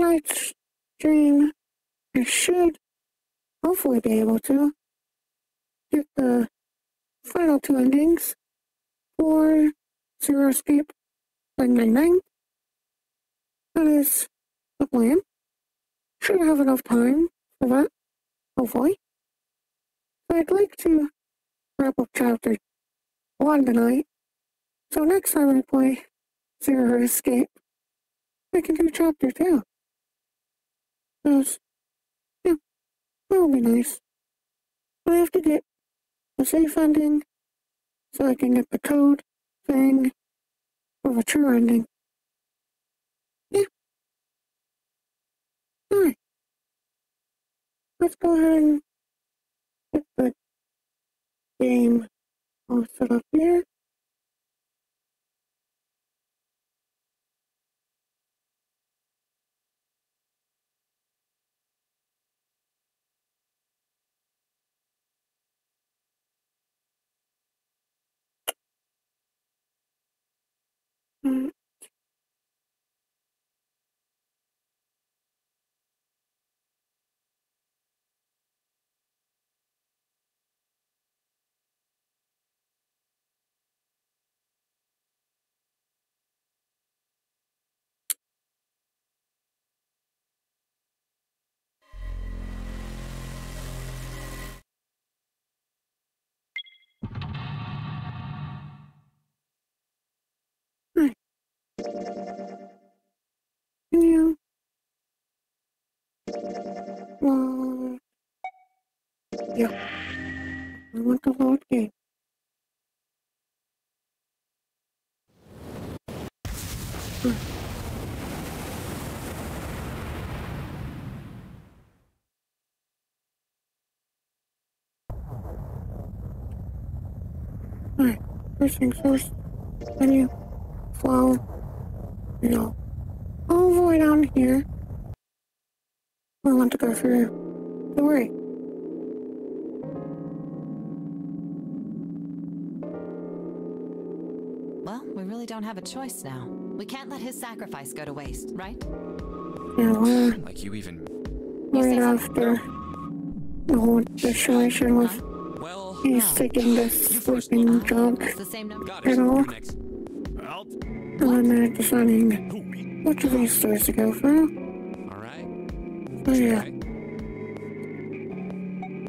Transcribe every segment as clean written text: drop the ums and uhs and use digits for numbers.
tonight's stream, I should hopefully be able to get the final two endings for Zero Escape 999. That is the plan. Should have enough time for that, hopefully. So I'd like to wrap up chapter 1 tonight. So next time I play Zero Escape, I can do chapter 2. Because, yeah, that'll be nice. I have to get the safe ending so I can get the code thing for the true ending. Yeah. Alright. Let's go ahead and get the game all set up here. Mm. Alright. Yeah. Well, yeah. I want to load game. Alright, first things first. Menu, flow, no. All the way down here. I want to go through the way. Well, we really don't have a choice now. We can't let his sacrifice go to waste, right? Yeah, we're Like you even... right after the whole situation with Well, he's taking this sleeping drug It's the same number. got at it. all. You're next. Out. And then they're deciding which of these stores to go for. All right. So yeah, Okay.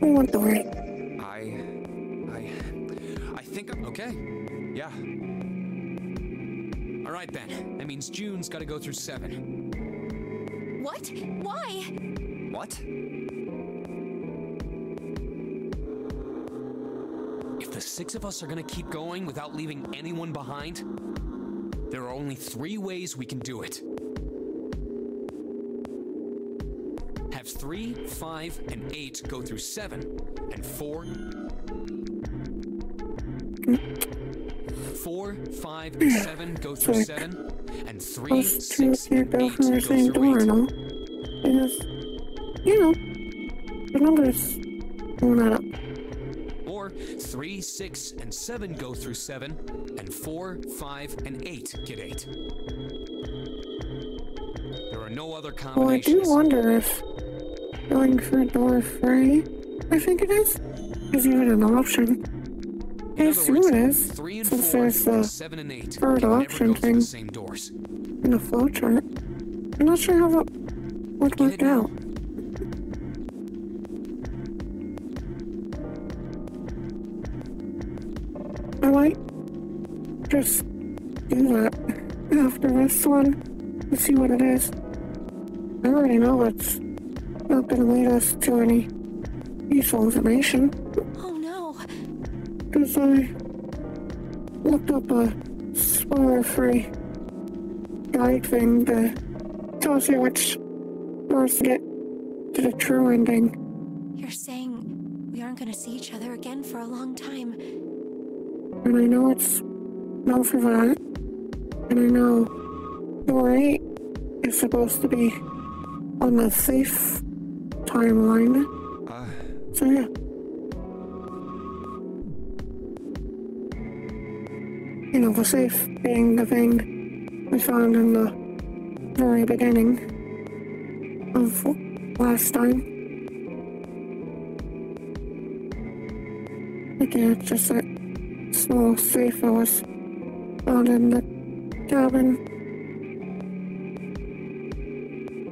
we want the right. I think I'm okay. Yeah. All right then. That means June's got to go through 7. What? Why? What? If the 6 of us are gonna keep going without leaving anyone behind, there are only 3 ways we can do it. Have 3, 5, and 8 go through 7, and 4, 5, and 7 go through 7, and 3, Those two 6, can't and go 8 from the go same door, through 8. no? Because, you know, the numbers won't add up. Or 3, 6, and 7 go through 7, and 4, 5, and 8 get 8. There are no other Well, I do combinations. wonder if going for door 3, I think it is even an option. I In other assume words, it is, 3 and since 4, there's the 7 and 8 third can never option go through thing the same doors. in the flowchart. I'm not sure how that would Get work it now? out. I might just do that after this one and see what it is. I already know it's not gonna lead us to any useful information, Oh no. because I looked up a spoiler-free guide thing that tells you which doors to get to the true ending. You're saying we aren't gonna see each other again for a long time. And I know it's no for that. And I know door 8 is supposed to be on the safe timeline. So yeah. You know, the safe being the thing we found in the very beginning. of last time. Again, it's just that small safe that was found in the cabin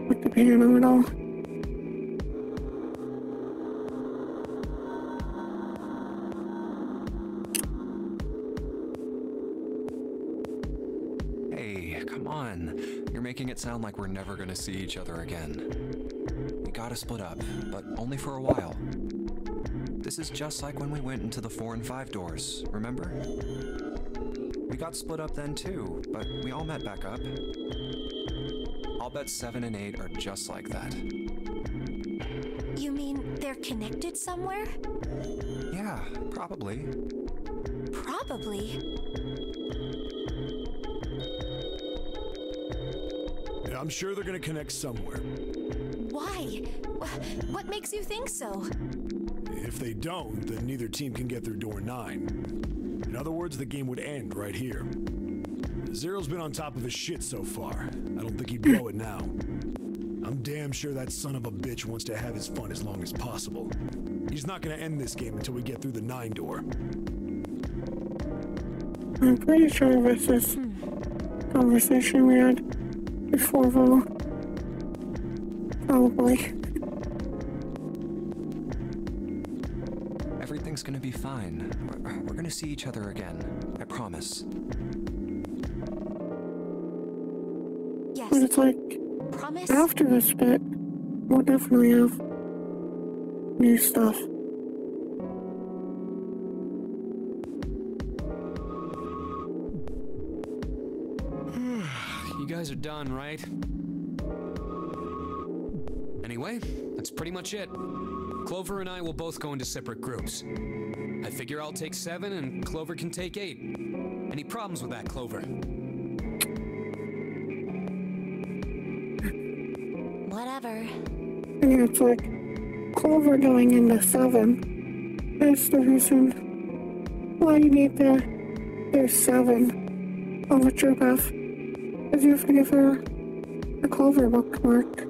with the piano and all. Hey, come on. You're making it sound like we're never gonna see each other again. We gotta split up, but only for a while. This is just like when we went into the 4 and 5 doors, remember? We got split up then too, but we all met back up. I'll bet 7 and 8 are just like that. You mean they're connected somewhere? Yeah, probably. Probably. Yeah, I'm sure they're gonna connect somewhere. Why? What makes you think so? If they don't, then neither team can get through door 9. In other words, the game would end right here. Zero's been on top of his shit so far. I don't think he'd blow it now. I'm damn sure that son of a bitch wants to have his fun as long as possible. He's not gonna end this game until we get through the 9 door. I'm pretty sure this is conversation we had before, though. Probably. Everything's gonna be fine. We're gonna see each other again. I promise. But Yes. it's like, Promise? after this bit, we'll definitely have new stuff. You guys are done, right? Anyway, that's pretty much it. Clover and I will both go into separate groups. I figure I'll take 7 and Clover can take 8. Any problems with that, Clover? Whatever. And it's like, Clover going into 7. That's the reason why you need there's 7 on the true path. Because you have to give her a Clover bookmark.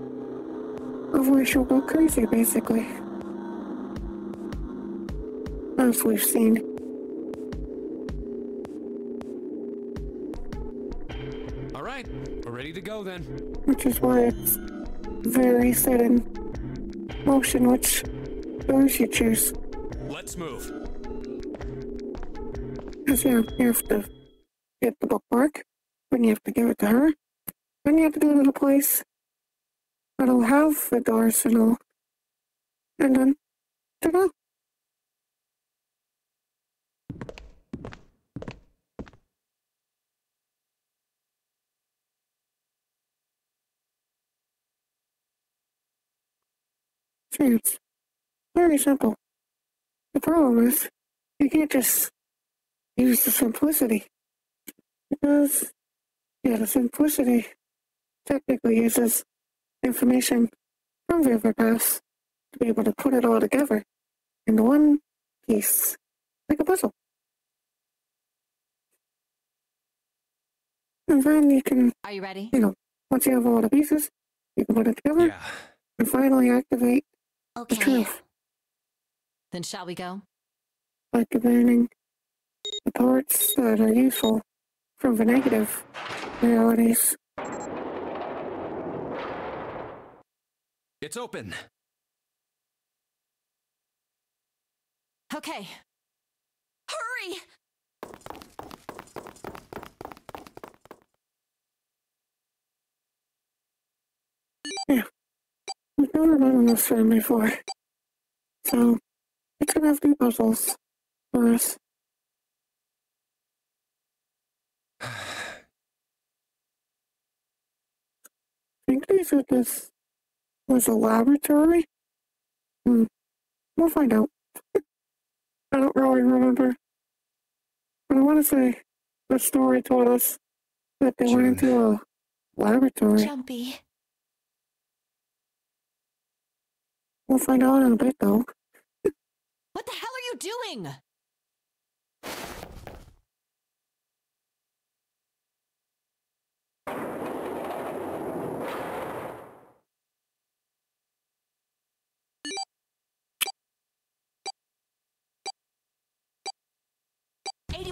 Otherwise she'll go crazy, basically. As we've seen. All right, we're ready to go then. Which is why it's very set in motion, which doors you choose. Let's move. Because yeah, you have to get the bookmark, then you have to give it to her, then you have to go to the place that'll have the doors and all, and then ta-da! See, it's very simple. The problem is, you can't just use the simplicity. Because, yeah, the simplicity technically uses information from the other paths to be able to put it all together in one piece, like a puzzle. And then you can, Are you ready? once you have all the pieces, you can put it together Yeah. and finally activate the Okay. truth, Then shall we go? by combining the parts that are useful from the negative realities. It's open. Okay. Hurry! We've never been on this room before, so it's gonna have new puzzles for us. I think they said this was a laboratory. We'll find out. I don't really remember. But I want to say the story told us that they went June. into a laboratory. Jumpy. We'll find out in a bit, though. What the hell are you doing?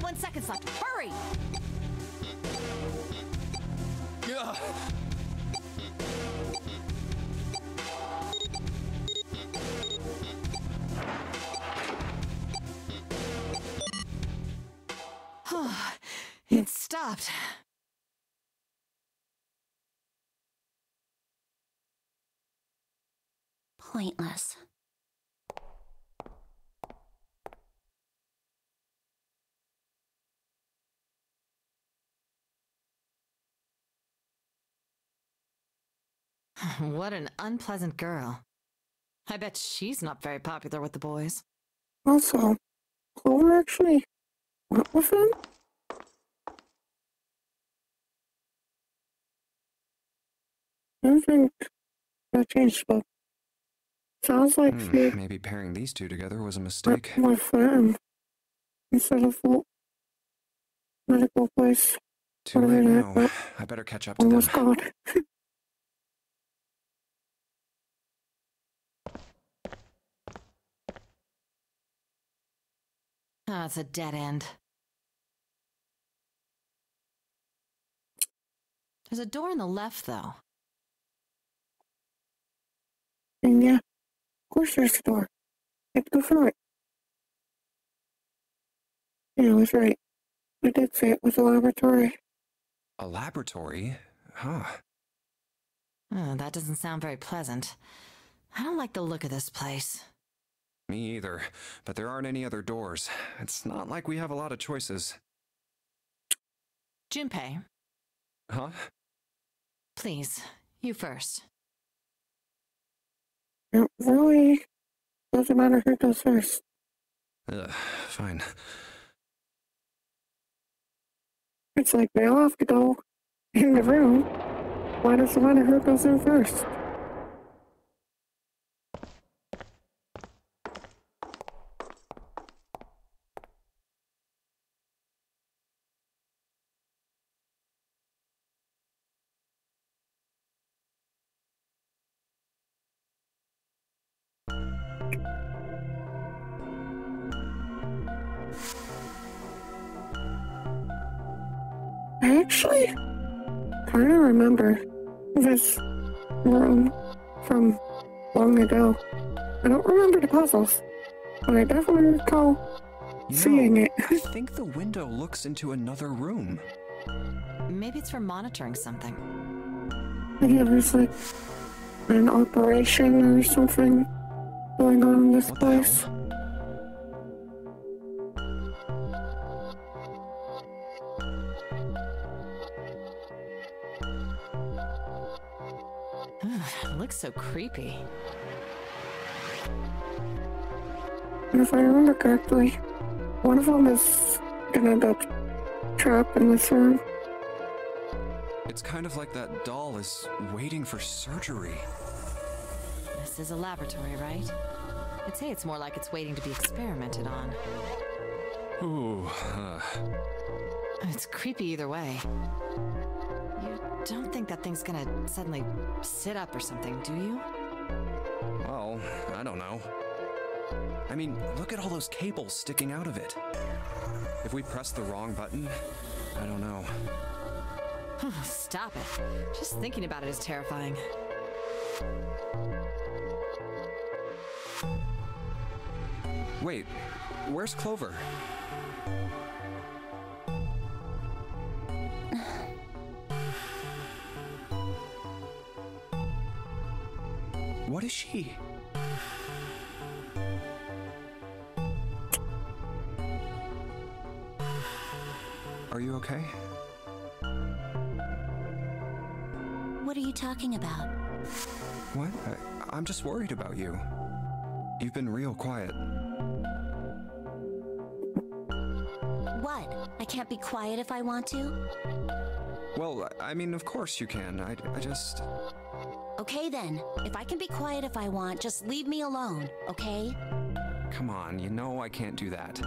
91 seconds left. Hurry! Ugh. It stopped. Pointless. What an unpleasant girl. I bet she's not very popular with the boys. Also, Clover actually went with him? I think that changed, but sounds like she Maybe pairing these two together was a went mistake. with him instead of the medical place. Too late now. I better catch up to them. Almost got. Ah, it's a dead end. There's a door on the left, though. And yeah, of course there's a door. Let's go for it. Yeah, I was right. I did say it was a laboratory. A laboratory? Huh. Oh, that doesn't sound very pleasant. I don't like the look of this place. Me either. But there aren't any other doors. It's not like we have a lot of choices. Junpei, Huh? please, you first. It really doesn't matter who goes first. Ugh, fine. It's like they all have to go in the room. Why does it matter who goes in first? I actually kind of remember this room from long ago. I don't remember the puzzles, but I definitely recall seeing it. I think the window looks into another room. Maybe it's for monitoring something. Maybe there's like an operation or something going on in this What the place. hell? It looks so creepy. And if I remember correctly, one of them is gonna end up trapped in this room. It's kind of like that doll is waiting for surgery. This is a laboratory, right? I'd say it's more like it's waiting to be experimented on. Ooh. It's creepy either way. You don't think that thing's gonna suddenly sit up or something, do you? Well, I don't know. I mean, look at all those cables sticking out of it. If we press the wrong button, I don't know. Stop it. Just thinking about it is terrifying. Wait, where's Clover? What is she? Are you okay? What are you talking about? What? I'm just worried about you. You've been real quiet. What? I can't be quiet if I want to? Well, I mean, of course you can. I just... Okay then. If I can be quiet if I want, just leave me alone, okay? Come on, you know I can't do that.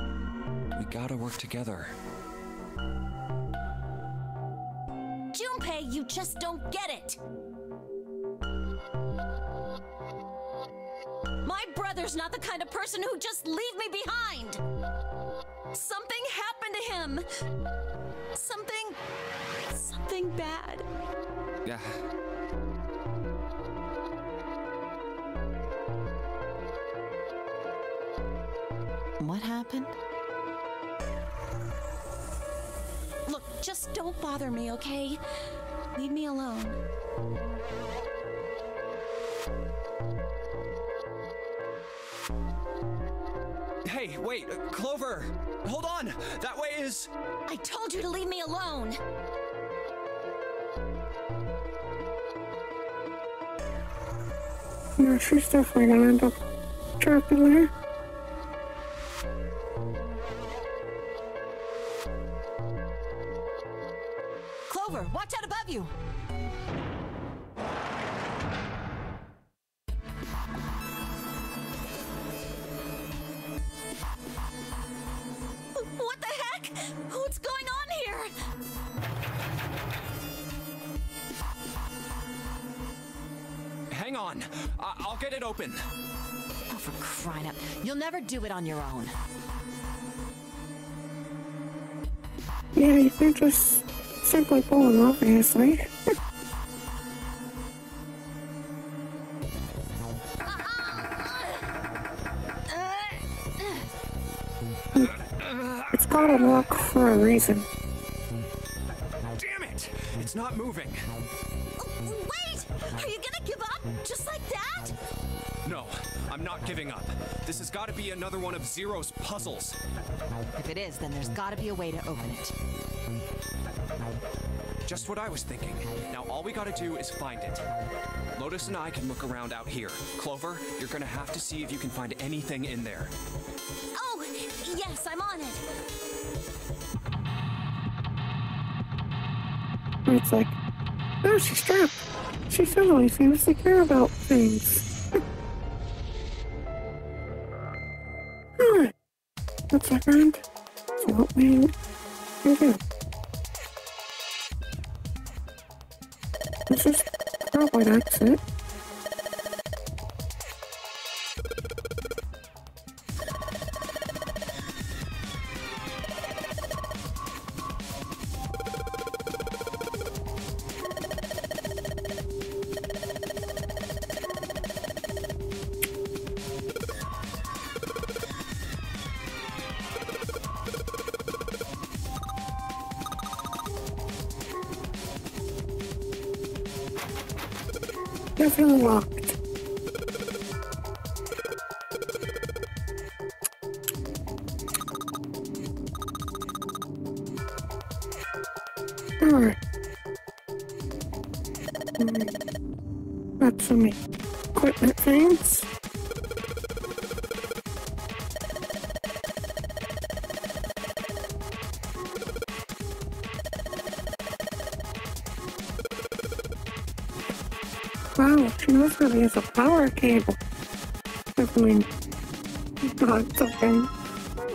We gotta work together. Junpei, you just don't get it! My brother's not the kind of person who'd just leave me behind! Something happened to him. Something bad. Yeah. What happened? Look, just don't bother me, okay? Leave me alone. Hey, wait, Clover! Hold on! That way is... I told you to leave me alone. Yeah, she's definitely gonna end up trapped in there. Clover, watch out above you! What the heck? What's going on here? Hang on. I'll get it open. Oh, for crying out. You'll never do it on your own. Yeah, you can't just simply pull him, obviously. It's gotta work for a reason. Damn it! It's not moving. Wait! Are you gonna give up? Just like that? No, I'm not giving up. This has got to be another one of Zero's puzzles. If it is, then there's gotta be a way to open it. Just what I was thinking. Now all we gotta do is find it. Lotus and I can look around out here. Clover, you're gonna have to see if you can find anything in there. Oh, yes, I'm on it. It's like, oh, she's trapped. She suddenly seems to care about things. Alright. Let's look around. See what we can do. This is probably an exit. Definitely locked. Alright. Got some equipment things. Wow, she knows how to use a power cable. Definitely not something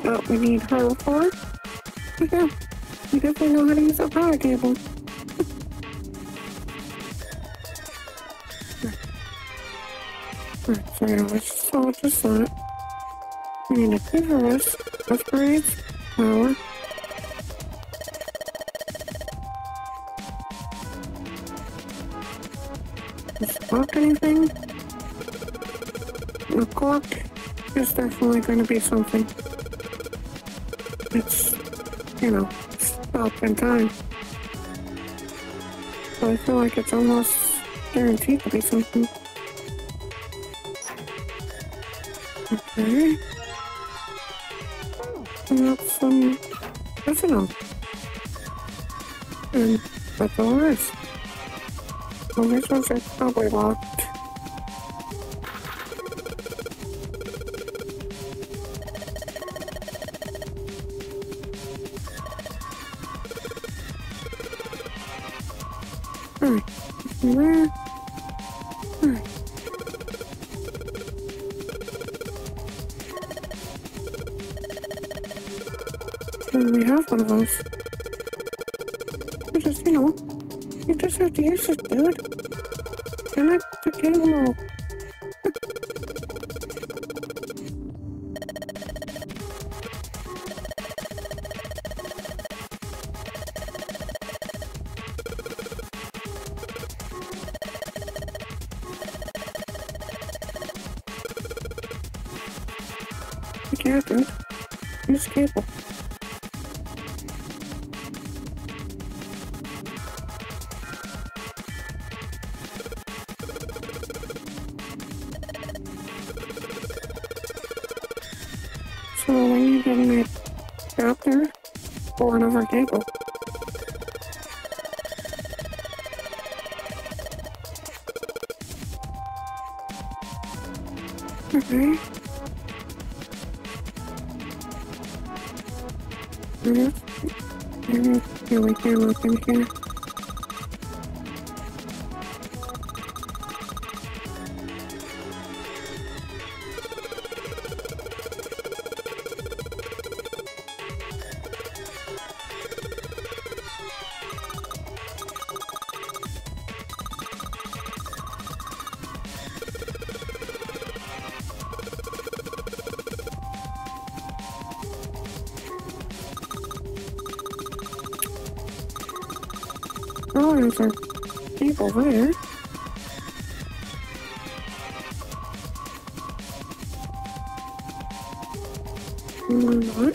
that we need her for. But yeah, we definitely know how to use a power cable. Alright, so yeah, let's all just that. We need to give her this, upgrades, power. Lock anything? The clock is definitely going to be something. It's, you know, stopped in time. So I feel like it's almost guaranteed to be something. Okay. And that's some personal. And that's all it is. Well, these ones are probably locked. Alright. There. Alright. So we have one of those. We just, you know, you just have to use it, dude. Connect the cable. You can't do it. Use the cable. So when you get an adapter or another cable. Okay. Here we can look in here. Oh, there's a cable there. What?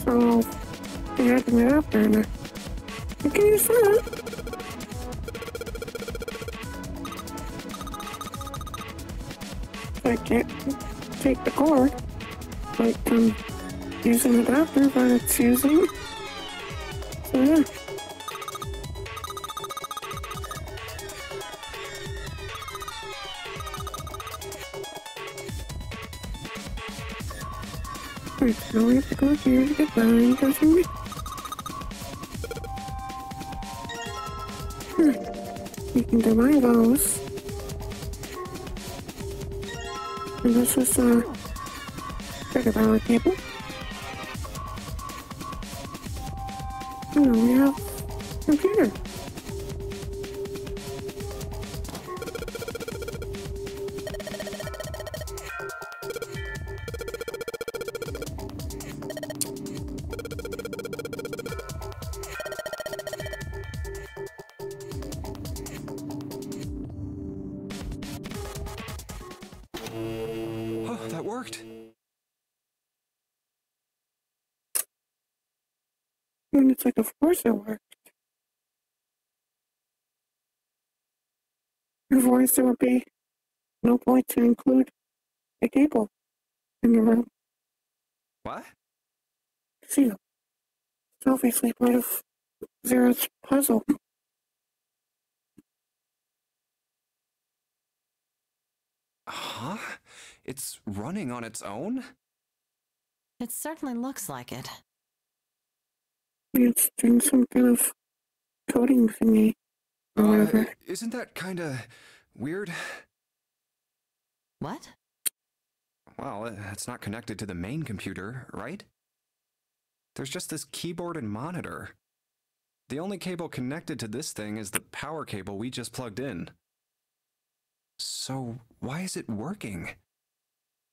So, they had to get up there and you can use that. I can't take the cord, like use an adapter that it's using. So yeah. Right, so we have to go here to get Brian, doesn't we? You can combine those. And this is trigger power cable. And then we have computer. Oh, that worked. And it's like, of course it worked. Otherwise, there would be no point to include a cable in the room. What? See, it's obviously part of Zero's puzzle. Huh? It's running on its own? It certainly looks like it. It's doing some kind of coding thingy or whatever. Isn't that kinda weird? What? Well, it's not connected to the main computer, right? There's just this keyboard and monitor. The only cable connected to this thing is the power cable we just plugged in. So, why is it working?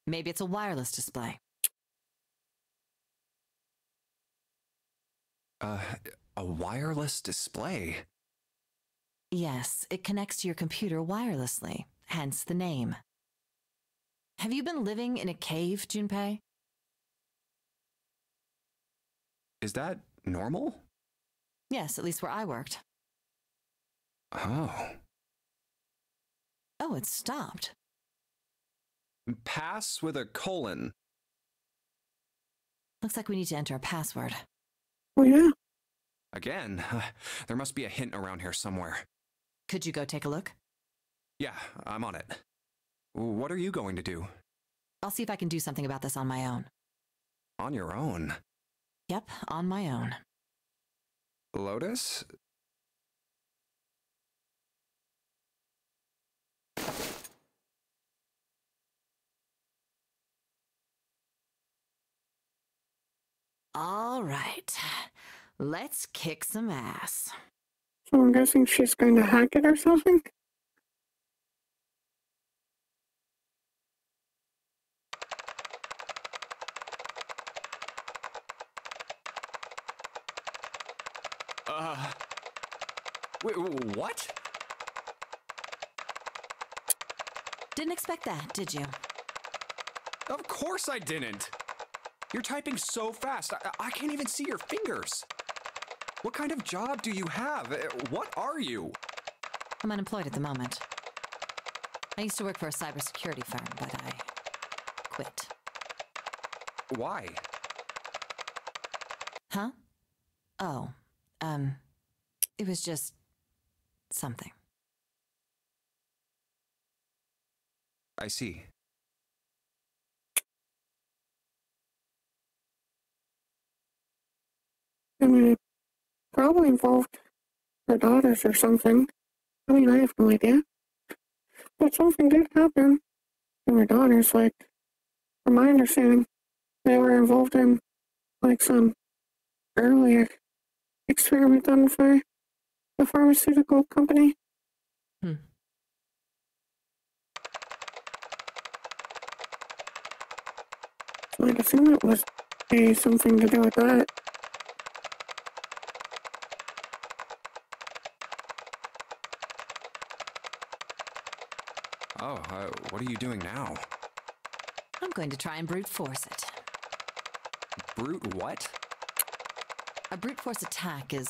Maybe it's a wireless display. A wireless display? Yes, it connects to your computer wirelessly, hence the name. Have you been living in a cave, Junpei? Is that normal? Yes, at least where I worked. Oh. Oh, it stopped. Pass with a colon. Looks like we need to enter a password. Oh, yeah. Again? There must be a hint around here somewhere. Could you go take a look? Yeah, I'm on it. What are you going to do? I'll see if I can do something about this on my own. On your own? Yep, on my own. Lotus? All right. Let's kick some ass. So I'm guessing she's going to hack it or something? Wait, what? Didn't expect that, did you? Of course I didn't! You're typing so fast, I can't even see your fingers. What kind of job do you have? What are you? I'm unemployed at the moment. I used to work for a cybersecurity firm, but I quit. Why? Huh? Oh, it was just something. I see. I mean, it probably involved her daughters or something. I mean, I have no idea. But something did happen to her daughters, like, from my understanding, they were involved in, like, some earlier experiment done for the pharmaceutical company. So I'd assume it was something to do with that. Oh, what are you doing now? I'm going to try and brute force it. Brute what? A brute force attack is...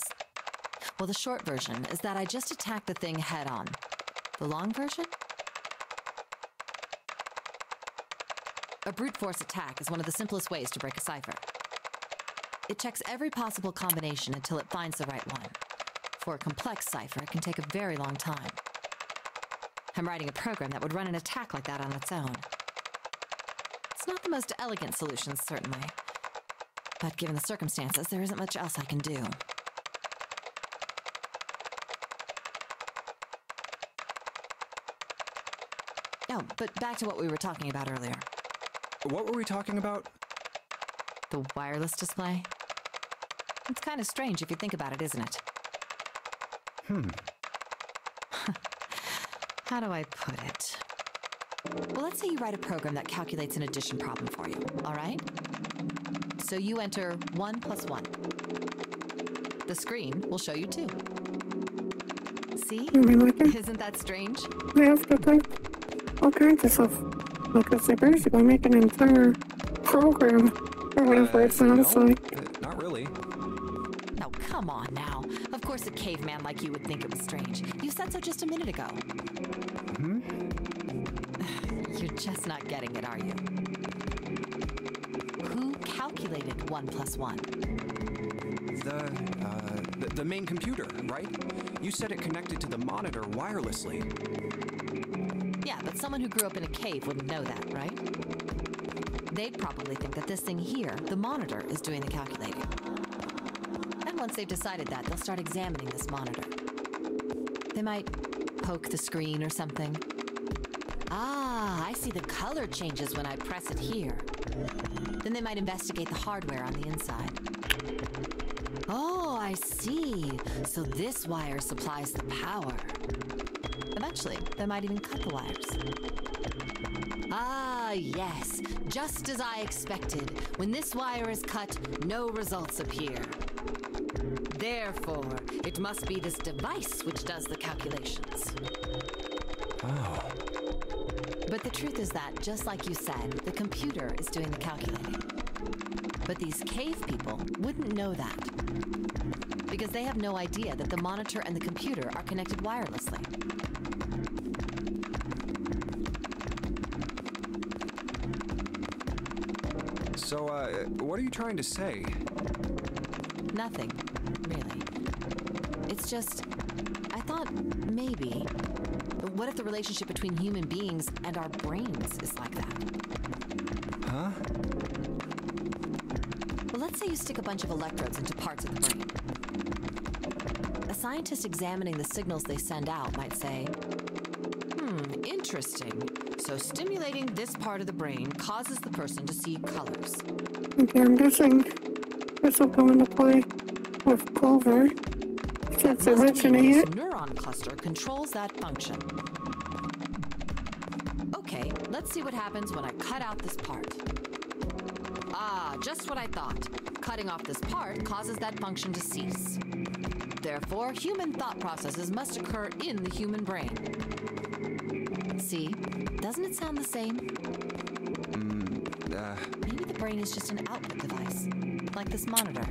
Well, the short version is that I just attack the thing head on. The long version? A brute force attack is one of the simplest ways to break a cipher. It checks every possible combination until it finds the right one. For a complex cipher, it can take a very long time. I'm writing a program that would run an attack like that on its own. It's not the most elegant solution, certainly. But given the circumstances, there isn't much else I can do. Oh, but back to what we were talking about earlier. What were we talking about? The wireless display? It's kind of strange if you think about it, isn't it? How do I put it? Well, let's say you write a program that calculates an addition problem for you, all right? So you enter 1 + 1. The screen will show you 2. See? You mean like that? Isn't that strange? They have to type all kinds of stuff. Because they basically make an entire program or whatever it sounds no, like. Not really. Oh, come on now. Of course a caveman like you would think it was strange. You said so just a minute ago. You're just not getting it, are you? Who calculated 1 + 1? The main computer, right? You said it connected to the monitor wirelessly. Yeah, but someone who grew up in a cave wouldn't know that, right? They'd probably think that this thing here, the monitor, is doing the calculating. And once they've decided that, they'll start examining this monitor. They might poke the screen or something. Ah, I see the color changes when I press it here. Then they might investigate the hardware on the inside. Oh, I see. So this wire supplies the power. Eventually, they might even cut the wires. Ah, yes. Just as I expected. When this wire is cut, no results appear. Therefore, it must be this device which does the calculations. Oh. But the truth is that, just like you said, the computer is doing the calculating. But these cave people wouldn't know that. Because they have no idea that the monitor and the computer are connected wirelessly. So, what are you trying to say? Nothing, really. It's just, I thought maybe, what if the relationship between human beings and our brains is like that? Huh? Well, let's say you stick a bunch of electrodes into parts of the brain. A scientist examining the signals they send out might say, interesting. So stimulating this part of the brain causes the person to see colors. Okay, I'm guessing this will come into play with Clover. Since That must mean originally this it. neuron cluster controls that function. Okay, let's see what happens when I cut out this part. Ah, just what I thought. Cutting off this part causes that function to cease. Therefore, human thought processes must occur in the human brain. See? Doesn't it sound the same? Maybe the brain is just an output device, like this monitor.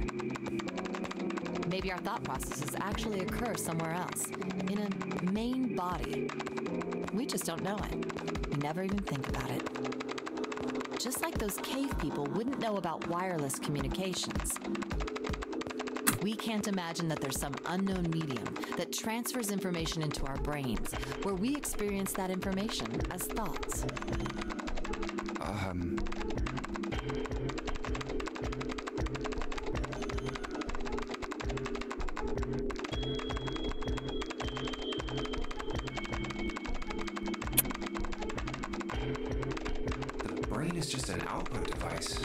Maybe our thought processes actually occur somewhere else, in a main body. We just don't know it. We never even think about it. Just like those cave people wouldn't know about wireless communications. We can't imagine that there's some unknown medium that transfers information into our brains, where we experience that information as thoughts. The brain is just an output device.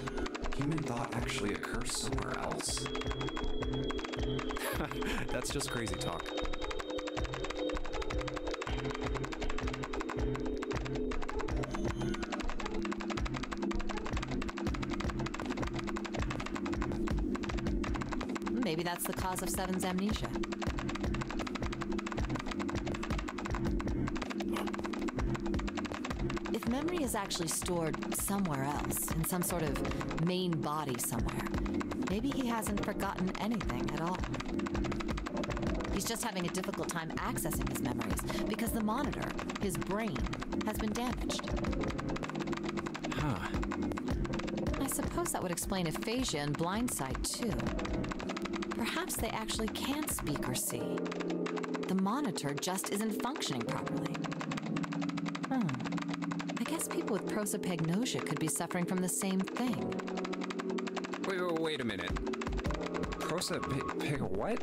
Human thought actually occurs somewhere else. That's just crazy talk. Maybe that's the cause of Seven's amnesia. If memory is actually stored somewhere else, in some sort of main body somewhere, maybe he hasn't forgotten anything at all. He's just having a difficult time accessing his memories because the monitor, his brain, has been damaged. Huh. I suppose that would explain aphasia and blindsight, too. Perhaps they actually can speak or see. The monitor just isn't functioning properly. I guess people with prosopagnosia could be suffering from the same thing. Wait a minute. What?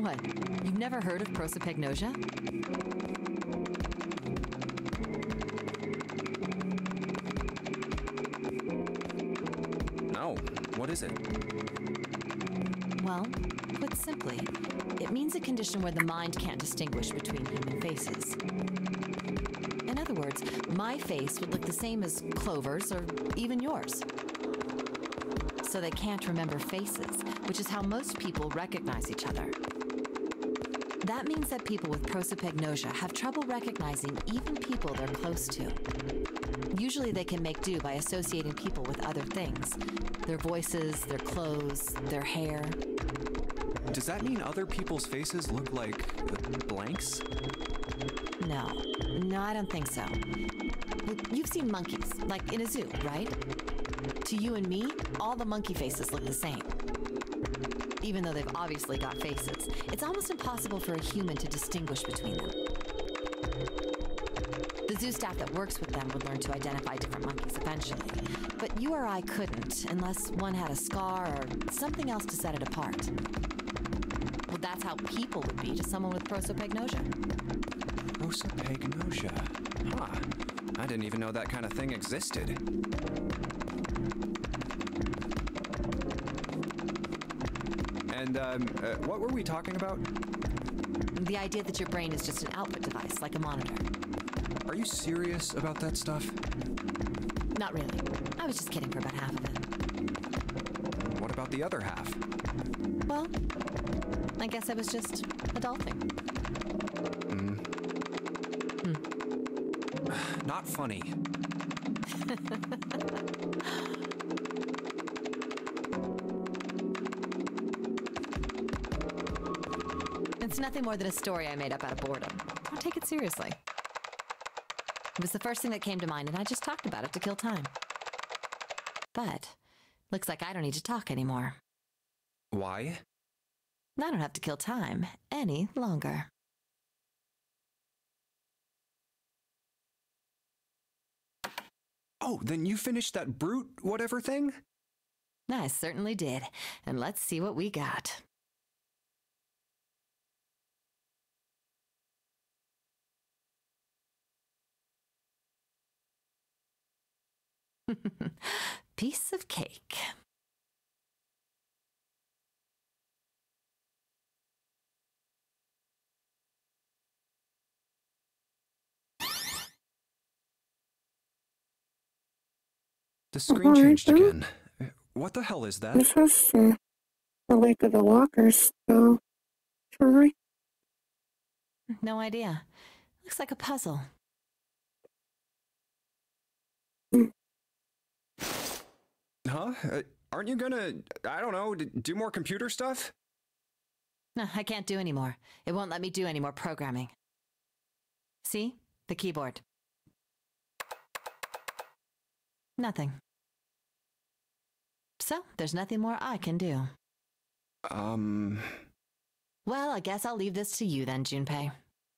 What? You've never heard of prosopagnosia? No. What is it? Well, put simply, it means a condition where the mind can't distinguish between human faces. In other words, my face would look the same as Clover's or even yours. So they can't remember faces, which is how most people recognize each other. That means that people with prosopagnosia have trouble recognizing even people they're close to. Usually they can make do by associating people with other things. Their voices, their clothes, their hair. Does that mean other people's faces look like blanks? No, I don't think so. You've seen monkeys, like in a zoo, right? To you and me, all the monkey faces look the same. Even though they've obviously got faces, it's almost impossible for a human to distinguish between them. The zoo staff that works with them would learn to identify different monkeys eventually, but you or I couldn't unless one had a scar or something else to set it apart. Well, that's how people would be to someone with prosopagnosia. Prosopagnosia? Huh. I didn't even know that kind of thing existed. And, what were we talking about? The idea that your brain is just an output device, like a monitor. Are you serious about that stuff? Not really. I was just kidding for about half of it. What about the other half? Well, I guess I was just adulting. Not funny. It's nothing more than a story I made up out of boredom. Don't take it seriously. It was the first thing that came to mind, and I just talked about it to kill time. But looks like I don't need to talk anymore. Why? I don't have to kill time any longer. Oh, then you finished that brute whatever thing? I certainly did. And let's see what we got. Piece of cake. The screen changed again. What the hell is that? This has to relate to the lockers, though. Surely? No idea. Looks like a puzzle. Huh? Aren't you gonna, I don't know, do more computer stuff? No, I can't do anymore. It won't let me do any more programming. See? The keyboard. Nothing. So, there's nothing more I can do. Well, I guess I'll leave this to you then, Junpei.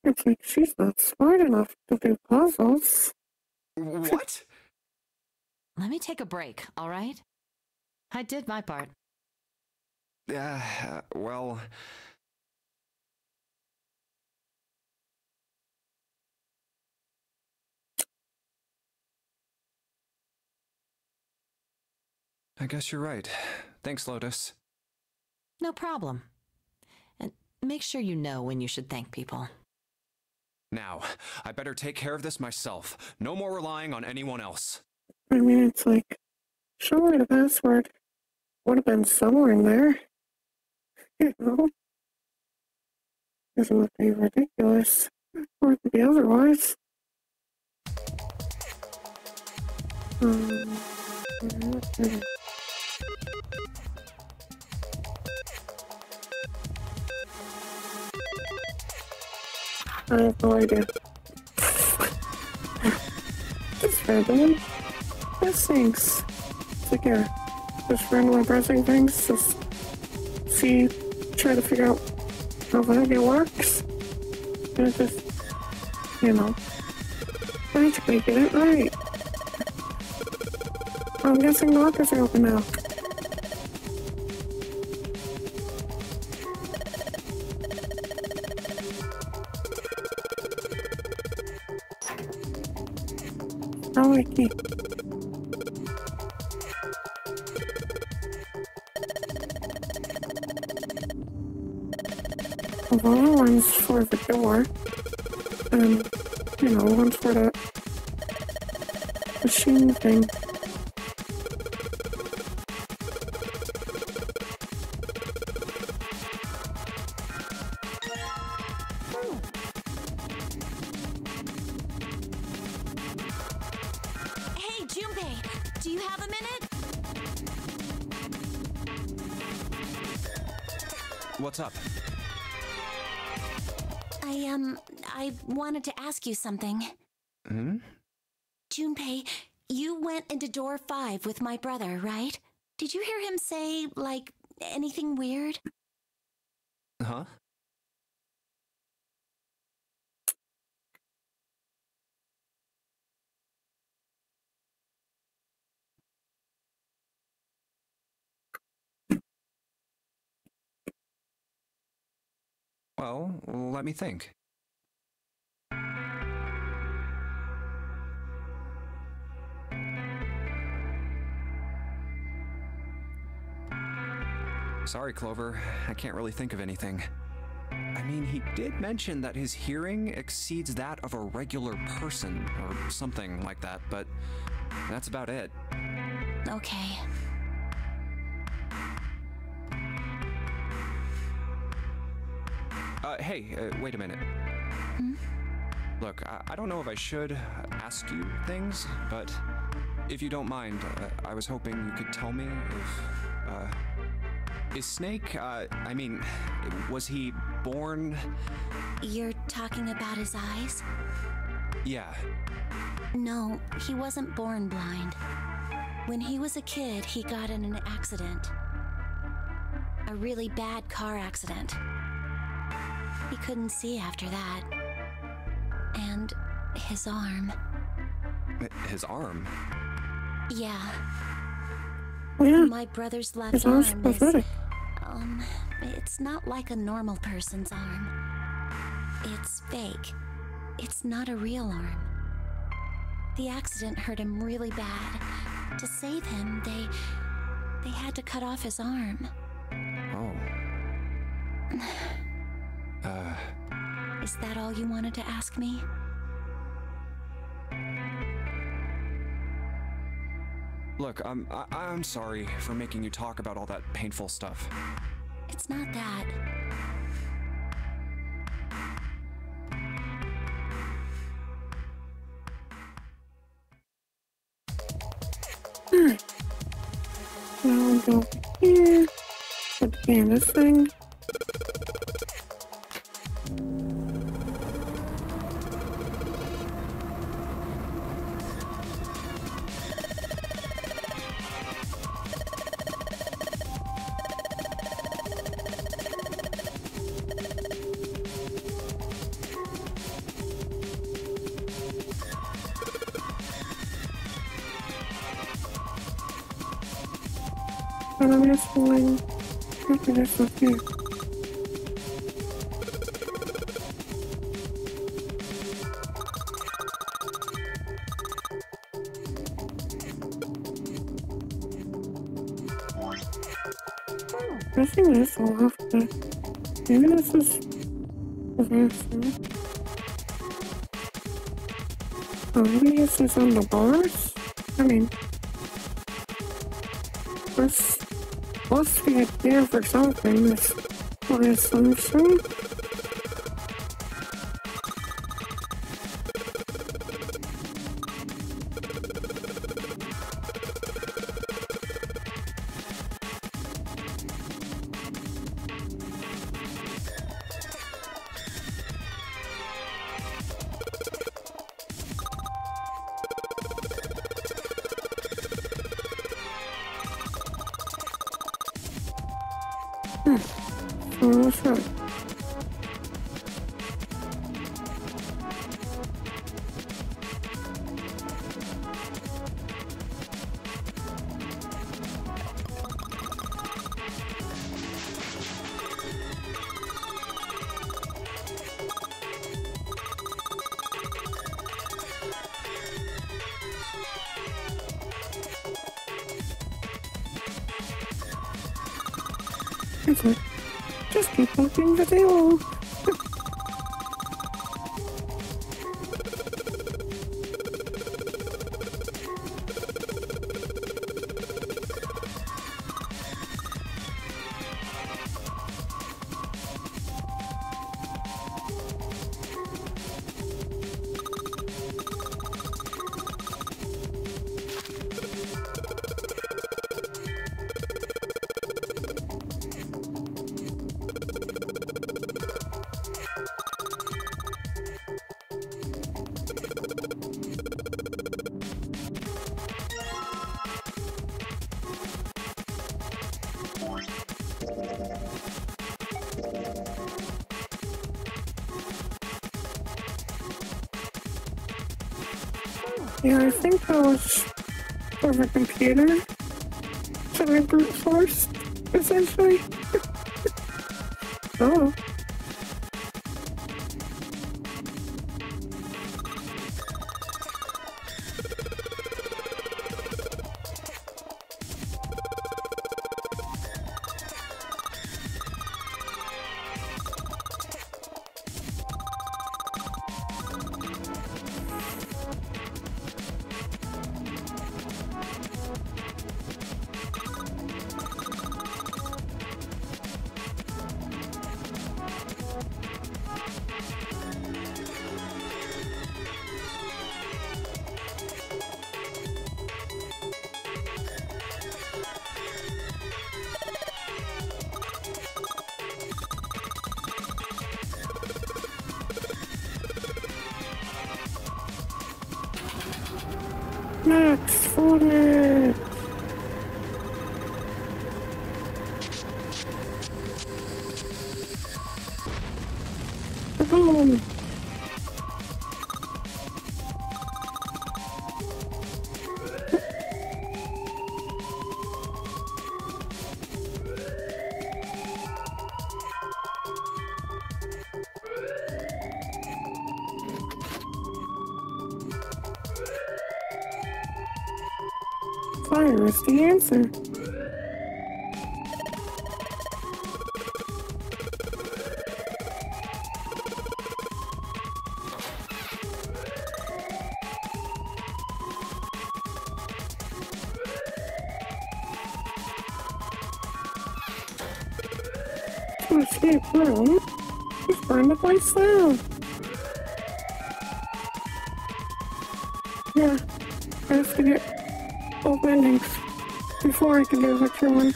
It's like she's not smart enough to do puzzles. What? Let me take a break, all right? I did my part. Well... I guess you're right. Thanks, Lotus. No problem. And make sure you know when you should thank people. Now, I better take care of this myself. No more relying on anyone else. I mean, it's like, surely the password would have been somewhere in there. You know? Because it would be ridiculous for it to be otherwise. I have no idea. Just random pressings. It's like, yeah, just randomly pressing things, just try to figure out how the heck it works. And it just, you know, magically get it right. I'm guessing the lockers are open now. Probably key. Well, one's for the door, and, you know, one's for the machine thing. Hey, Junpei, do you have a minute? What's up? I wanted to ask you something. Hmm? Junpei, you went into door 5 with my brother, right? Did you hear him say, like, anything weird? Huh? Well, let me think. Sorry, Clover. I can't really think of anything. I mean, he did mention that his hearing exceeds that of a regular person, or something like that, but that's about it. Okay. Hey, wait a minute. Hmm? Look, I don't know if I should ask you things, but if you don't mind, I was hoping you could tell me if, is Snake, I mean, was he born... You're talking about his eyes? Yeah. No, he wasn't born blind. When he was a kid, he got in an accident. A really bad car accident. He couldn't see after that. And his arm. His arm? Yeah. Yeah, My brother's left his arm's arm is... pathetic. It's not like a normal person's arm. It's fake. It's not a real arm. The accident hurt him really bad. To save him, they had to cut off his arm. Oh. Is that all you wanted to ask me? Look, I'm sorry for making you talk about all that painful stuff. It's not that. Alright. Now I'll go over here. Put the canvas thing. And I'm just going to do this up here. I think this will have to... Maybe this is... Oh, maybe this is on the bars? I mean... This must be there for something, this my assumption. Oh, sure. It's like, just keep poking the tail. Yeah, I think that was for the computer to be brute force, essentially. Oh. for it. Boom. Fire is the answer. To escape room, just burn the place down. Yeah, I have to get both endings before I can do Victory 1.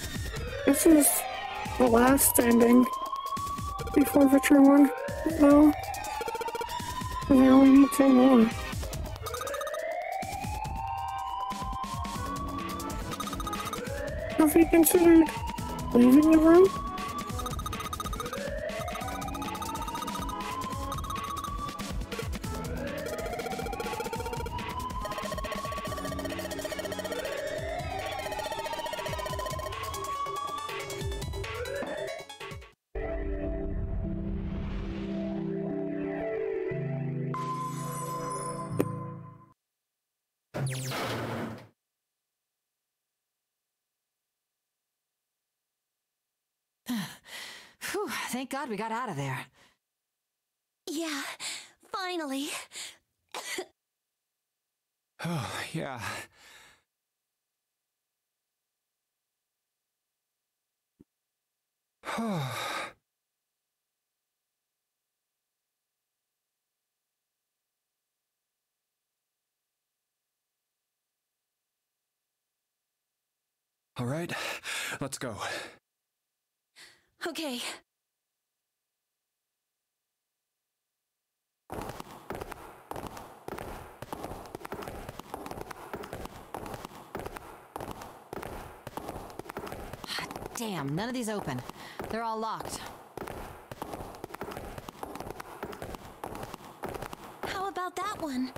This is the last ending before Victory 1, though. Because I only need 2 more. Have you considered leaving the room? Whew, thank God we got out of there. Yeah, finally. Oh, yeah. All right, let's go. Okay. Damn, none of these open. They're all locked. How about that one?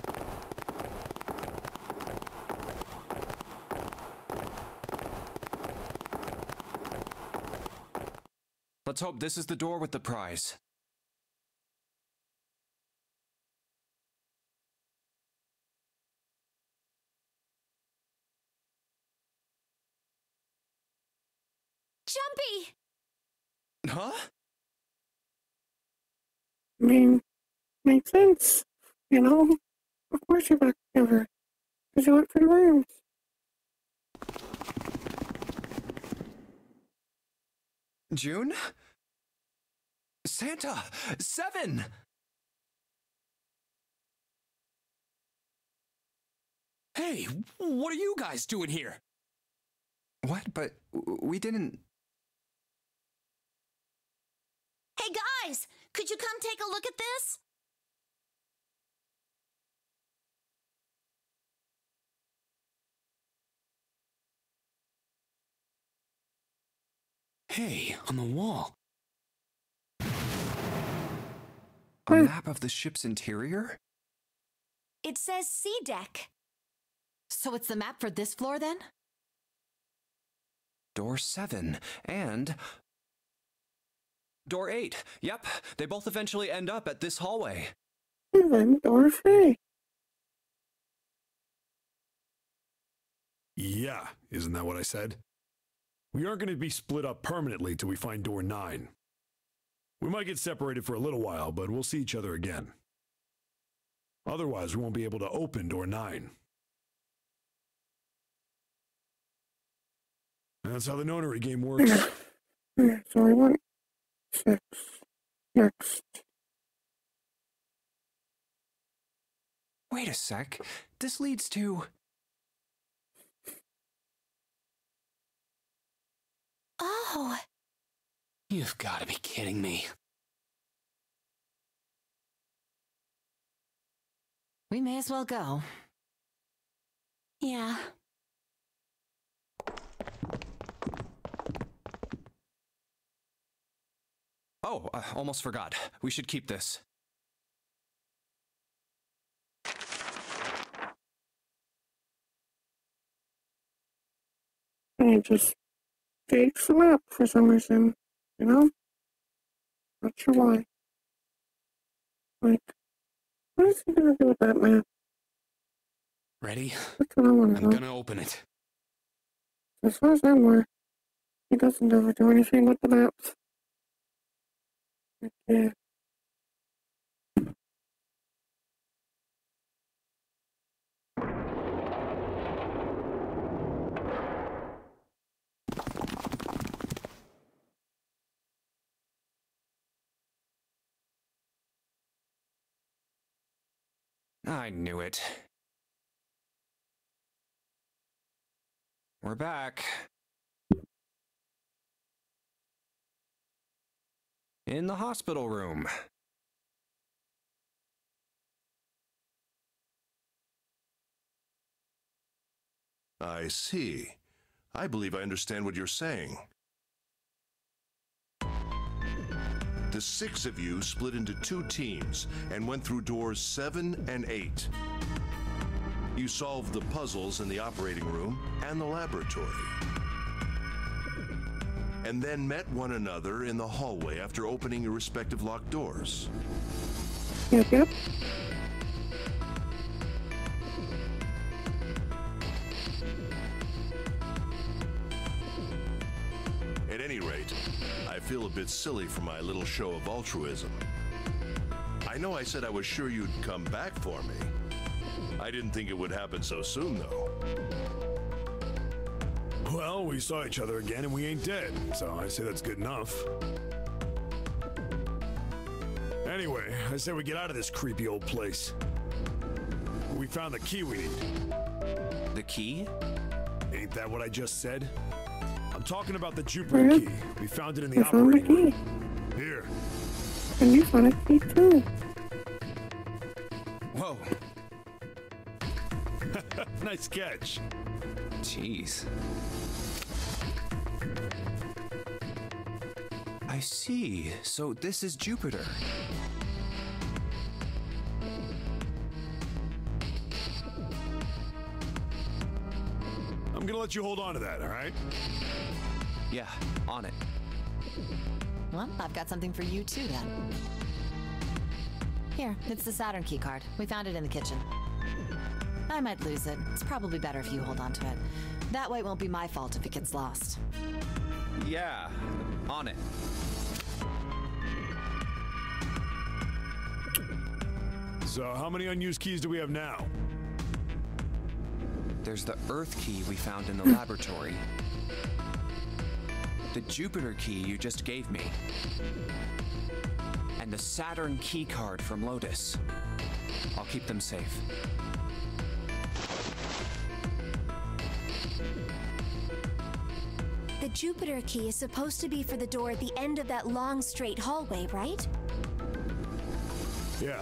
Let's hope this is the door with the prize. Jumpy! Huh? I mean, makes sense. You know? Of course you're back together. Because you went for the rooms. June? Santa! 7! Hey, what are you guys doing here? What? But we didn't... Hey guys! Could you come take a look at this? Hey, on the wall. A map of the ship's interior? It says C deck. So it's the map for this floor then? Door 7 and... Door 8. Yep, they both eventually end up at this hallway. And then door 3. Yeah, isn't that what I said? We aren't going to be split up permanently till we find door 9. We might get separated for a little while, but we'll see each other again. Otherwise, we won't be able to open door 9. That's how the nonary game works. Yeah, so I want 6. Next. Wait a sec. This leads to... Oh, You've got to be kidding me. We may as well go. yeah. Oh, almost forgot. We should keep this. And it just takes a map for some reason, you know? Not sure why. Like, what is he gonna do with that map? Ready? That's what I wanna I'm know. gonna open it. As far as I'm aware, he doesn't ever do anything with the maps. Like, yeah. I knew it. We're back. In the hospital room. I see. I believe I understand what you're saying. The 6 of you split into 2 teams and went through doors 7 and 8. You solved the puzzles in the operating room and the laboratory. And then met one another in the hallway after opening your respective locked doors. Yep. At any rate, I feel a bit silly for my little show of altruism. I know I said I was sure you'd come back for me. I didn't think it would happen so soon, though. Well, we saw each other again and we ain't dead, so I say that's good enough. Anyway, I say we get out of this creepy old place. We found the key we need. The key? Ain't that what I just said? I'm talking about the Jupiter key. We found it in the I found the operating room. key. Here. And you found a key too. Whoa. Nice catch. Jeez. I see. So this is Jupiter. I'm gonna let you hold on to that, all right? Yeah, on it. Well, I've got something for you too then. Here, it's the Saturn keycard. We found it in the kitchen. I might lose it. It's probably better if you hold on to it. That way it won't be my fault if it gets lost. Yeah, on it. So how many unused keys do we have now? There's the Earth key we found in the laboratory. The Jupiter key you just gave me. And the Saturn key card from Lotus. I'll keep them safe. The Jupiter key is supposed to be for the door at the end of that long, straight hallway, right? Yeah.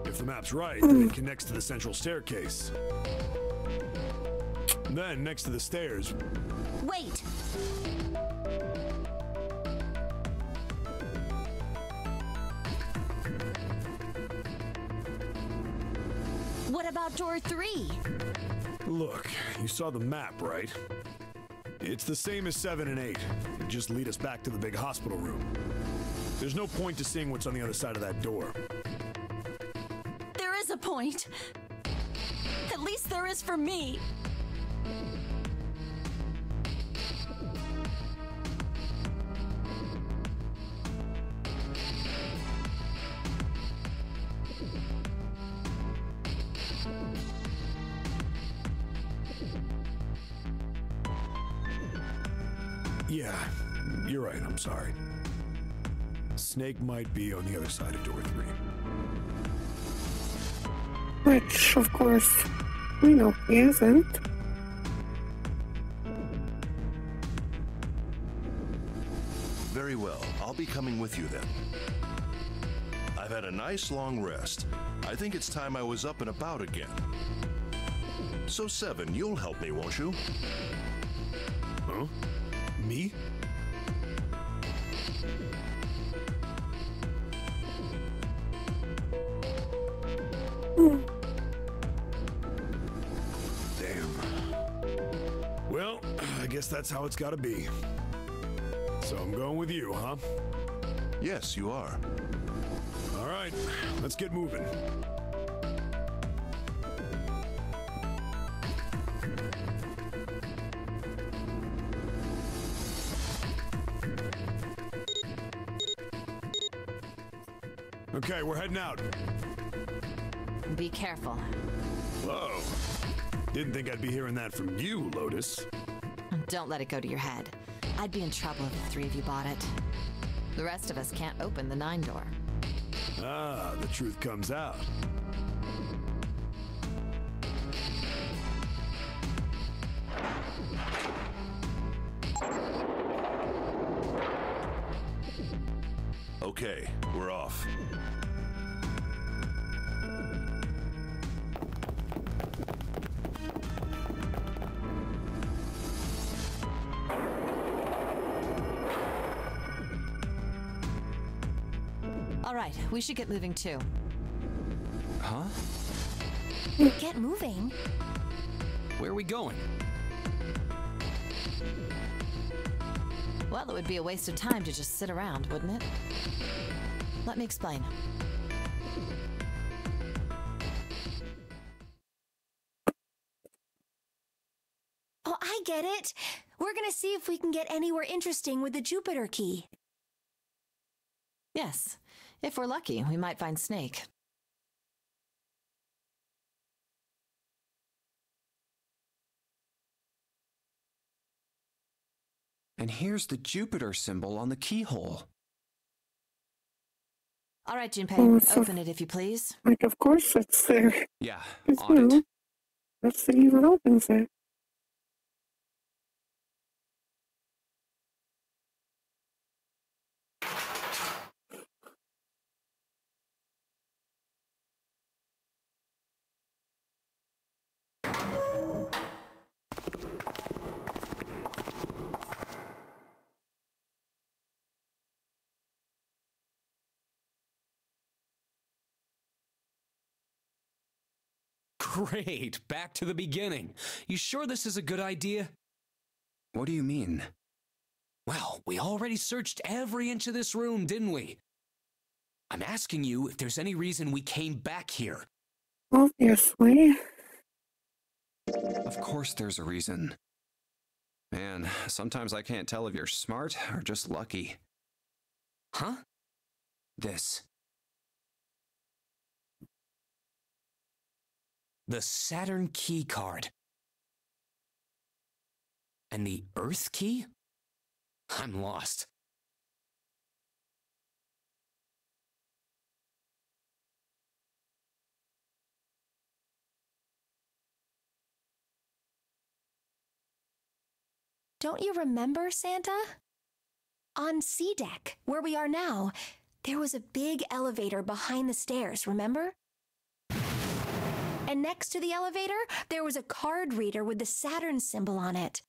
If the map's right, then it connects to the central staircase. Then, next to the stairs... Wait! What about door 3? Look, you saw the map, right? It's the same as 7 and 8. It just lead us back to the big hospital room. There's no point to seeing what's on the other side of that door. There is a point. At least there is for me. Yeah, you're right, I'm sorry. Snake might be on the other side of door 3. Which, of course, we know he isn't. Very well. I'll be coming with you then. I've had a nice long rest. I think it's time I was up and about again. So 7, you'll help me, won't you? Huh? Me? Damn. Well, I guess that's how it's gotta be. So I'm going with you, huh? Yes, you are. All right, let's get moving. Okay, we're heading out. Be careful. Whoa. Didn't think I'd be hearing that from you, Lotus. Don't let it go to your head. I'd be in trouble if the three of you bought it. The rest of us can't open the 9 door. Ah, the truth comes out. Okay, we're off. All right, we should get moving too. Huh? Get moving. Where are we going? Well, it would be a waste of time to just sit around, wouldn't it? Let me explain. Oh, I get it. We're gonna see if we can get anywhere interesting with the Jupiter key. Yes, if we're lucky, we might find Snake. And here's the Jupiter symbol on the keyhole. All right, Oh, Junpei, so- open it if you please. Like, of course it's there. Yeah, It's on it. new. Let's see what opens it. Great, back to the beginning. You sure this is a good idea? What do you mean? Well, we already searched every inch of this room, didn't we? I'm asking you if there's any reason we came back here. Obviously. Of course there's a reason. Man, sometimes I can't tell if you're smart or just lucky. Huh? This. The Saturn key card. And the Earth key? I'm lost. Don't you remember, Santa? On C deck, where we are now, there was a big elevator behind the stairs, remember? And next to the elevator, there was a card reader with the Saturn symbol on it.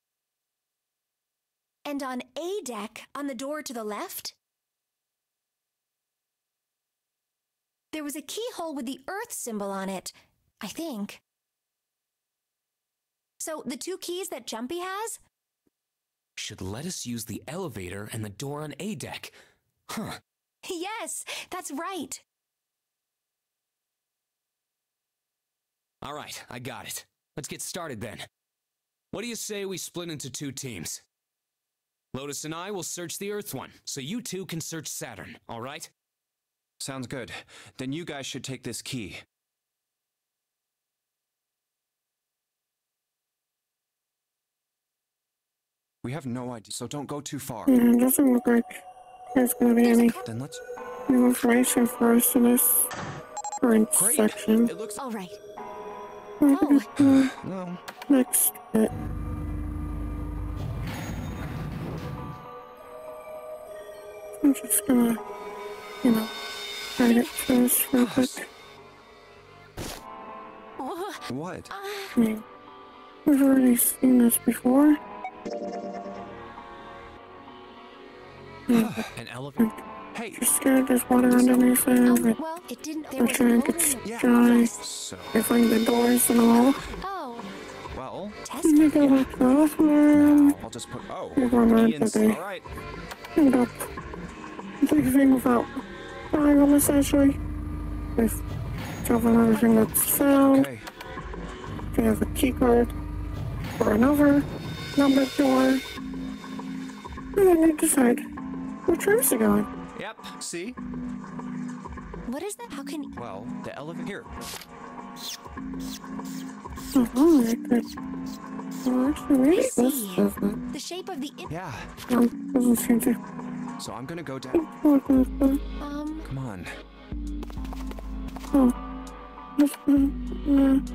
And on A deck, on the door to the left, there was a keyhole with the Earth symbol on it, I think. So the 2 keys that Jumpy has? Should let us use the elevator and the door on A deck. Huh. Yes, that's right. All right, I got it. Let's get started then. What do you say we split into 2 teams? Lotus and I will search the Earth one, so you 2 can search Saturn, all right? Sounds good. Then you guys should take this key. We have no idea, so don't go too far. Yeah, it doesn't look like there's gonna be any Then let's... new information for us in this current Great! section. It looks... All right. We're gonna do No. next bit. I'm just gonna, write it to us real quick. What? I mean, we've already seen this before. An elevator. Hey, You're scared there's water underneath there, but Well, it didn't. There the was tank no gets yeah. dry. So, They find the doors and all. Oh, well, And you test. go back to the bathroom. I'll just put. Oh, You're going on Ian's. today. All right. End up. Big thing without dying on this actually. With covering everything that's found. Okay. They have a key card for another numbered door. And then they decide which rooms to go in. Yep. See? What is that? How can? Well, the elevator here. Oh, they could. Well, actually, maybe I this see. doesn't. The shape of the. Yeah. Doesn't seem to. So I'm gonna go down. Come on. Oh. This one.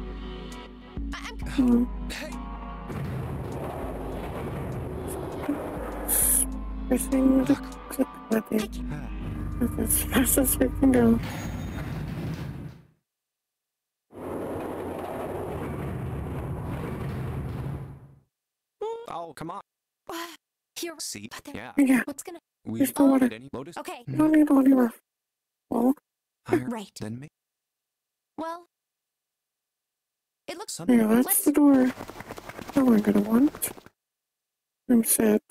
Hey. Pressing the click button. That's as fast as we can go. Oh, come on. Here. See? But there- Yeah. Yeah, What's gonna? We There's no water. any Lotus? Okay. no need on your well, Higher Right. than me. Well, it looks. Something. yeah, that's Let's- the door. Oh, we're gonna want room 6,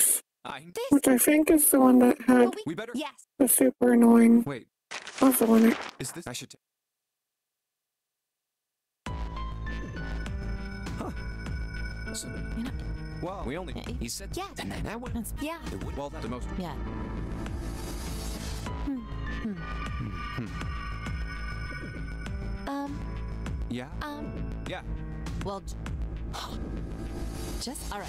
This. which I think is the one that Well, had We better. Yes. the super annoying Wait. puzzle in it. Is this? I should. Huh. So, You know, well, we only. He said. Yeah. And then that one. that's, Yeah. It would. Well, the most. yeah. Yeah. Yeah. Well, just all right.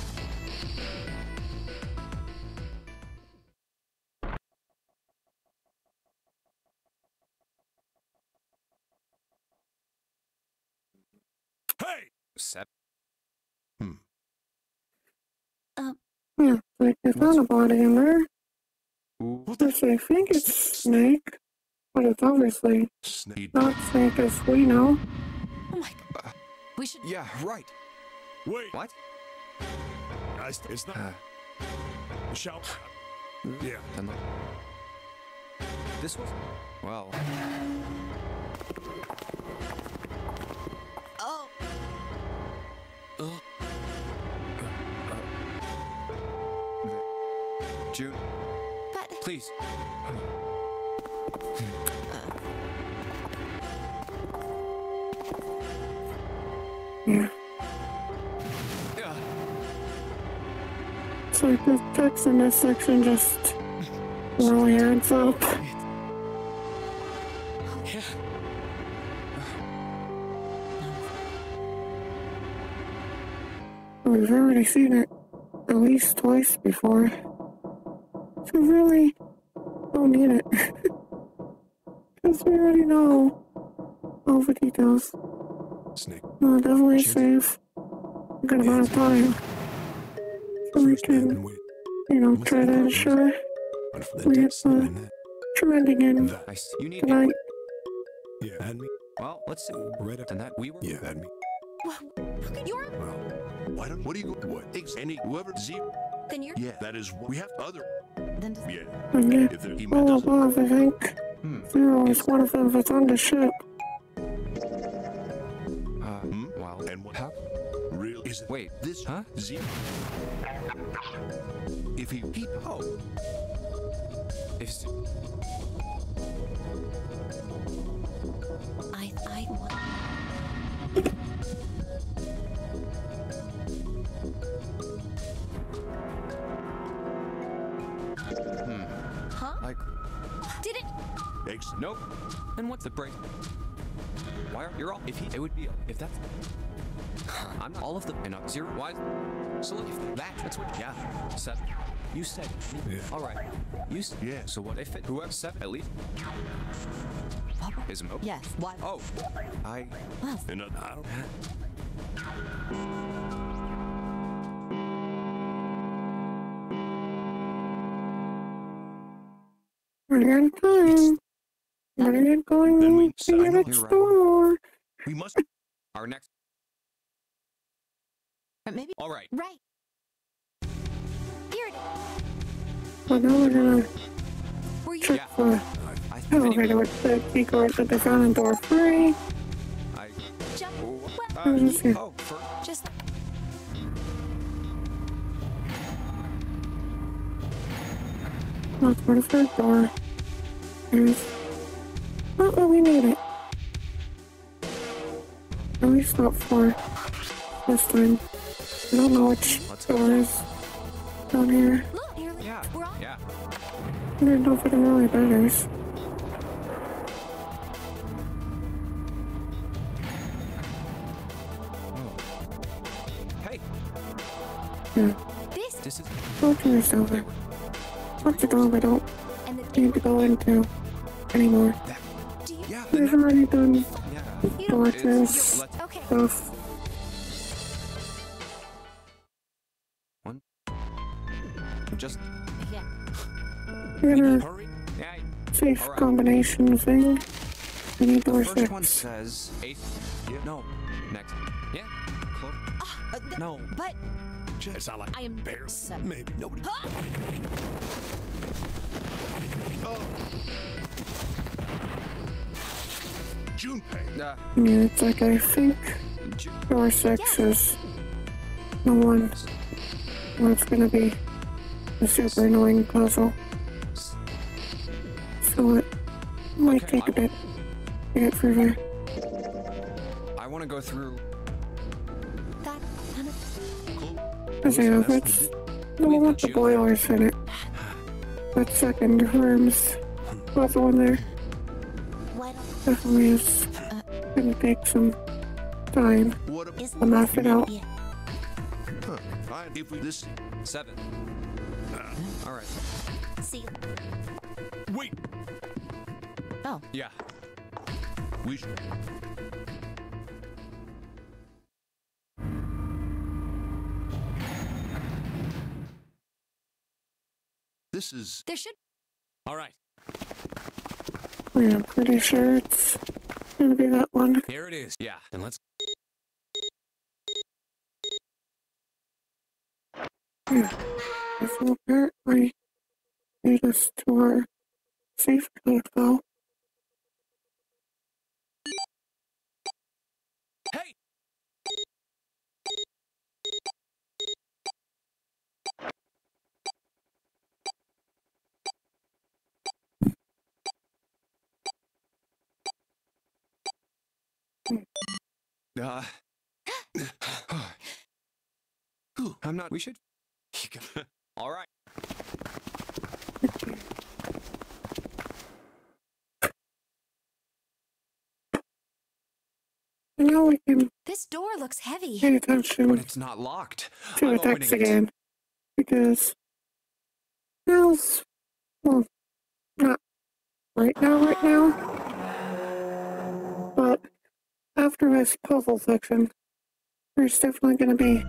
Hey! 7. Yeah, like they found a body in there. Ooh. Which I think it's Snake, but it's obviously Snake. not Snake as we know. Oh my god. We should. Yeah. Right. Wait! What? It's not. Shout. Yeah. Then look. This was. Well. Oh. June, But please. Yeah. Yeah. It's like the text in this section just really adds up. Yeah. We've already seen it at least twice before. So we really don't need it. Because we already know all the details. Snake. Definitely save a good amount of time. So we can, try to ensure Run for the we get depths and the that. true ending in That. Nice. You need. tonight. Yeah, and me. Well, let's see. Right up. And that we were. Yeah, and me. you're. Well, why don't? What do you? What? Any whoever zero. Then you're. Yeah, that is. We have other. Then just. Yeah. And yeah, If the email all doesn't. above, I think. Zero is one of them that's on the ship. Well. And what? How? Real? Is it? Wait. This. Huh? Zero. If he. Oh. If. I want. Huh? Like. Did it? Ex- Nope. And what's the break? Why are you're all? If he, it would be if that's. I'm not all of them and zero. Why? So look, if that's what. Yeah. 7. You said. Yeah. All right. You said. Yeah. So what if it? Whoever 7 at least. Is Mo? Yes. Why? Oh. I. Well, and I don't. Running out of time. Running out going Then we to the sign next You're right. door. We must. Our next. or maybe. All right. Right. Here it is. But now we're gonna check the I elevator with the key card that they found in door 3. I Jump. I was just here. oh, for Just That's for the third door. There's not what we needed. At least not for this time. I don't know which door is down here. look. Here, yeah, we're on. yeah. I don't know if it really matters. Hey, Yeah, this is go to yourself. What's the door we don't And the need to go into anymore? do you? yeah. We've already done Yeah. You door don't. 2's Let's Okay. stuff. one. Just Yeah. We're gonna hurry. Yeah. safe Alright. combination thing. I need door First one 6. says eight. Yeah. No. Next. Yeah. Close. No. But It's not like I am barely. seven. Maybe. Nobody. Junpei. Yeah, it's like I think door 6 is the one where it's gonna be a super annoying puzzle. So it might Okay, take a bit to get through there. I want to go through. that kind of. Because yeah, if it's the one with the boilers in it. That second room's puzzle in there Why don't? definitely is gonna take some time What a Isn't to map it out. Yeah. fine if we this 7. All right. See. wait. Oh, Yeah. We should. This is There should. All right, Yeah, I'm pretty sure it's gonna be that one. here it is. Yeah, and let's. Yeah. This will apparently lead us to our safe code though. Hey! Uh. I'm not. We should. All right. And now we can This door looks heavy. pay But attention it's not locked. to I'm the text opening it. again. Because now's, well, not right now. But after this puzzle section, there's definitely going to be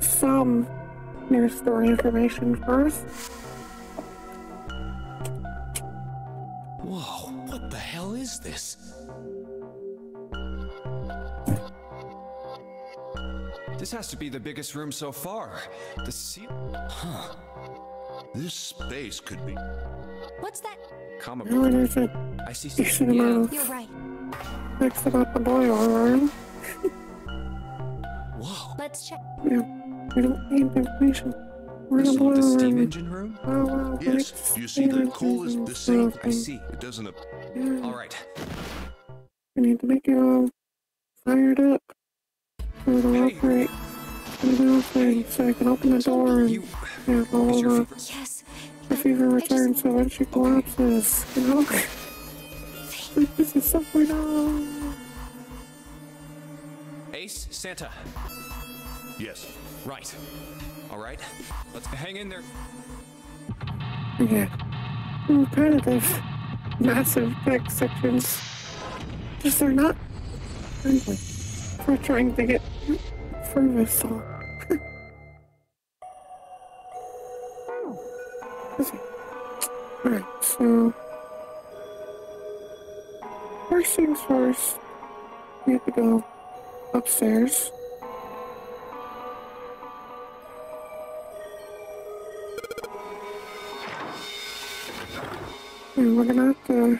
some news story information for us. Whoa, what the hell is this? This has to be the biggest room so far. The seal. Huh. this space could be. What's that? Comic Now book. there's a I see decent something. amount You're of right. text about the boiler room. Whoa. Let's check. Yeah, we don't need information. We're in the The boiler steam room. engine room? Oh, wow, Yes, great you see the steam coal is engines the and same. stuff, I and, see. It doesn't. Yeah, All right. we need to make it all fired up so it'll Hey. operate in the thing so I can open the door and You. have all Is your the fever? Yes. fever I return just- so when she collapses, you know? Like, this is so now. Ace, Santa. Yes. Right. All right. Let's hang in there. Yeah. Repetitive, massive text sections. Just they're not friendly for trying to get through this all. Alright, so first things first, we have to go upstairs. And we're gonna have to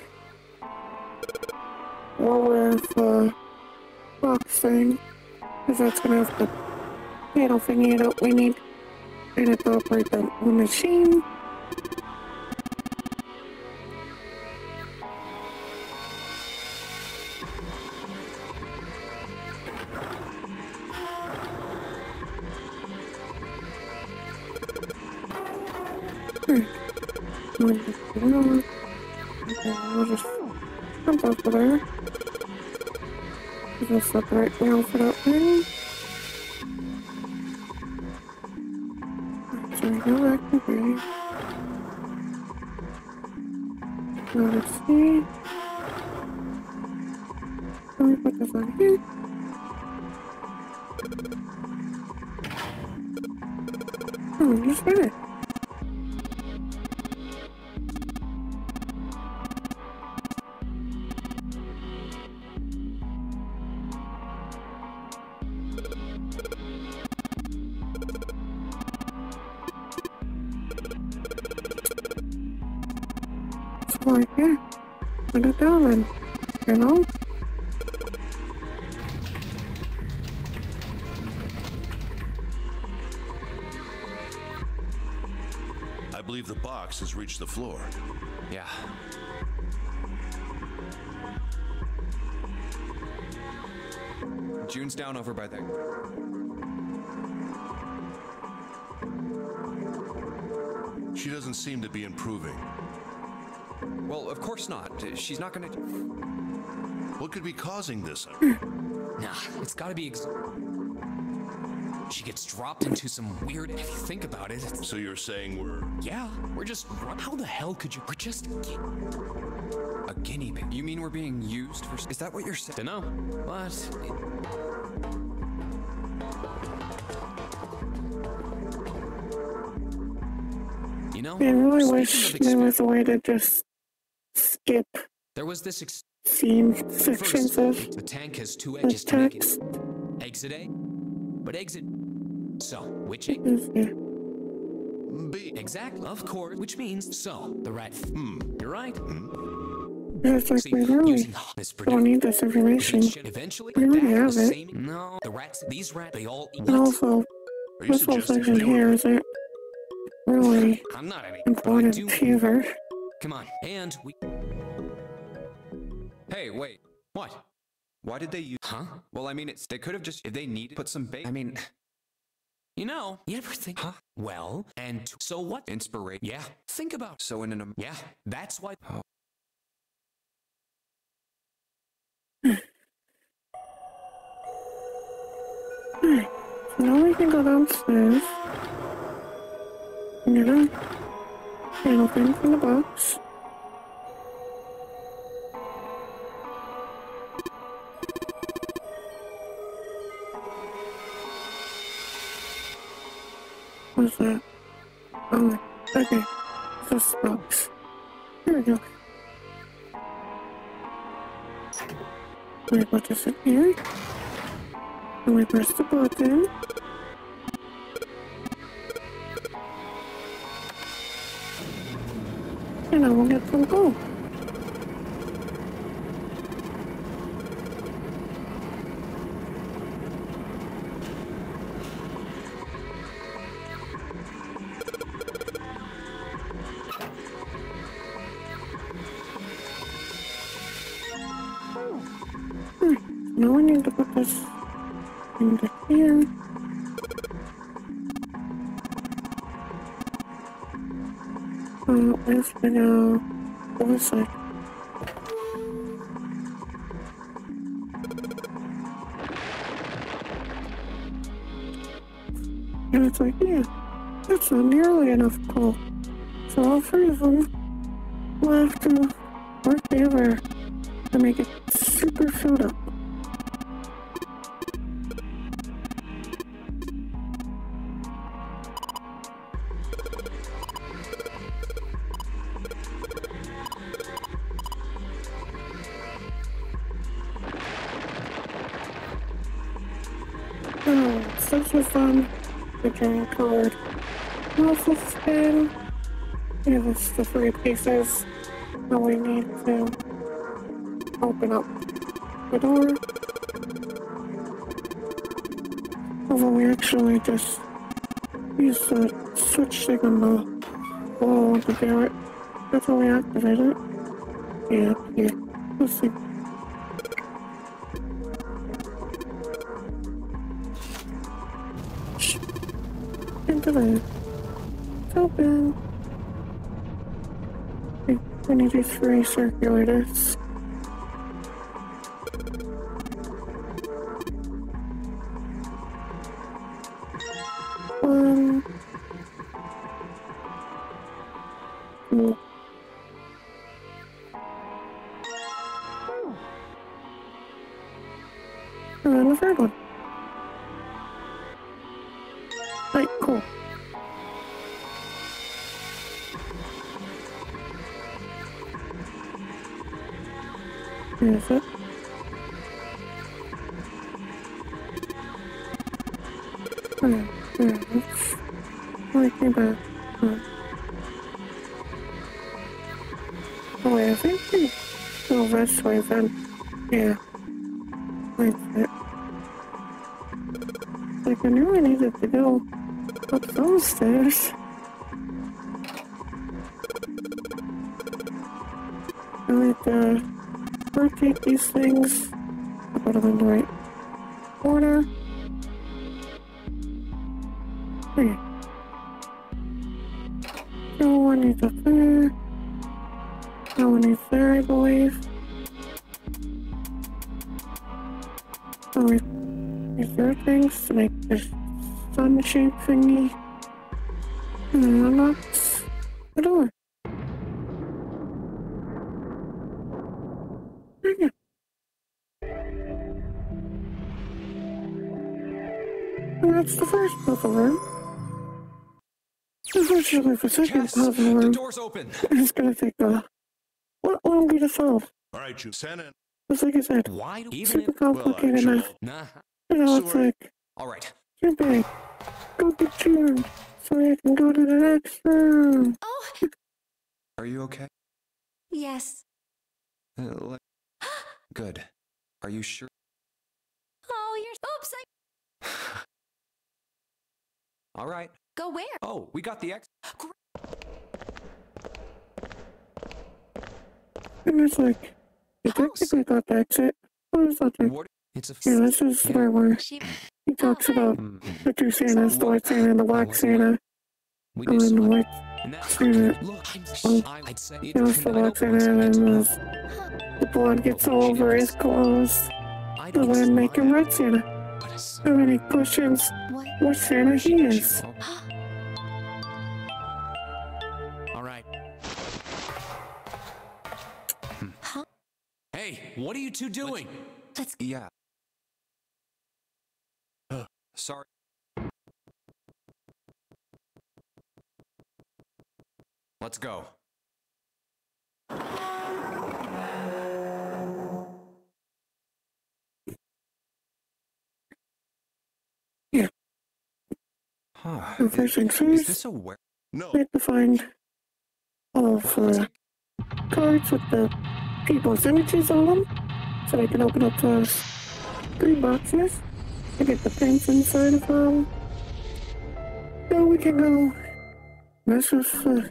roll with the box thing, because that's gonna have the panel thingy that we need in it to operate the machine. We'll just jump over there. Just separate now for that thing. So how that can be. Let's see. Let me put this on here. Oh, just got it. Like, yeah, put it down and, you know? I believe the box has reached the floor. Yeah. June's down over by there. She doesn't seem to be improving. Well, of course not. She's not gonna... What could be causing this? Nah, it's gotta be she gets dropped into some weird... If you think about it, So you're saying we're... yeah, we're just... How the hell could you... We're just... A guinea pig? You mean we're being used for... Is that what you're saying? Dunno, but... You know, I really speaking wish of there was a way to just skip there was this scene sections of the tank has two the edges to make it. text. Exit A, but exit. So, which A? Yeah. B. Exactly, of course, which means so. The right. You're right. It's like See, we really using this don't need this information. eventually, We already that, have the it. same. No, the rats. These rats. They all. And also, Are you this whole suggesting section they were- here isn't really I'm not any. important do. either. Come on, and we. Hey, wait. What? Why did they use... Huh? Well, I mean, they could have just... If they needed... Put some bait... I mean, you know, you ever think? Huh? Well, and so what? Inspiration. Yeah, think about. So in an... Yeah, that's why. Oh. Alright, so now we can go downstairs. And get a panel thing from the box. What's that? Oh, okay. This box. Here we go. We put this in here. And we press the button. And now we'll get some gold. Now we need to put this into here. Where's the other side? And it's like, yeah, that's not nearly enough coal. So all three of them will have to work together to make it super filled up. Oh, since we've done the giant colored muscle spin, give us the three pieces Now we need to open up the door. Although we actually just use the switch thing on the wall to do it. That's how we activate it. Yeah. Let's see. Into there. It's open. We need these 3 circulators. And then the 3rd one. Right, cool. There's it. Let's like me back. Oh wait, I think we go this way then. Yeah. That's it. Like I knew I needed to go up those stairs. I need to rotate these things. I'll put them in the right order. Okay. So one needs up there. That one needs there, I believe. So we use their things to make this sun shape thingy. And then unlocks the door. There you go. And that's the first puzzle room. Unfortunately, the second puzzle The room door's open. is gonna take a lot longer to solve. All right, you send in. Just like I said, Why do super even? complicated enough. Nah. You know, it's Sorry. like, All right. too big. Go get tuned so I can go to the next room. Oh, Are you okay? yes. Good. Are you sure? Oh, you're. Oops, I. All right. Go where? Oh, we got the X. And it's like, you technically got the exit. What is that thing? What? It's a. Yeah, this is where She. he talks Oh, hi. about the 2 Santas, the white Santa and the black Santa. We And do then the so. white And that's Santa, look. I'd say it. you know, the black Santa, and then the blood gets all over his clothes. I And then make him red Santa. But it's And then he questions What? what Santa he is. all right. Huh? Hey, what are you two doing? Let's. Yeah. Sorry. Let's go. Yeah. Huh. And first things Is first, this a where? No. we have to find all of the cards with the people's images on them, so we can open up those 3 boxes to get the pins inside of them. Then we can go mess with the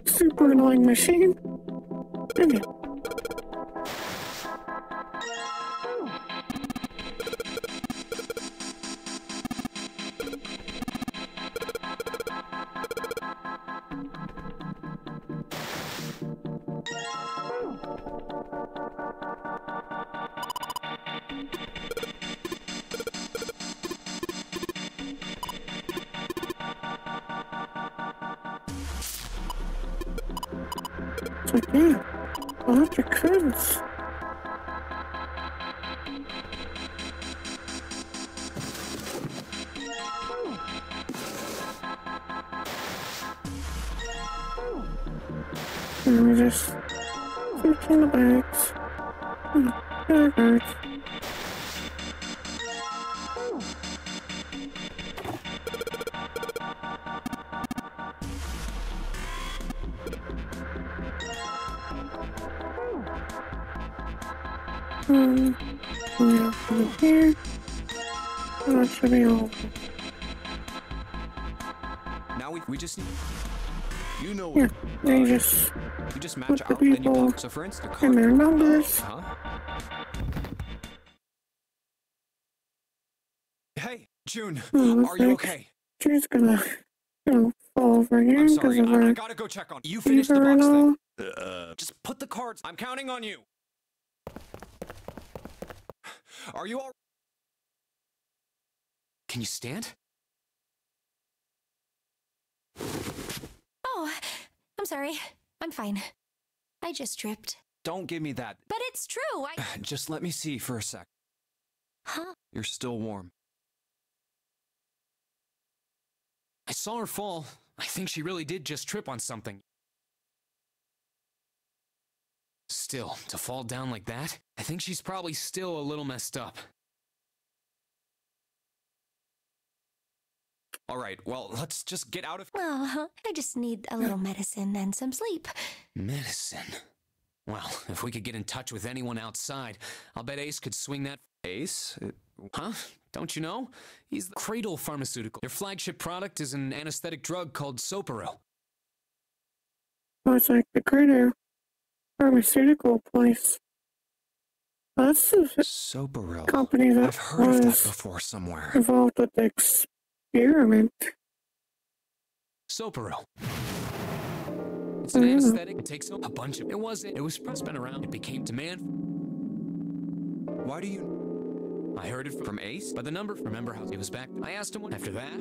super annoying machine. And yeah. It's like, yeah, electric fence. And we just search in the bags. There it goes. We have one here. That should be all. Now we just need. You know Yeah, they just You just put match the out, then you people pop. So for instance, in their numbers. Huh? Hey, June, Oh, looks are you like okay? she's gonna, fall over I'm again sorry, because of I her gotta go check on you. Finish the fever and box all. thing. Just put the cards. I'm counting on you. Are you all? Can you stand? Oh, I'm sorry. I'm fine. I just tripped. Don't give me that. But it's true. Just let me see for a sec. Huh? You're still warm. I saw her fall. I think she really did just trip on something. Still, to fall down like that, I think she's probably still a little messed up. All right, well, let's just get out of. Well, I just need a little medicine and some sleep. Medicine. Well, if we could get in touch with anyone outside, I'll bet Ace could swing that. Ace? Huh? Don't you know? He's the Cradle Pharmaceutical. Their flagship product is an anesthetic drug called Sopro. Oh, it's like the Critter pharmaceutical place. That's the Soberil. company that I've heard of that was before somewhere. involved with the experiment. Sopro. It's an anesthetic. It takes a bunch of. It was been around. It became demand. Why do you? I heard it From Ace? by the number. Remember how he was back? I asked him after that.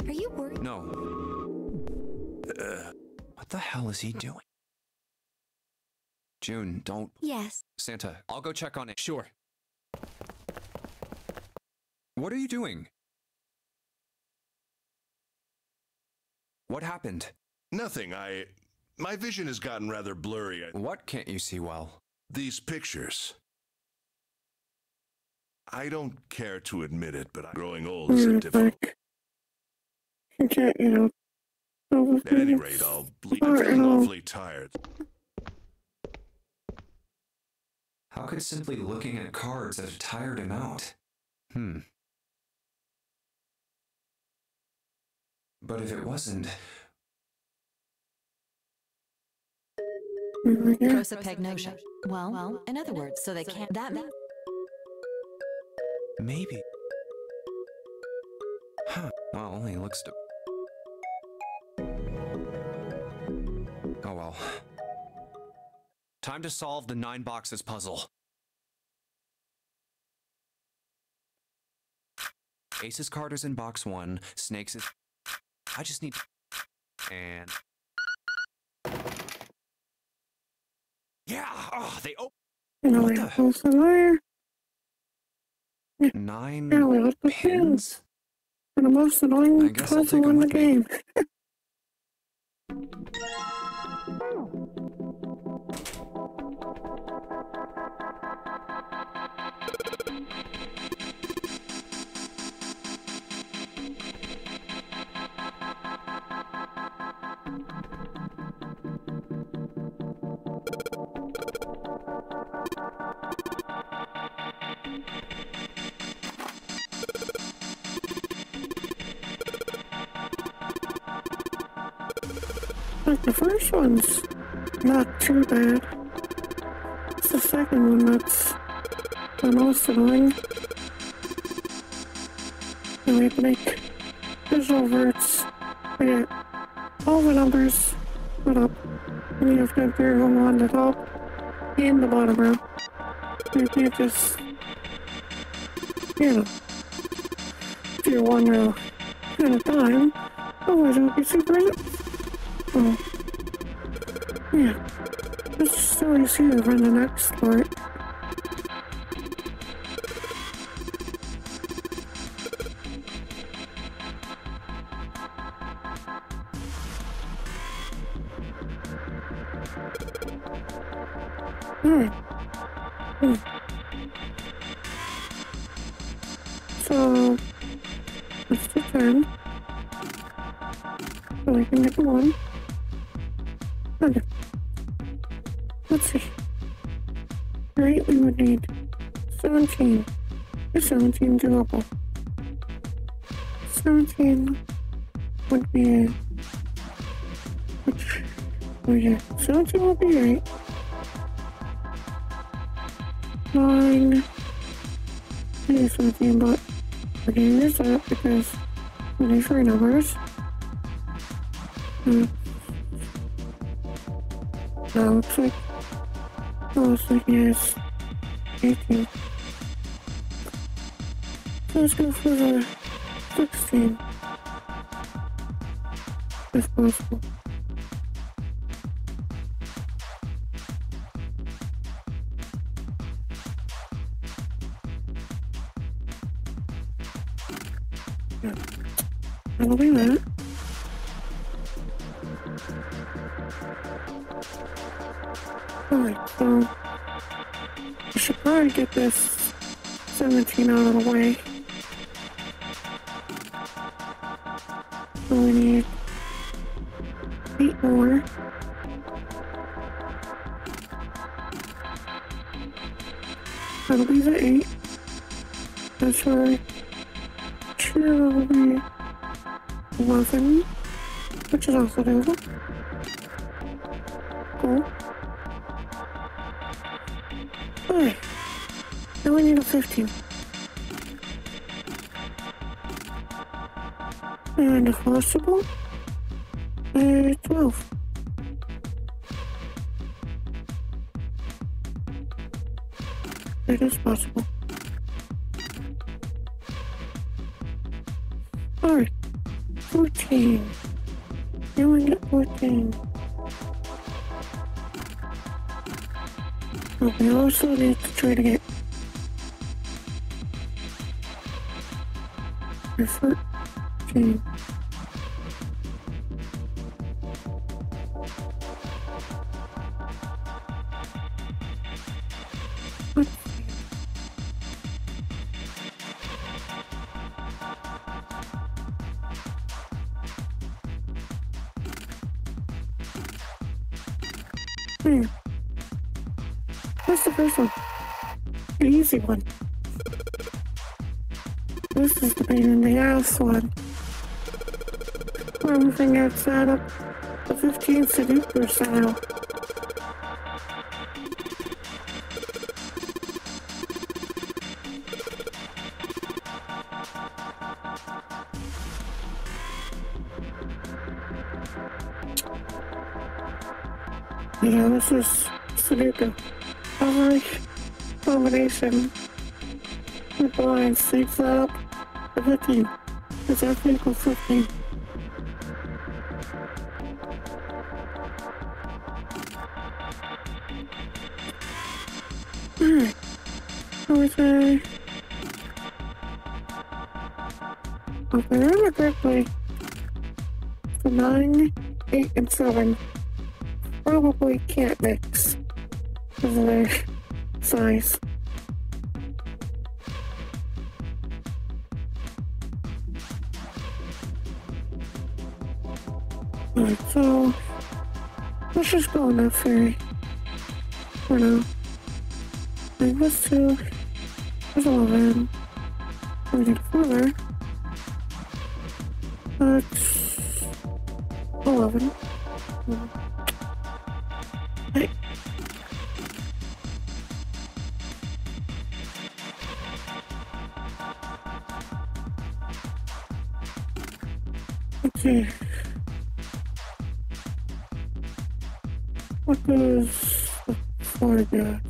Are you worried? No. What the hell is he doing? June, don't. Yes. Santa, I'll go check on it. Sure. What are you doing? What happened? Nothing. My vision has gotten rather blurry. What can't you see well? These pictures. I don't care to admit it, but growing old is a It's difficult. like, you can't, At any rate, I'm feeling awfully tired. How could simply looking at cards have tired him out? But if it wasn't, Prosopagnosia. Well, in other words, so they can't. That. maybe. Huh. Well, he looks to. Oh well. Time to solve the 9 boxes puzzle. Ace's card is in box 1. Snake's is. I just need. And. Yeah! Oh, they open. What the- What's the there? 9 Yeah, we left the pins? For the most I annoying guess I'll take puzzle 'em in the with me. game. Like the first one's not too bad. It's the second one that's the most annoying. And we have to make visual verts. We get all the numbers put up. And you have to enter them on the top and the bottom row. You can't just, do one row at a time. Otherwise it'll be super. Oh. Yeah. Let's so easy to run the next part. Alright. So, let's do 10. So we can get the 1. Okay. Let's see. Right, we would need 17. Is 17 doable? 17 would be which, oh yeah, 17 would be right. 9 is 17, but we're gonna use that because we need 3 numbers. Now looks like yes, 18. So let's go for the 16, if possible. Yeah, that'll be that. Alright, so I should probably get this 17 out of the way. So we need 8 more. That'll be the 8. That's right. Sure, that'll be 11, which is also doable. Cool. Alright. Now we need a 15. And if possible, a 12. It is possible. Alright. 14. Now we get 14. But we also need to try to get a 14. What's the first one? The easy one. This is the pain in the ass one. Everything outside of the 15 Sudoku style. Yeah, this is Sudoku. Every combination with the lines takes that up to 15. Because F equals 15. Alright. I would say, if I remember correctly, the 9, 8, and 7 probably can't mix because of their size. Alright, so let's just go on that theory for now. Like this 2, there's 11. We get 4 there. That's 11. Hey. Okay. What does the 4 get?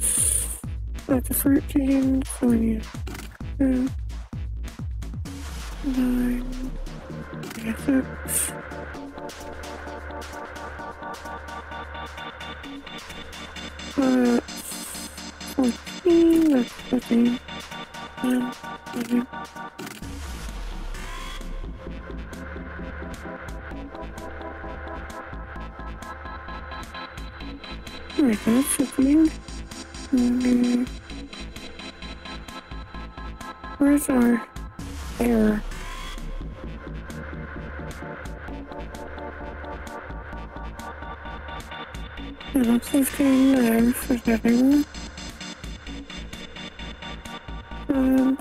That's a 13, so we need 2, 9, 6. That's 14, that's 15, and 15. Alright, that's 15. And where's our error? And that's 15 there for 7.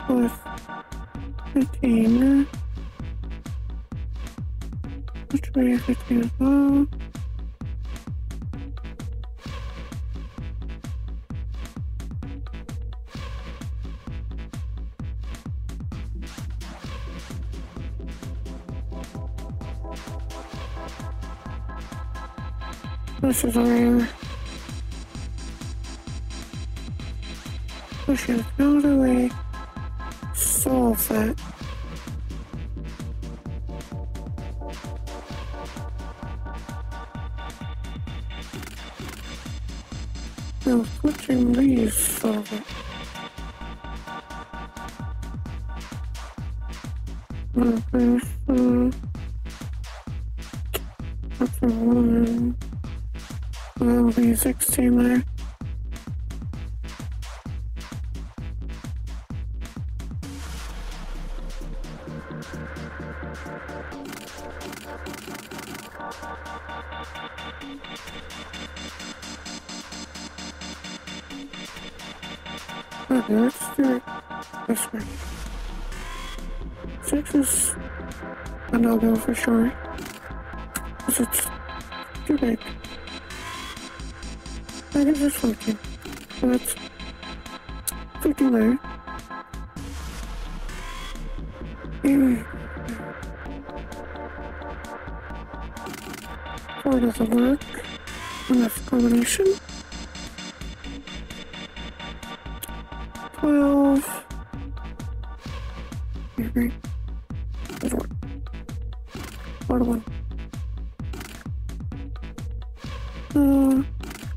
with 15. Which way is 15 as well? This is our push it out of the way. Solve that. Now switching these solve it. Okay, so that's a 1. That'll be 16 there. Okay, let's do it this way. 6 is a no-go for sure, because it's too big. I guess it's 14. So that's 15 there. And 4 doesn't work in this combination. 12. Maybe. Doesn't work. 4 to 1.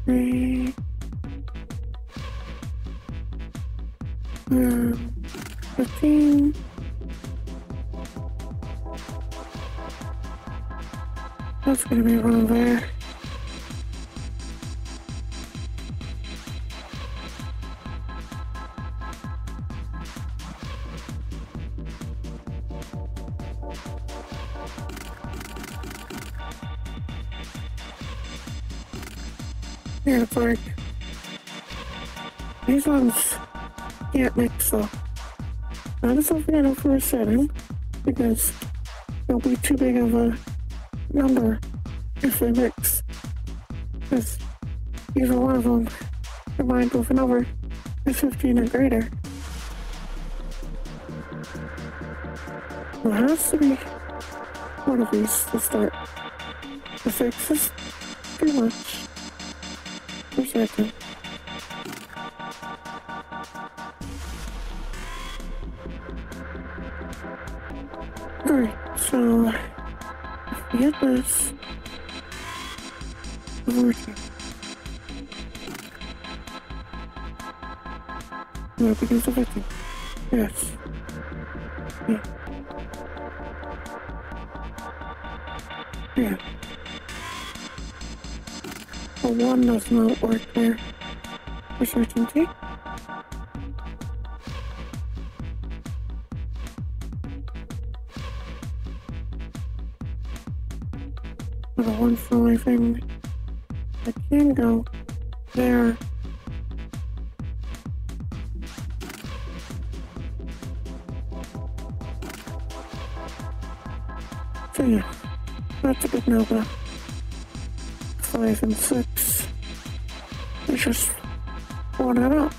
3. 15. That's gonna be one there. Yeah, it's like these ones can't mix up. Not as if we for a 7, because they'll be too big of a number if they mix. Because either one of them combined with another is 15 or greater. There has to be one of these to start. The 6 is too much. For certain. Alright, so if we get this working. No, it begins to 15. Yes. Yeah. Yeah. The 1 does not work there for certainty. For the 1 for only thing that can go there. So yeah, that's a big no-go. 5 and 6. Let's just one that up.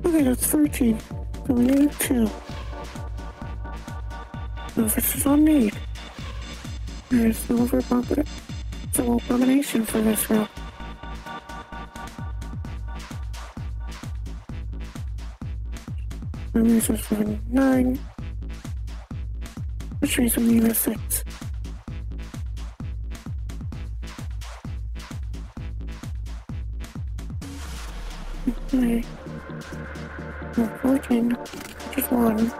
Okay, that's 13. So we need 2. So if this is on need, there's no overcompensation. It's a low combination for this row. And this is 9. Which means we need a 6. Okay. No, 14. Just 1.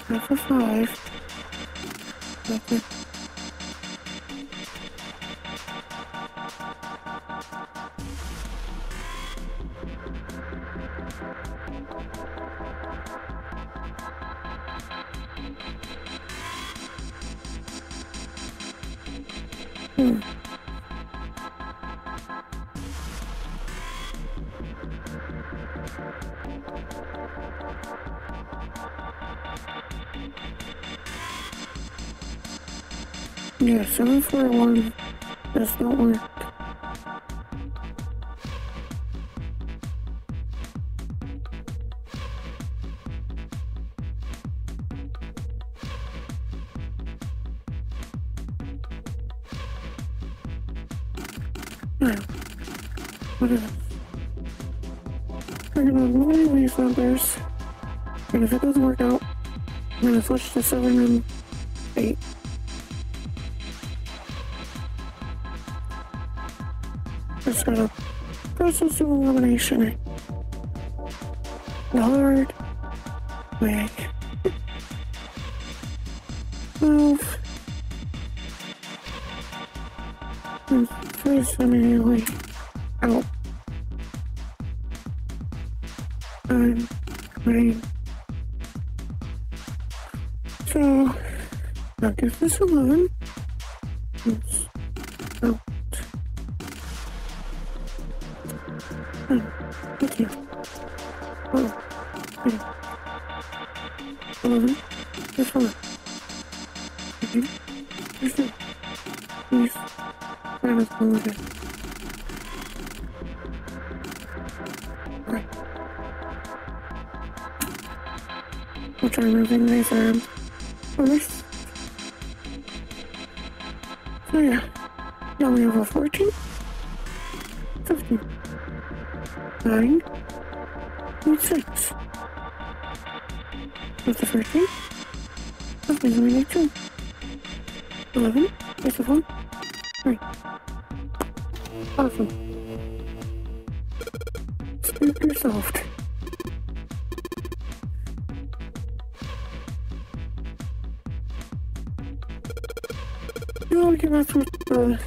That's a 5. That's it. Yeah, 741 does not work. Now, what is it? We're gonna eliminate these numbers, and if it doesn't work out, I'm gonna switch to 7 and 8. Just gotta process of elimination the hard way. 12. And first immediately out. 9, 9. So, I'll give this 11. It's out. Thank you. 11. This one. Okay. This one. Please. Minus 11. Right. We'll try moving these around first. So yeah. Now we have a 14. 15. 9. And 6. With the 13. That means we need 2. 11. Yes, of 1. 3. Awesome. Speaker solved. You know, we can mess with the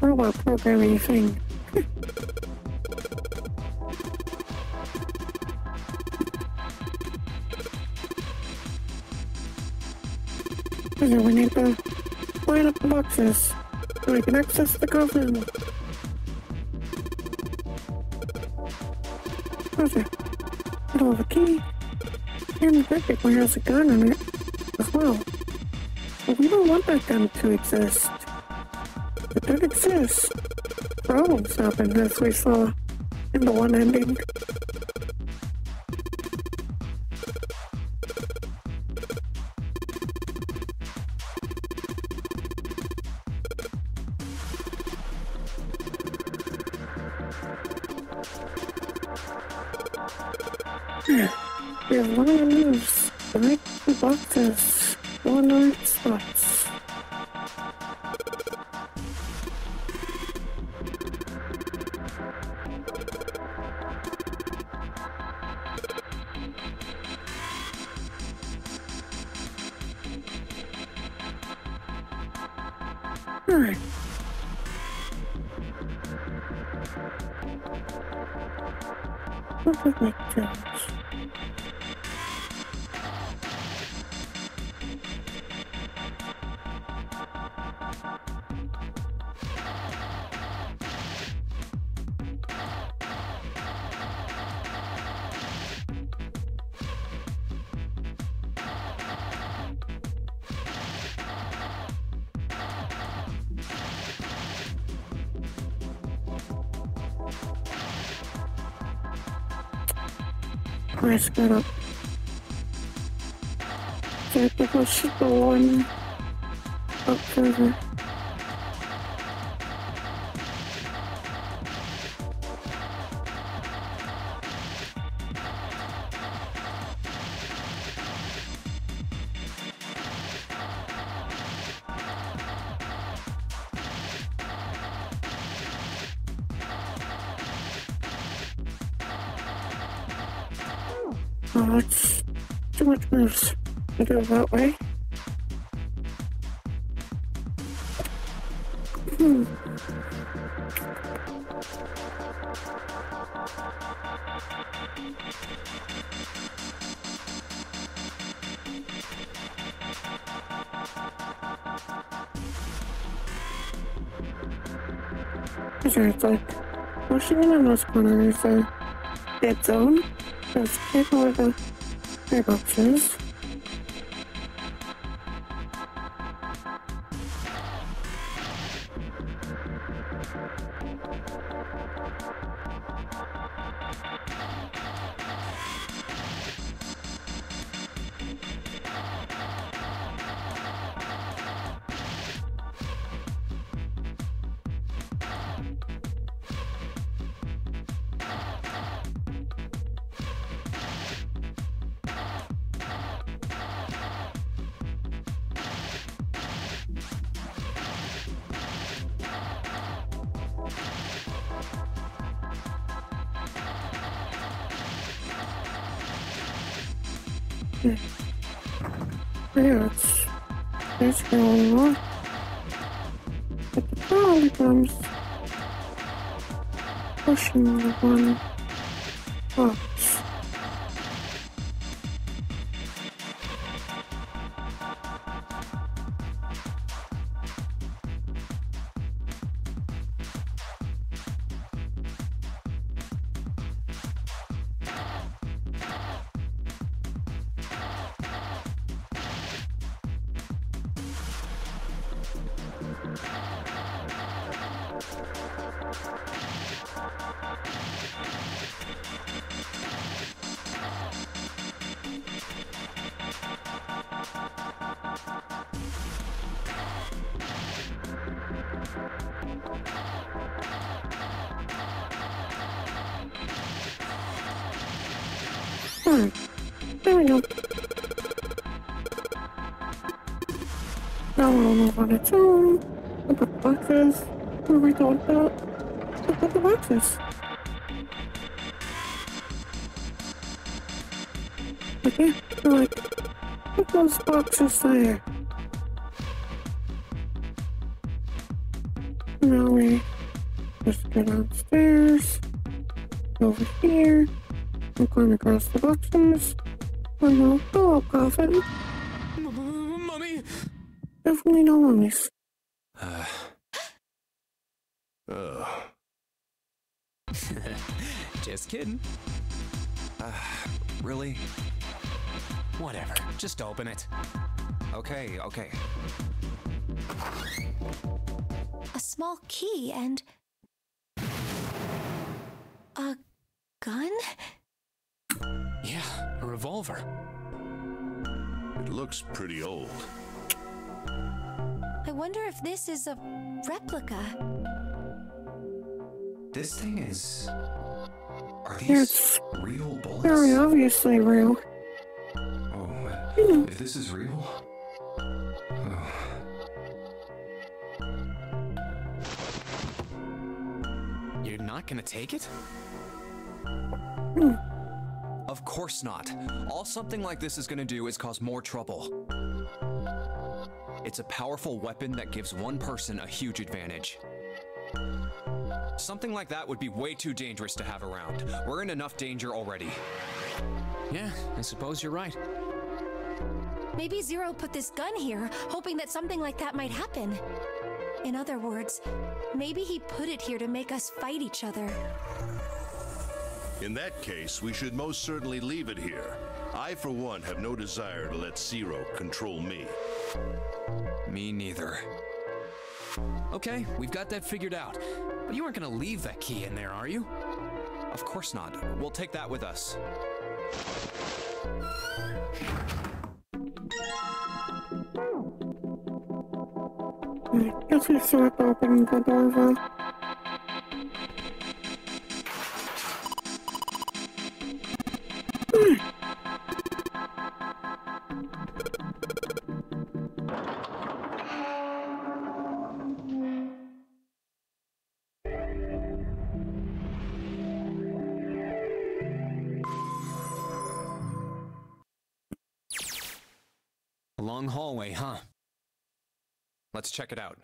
robot programming thing. So we need to line up the boxes so we can access the coffin. Okay. It'll have a key, and technically has a gun in it as well. But we don't want that gun to exist. If it doesn't exist, problems happen, as we saw in the one ending. We have one of the moves. Select the boxes. One right spots. Alright. What would make sense? Press that up. So I have to push the one up further. Oh, it's too much moves to go that way. So it's like pushing in on this corner is a dead zone. Let's take all the air boxes. Yeah, it's going on. But the problem becomes pushing the one box. There we go. Now we'll move on its own. We'll put the boxes. Where we go with that? We'll put the boxes. Okay, so like, put those boxes there. Now we just go downstairs, over here, and climb across the boxes. And we'll go up coffin. Mummy! Definitely no mummies. Just kidding. Really? Whatever, just open it. Okay. A small key and... a gun? Yeah, a revolver. It looks pretty old. I wonder if this is a replica. This thing is... Are these It's real bullets? very obviously real. Oh, if this is real... Oh. You're not gonna take it? Of course not. All something like this is gonna do is cause more trouble. It's a powerful weapon that gives one person a huge advantage. Something like that would be way too dangerous to have around. We're in enough danger already. Yeah, I suppose you're right. Maybe Zero put this gun here, hoping that something like that might happen. In other words, maybe he put it here to make us fight each other. In that case, we should most certainly leave it here. I, for one, have no desire to let Zero control me. Me neither. Okay, we've got that figured out. But you aren't gonna leave that key in there, are you? Of course not. We'll take that with us. I guess we start opening the door though. A long hallway, huh? Let's check it out.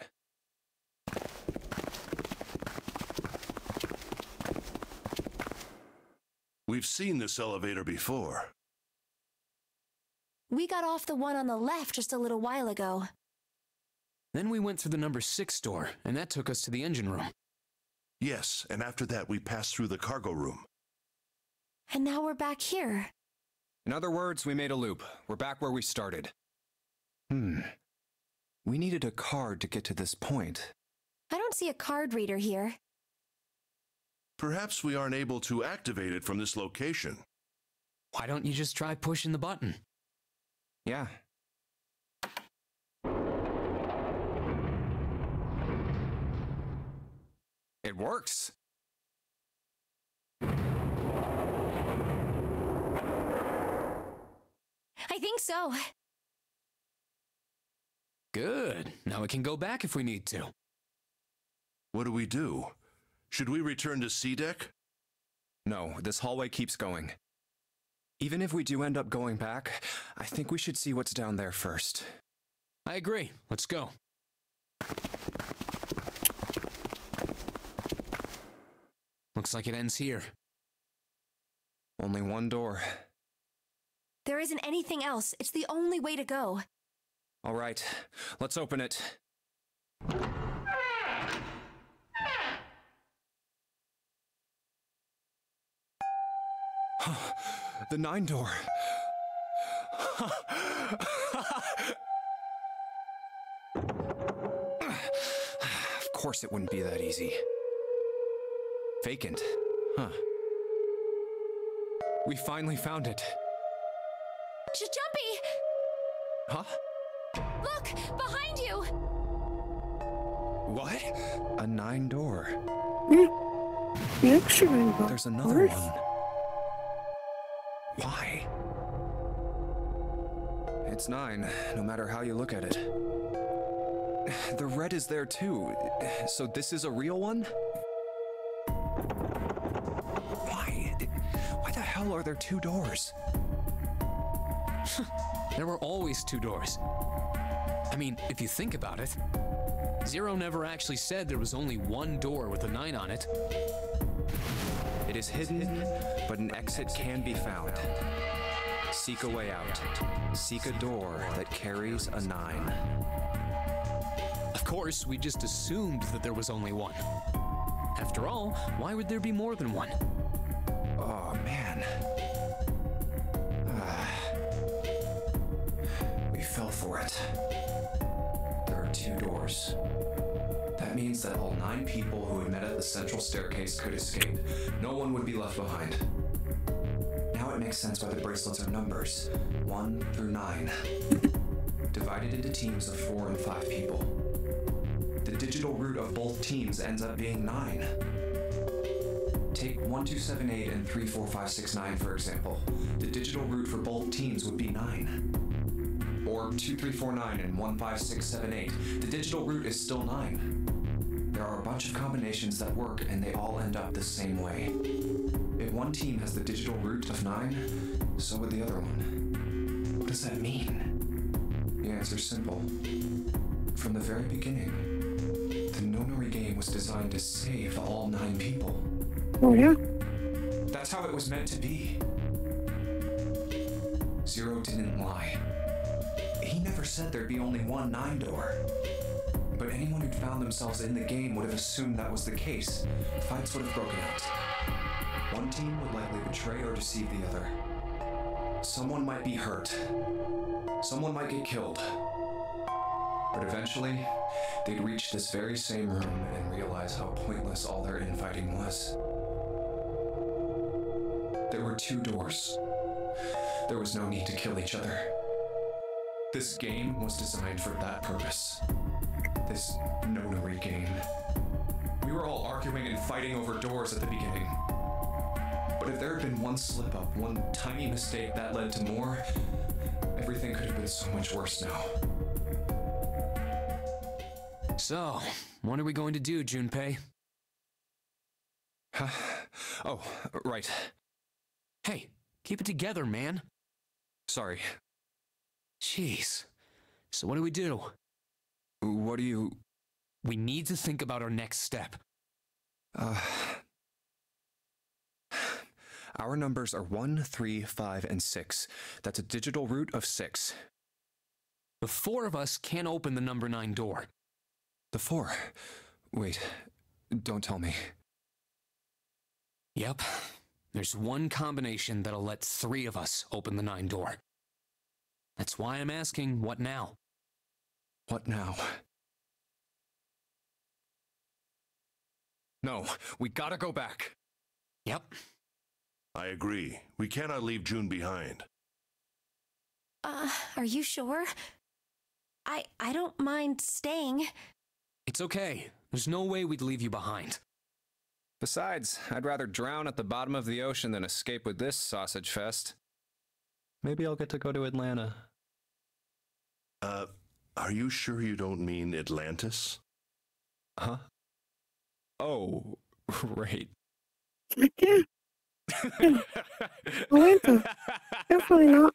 We've seen this elevator before. We got off the one on the left just a little while ago. Then we went through the number 6 door, and that took us to the engine room. Yes, and after that we passed through the cargo room. And now we're back here. In other words, we made a loop. We're back where we started. We needed a card to get to this point. I don't see a card reader here. Perhaps we aren't able to activate it from this location. Why don't you just try pushing the button? Yeah. It works. I think so. Good. Now we can go back if we need to. What do we do? Should we return to C deck? No, this hallway keeps going. Even if we do end up going back, I think we should see what's down there first. I agree. Let's go. Looks like it ends here. Only one door. There isn't anything else. It's the only way to go. All right, let's open it. The 9 door. Of course it wouldn't be that easy. Vacant. Huh. We finally found it. Jumpy! Huh? Look! Behind you! What? A 9 door. The extra door. There's another one. Why? It's 9, no matter how you look at it. The red is there too, so this is a real one? Why? Why the hell are there 2 doors? There were always 2 doors. I mean, if you think about it, Zero never actually said there was only one door with a 9 on it. It is hidden, but an exit can be found. Seek a way out. Seek a door that carries a 9. Of course, we just assumed that there was only one. After all, why would there be more than one? Oh, man. We fell for it. There are 2 doors. That means that all 9 people who had met at the central staircase could escape. No one would be left behind. Now it makes sense why the bracelets are numbers, 1 through 9. Divided into teams of 4 and 5 people. The digital root of both teams ends up being 9. Take 1278 and 34569 for example. The digital root for both teams would be 9. Or 2349 and 15678. The digital root is still 9. There are a bunch of combinations that work and they all end up the same way. If one team has the digital root of 9, so would the other one. What does that mean? The answer's simple. From the very beginning, the Nonori game was designed to save all 9 people. Oh, yeah? That's how it was meant to be. Zero didn't lie. He never said there'd be only one 9 door. But anyone who'd found themselves in the game would have assumed that was the case. Fights would have broken out. One team would likely betray or deceive the other. Someone might be hurt. Someone might get killed. But eventually, they'd reach this very same room and realize how pointless all their infighting was. There were 2 doors. There was no need to kill each other. This game was designed for that purpose. This Nonori game. We were all arguing and fighting over doors at the beginning. But if there had been one slip-up, one tiny mistake that led to more, everything could have been so much worse now. So, what are we going to do, Junpei? Huh? Oh, right. Hey, keep it together, man. Sorry. Jeez. So what do we do? What do you... We need to think about our next step. Our numbers are 1, 3, 5, and 6. That's a digital root of 6. The 4 of us can't open the number 9 door. The 4? Wait, don't tell me. Yep. There's one combination that'll let 3 of us open the 9 door. That's why I'm asking, what now? What now? No, we gotta go back. Yep. I agree. We cannot leave June behind. Are you sure? I don't mind staying. It's okay. There's no way we'd leave you behind. Besides, I'd rather drown at the bottom of the ocean than escape with this sausage fest. Maybe I'll get to go to Atlanta. Are you sure you don't mean Atlantis? Huh? Oh, right. Yeah. Atlanta. Definitely not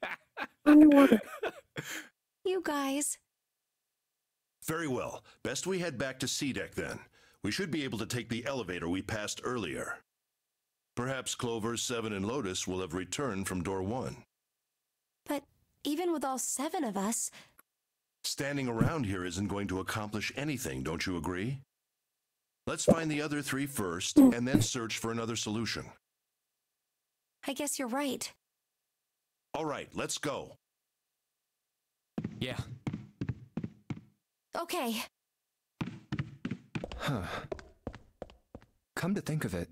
underwater. You guys. Very well. Best we head back to C-Deck then. We should be able to take the elevator we passed earlier. Perhaps Clover, 7, and Lotus will have returned from door 1. But even with all 7 of us... Standing around here isn't going to accomplish anything, don't you agree? Let's find the other 3 first, and then search for another solution. I guess you're right. All right, let's go. Yeah. Okay. Huh. Come to think of it,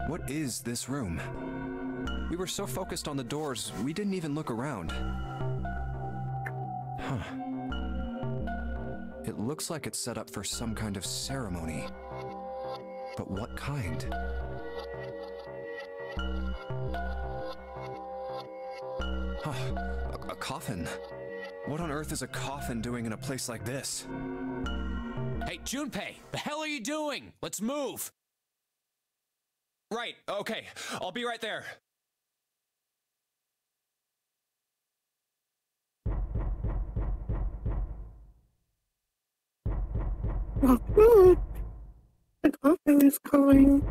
what is this room? We were so focused on the doors, we didn't even look around. Huh. It looks like it's set up for some kind of ceremony. But what kind? Huh. A coffin. What on earth is a coffin doing in a place like this? Hey, Junpei, the hell are you doing? Let's move. Right, okay. I'll be right there. Oh, the coffin is calling.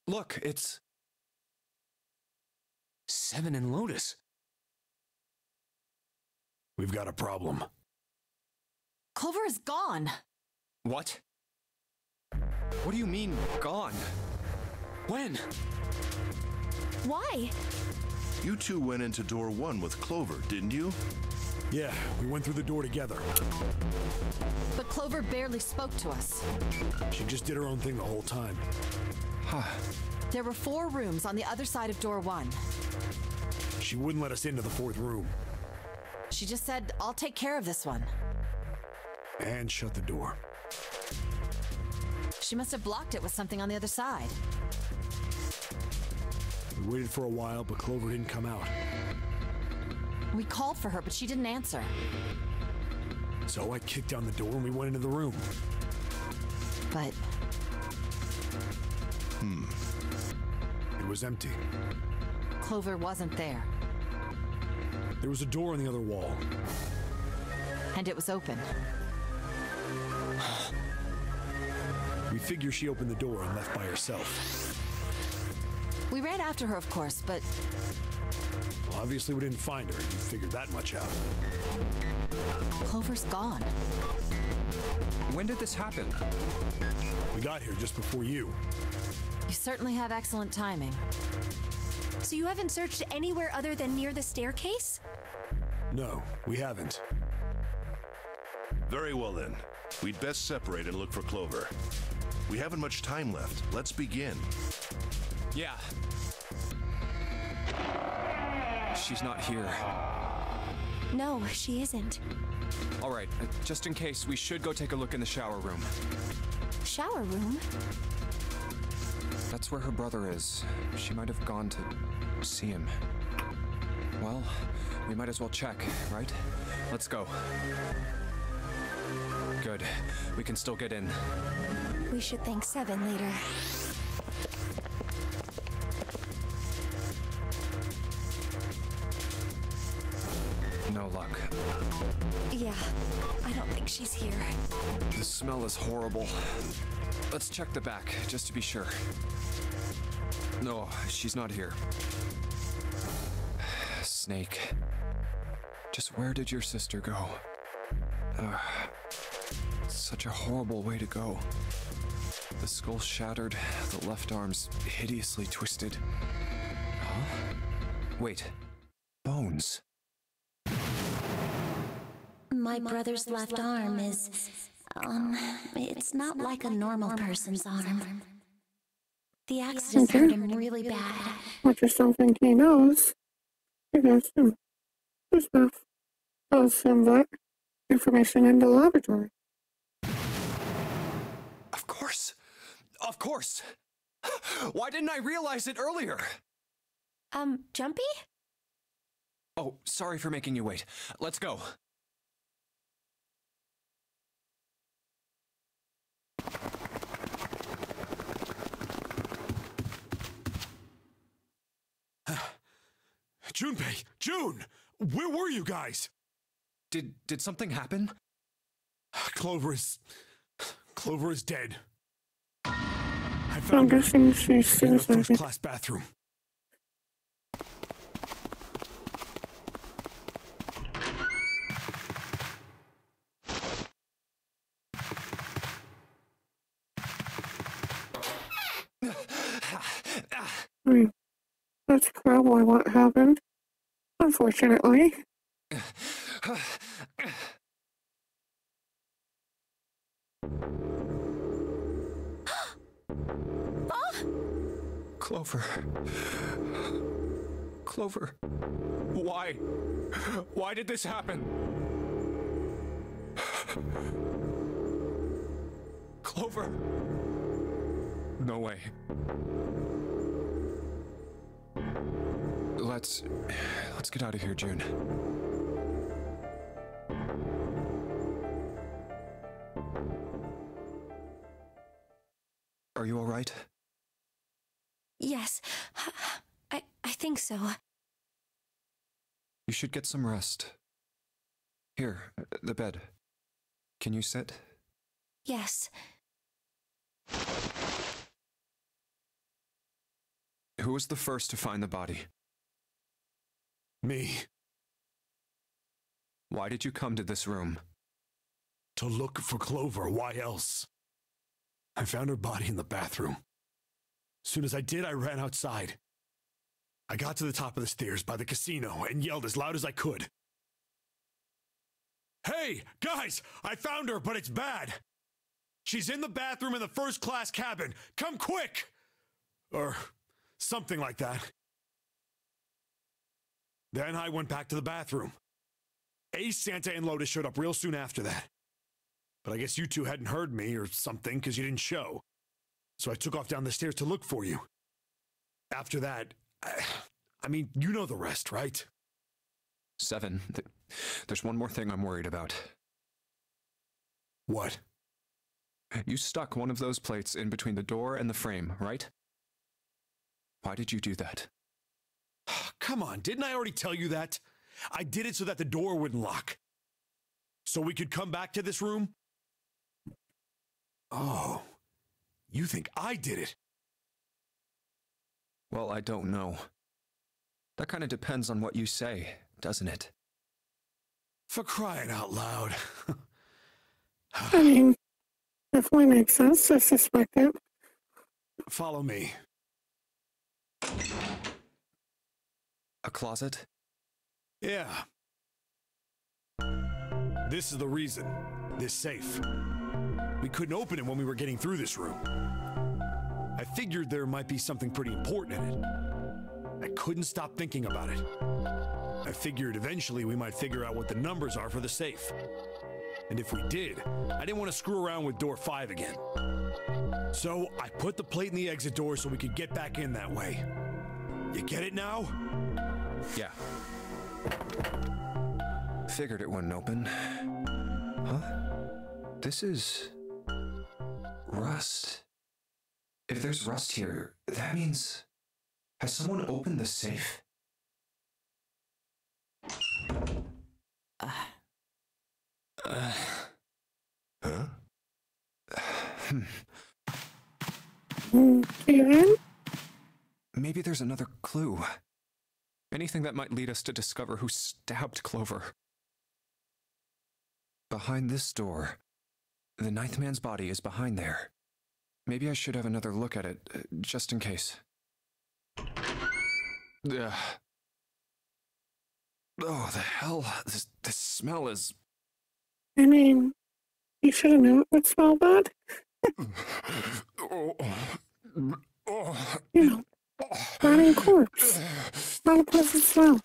Look, it's... 7 and Lotus. We've got a problem. Clover is gone. What? What do you mean, gone? When? Why? You two went into door 1 with Clover, didn't you? Yeah, we went through the door together. But Clover barely spoke to us. She just did her own thing the whole time. Huh. There were 4 rooms on the other side of door 1. She wouldn't let us into the 4th room. She just said, I'll take care of this one. And shut the door. She must have blocked it with something on the other side. We waited for a while, but Clover didn't come out. We called for her, but she didn't answer. So I kicked down the door and we went into the room. But It was empty. Clover wasn't there. There was a door on the other wall. And it was open. We figure she opened the door and left by herself. We ran after her, of course, but Well, obviously we didn't find her. You figured that much out. Clover's gone. When did this happen? We got here just before you. You certainly have excellent timing. So you haven't searched anywhere other than near the staircase? No, we haven't. Very well then. We'd best separate and look for Clover. We haven't much time left. Let's begin. Yeah. She's not here. No, she isn't. All right, just in case, we should go take a look in the shower room. Shower room? That's where her brother is. She might have gone to see him. Well, we might as well check, right? Let's go. Good. We can still get in. We should thank 7 later. No luck. Yeah, I don't think she's here. The smell is horrible. Let's check the back, just to be sure. No, she's not here. Snake. Just where did your sister go? Such a horrible way to go. The skull shattered, the left arm's hideously twisted. Huh? Wait. Bones. My brother's left arm is, it's not like a normal person's arm. The accident hurt him really bad. Which is something he knows. Because his stuff tells him that information in the laboratory. Of course! Of course! Why didn't I realize it earlier? Jumpy? Oh, sorry for making you wait. Let's go. Junpei! June! Where were you guys? Did something happen? Clover is dead. I I'm found her guessing she's in the suicided. first-class bathroom. That's probably what happened. Unfortunately. Clover. Clover. Why? Why did this happen? Clover. No way. Let's get out of here, June. Are you all right? Yes, I think so. You should get some rest. Here, the bed. Can you sit? Yes. Who was the first to find the body? Me. Why did you come to this room? To look for Clover. Why else? I found her body in the bathroom. As soon as I did, I ran outside. I got to the top of the stairs by the casino and yelled as loud as I could. Hey, guys! I found her, but it's bad! She's in the bathroom in the first-class cabin! Come quick! Or something like that. Then I went back to the bathroom. Ace, Santa, and Lotus showed up real soon after that. But I guess you two hadn't heard me or something because you didn't show. So I took off down the stairs to look for you. After that, I mean, you know the rest, right? 7. There's one more thing I'm worried about. What? You stuck one of those plates in between the door and the frame, right? Why did you do that? Come on, didn't I already tell you that? I did it so that the door wouldn't lock. So we could come back to this room? Oh, you think I did it? Well, I don't know. That kind of depends on what you say, doesn't it? For crying out loud. I mean, definitely makes sense to suspect it. Follow me. A closet? Yeah. This is the reason. This safe. We couldn't open it when we were getting through this room. I figured there might be something pretty important in it. I couldn't stop thinking about it. I figured eventually we might figure out what the numbers are for the safe. And if we did, I didn't want to screw around with door 5 again. So I put the plate in the exit door so we could get back in that way. You get it now? Yeah. Figured it wouldn't open. Huh? This is... rust. If there's rust here, that means... Has someone opened the safe? Huh? Kieran? Maybe there's another clue. Anything that might lead us to discover who stabbed Clover. Behind this door. The ninth man's body is behind there. Maybe I should have another look at it, just in case. Ugh. Oh, the hell? This smell is... I mean, you should have known it would smell bad. You know, rotting corpse. Not a pleasant smell.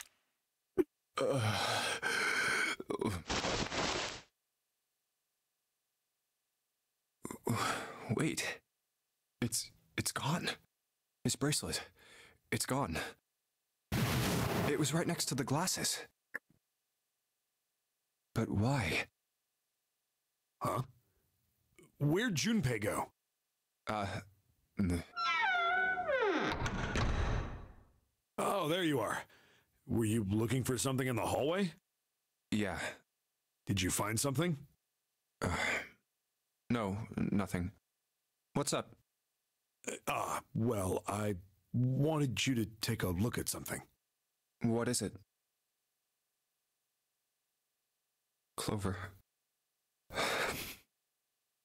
Wait. It's gone. His bracelet. It's gone. It was right next to the glasses. But why? Huh? Where'd Junpei go? Oh, there you are. Were you looking for something in the hallway? Yeah. Did you find something? No, nothing. What's up? Well, I wanted you to take a look at something. What is it? Clover.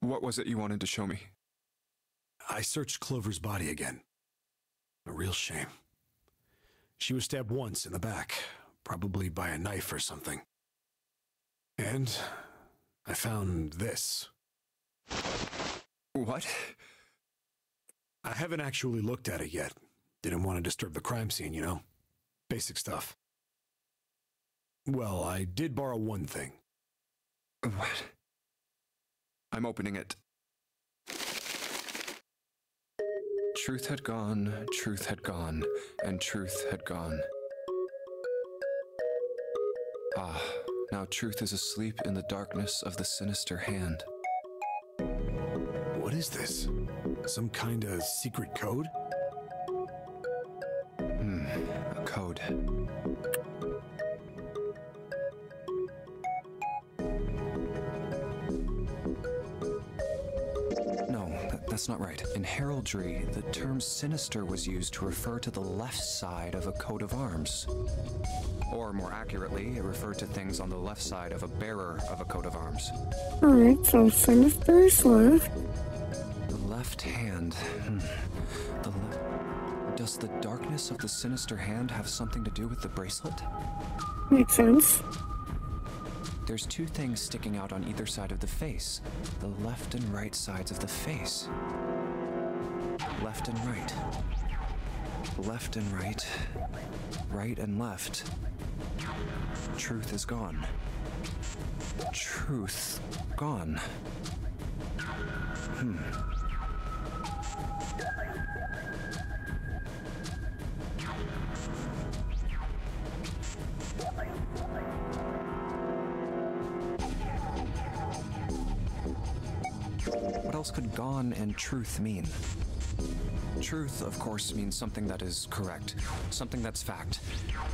What was it you wanted to show me? I searched Clover's body again. A real shame. She was stabbed once in the back, probably by a knife or something. And I found this. What? I haven't actually looked at it yet. Didn't want to disturb the crime scene, you know? Basic stuff. Well, I did borrow one thing. What? I'm opening it. Truth had gone, and truth had gone. Ah, now truth is asleep in the darkness of the sinister hand. What is this? Some kind of secret code? A code. No, that's not right. In heraldry, the term sinister was used to refer to the left side of a coat of arms. Or more accurately, it referred to things on the left side of a bearer of a coat of arms. Alright, so sinister is left. The left hand. Does the darkness of the sinister hand have something to do with the bracelet? Makes sense. There's two things sticking out on either side of the face. The left and right sides of the face. Left and right. Left and right. Right and left. Truth is gone. Truth gone. What else could gone and truth mean? Truth, of course, means something that is correct, something that's fact.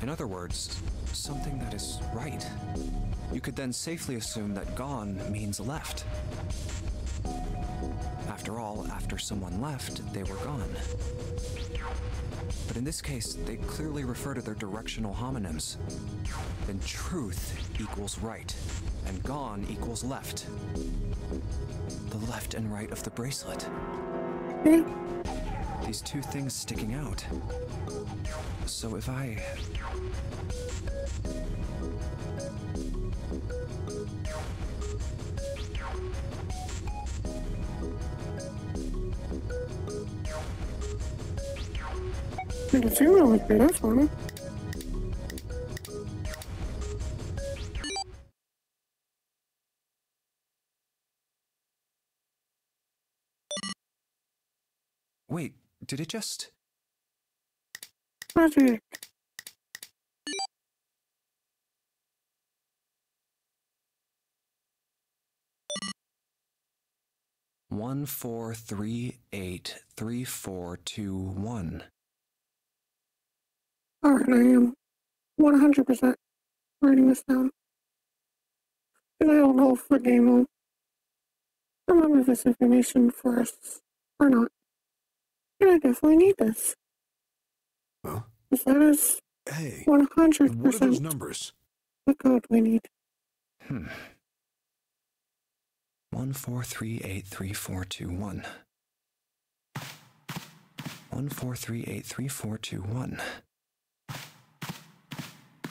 In other words, something that is right. You could then safely assume that gone means left. After all, after someone left, they were gone. But in this case, they clearly refer to their directional homonyms. Then truth equals right, and gone equals left. The left and right of the bracelet. These two things sticking out. So if I... I can see what would be that's funny. Wait, did it just... Magic. One, 4, 3, 8, 3, 4, 2, 1. Alright, I am 100% writing this down. And I don't know if the game will remember this information for us or not. And I definitely need this. Huh? Because that is Hey, 100% what are those numbers? the code we need. 1438341. 1438341.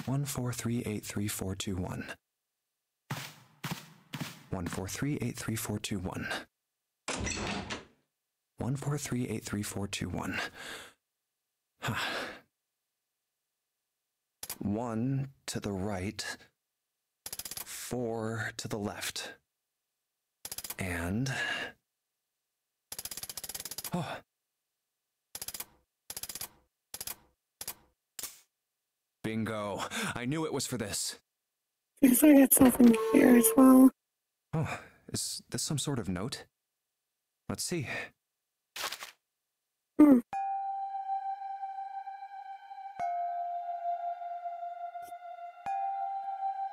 1438341. 1438341. 1438341. 1 to the right, 4 to the left. And... oh. Bingo. I knew it was for this. Guess I got something here as well. Oh, is this some sort of note? Let's see. Hmm.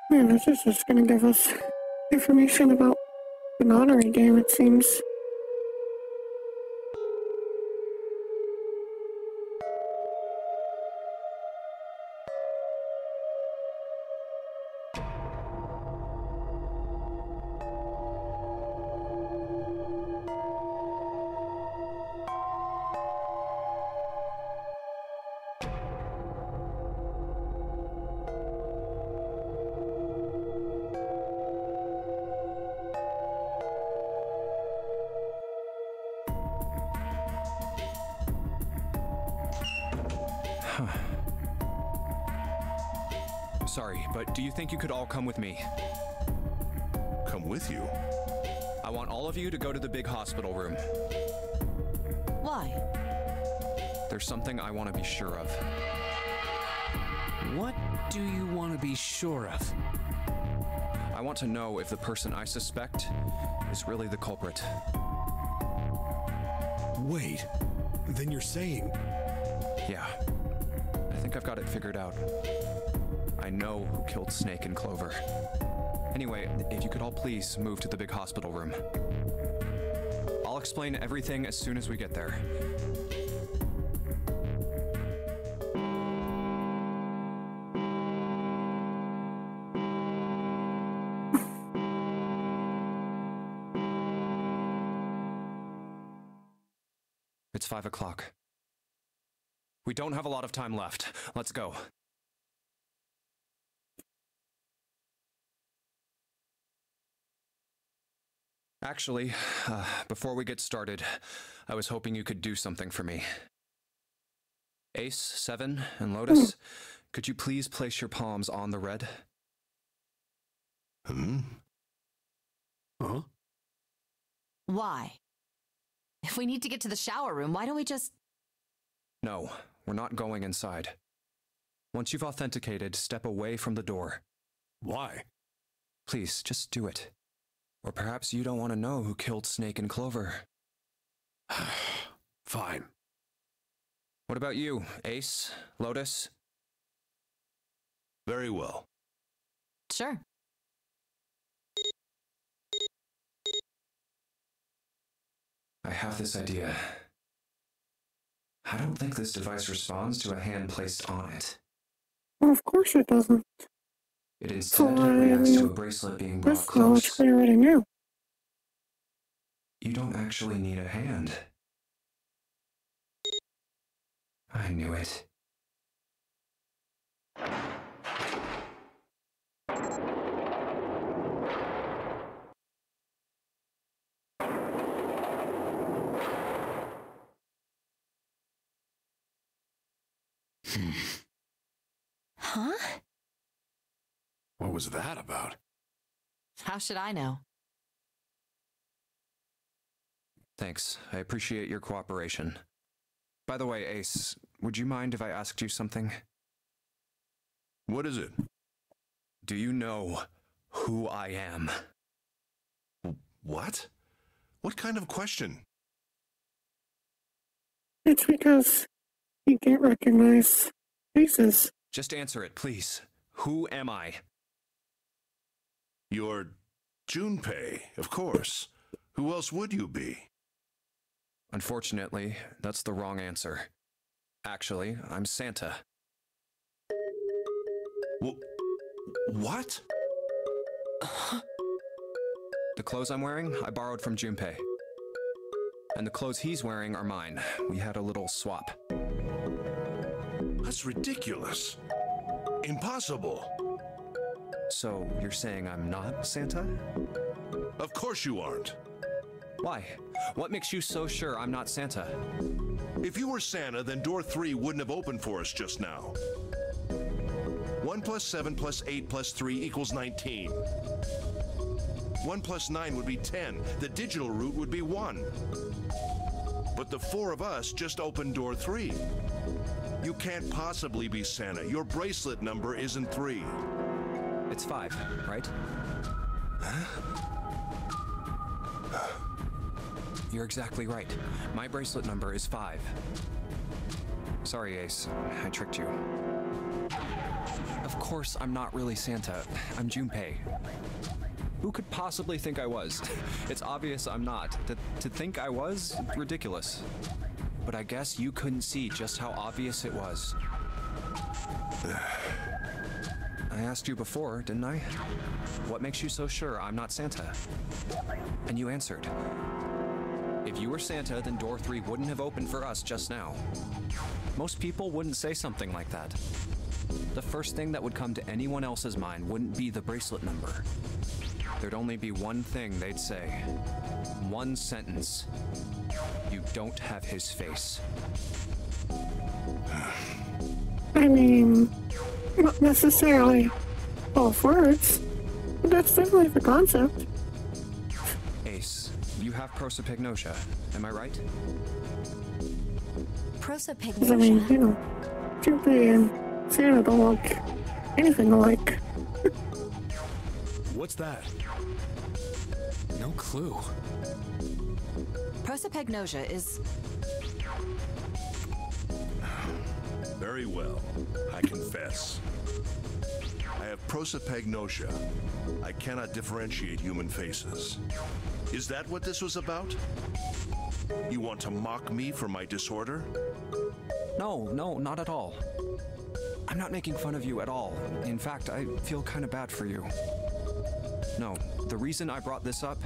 Man, this is just gonna give us information about the lottery game, it seems. Sorry, but do you think you could all come with me? Come with you? I want all of you to go to the big hospital room. Why? There's something I want to be sure of. What do you want to be sure of? I want to know if the person I suspect is really the culprit. Wait, then you're saying... Yeah, I think I've got it figured out. I know who killed Snake and Clover. Anyway, if you could all please move to the big hospital room. I'll explain everything as soon as we get there. It's 5 o'clock. We don't have a lot of time left. Let's go. Actually, before we get started, I was hoping you could do something for me. Ace, Seven, and Lotus, could you please place your palms on the red? Huh? Why? If we need to get to the shower room, why don't we just... No, we're not going inside. Once you've authenticated, step away from the door. Why? Please, just do it. Or perhaps you don't want to know who killed Snake and Clover. Fine. What about you, Ace, Lotus? Very well. Sure. I have this idea. I don't think this device responds to a hand placed on it. Well, of course it doesn't. It instead reacts to a bracelet being brought This knowledge close. we already knew. You don't actually need a hand. I knew it. Huh? What was that about? How should I know? Thanks. I appreciate your cooperation. By the way, Ace, would you mind if I asked you something? What is it? Do you know who I am? What? What kind of question? It's because you can't recognize faces. Just answer it, please. Who am I? You're Junpei, of course. Who else would you be? Unfortunately, that's the wrong answer. Actually, I'm Santa. What? The clothes I'm wearing, I borrowed from Junpei. And the clothes he's wearing are mine. We had a little swap. That's ridiculous. Impossible. So, you're saying I'm not Santa? Of course you aren't. Why? What makes you so sure I'm not Santa? If you were Santa, then door 3 wouldn't have opened for us just now. 1 plus 7 plus 8 plus 3 equals 19. 1 plus 9 would be 10. The digital route would be 1. But the 4 of us just opened door 3. You can't possibly be Santa. Your bracelet number isn't 3. It's 5, right? You're exactly right. My bracelet number is 5. Sorry, Ace. I tricked you. Of course, I'm not really Santa. I'm Junpei. Who could possibly think I was? It's obvious I'm not. To think I was? Ridiculous. But I guess you couldn't see just how obvious it was. I asked you before, didn't I? What makes you so sure I'm not Santa? And you answered. If you were Santa, then door 3 wouldn't have opened for us just now. Most people wouldn't say something like that. The first thing that would come to anyone else's mind wouldn't be the bracelet number. There'd only be one thing they'd say. One sentence. You don't have his face. I mean, not necessarily both words, but that's definitely the concept. Ace, you have prosopagnosia, am I right? 'Cause I mean, Prosopagnosia. you know, Junpei and Santa don't look anything alike. What's that? No clue. Prosopagnosia is... Very well. I confess. I have prosopagnosia. I cannot differentiate human faces. Is that what this was about? You want to mock me for my disorder? No, not at all. I'm not making fun of you at all. In fact, I feel kind of bad for you. No, the reason I brought this up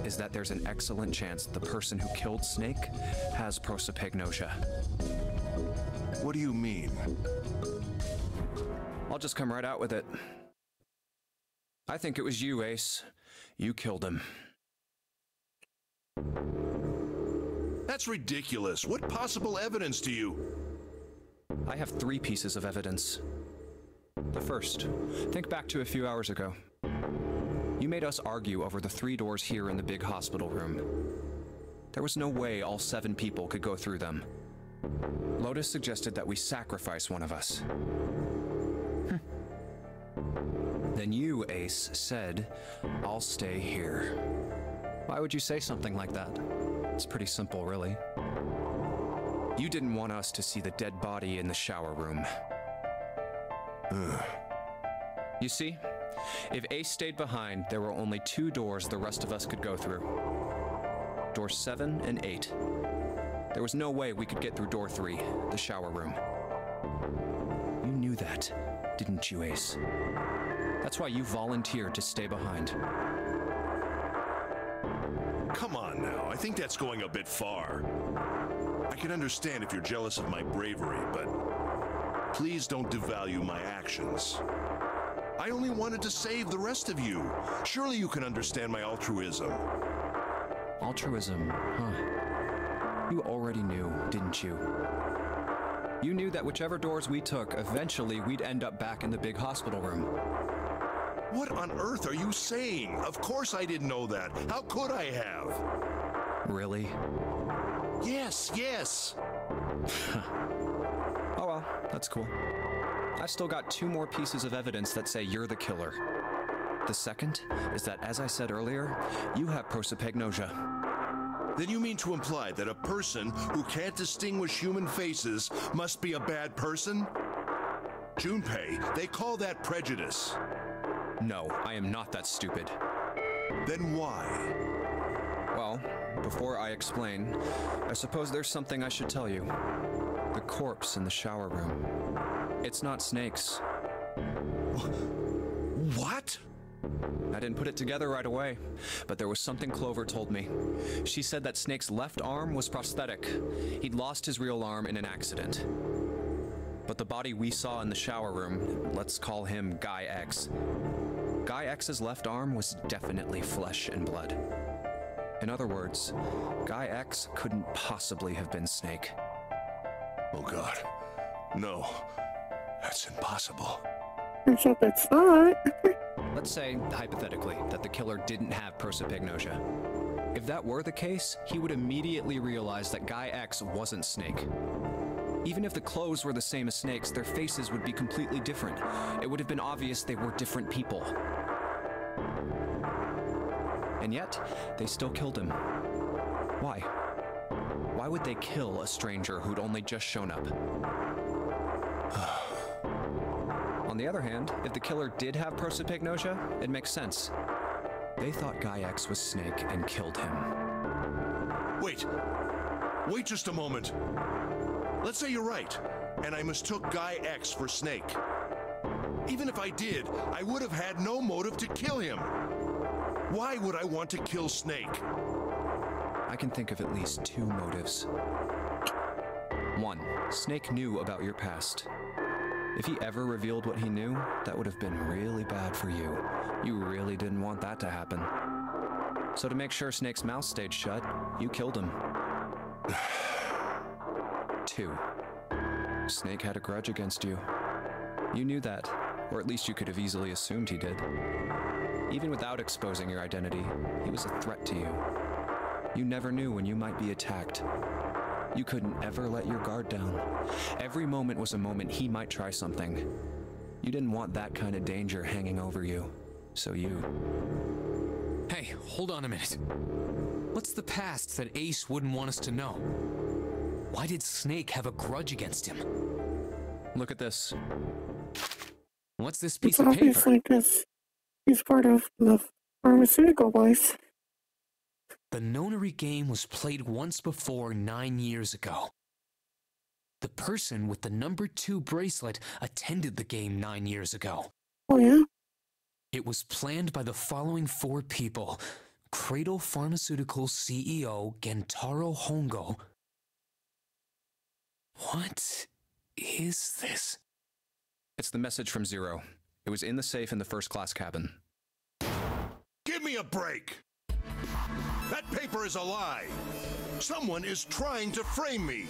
is that there's an excellent chance the person who killed Snake has prosopagnosia. What do you mean? I'll just come right out with it. I think it was you, Ace. You killed him. That's ridiculous. What possible evidence do you... I have 3 pieces of evidence. The first, think back to a few hours ago. You made us argue over the 3 doors here in the big hospital room. There was no way all 7 people could go through them. Lotus suggested that we sacrifice one of us. Then you, Ace, said, I'll stay here. Why would you say something like that? It's pretty simple, really. You didn't want us to see the dead body in the shower room. You see, if Ace stayed behind, there were only 2 doors the rest of us could go through. Doors 7 and 8. There was no way we could get through door 3, the shower room. You knew that, didn't you, Ace? That's why you volunteered to stay behind. Come on now, I think that's going a bit far. I can understand if you're jealous of my bravery, but please don't devalue my actions. I only wanted to save the rest of you. Surely you can understand my altruism. Altruism, huh? You already knew, didn't you? You knew that whichever doors we took, eventually we'd end up back in the big hospital room. What on earth are you saying? Of course I didn't know that. How could I have? Really? Yes. Oh well, that's cool. I've still got 2 more pieces of evidence that say you're the killer. The second is that, as I said earlier, you have prosopagnosia. Then you mean to imply that a person who can't distinguish human faces must be a bad person? Junpei, they call that prejudice. No, I am not that stupid. Then why? Well, before I explain, I suppose there's something I should tell you. The corpse in the shower room. It's not Snake's. What? I didn't put it together right away, but there was something Clover told me. She said that Snake's left arm was prosthetic. He'd lost his real arm in an accident. But the body we saw in the shower room, let's call him Guy X. Guy X's left arm was definitely flesh and blood. In other words, Guy X couldn't possibly have been Snake. Oh God, no, that's impossible. Except it's not. Let's say, hypothetically, that the killer didn't have prosopagnosia. If that were the case, he would immediately realize that Guy X wasn't Snake. Even if the clothes were the same as Snake's, their faces would be completely different. It would have been obvious they were different people. And yet, they still killed him. Why? Why would they kill a stranger who'd only just shown up? On the other hand, if the killer did have prosopagnosia, it makes sense. They thought Guy X was Snake and killed him. Wait just a moment. Let's say you're right, and I mistook Guy X for Snake. Even if I did, I would have had no motive to kill him. Why would I want to kill Snake? I can think of at least two motives. One, Snake knew about your past. If he ever revealed what he knew, that would have been really bad for you. You really didn't want that to happen. So to make sure Snake's mouth stayed shut, you killed him. Two, Snake had a grudge against you. You knew that, or at least you could have easily assumed he did. Even without exposing your identity, he was a threat to you. You never knew when you might be attacked. You couldn't ever let your guard down. Every moment was a moment he might try something. You didn't want that kind of danger hanging over you, so you... Hey, hold on a minute. What's the past that Ace wouldn't want us to know? Why did Snake have a grudge against him? Look at this. What's this piece It's of paper? obviously because he's part of the pharmaceutical boys. The nonary game was played once before 9 years ago. The person with the number 2 bracelet attended the game 9 years ago. Oh yeah? It was planned by the following 4 people: Cradle Pharmaceuticals CEO Gentaro Hongo. What is this? It's the message from Zero. It was in the safe in the first class cabin. Give me a break! That paper is a lie! Someone is trying to frame me!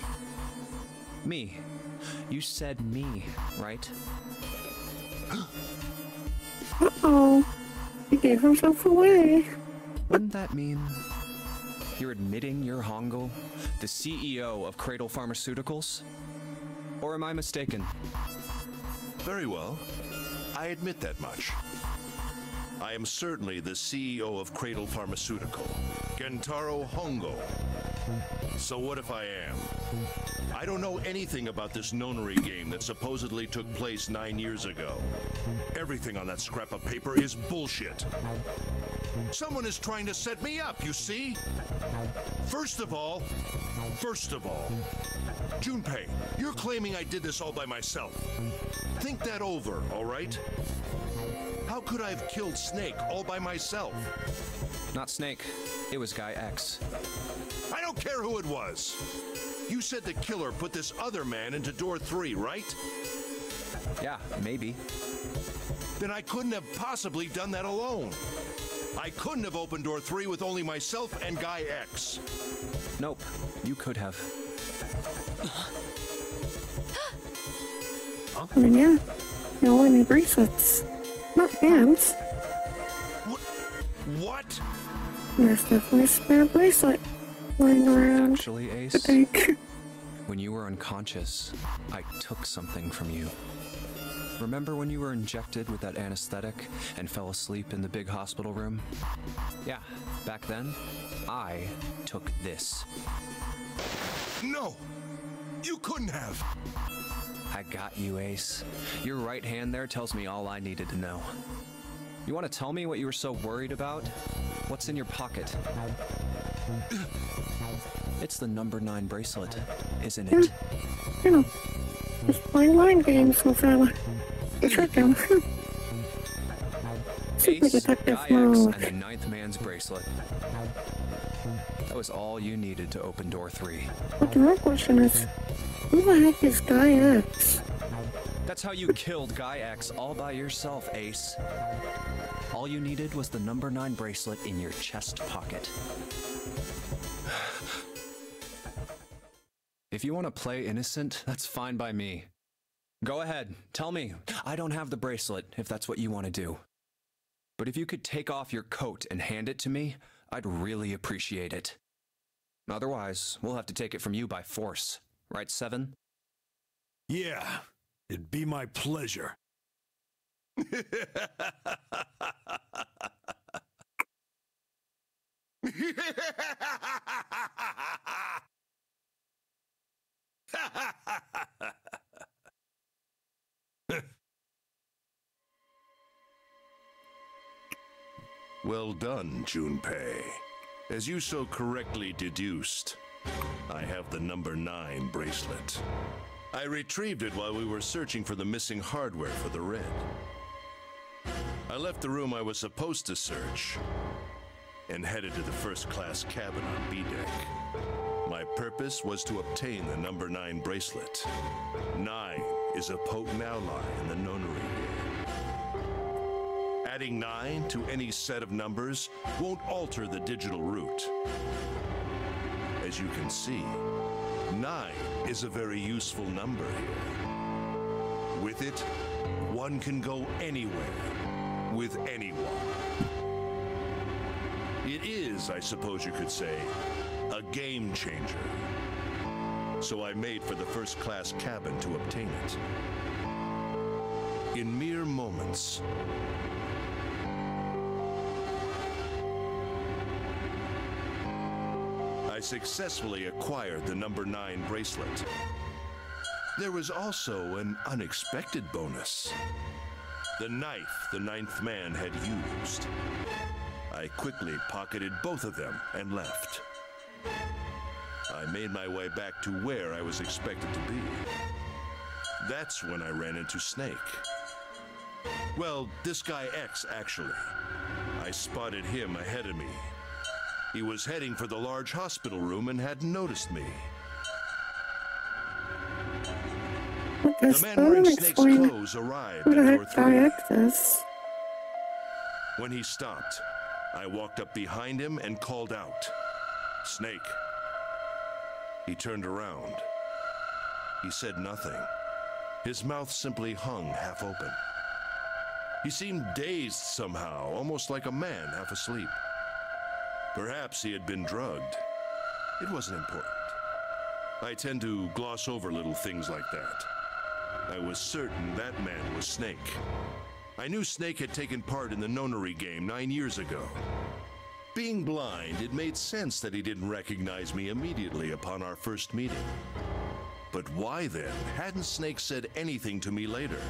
Me. You said me, right? Uh-oh. He gave himself away. Wouldn't that mean you're admitting you're Hongo, the CEO of Cradle Pharmaceuticals? Or am I mistaken? Very well. I admit that much. I am certainly the CEO of Cradle Pharmaceutical, Gentaro Hongo. So what if I am? I don't know anything about this nonary game that supposedly took place 9 years ago. Everything on that scrap of paper is bullshit. Someone is trying to set me up, you see? First of all, Junpei, you're claiming I did this all by myself. Think that over, all right? How could I have killed Snake all by myself? Not Snake. It was Guy X. I don't care who it was. You said the killer put this other man into door 3, right? Yeah, maybe. Then I couldn't have possibly done that alone. I couldn't have opened door 3 with only myself and Guy X. Nope. You could have. I mean, yeah. No any bracelets. Not hands. What? There's definitely a spare bracelet lying around. Actually, I Ace, think. when you were unconscious, I took something from you. Remember when you were injected with that anesthetic and fell asleep in the big hospital room? Yeah, back then, I took this. No! You couldn't have! I got you, Ace. Your right hand there tells me all I needed to know. You want to tell me what you were so worried about? What's in your pocket? It's the number 9 bracelet, isn't it? You know, just playing mind games with him. To trick him. super Ace, detective Guy X, mode. and the ninth man's bracelet. That was all you needed to open door 3. But the real question is, who the heck is Guy X? That's how you killed Guy X all by yourself, Ace. All you needed was the number 9 bracelet in your chest pocket. If you want to play innocent, that's fine by me. Go ahead, tell me. I don't have the bracelet, if that's what you want to do. But if you could take off your coat and hand it to me, I'd really appreciate it. Otherwise, we'll have to take it from you by force. Right, 7? Yeah, it'd be my pleasure. Well done, Junpei. As you so correctly deduced, I have the number 9 bracelet. I retrieved it while we were searching for the missing hardware for the Red. I left the room I was supposed to search and headed to the first-class cabin on B-deck. My purpose was to obtain the number 9 bracelet. 9 is a potent ally in the nonary game. Adding 9 to any set of numbers won't alter the digital root. As you can see, 9 is a very useful number here. With it, one can go anywhere, with anyone. It is, I suppose you could say, a game changer. So I made for the first-class cabin to obtain it. In mere moments, I successfully acquired the number 9 bracelet. There was also an unexpected bonus. The knife the 9th man had used. I quickly pocketed both of them and left. I made my way back to where I was expected to be. That's when I ran into Snake. Well, this guy X, actually. I spotted him ahead of me. He was heading for the large hospital room and hadn't noticed me. The man wearing Snake's clothes arrived at door 3. When he stopped, I walked up behind him and called out, "Snake." He turned around. He said nothing. His mouth simply hung half open. He seemed dazed somehow, almost like a man half asleep. Perhaps he had been drugged. It wasn't important. I tend to gloss over little things like that. I was certain that man was Snake. I knew Snake had taken part in the nonary game 9 years ago. Being blind, it made sense that he didn't recognize me immediately upon our first meeting. But why then hadn't Snake said anything to me later?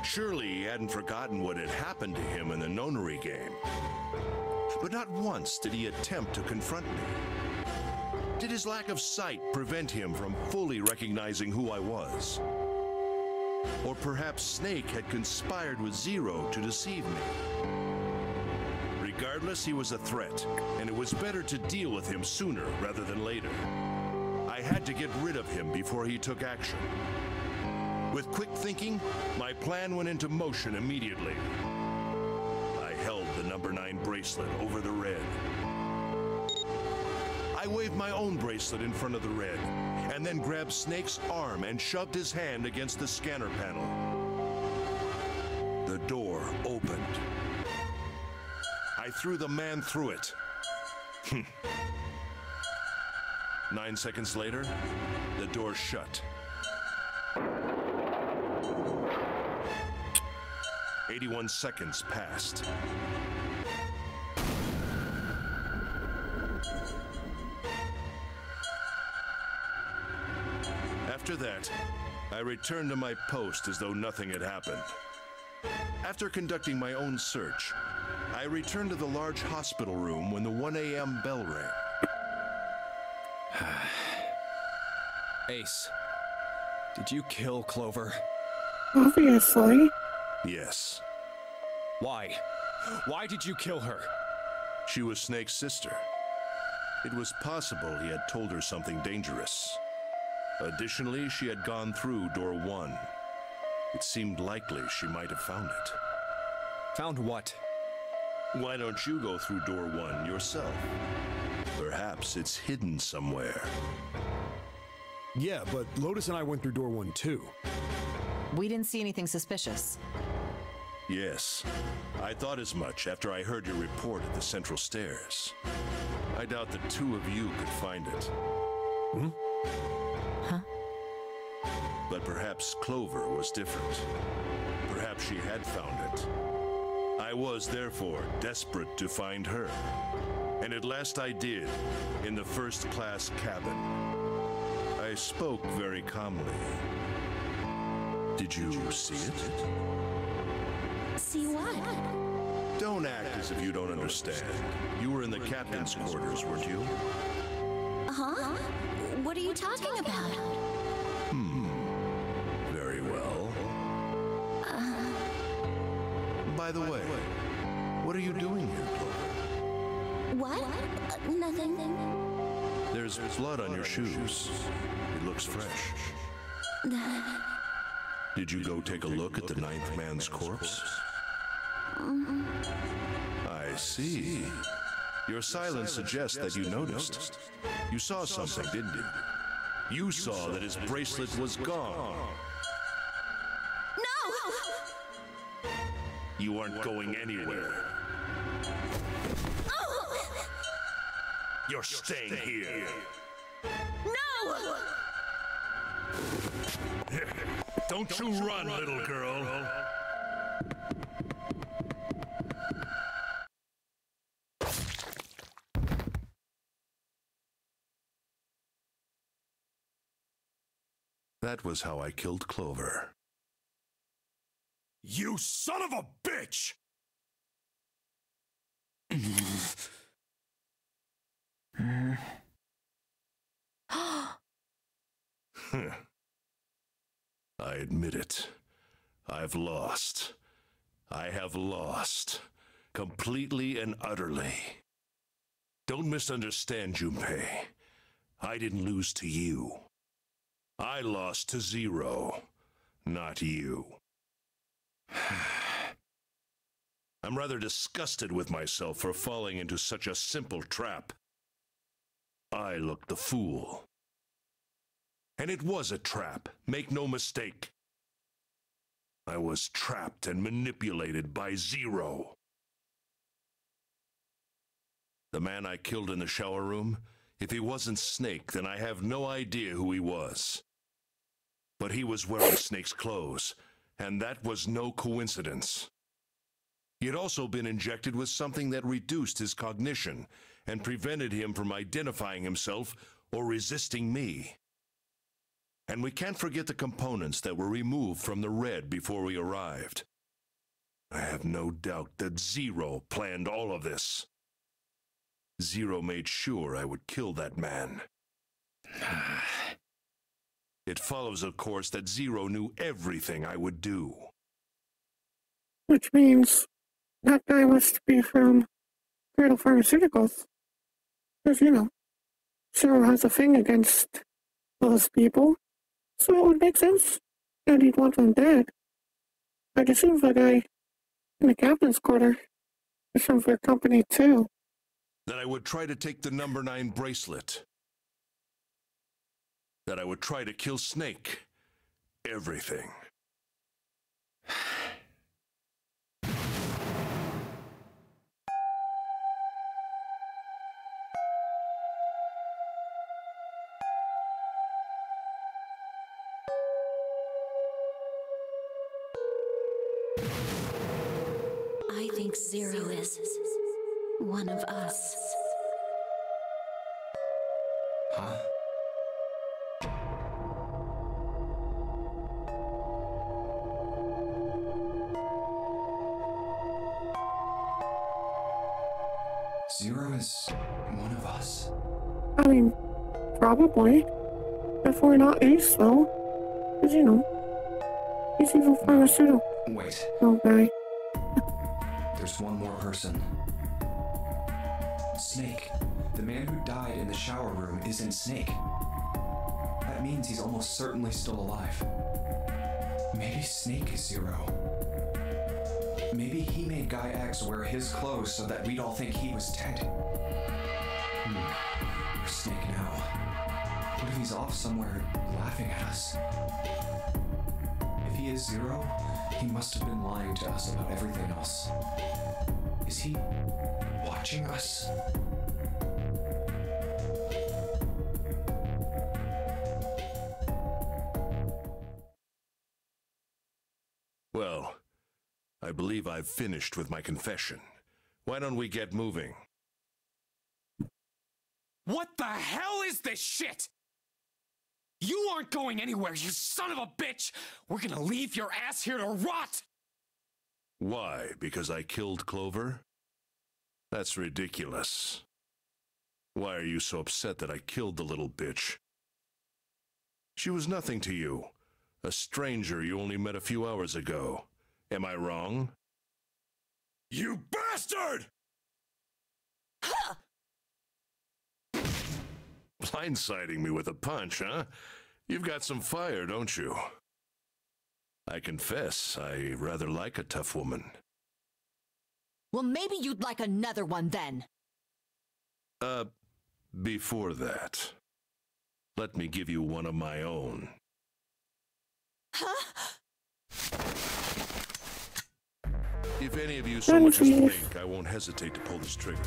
Surely he hadn't forgotten what had happened to him in the nonary game. But not once did he attempt to confront me. Did his lack of sight prevent him from fully recognizing who I was? Or perhaps Snake had conspired with Zero to deceive me. Regardless, he was a threat, and it was better to deal with him sooner rather than later. I had to get rid of him before he took action. With quick thinking, my plan went into motion immediately. I held the number 9 bracelet over the Red. I waved my own bracelet in front of the Red, and then grabbed Snake's arm and shoved his hand against the scanner panel. The door opened. I threw the man through it. 9 seconds later, the door shut. 81 seconds passed. After that, I returned to my post as though nothing had happened. After conducting my own search, I returned to the large hospital room when the 1 a.m. bell rang. Ace, did you kill Clover? Obviously. Yes. Why? Why did you kill her? She was Snake's sister. It was possible he had told her something dangerous. Additionally, she had gone through door 1. It seemed likely she might have found it. Found what? Why don't you go through door 1 yourself? Perhaps it's hidden somewhere. Yeah, but Lotus and I went through door 1 too. We didn't see anything suspicious. Yes, I thought as much after I heard your report at the central stairs. I doubt the two of you could find it. Hmm? Huh? But perhaps Clover was different. Perhaps she had found it. I was, therefore, desperate to find her. And at last I did, in the first-class cabin. I spoke very calmly. Did you see it? See what? Don't act as if you don't understand. You were in the captain's quarters, weren't you? Huh? What are you talking about? Very well. By the way, what are you doing here, Clover? What? Nothing. There's blood on your shoes. It looks fresh. Did you go take a look at the 9th man's corpse? I see. Your silence suggests that you noticed. You saw something, didn't you? You saw that his bracelet was gone. No! You aren't going anywhere. You're staying here. No! Don't you run, little girl. That was how I killed Clover. You son of a bitch! I admit it. I've lost. I have lost. Completely and utterly. Don't misunderstand, Junpei. I didn't lose to you. I lost to Zero, not you. I'm rather disgusted with myself for falling into such a simple trap. I looked the fool. And it was a trap, make no mistake. I was trapped and manipulated by Zero. The man I killed in the shower room, if he wasn't Snake, then I have no idea who he was. But he was wearing Snake's clothes, and that was no coincidence. He had also been injected with something that reduced his cognition and prevented him from identifying himself or resisting me. And we can't forget the components that were removed from the red before we arrived. I have no doubt that Zero planned all of this. Zero made sure I would kill that man. It follows, of course, that Zero knew everything I would do. Which means that guy must be from Cradle Pharmaceuticals. Because, Zero has a thing against those people. So it would make sense that he'd want them dead. I'd assume the guy in the captain's quarter is from their company too. That I would try to take the number 9 bracelet. That I would try to kill Snake. Everything. I think Zero is one of us. Huh? Zero is one of us? I mean, probably. If we're not Ace, though. Because, he's even pharmaceutical Wait. guy. There's one more person. Snake. The man who died in the shower room isn't Snake. That means he's almost certainly still alive. Maybe Snake is Zero. Maybe he made Guy X wear his clothes so that we'd all think he was dead. Where's Snake now? What if he's off somewhere laughing at us? If he is Zero, he must have been lying to us about everything else. Is he watching us? Well, I believe I've finished with my confession. Why don't we get moving? What the hell is this shit? You aren't going anywhere, you son of a bitch! We're gonna leave your ass here to rot! Why? Because I killed Clover? That's ridiculous. Why are you so upset that I killed the little bitch? She was nothing to you. A stranger you only met a few hours ago. Am I wrong? You bastard! Blindsiding me with a punch, huh? You've got some fire, don't you? I confess, I rather like a tough woman. Well, maybe you'd like another one then. Before that, let me give you one of my own. Huh? If any of you so much as blink, I won't hesitate to pull this trigger.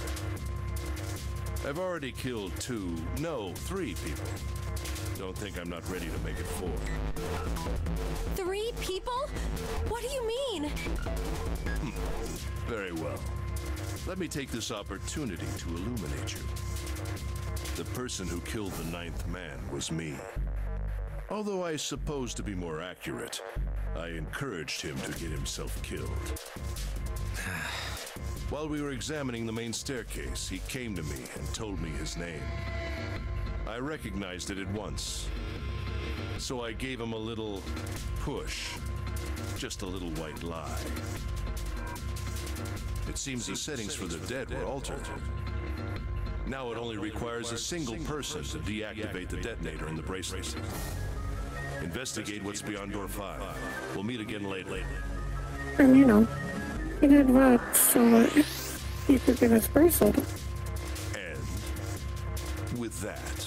I've already killed 3 people. Don't think I'm not ready to make it 4. 3 people? What do you mean? Very well. Let me take this opportunity to illuminate you. The person who killed the 9th man was me. Although I suppose to be more accurate, I encouraged him to get himself killed. While we were examining the main staircase, he came to me and told me his name. I recognized it at once, so I gave him a little push, just a little white lie. It seems the settings for the dead were altered. Now it only requires a single person to deactivate the detonator in the bracelet. Investigate what's beyond door 5. We'll meet again later. And you know, he did that so that he could get his bracelet. And with that,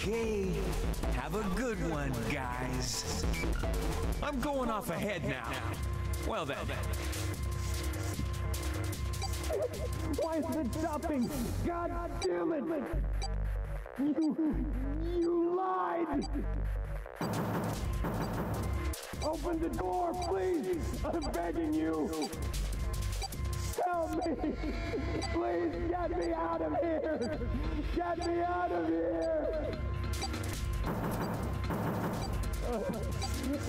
Okay, have a good one, guys. I'm going off ahead now. Well then. Why is it stopping? God damn it! You lied! Open the door, please! I'm begging you! Help me! Please get me out of here! Get me out of here!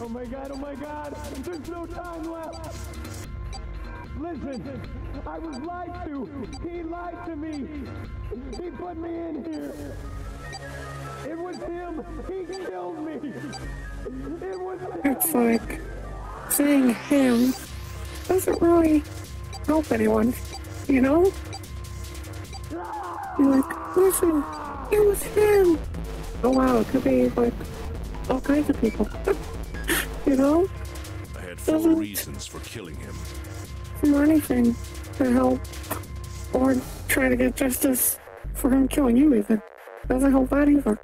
Oh my god! There's no time left! Listen, I was lied to! He lied to me! He put me in here! It was him! He killed me! It was him! It's like saying him doesn't really help anyone, you know? You're like, listen, it was him! Oh wow, it could be like all kinds of people. You know? I had 4 reasons for killing him. Do anything to help or try to get justice for him killing you even. Doesn't help that either.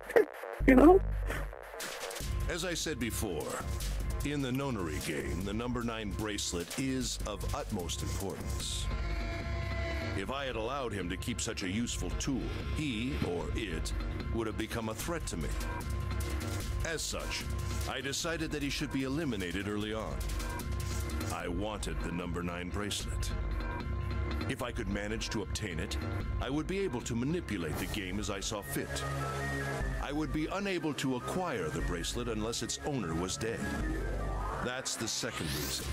You know? As I said before, in the nonary game, the number 9 bracelet is of utmost importance. If I had allowed him to keep such a useful tool, he, or it, would have become a threat to me. As such, I decided that he should be eliminated early on. I wanted the number 9 bracelet. If I could manage to obtain it, I would be able to manipulate the game as I saw fit. I would be unable to acquire the bracelet unless its owner was dead. That's the second reason.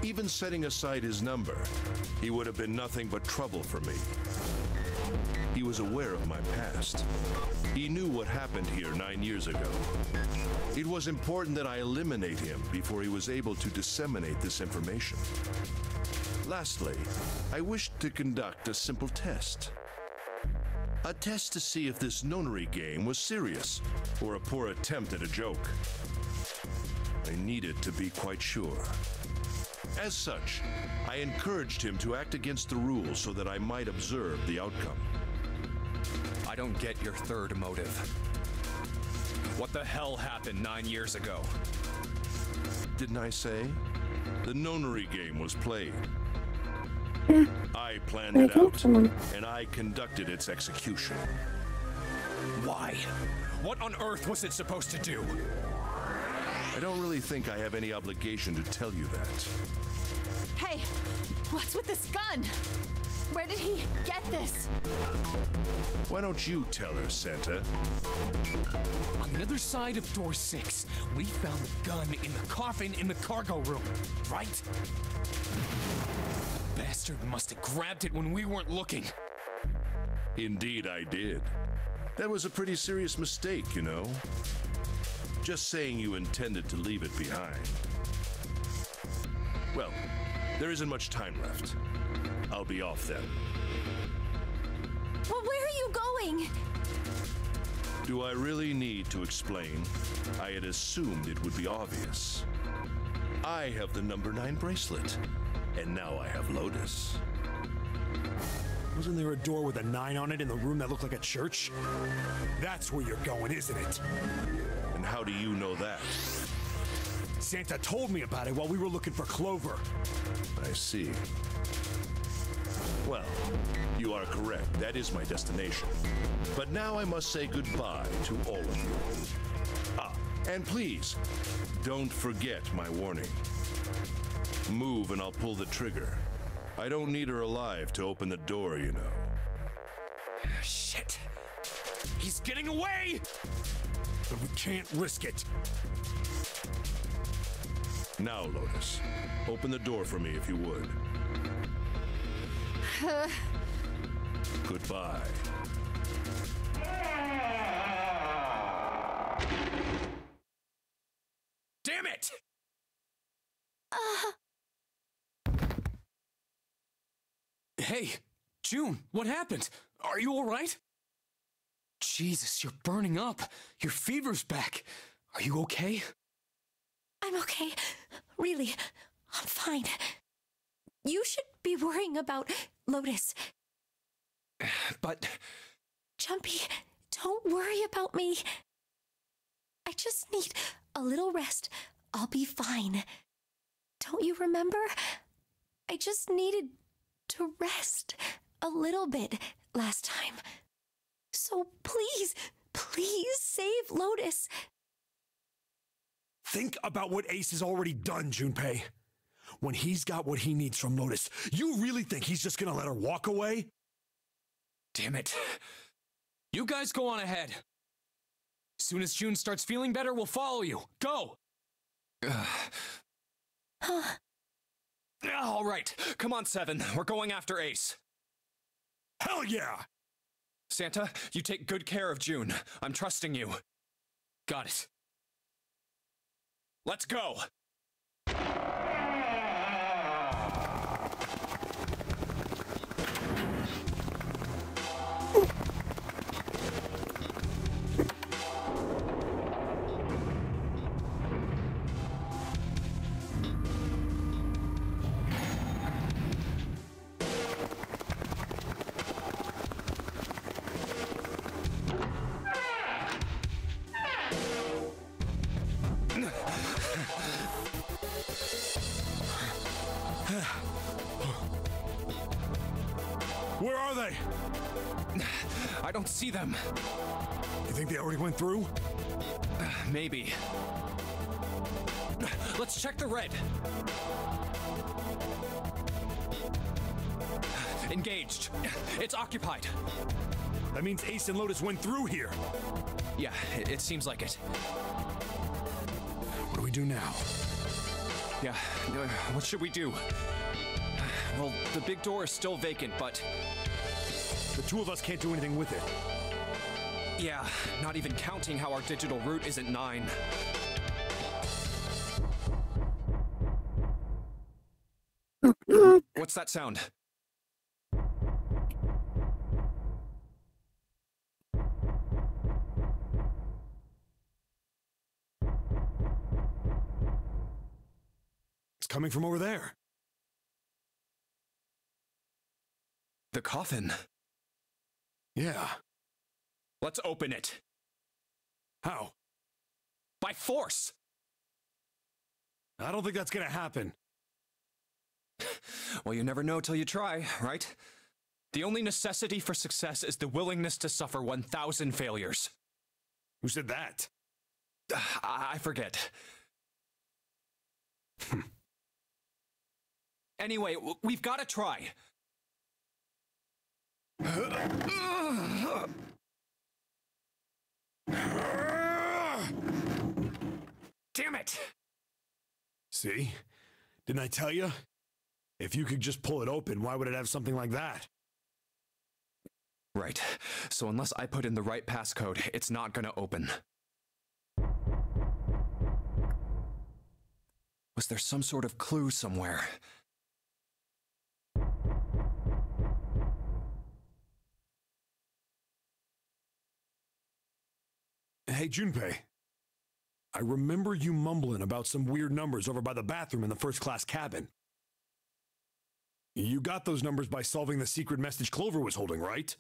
Even setting aside his number, he would have been nothing but trouble for me. He was aware of my past. He knew what happened here 9 years ago. It was important that I eliminate him before he was able to disseminate this information. Lastly, I wished to conduct a simple test. A test to see if this nonary game was serious or a poor attempt at a joke. I needed to be quite sure. As such, I encouraged him to act against the rules so that I might observe the outcome. I don't get your third motive. What the hell happened 9 years ago? Didn't I say? The nonary game was played. I planned it out, and I conducted its execution. Why? What on earth was it supposed to do? I don't really think I have any obligation to tell you that. Hey, what's with this gun? Where did he get this? Why don't you tell her, Santa? On the other side of door 6, we found the gun in the coffin in the cargo room, right? The bastard must have grabbed it when we weren't looking. Indeed, I did. That was a pretty serious mistake, you know. Just saying you intended to leave it behind. Well, there isn't much time left. I'll be off then. Well, where are you going? Do I really need to explain? I had assumed it would be obvious. I have the number 9 bracelet, and now I have Lotus. Wasn't there a door with a 9 on it in the room that looked like a church? That's where you're going, isn't it? And how do you know that? Santa told me about it while we were looking for Clover. I see. Well, you are correct. That is my destination. But now I must say goodbye to all of you. Ah, and please, don't forget my warning. Move and I'll pull the trigger. I don't need her alive to open the door, you know. Shit! He's getting away! But we can't risk it. Now, Lotus, open the door for me if you would. Goodbye. Damn it! Hey, June, what happened? Are you all right? Jesus, you're burning up. Your fever's back. Are you okay? I'm okay. Really, I'm fine. You should be worrying about Lotus. But... Jumpy, don't worry about me. I just need a little rest. I'll be fine. Don't you remember? I just needed to rest a little bit last time. So please, please save Lotus. Think about what Ace has already done, Junpei. When he's got what he needs from Lotus, you really think he's just gonna let her walk away? Damn it. You guys go on ahead. Soon as June starts feeling better, we'll follow you. Go! All right, come on, 7. We're going after Ace. Hell yeah! Santa, you take good care of June. I'm trusting you. Got it. Let's go! Where are they? I don't see them. You think they already went through? Maybe. Let's check the red. Engaged. It's occupied. That means Ace and Lotus went through here. Yeah, it seems like it. What do we do now? Yeah, what should we do? Well, the big door is still vacant, but The two of us can't do anything with it. Yeah, not even counting how our digital route isn't 9. What's that sound? It's coming from over there. The coffin. Yeah. Let's open it. How? By force! I don't think that's gonna happen. Well, you never know till you try, right? The only necessity for success is the willingness to suffer 1,000 failures. Who said that? I forget. Anyway, we've got to try. Damn it! See? Didn't I tell you? If you could just pull it open, why would it have something like that? Right. So unless I put in the right passcode, it's not gonna open. Was there some sort of clue somewhere? Hey, Junpei. I remember you mumbling about some weird numbers over by the bathroom in the first-class cabin. You got those numbers by solving the secret message Clover was holding, right?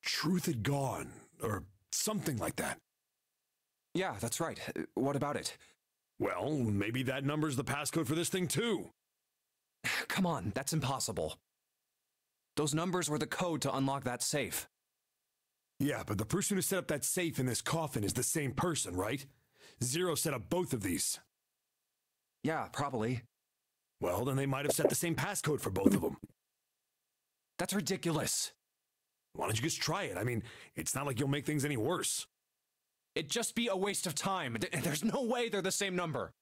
Truth had gone, or something like that. Yeah, that's right. What about it? Well, maybe that number's the passcode for this thing, too. Come on, that's impossible. Those numbers were the code to unlock that safe. Yeah, but the person who set up that safe in this coffin is the same person, right? Zero set up both of these. Yeah, probably. Well, then they might have set the same passcode for both of them. That's ridiculous. Why don't you just try it? I mean, it's not like you'll make things any worse. It'd just be a waste of time. There's no way they're the same number.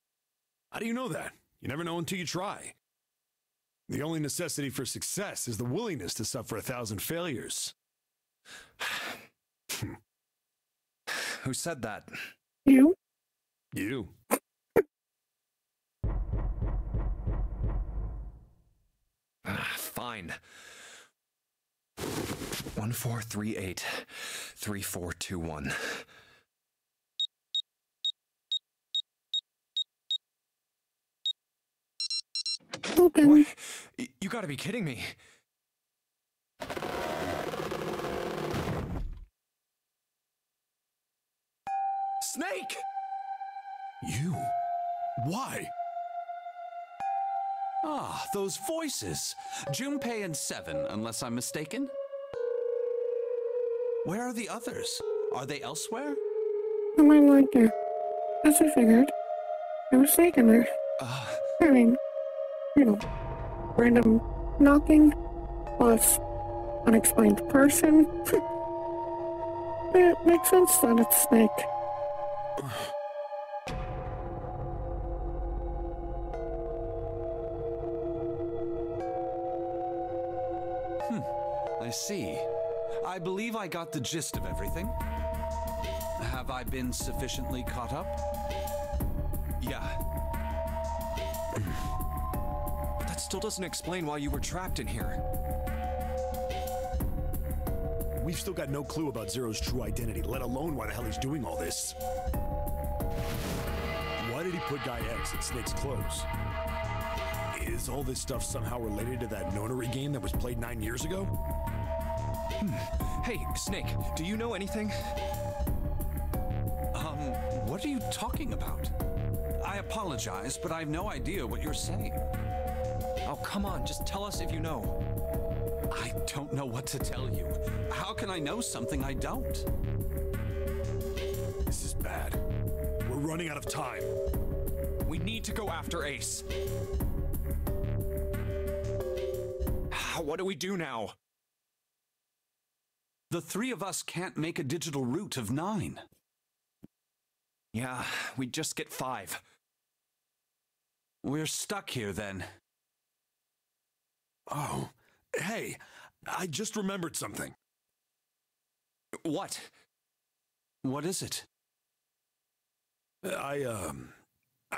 How do you know that? You never know until you try. The only necessity for success is the willingness to suffer 1,000 failures. Who said that? You? You. Fine. 1438 3421. Okay. What? You gotta be kidding me. Snake! You? Why? Ah, those voices. Junpei and Seven, unless I'm mistaken. Where are the others? Are they elsewhere? I might like to. As I figured. There was Snake in there. I mean, you know, random knocking, plus unexplained person. It makes sense that it's Snake. I see. I believe I got the gist of everything. Have I been sufficiently caught up? Yeah. But that still doesn't explain why you were trapped in here. We've still got no clue about Zero's true identity, let alone why the hell he's doing all this. Why did he put Guy X in Snake's clothes? Is all this stuff somehow related to that nonary game that was played 9 years ago? Hey, Snake, do you know anything? What are you talking about? I apologize, but I have no idea what you're saying. Oh, come on, just tell us if you know. I don't know what to tell you. How can I know something I don't? This is bad. We're running out of time. We need to go after Ace. What do we do now? The three of us can't make a digital route of 9. Yeah, we just get 5. We're stuck here then. Oh, hey, I just remembered something. What? What is it? I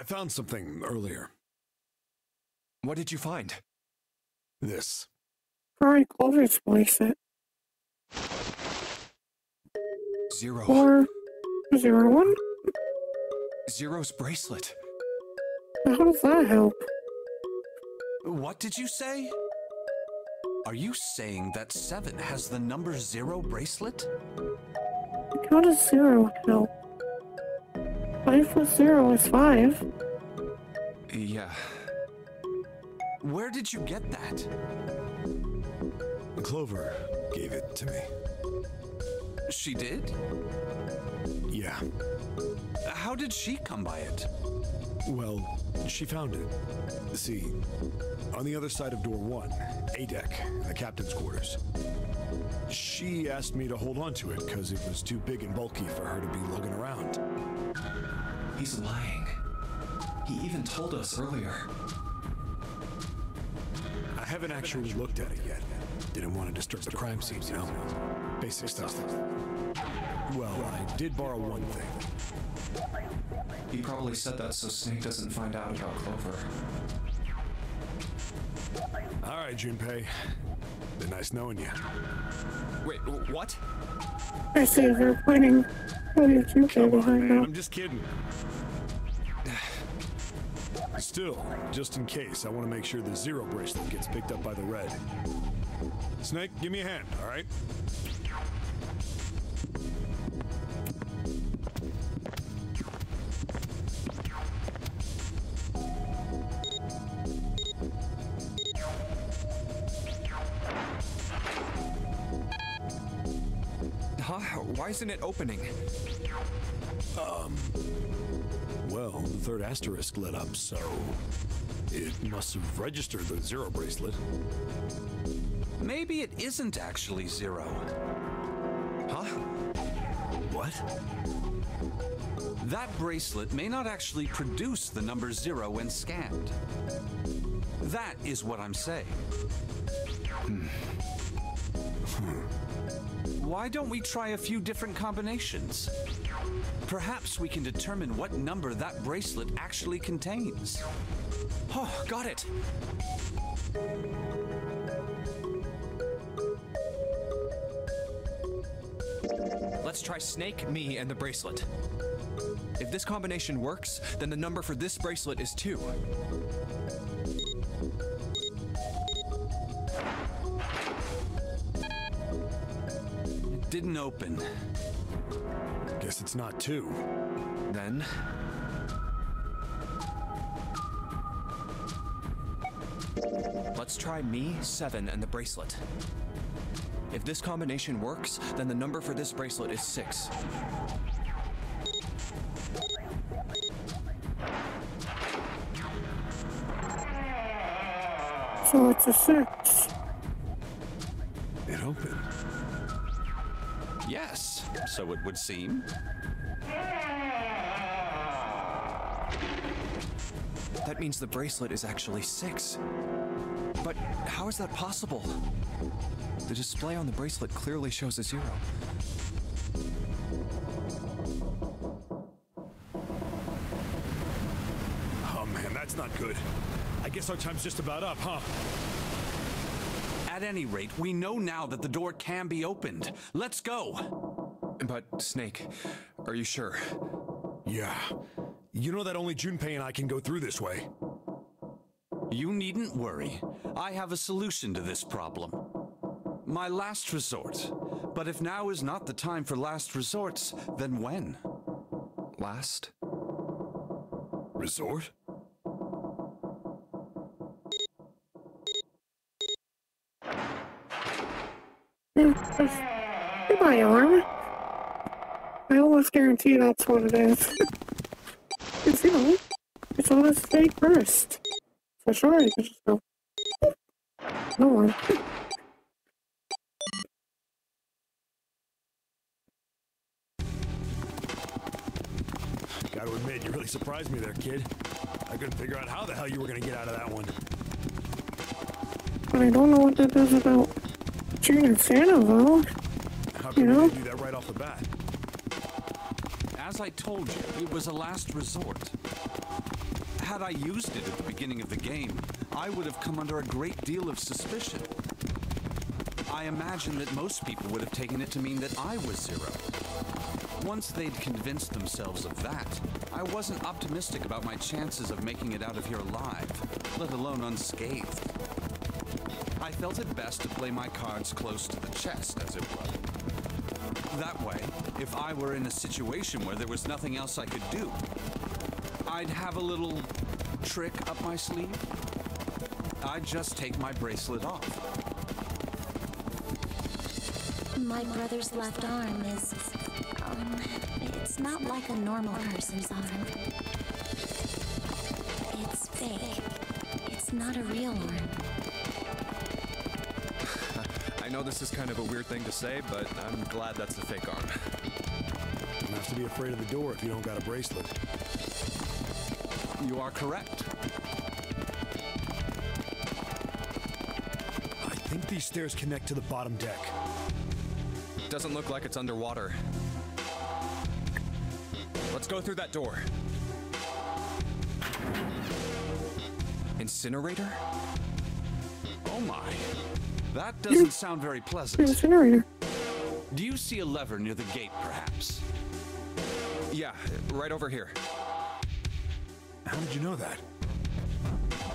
found something earlier. What did you find? This. Probably Clover's bracelet. 0. Or 01? Zero's bracelet. How does that help? What did you say? Are you saying that 7 has the number 0 bracelet? How does 0 help? 5 plus 0 is 5. Yeah. Where did you get that? Clover gave it to me. She did? Yeah. How did she come by it? Well, she found it. See, on the other side of door 1, A deck, the captain's quarters. She asked me to hold on to it because it was too big and bulky for her to be lugging around. He's lying. He even told us earlier. I haven't actually looked at it yet. Didn't want to disturb the crime scene, you know? Basic stuff. Well, I did borrow one thing. He probably said that so Snake doesn't find out about Clover. All right, Junpei. Been nice knowing you. Wait, what? I see you're pointing at your Junpei behind now. I'm just kidding. Still, just in case, I want to make sure the 0 bracelet gets picked up by the red. Snake, give me a hand, all right? Huh? Why isn't it opening? Well, the third asterisk lit up, so it must have registered the 0 bracelet. Maybe it isn't actually 0. Huh? What? That bracelet may not actually produce the number 0 when scanned. That is what I'm saying. Why don't we try a few different combinations? Perhaps we can determine what number that bracelet actually contains. Oh, got it! Let's try Snake, me, and the bracelet. If this combination works, then the number for this bracelet is 2. It didn't open. Guess it's not 2. Then... let's try me, 7, and the bracelet. If this combination works, then the number for this bracelet is 6. So it's a 6. It opened. Yes, so it would seem. That means the bracelet is actually 6. But how is that possible? The display on the bracelet clearly shows a 0. Oh man, that's not good. I guess our time's just about up, huh? At any rate, we know now that the door can be opened. Let's go. But, Snake, are you sure? Yeah. You know that only Junpei and I can go through this way. You needn't worry. I have a solution to this problem. My last resort. But if now is not the time for last resorts, then when? Last? Resort? Goodbye, alarm. I almost guarantee that's what it is. Because, you know, it's on its fake first. For sure, you can just go. No one. Gotta admit, you really surprised me there, kid. I couldn't figure out how the hell you were gonna get out of that one. But I don't know what that is about. Treating Santa, though. How can know? we do that right off the bat? As I told you, it was a last resort. Had I used it at the beginning of the game, I would have come under a great deal of suspicion. I imagine that most people would have taken it to mean that I was Zero. Once they'd convinced themselves of that, I wasn't optimistic about my chances of making it out of here alive, let alone unscathed. I felt it best to play my cards close to the chest, as it were. That way, if I were in a situation where there was nothing else I could do, I'd have a little trick up my sleeve. I'd just take my bracelet off. My brother's left arm is, it's not like a normal person's arm. It's fake. It's not a real arm. I know this is kind of a weird thing to say, but I'm glad that's a fake arm. You don't have to be afraid of the door if you don't got a bracelet. You are correct. I think these stairs connect to the bottom deck. Doesn't look like it's underwater. Let's go through that door. Incinerator? Oh my. That doesn't sound very pleasant. Incinerator. Do you see a lever near the gate, perhaps? Yeah, right over here. How did you know that?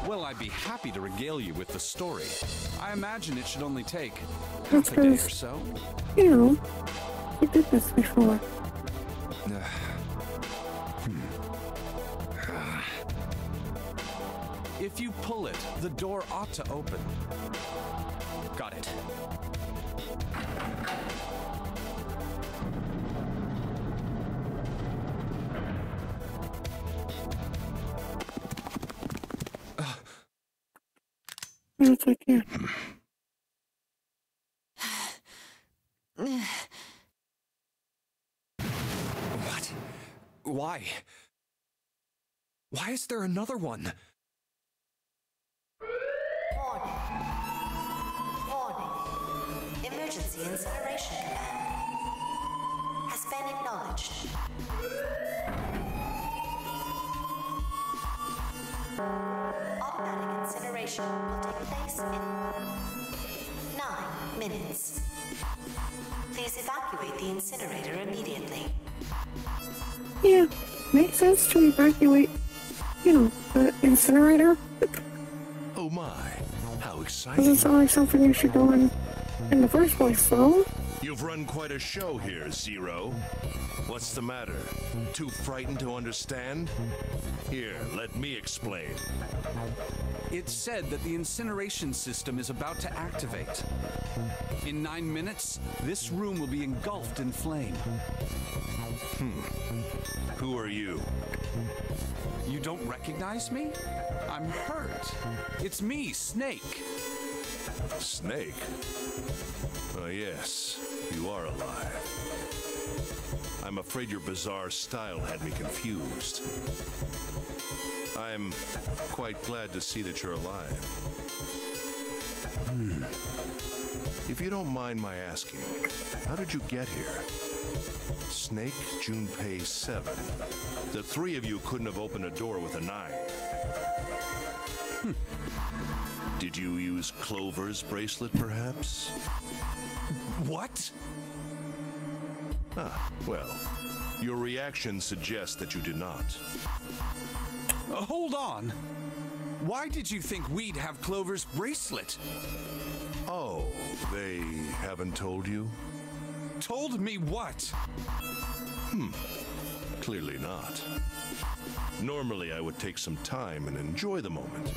Well, I'd be happy to regale you with the story. I imagine it should only take That's half a day or because, so. you know, you did this before. If you pull it, the door ought to open. Got it. It's like, yeah. What? Why? Why is there another one? Warning. Warning. Emergency incineration command has been acknowledged. Automatic incineration will take place in 9 minutes. Please evacuate the incinerator immediately. Yeah, makes sense to evacuate, you know, the incinerator. Oh my, how Doesn't exciting. sound like something you should go in the first place, though. You've run quite a show here, Zero. What's the matter? Too frightened to understand? Here, let me explain. It's said that the incineration system is about to activate. In 9 minutes, this room will be engulfed in flame. Who are you? You don't recognize me? I'm hurt. It's me, Snake. Snake? Oh, yes, you are alive. I'm afraid your bizarre style had me confused. I'm quite glad to see that you're alive. If you don't mind my asking, how did you get here? Snake, Junpei 7. The three of you couldn't have opened a door with a 9. Did you use Clover's bracelet, perhaps? What? Ah, well, your reaction suggests that you did not. Hold on. Why did you think we'd have Clover's bracelet? Oh, they haven't told you? Told me what? Clearly not. Normally, I would take some time and enjoy the moment.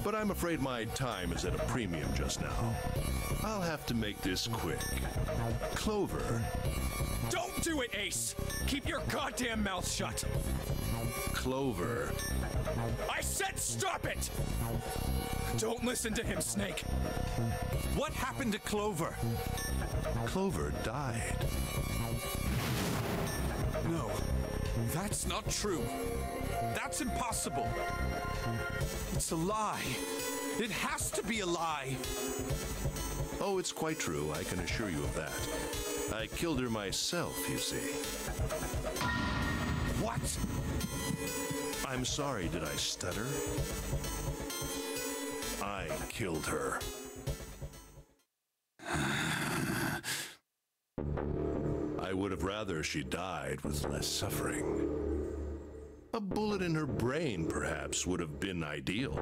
But I'm afraid my time is at a premium just now. I'll have to make this quick. Clover. Don't do it, Ace! Keep your goddamn mouth shut! Clover. I said stop it! Don't listen to him, Snake. What happened to Clover? Clover died. No, that's not true. That's impossible. It's a lie. It has to be a lie. Oh, it's quite true. I can assure you of that. I killed her myself, you see. What? I'm sorry, did I stutter? I killed her. I would have rather she died with less suffering. A bullet in her brain, perhaps, would have been ideal.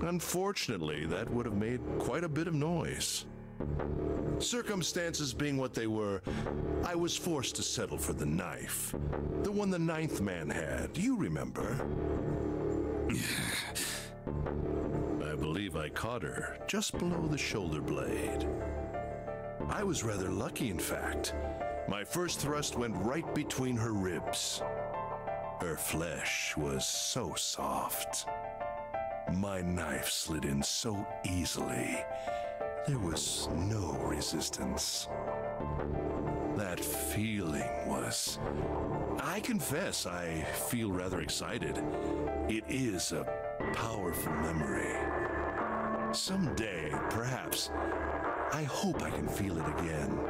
Unfortunately, that would have made quite a bit of noise. Circumstances being what they were, I was forced to settle for the knife. The one the ninth man had, you remember? I believe I caught her just below the shoulder blade. I was rather lucky, in fact. My first thrust went right between her ribs. Her flesh was so soft. My knife slid in so easily. There was no resistance. That feeling was... I confess, I feel rather excited. It is a powerful memory. Someday, perhaps, I hope I can feel it again.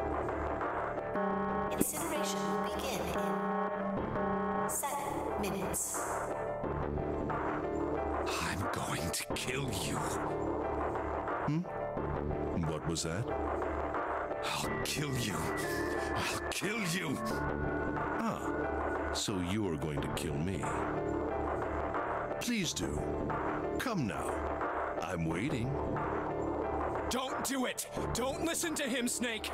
Incineration will begin in 7 minutes. I'm going to kill you. What was that? I'll kill you. I'll kill you. Ah, so you're going to kill me. Please do. Come now. I'm waiting. Don't do it! Don't listen to him, Snake!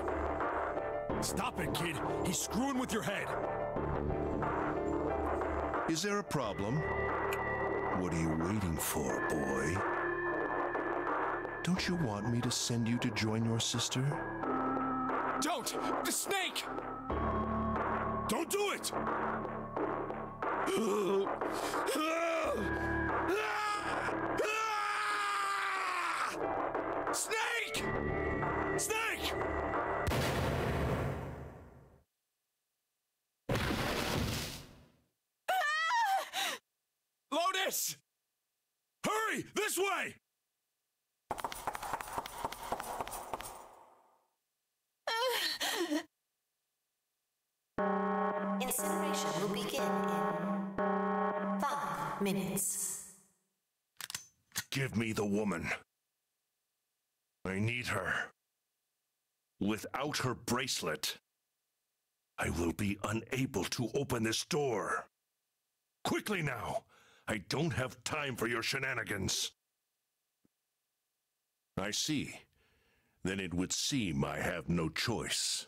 Stop it, kid. He's screwing with your head. Is there a problem? What are you waiting for, boy? Don't you want me to send you to join your sister? Don't! The Snake! Don't do it! Snake! Snake! Lotus! Hurry! This way! Incineration will begin in 5 minutes. Give me the woman. I need her. Without her bracelet, I will be unable to open this door. Quickly now! I don't have time for your shenanigans. I see. Then it would seem I have no choice.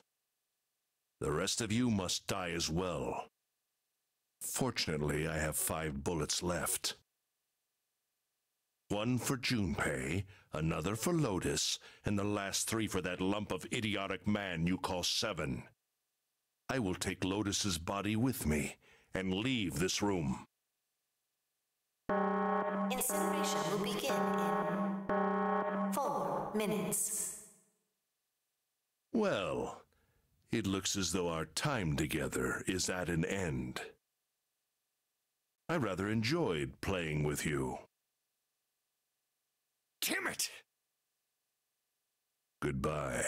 The rest of you must die as well. Fortunately, I have 5 bullets left. 1 for Junpei, another for Lotus, and the last 3 for that lump of idiotic man you call Seven. I will take Lotus's body with me and leave this room. Incineration will begin in 4 minutes. Well, it looks as though our time together is at an end. I rather enjoyed playing with you. Damn it! Goodbye.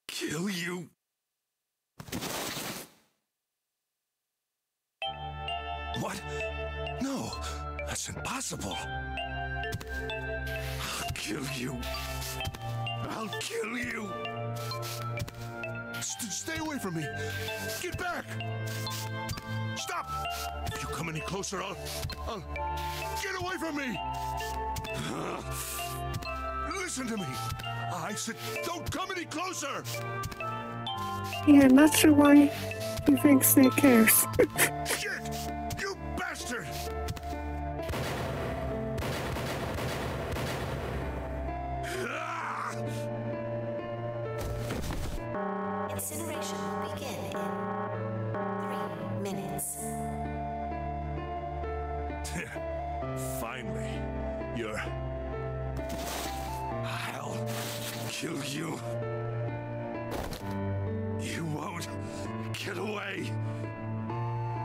Kill you. What? No, that's impossible. I'll kill you. I'll kill you. Stay away from me. Get back. Stop. If you come any closer, I'll get away from me. Listen to me. I said, don't come any closer. Yeah, not sure why he thinks Snake cares. Shit! You bastard! Incineration will begin in 3 minutes. Finally, you're... I'll kill you. You won't get away.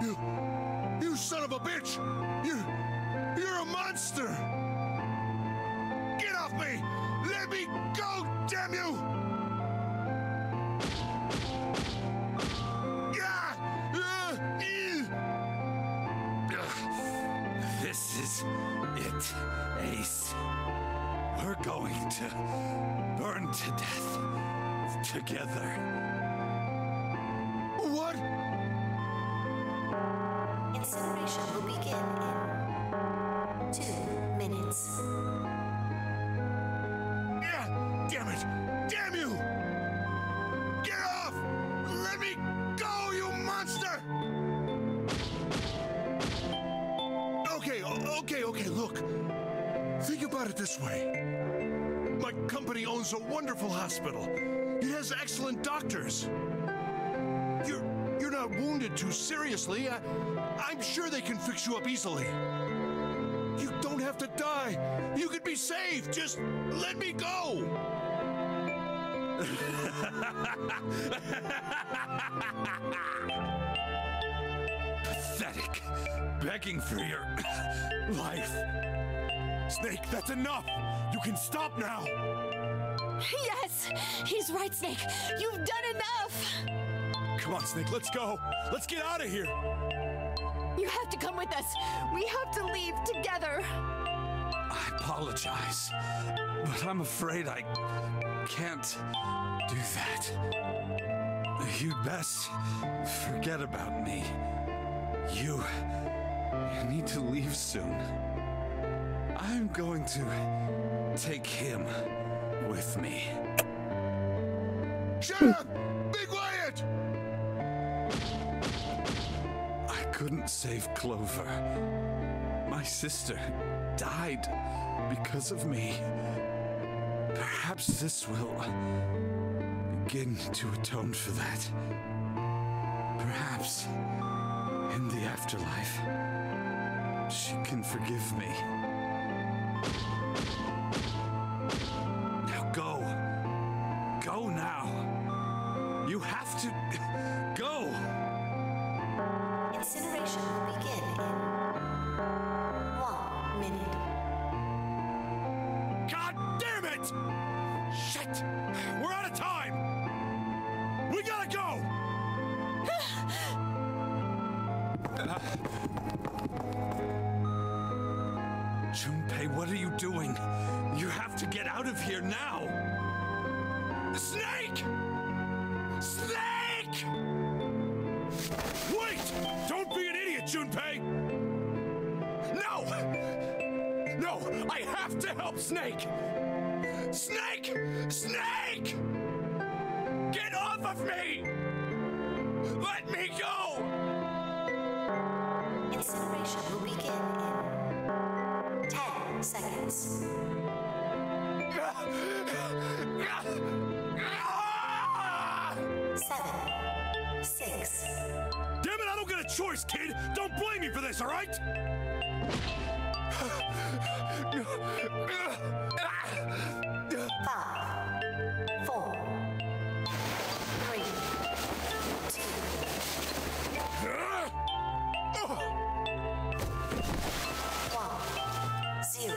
You son of a bitch! You're a monster! it, Ace. We're going to burn to death together. What? Incineration will begin in 2 minutes. Yeah, damn it! Damn you! Get off! Let me go, you monster! Okay, look. Think about it this way. My company owns a wonderful hospital. It has excellent doctors. You're not wounded too seriously. I'm sure they can fix you up easily. You don't have to die. You could be saved. Just let me go. Pathetic. Begging for your life. Snake, that's enough! You can stop now! Yes! He's right, Snake! You've done enough! Come on, Snake, let's go! Let's get out of here! You have to come with us! We have to leave together! I apologize, but I'm afraid I can't do that. You'd best forget about me. You need to leave soon. I'm going to take him with me. Shut up! Be quiet! I couldn't save Clover. My sister died because of me. Perhaps this will begin to atone for that. Perhaps in the afterlife, she can forgive me. Now go. Go now. You have to go. Incineration will begin in 1 minute. God damn it! Shit! We're out of time! We gotta go! Junpei, what are you doing? You have to get out of here now! Snake! Snake! Wait! Don't be an idiot, Junpei! No! No! I have to help Snake! Snake! Snake! Get off of me! Let me go! Incineration will begin in 10 seconds. 7, 6. Damn it, I don't get a choice, kid! Don't blame me for this, all right? 5, 4, 3, 2, 1, 0.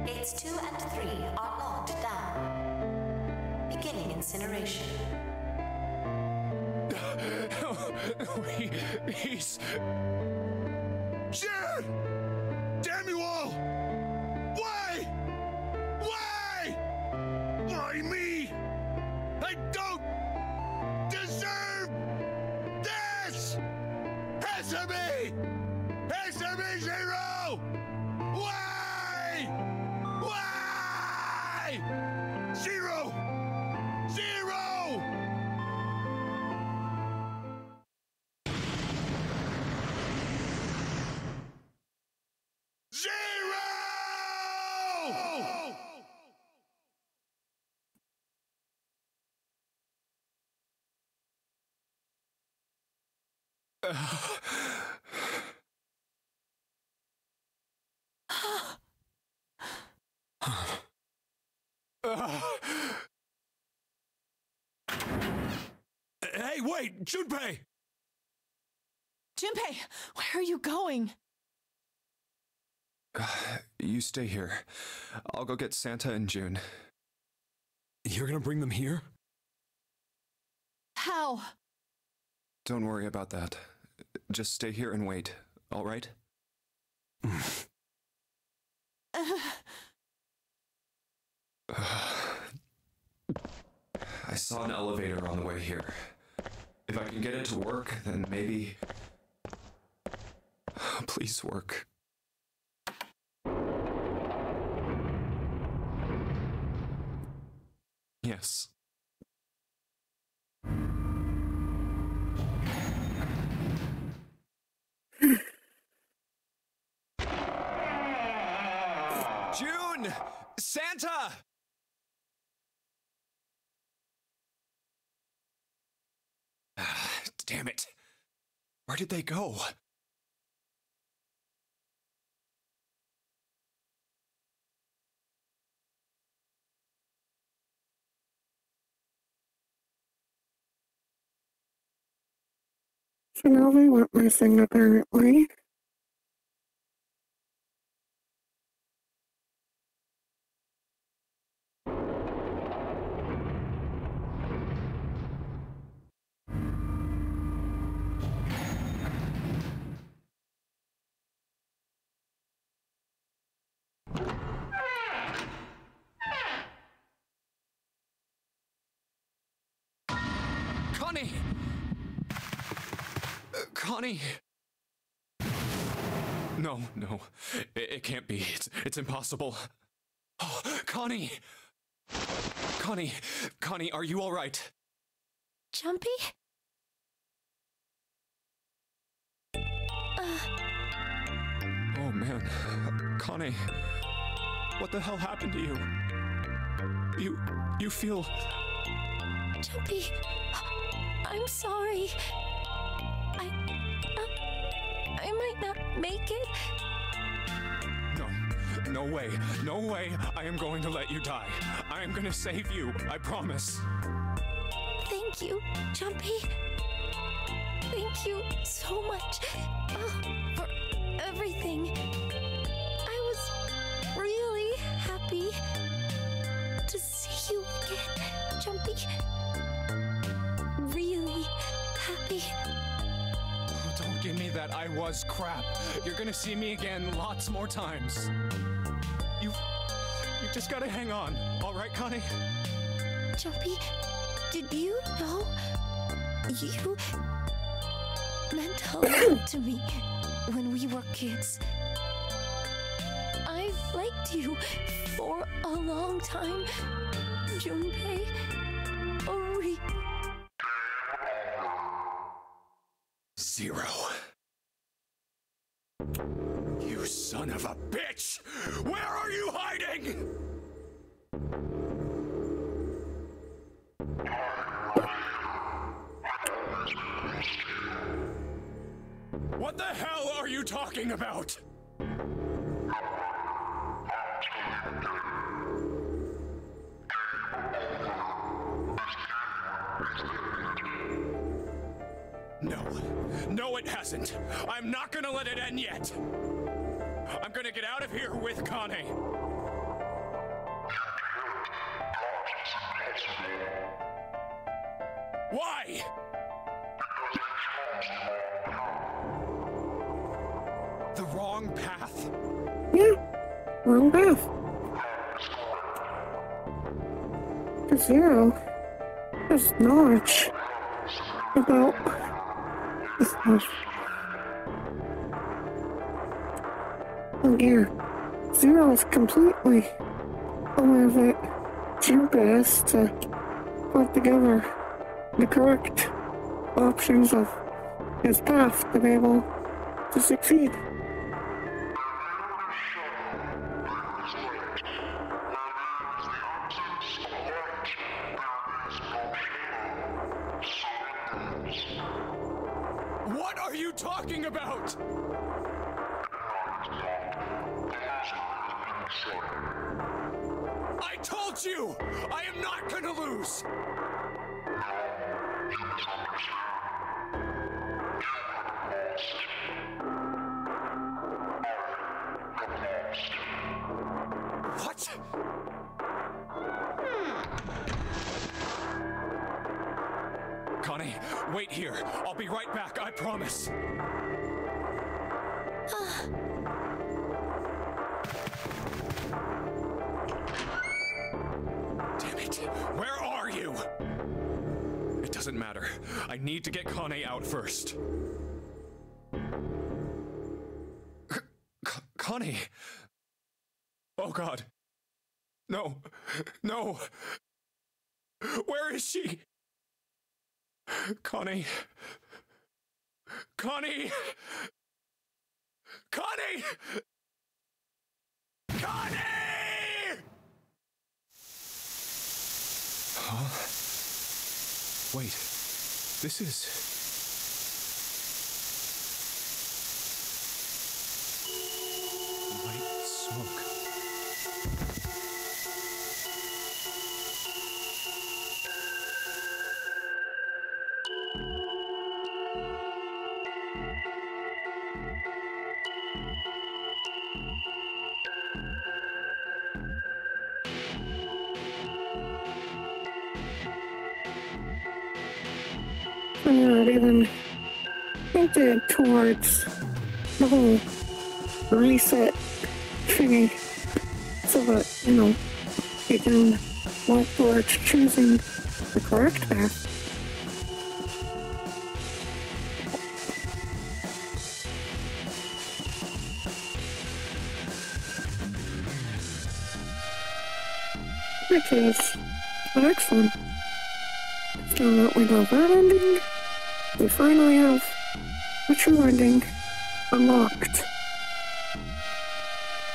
Gates 2 and 3 are locked down. Beginning incineration. He's... Jared! Damn you all! Why? Why? Why me? I don't deserve this! Answer me! Answer me, Zero! Why? Why? Zero! Zero! Zero! Hey, wait! Junpei! Junpei, where are you going? You stay here. I'll go get Santa and June. You're gonna bring them here? How? Don't worry about that. Just stay here and wait, all right? I saw an elevator on the way here. If I can get it to work, then maybe... Please work. Yes. June! Santa! Damn it. Where did they go? So now they went missing, apparently. Connie! Connie! No, it can't be. It's impossible. Oh, Connie! Connie, are you all right? Jumpy? Oh man, Connie, what the hell happened to you? You feel... Jumpy, I'm sorry. I might not make it. No way. I am going to let you die. I am going to save you, I promise. Thank you, Jumpy. Thank you so much for everything. I was really happy to see you again, Jumpy. Really happy. Oh, don't give me that I was crap. You're gonna see me again lots more times. You just gotta hang on, all right, Connie? Jumpy, did you know you meant a lot to me when we were kids? I've liked you for a long time, Junpei. Zero. You son of a bitch! Where are you hiding? What the hell are you talking about? No, it hasn't. I'm not gonna let it end yet. I'm gonna get out of here with Connie. Why? The wrong path? Yeah, wrong path. The Zero does not about this stuff. And yeah, Zero is completely aware that Junpei has to put together the correct options of his path to be able to succeed. What are you talking about? I told you! I am not gonna lose! What? Connie, wait here. I'll be right back, I promise. Damn it. Where are you? It doesn't matter. I need to get Connie out first. Connie! Oh God. No. No. Where is she? Connie. Connie! Connie! Connie! Huh? Wait. This is... white smoke. I'm not even hinted towards the whole reset thingy so that, you know, you can work towards choosing the correct path. Which is the next one. So that we got that ending, we finally have the true ending unlocked.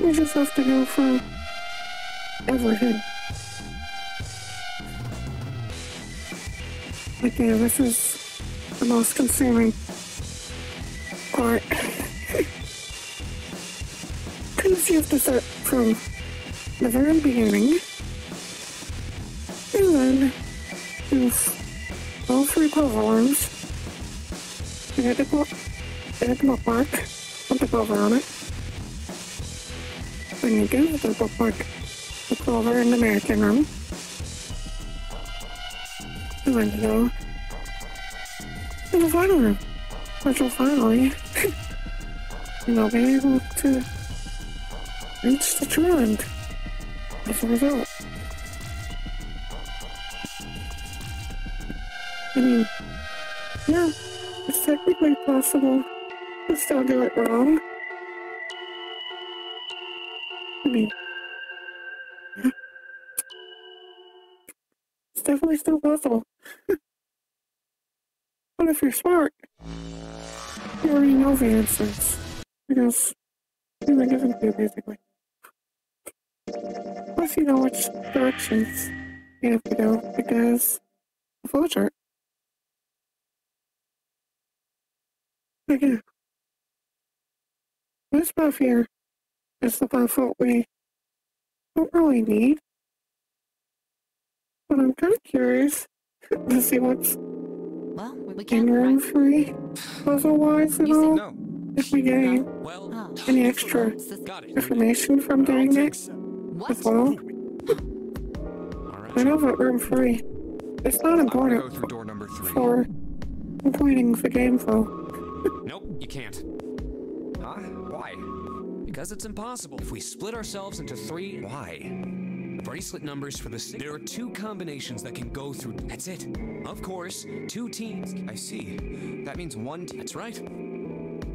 We just have to go for everything. Like, yeah, this is the most consuming part. Because you have to start from the very beginning, and then use all three puzzles. You get the bookmark with the cover on it. Then you give the bookmark the cover in the American room. And then you go to the final room, which will finally, you'll be able to reach the true end as a result. I mean, yeah, it's technically possible to still do it wrong. I mean, yeah, it's definitely still possible. But if you're smart, you already know the answers, because they were given to you, basically. Plus, you know which directions you have to go, because the flowchart. Again, this path here is the path that we don't really need. But I'm kind of curious to see what's we in can't, room right? 3, puzzle-wise and all. No. If we gain any extra information from doing it as well. I know that room 3 is not important Go through door number 3. for completing the game, though. Nope, you can't. Huh? Why? Because it's impossible. If we split ourselves into 3... Why? The bracelet numbers for the... There are 2 combinations that can go through... That's it. Of course, 2 teams. I see. That means one team. That's right.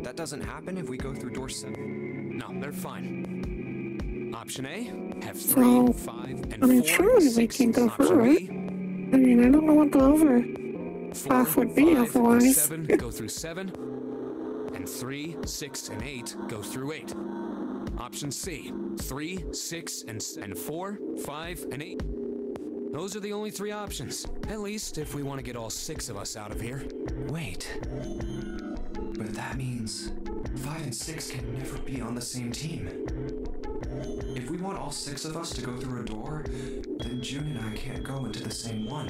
That doesn't happen if we go through door 7. No, they're fine. Option A, have 3, So, 5, and I mean, 4, surely we 6. can go Option through it. B, I mean, I don't know what the other 4, path would be 5, and otherwise. 7 go through 7, and 3, 6, and 8 go through 8. Option C, 3, 6, and 4, 5, and 8. Those are the only 3 options. At least if we want to get all 6 of us out of here. Wait. But that means 5 and 6 can never be on the same team. If we want all 6 of us to go through a door, then June and I can't go into the same one.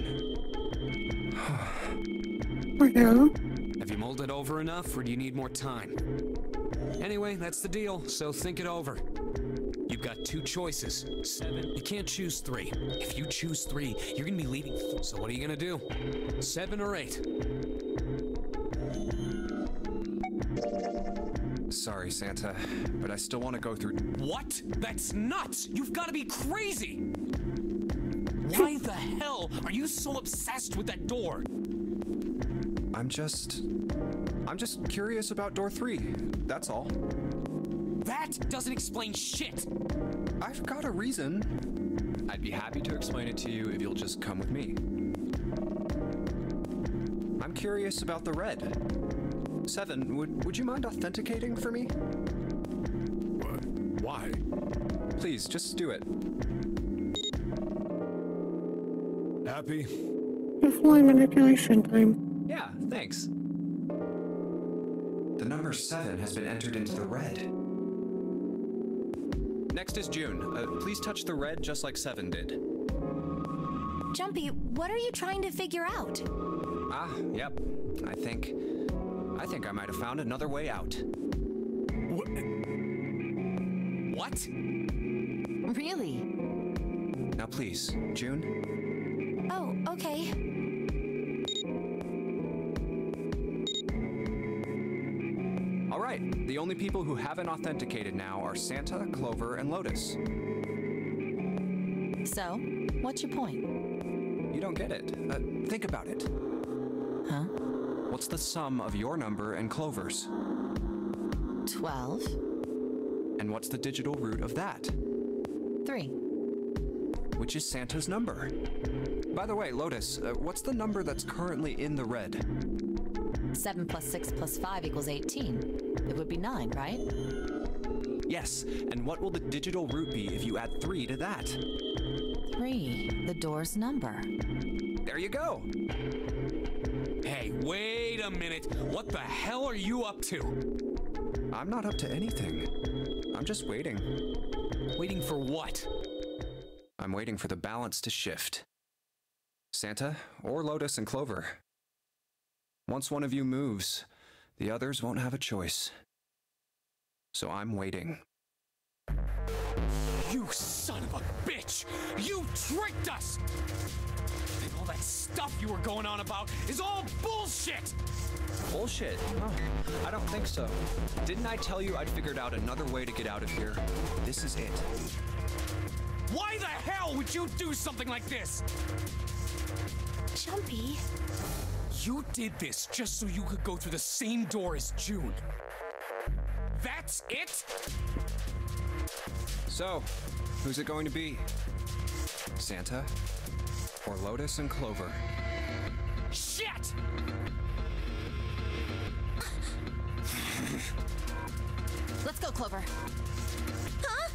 Yeah. Have you mulled it over enough, or do you need more time? Anyway, that's the deal, so think it over. You've got two choices. 7. You can't choose 3. If you choose 3, you're gonna be leaving. So what are you gonna do? 7 or 8? Sorry, Santa, but I still want to go through. What? That's nuts! You've got to be crazy! Why the hell are you so obsessed with that door? I'm just curious about door 3. That's all. That doesn't explain shit! I've got a reason. I'd be happy to explain it to you if you'll just come with me. I'm curious about the red. 7, would you mind authenticating for me? What? Why? Please, just do it. Happy? Fly manipulation time. Yeah, thanks. The number 7 has been entered into the red. Next is June. Please touch the red just like 7 did. Jumpy, what are you trying to figure out? Yep. I think I might have found another way out. What? Really? Now please, June. Oh, okay. All right, the only people who haven't authenticated now are Santa, Clover, and Lotus. So, what's your point? You don't get it. Think about it. Huh? What's the sum of your number and Clover's? 12. And what's the digital root of that? 3. Which is Santa's number. By the way, Lotus, what's the number that's currently in the red? 7 plus 6 plus 5 equals 18. It would be 9, right? Yes, and what will the digital root be if you add 3 to that? 3, the door's number. There you go. Hey, wait a minute. What the hell are you up to? I'm not up to anything. I'm just waiting. Waiting for what? I'm waiting for the balance to shift. Santa, or Lotus and Clover. Once one of you moves, the others won't have a choice. So I'm waiting. You son of a bitch! You tricked us! And all that stuff you were going on about is all bullshit! Bullshit? Oh, I don't think so. Didn't I tell you I'd figured out another way to get out of here? This is it. Why the hell would you do something like this? Jumpy. You did this just so you could go through the same door as June. That's it? So, who's it going to be? Santa? Or Lotus and Clover? Shit! Let's go, Clover. Huh?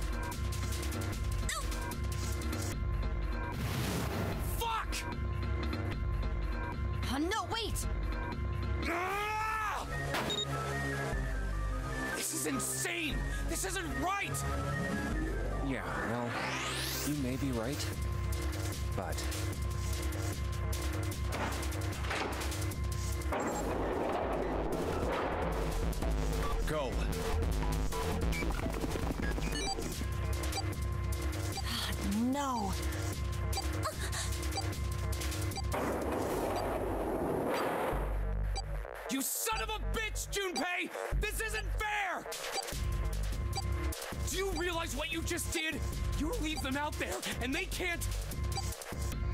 Fuck! Oh, no, wait! Ah! This is insane! This isn't right! Yeah, well, you may be right, but... Go. No! You son of a bitch, Junpei! This isn't fair! Do you realize what you just did? You leave them out there, and they can't...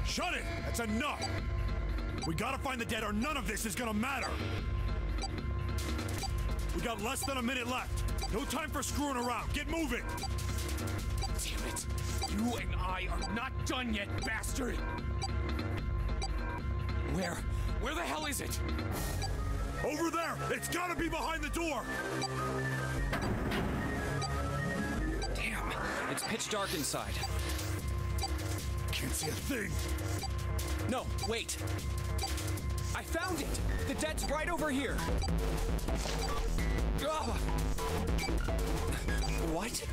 Shut it! That's enough! We gotta find the dead or none of this is gonna matter! We got less than a minute left. No time for screwing around. Get moving! Damn it! You and I are not done yet, bastard! Where the hell is it? Over there! It's gotta be behind the door! Damn, it's pitch dark inside. Can't see a thing. No, wait. I found it! The dead's right over here! Ugh. What?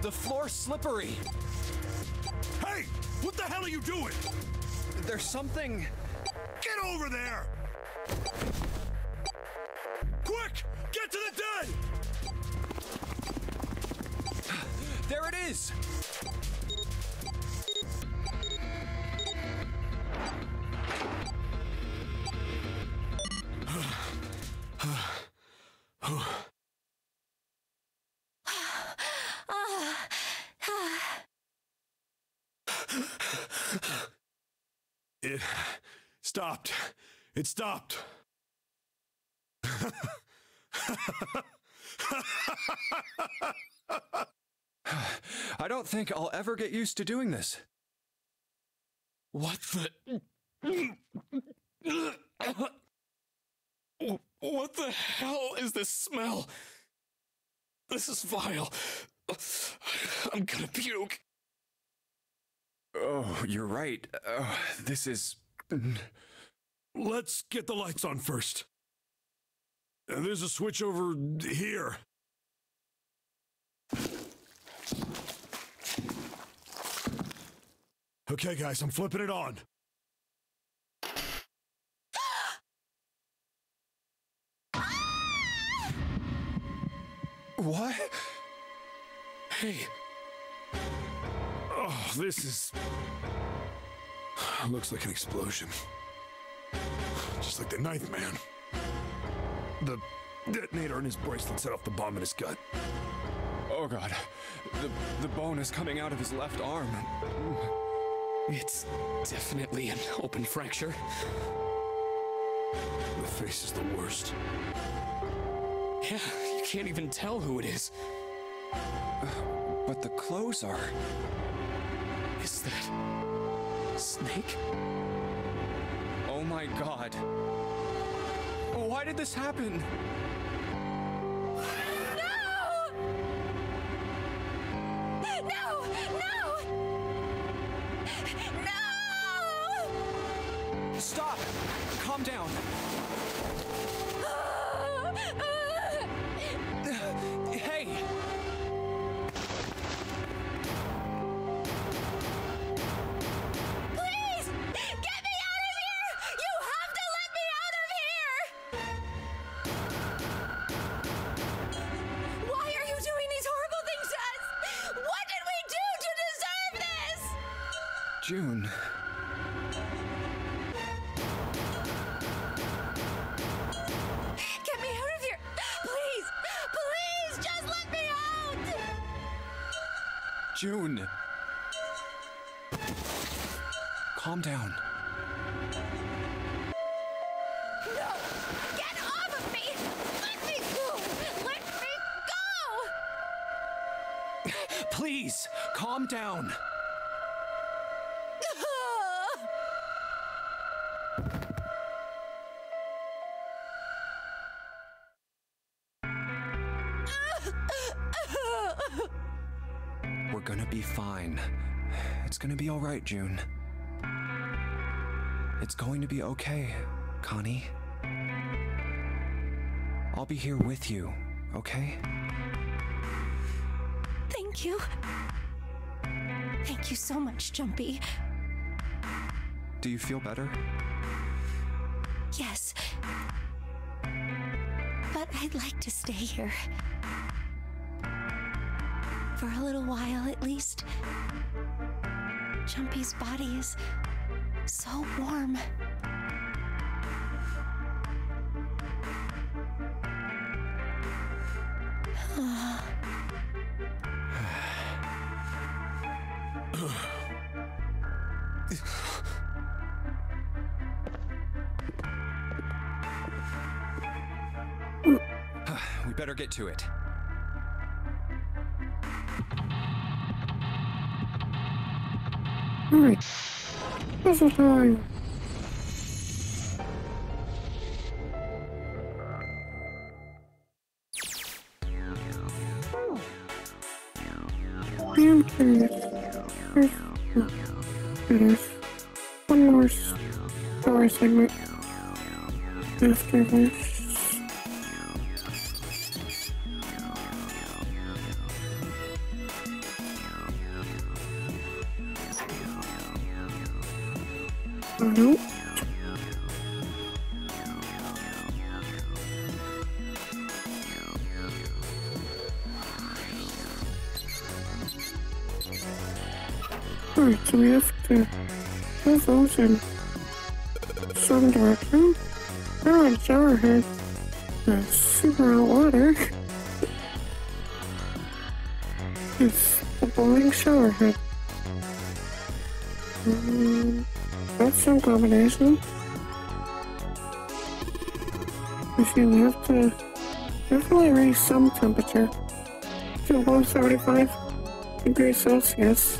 The floor's slippery! Hey! What the hell are you doing? There's something... Get over there! Quick! Get to the dead! There is! It stopped. It stopped. I don't think I'll ever get used to doing this. What the... What the hell is this smell? This is vile. I'm gonna puke. Oh, you're right. This is... Let's get the lights on first. There's a switch over here. Okay, guys, I'm flipping it on. What? Hey. Oh, this is... Looks like an explosion. Just like the Ninth Man. The detonator in his bracelet set off the bomb in his gut. Oh god, the bone is coming out of his left arm. It's definitely an open fracture. The face is the worst. Yeah, you can't even tell who it is. But the clothes are... Is that... Snake? Oh my god. Why did this happen? Stop! Calm down. Hey! Please! Get me out of here! You have to let me out of here! Why are you doing these horrible things to us? What did we do to deserve this? June... Get me out of here! Please! Please! Just let me out! June! Calm down. No! Get off of me! Let me go! Let me go! Please, calm down. We're gonna be fine. It's gonna be all right, June. It's going to be okay, Connie. I'll be here with you, okay? Thank you. Thank you so much, Jumpy. Do you feel better? Yes. But I'd like to stay here. For a little while, at least. Jumpy's body is so warm. We better get to it. Alright. This is time. I'm curious. It is. One more story segment. After this. Nope. Alright, so we have to move those in some direction. Alright, showerhead. Super hot water. It's the boiling showerhead. That's some combination. You see, we have to definitely raise some temperature to above 75 degrees Celsius.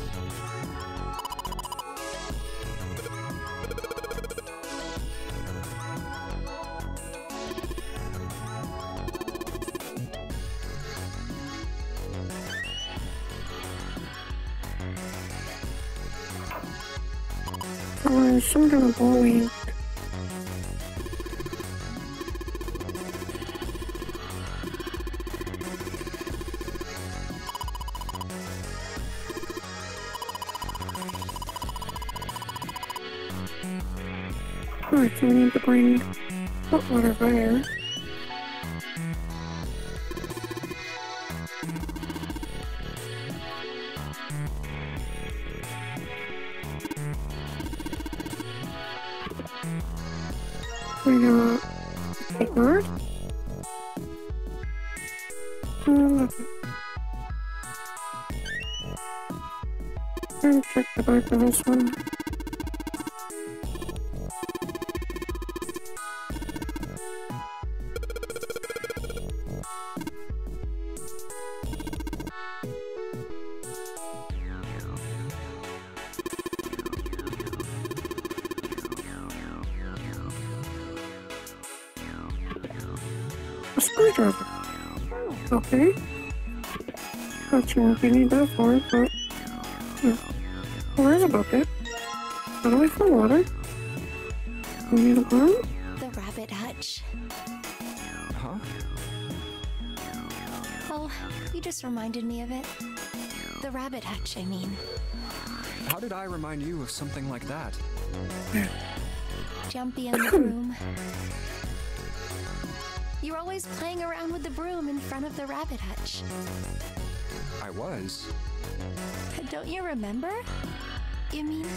Or some kind of boiling. Alright, so we need to bring hot water there. We got a guard. And check the back of this one. A screwdriver. Okay. Not sure what we need that for, but yeah. Where's a bucket? How do I fill water? We need a broom? The rabbit hutch. Huh? Well, you just reminded me of it. The rabbit hutch, I mean. How did I remind you of something like that? Jumpy in the broom. You're always playing around with the broom in front of the rabbit hutch. I was. Don't you remember? You mean,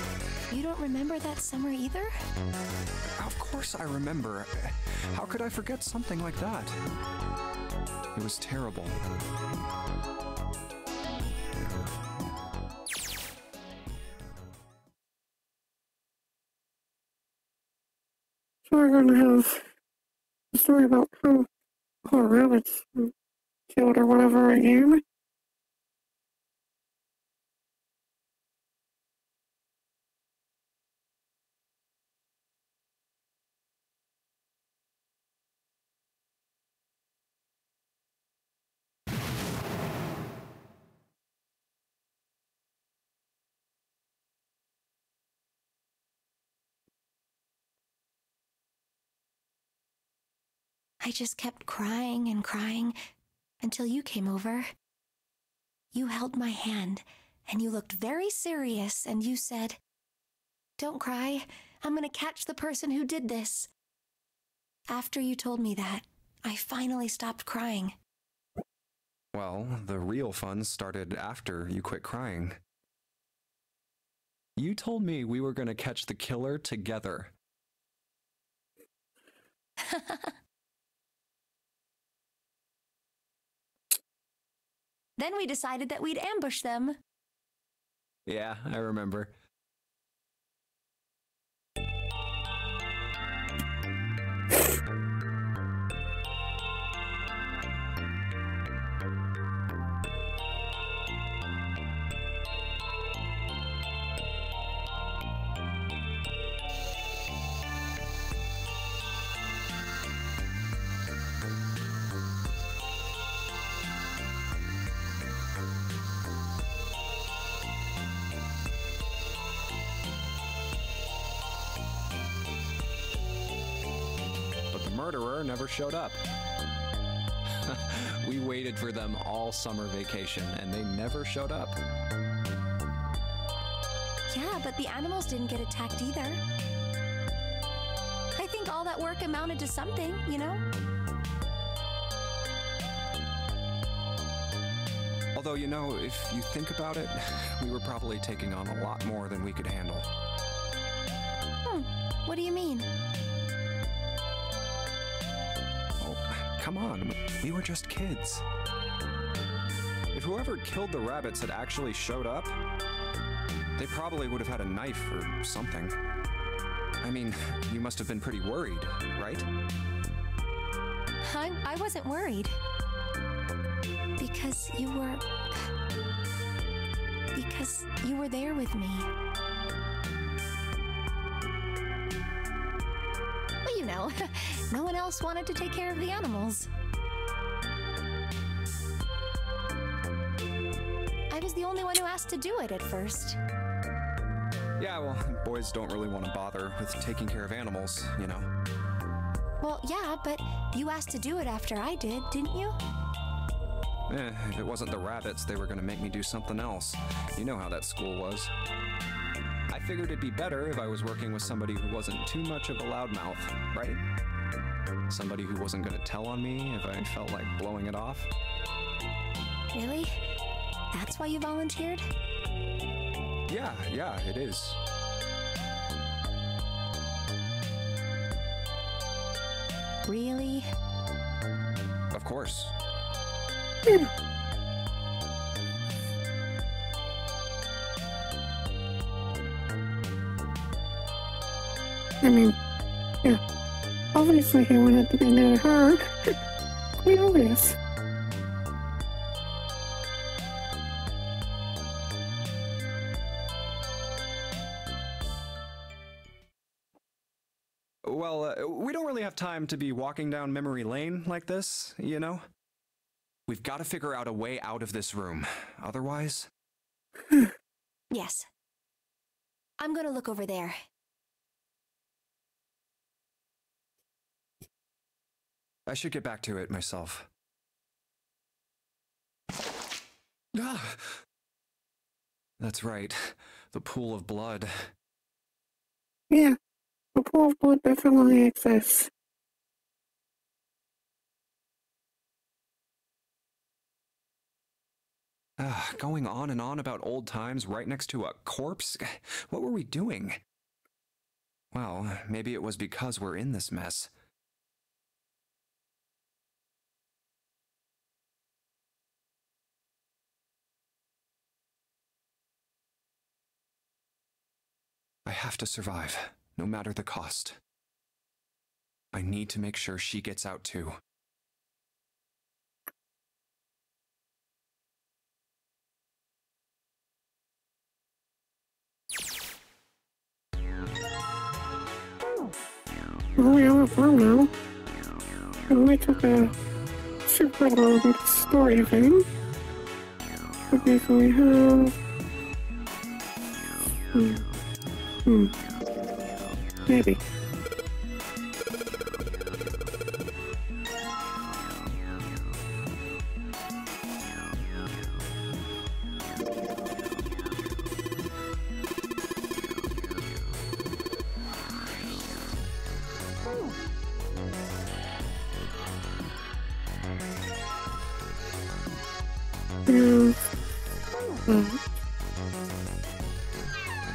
you don't remember that summer either? Of course I remember. How could I forget something like that? It was terrible. So we're gonna have a story about how poor rabbits killed or whatever again. I just kept crying and crying until you came over. You held my hand, and you looked very serious, and you said, "Don't cry, I'm gonna catch the person who did this." After you told me that, I finally stopped crying. Well, the real fun started after you quit crying. You told me we were going to catch the killer together. Then we decided that we'd ambush them. Yeah, I remember. Murderer never showed up. We waited for them all summer vacation, and they never showed up. Yeah, but the animals didn't get attacked either. I think all that work amounted to something, you know? Although, you know, if you think about it, we were probably taking on a lot more than we could handle. What do you mean? Oh, come on, we were just kids. If whoever killed the rabbits had actually showed up, they probably would have had a knife or something. I mean, you must have been pretty worried, right? I wasn't worried. Because you were there with me. Well, you know, no one else wanted to take care of the animals. I was the only one who asked to do it at first. Yeah, well, boys don't really want to bother with taking care of animals, you know. Well, yeah, but you asked to do it after I did, didn't you? If it wasn't the rabbits, they were gonna make me do something else. You know how that school was. I figured it'd be better if I was working with somebody who wasn't too much of a loudmouth, right? Somebody who wasn't gonna tell on me if I felt like blowing it off. Really? That's why you volunteered? Yeah, it is. Really? Of course. I mean, yeah. Obviously he wanted to be near her. Quite obvious. Well, we don't really have time to be walking down memory lane like this, you know? We've got to figure out a way out of this room. Otherwise... Yes. I'm gonna look over there. I should get back to it myself. Ah! That's right. The pool of blood. Yeah, the pool of blood definitely exists. Going on and on about old times right next to a corpse? What were we doing? Well, maybe it was because we're in this mess. I have to survive, no matter the cost. I need to make sure she gets out too. Oh, yeah, we're fine now. And we took a super long story thing. Okay, so we have... Maybe.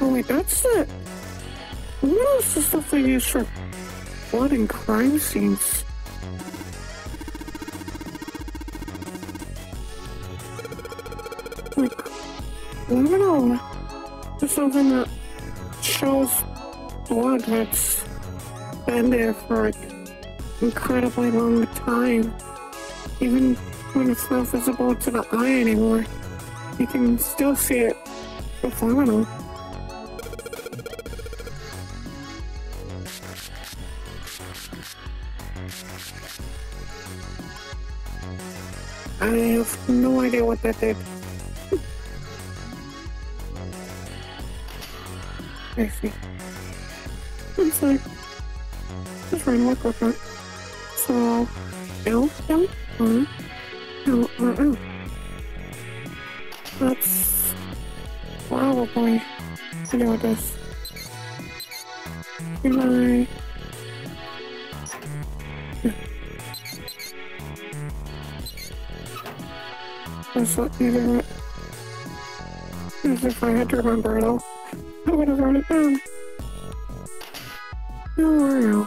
Oh wait, that's the... What is the stuff they use for blood and crime scenes? Like, I don't know. There's something that shows blood that's been there for like incredibly long time. Even when it's not visible to the eye anymore, you can still see it phenomenal. I have no idea what that did. I see. It's like, just trying to work with that. So, L. That's probably to do with this. Goodbye. just let me do it. As if I had to remember it all, I would have wrote it down. No worry.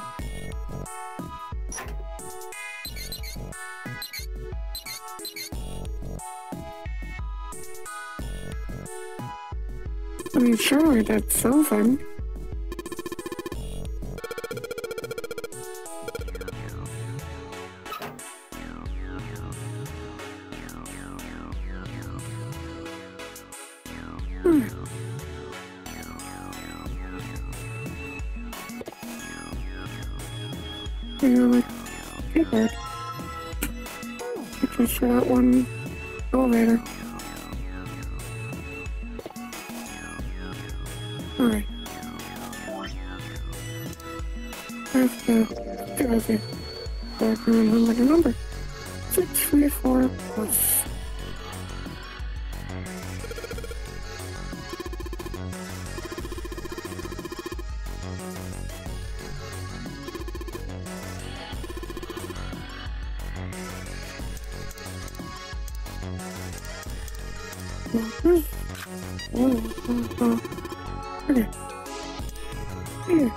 I mean, sure, I did something. Paper. Just for that one elevator. Alright. I have to do with it. So I can remember the number. 634 plus. Okay. Here.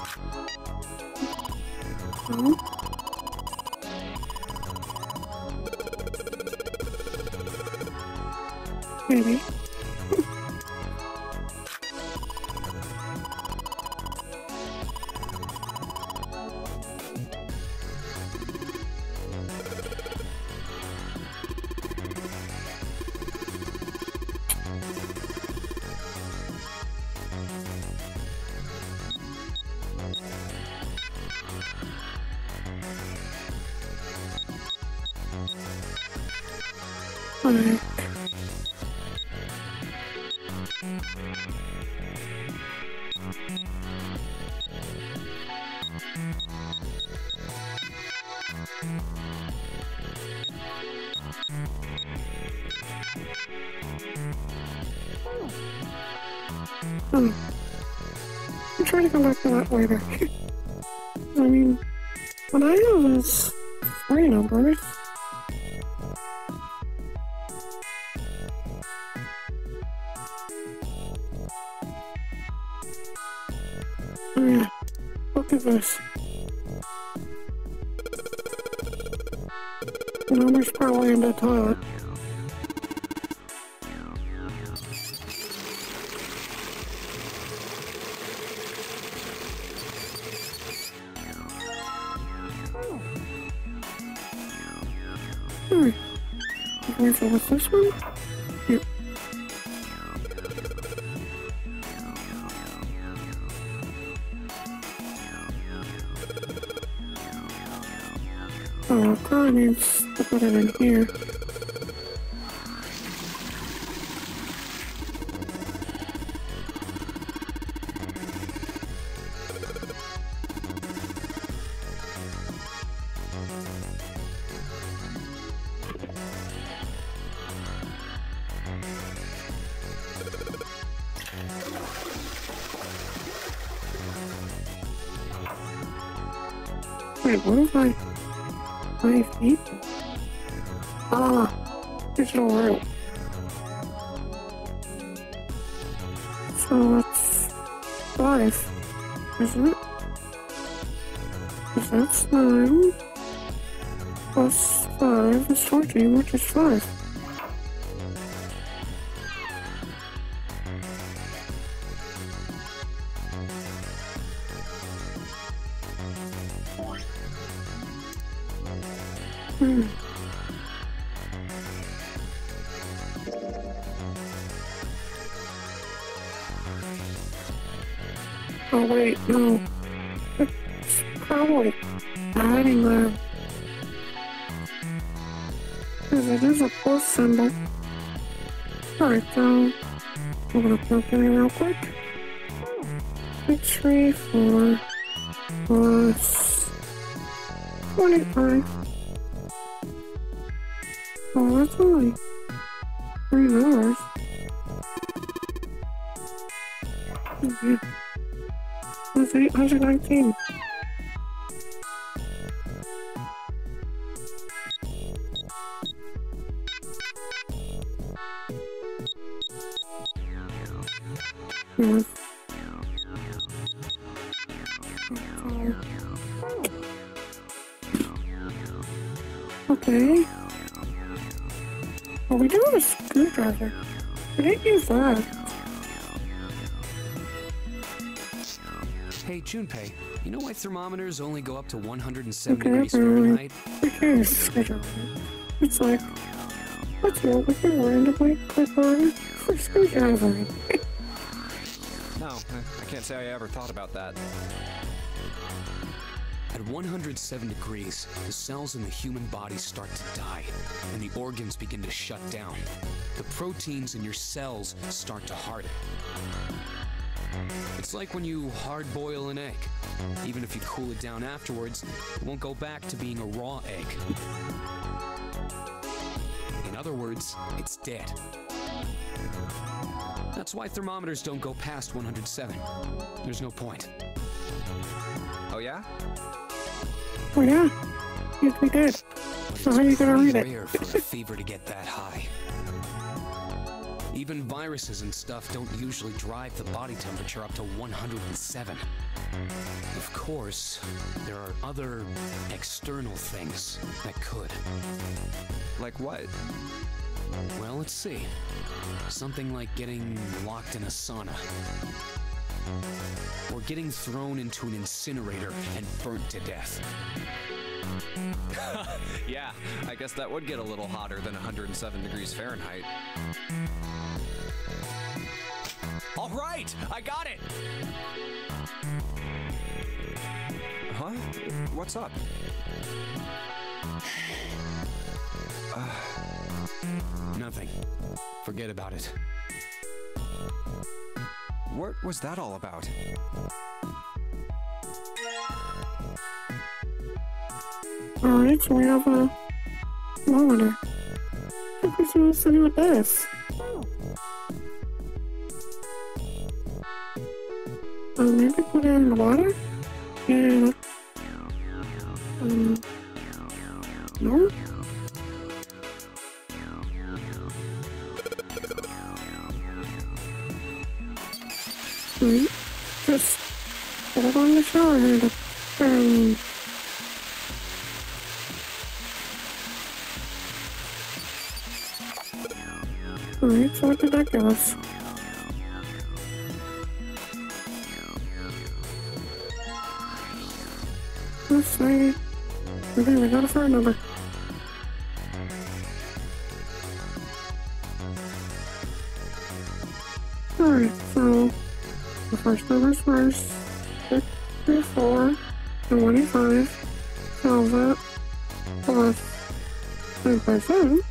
Maybe. Alright. I'm trying to come back to that later. I mean, what I have is 3 numbers. Yeah, look at this. The number's probably in the toilet. Okay, so what's this one? Yep. Oh, God needs to put it in here. Wait, what if I... 5 feet? Ah, digital route. So that's 5, isn't it? Because that's 9 plus 5 is 14, which is 5. Oh wait, no. It's probably adding that. Because it is a plus symbol. Alright, so I'm gonna calculate real quick. 634 plus 25. Oh, that's only 3 hours. Okay. That's 819. Yes. Okay. Well, we do have a screwdriver. We didn't use that. Hey, Junpei, you know why thermometers only go up to 107 Okay, degrees apparently. Fahrenheit? We can't use a screwdriver. It's like, what's wrong with your randomly clip on for screwdriver? No, I can't say I ever thought about that. At 107 degrees, the cells in the human body start to die, and the organs begin to shut down. The proteins in your cells start to harden. It's like when you hard-boil an egg. Even if you cool it down afterwards, it won't go back to being a raw egg. In other words, it's dead. That's why thermometers don't go past 107. There's no point. Oh yeah? Oh yeah, yes we did. So how are you gonna read It's it? rare for a fever to get that high. Even viruses and stuff don't usually drive the body temperature up to 107. Of course, there are other external things that could. Like what? Well, let's see. Something like getting locked in a sauna. Or getting thrown into an incinerator and burnt to death. Yeah, I guess that would get a little hotter than 107 degrees Fahrenheit. All right, I got it! Huh? What's up? Nothing. Forget about it. What was that all about? Alright, so we have a monitor. What are we supposed to do with this? Maybe put it in the water? And, no? Just put it on the shower handle. Alright, so what did that give us? Let's see. Okay, we got a phone number. Alright, so the first number's first. 634 25 Velvet plus 957.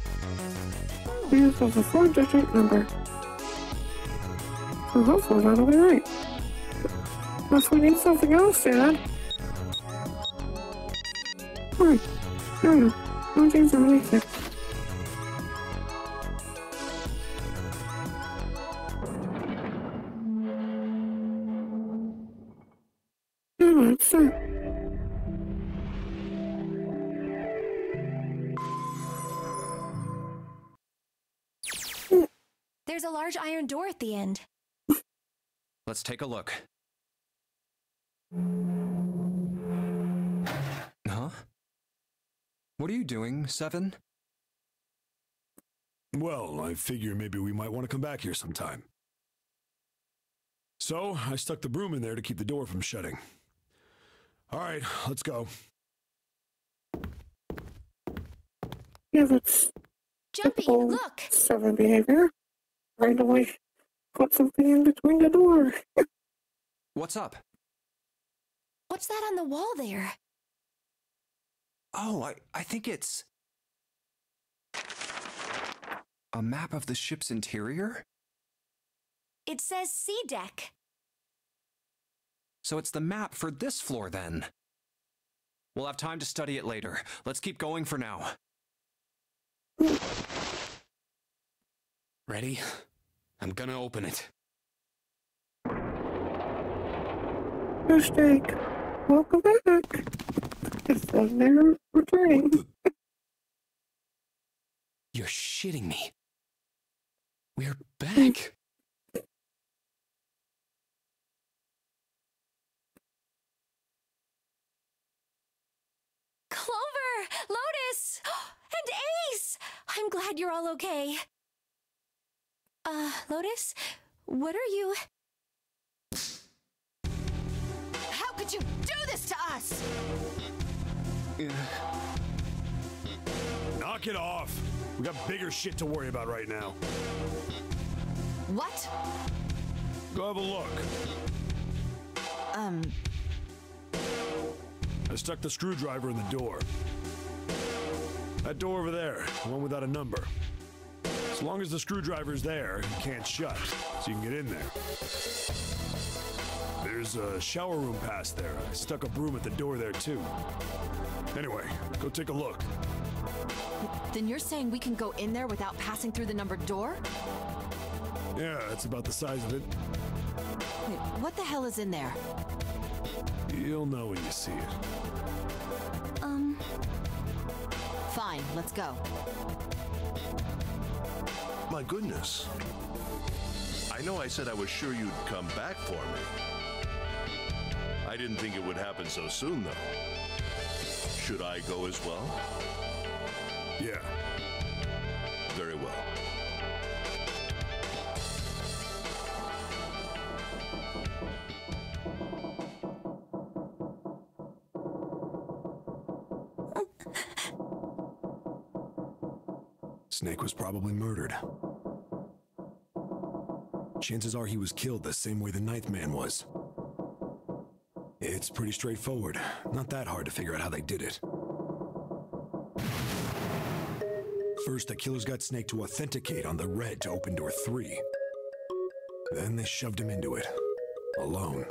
This is a 4-digit number. So hopefully that'll be right. Unless we need something else, Dad. Alright. No, 1976. Alright, so. There's a large iron door at the end. Let's take a look. Huh? What are you doing, Seven? Well, I figure maybe we might want to come back here sometime. So, I stuck the broom in there to keep the door from shutting. Alright, let's go. Yeah, that's Jumpy, typical look! 7 behavior. Randomly put something in between the door. What's up? What's that on the wall there? Oh, I think it's a map of the ship's interior? It says C deck. So it's the map for this floor then. We'll have time to study it later. Let's keep going for now. Ready? I'm gonna open it. Mistake. Welcome back. It says they're returning. You're shitting me. We're back. Lotus! And Ace! I'm glad you're all okay. Lotus? What are you... How could you do this to us? Knock it off. We got bigger shit to worry about right now. What? Go have a look. I stuck the screwdriver in the door. That door over there, the one without a number. As long as the screwdriver's there, it can't shut, so you can get in there. There's a shower room past there. I stuck a broom at the door there, too. Anyway, go take a look. Then you're saying we can go in there without passing through the numbered door? Yeah, that's about the size of it. Wait, what the hell is in there? You'll know when you see it. Fine, let's go. My goodness. I know I said I was sure you'd come back for me. I didn't think it would happen so soon, though. Should I go as well? Yeah. Very well. Snake was probably murdered. Chances are he was killed the same way the Ninth Man was. It's pretty straightforward. Not that hard to figure out how they did it. First, the killers got Snake to authenticate on the red to open door 3. Then they shoved him into it, alone,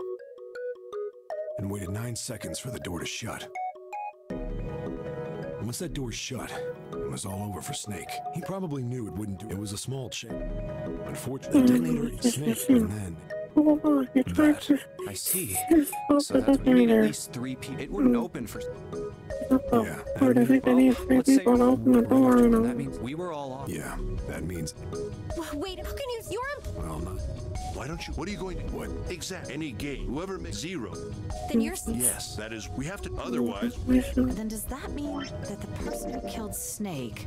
and waited 9 seconds for the door to shut. Once that door shut, it was all over for Snake. He probably knew it wouldn't do. It was a small chip. Unfortunately, the detonator ate Snake, and then... that. I see. So that's we need at least 3 people. It wouldn't open for... Yeah. I think they need 3 people to open the door, you know. That means we were all off. Yeah, that means... Wait, how can you... You're... Well, not... Why don't you... What are you going to... What? Exact. Any game. Whoever makes 0. Then you're... Yes, that is... We have to... Otherwise... Then does that mean that the person who killed Snake...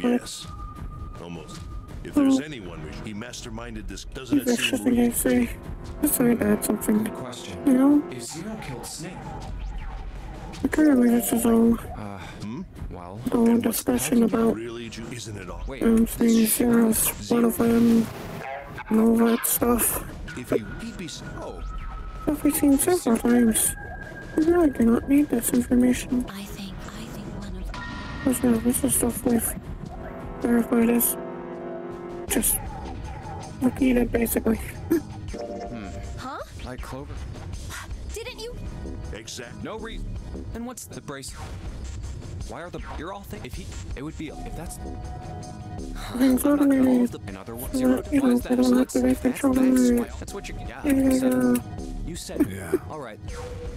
Yes. Almost. If there's anyone... He masterminded this... Doesn't it seem reasonable? Sorry to add something. Good question. You know? If Zero killed Snake... Apparently this is all well... a discussion about Really, isn't it all? Wait. saying Zero's one of them and all that stuff. If he'd be... Oh. Stuff we've seen several times. We really do not need this information. I think one of... Because no, this is stuff we've verified as just repeated, basically. Huh? Like Clover. Didn't you... Exact. No reason. And what's the brace? Why are the... You're all thinking... If he... It would be... If that's... Things I'm not gonna automated. hold the... In other words, Zero You know, defines they that. don't have to make control of That's what you're... Yeah, And, you said... You said... Yeah. All right.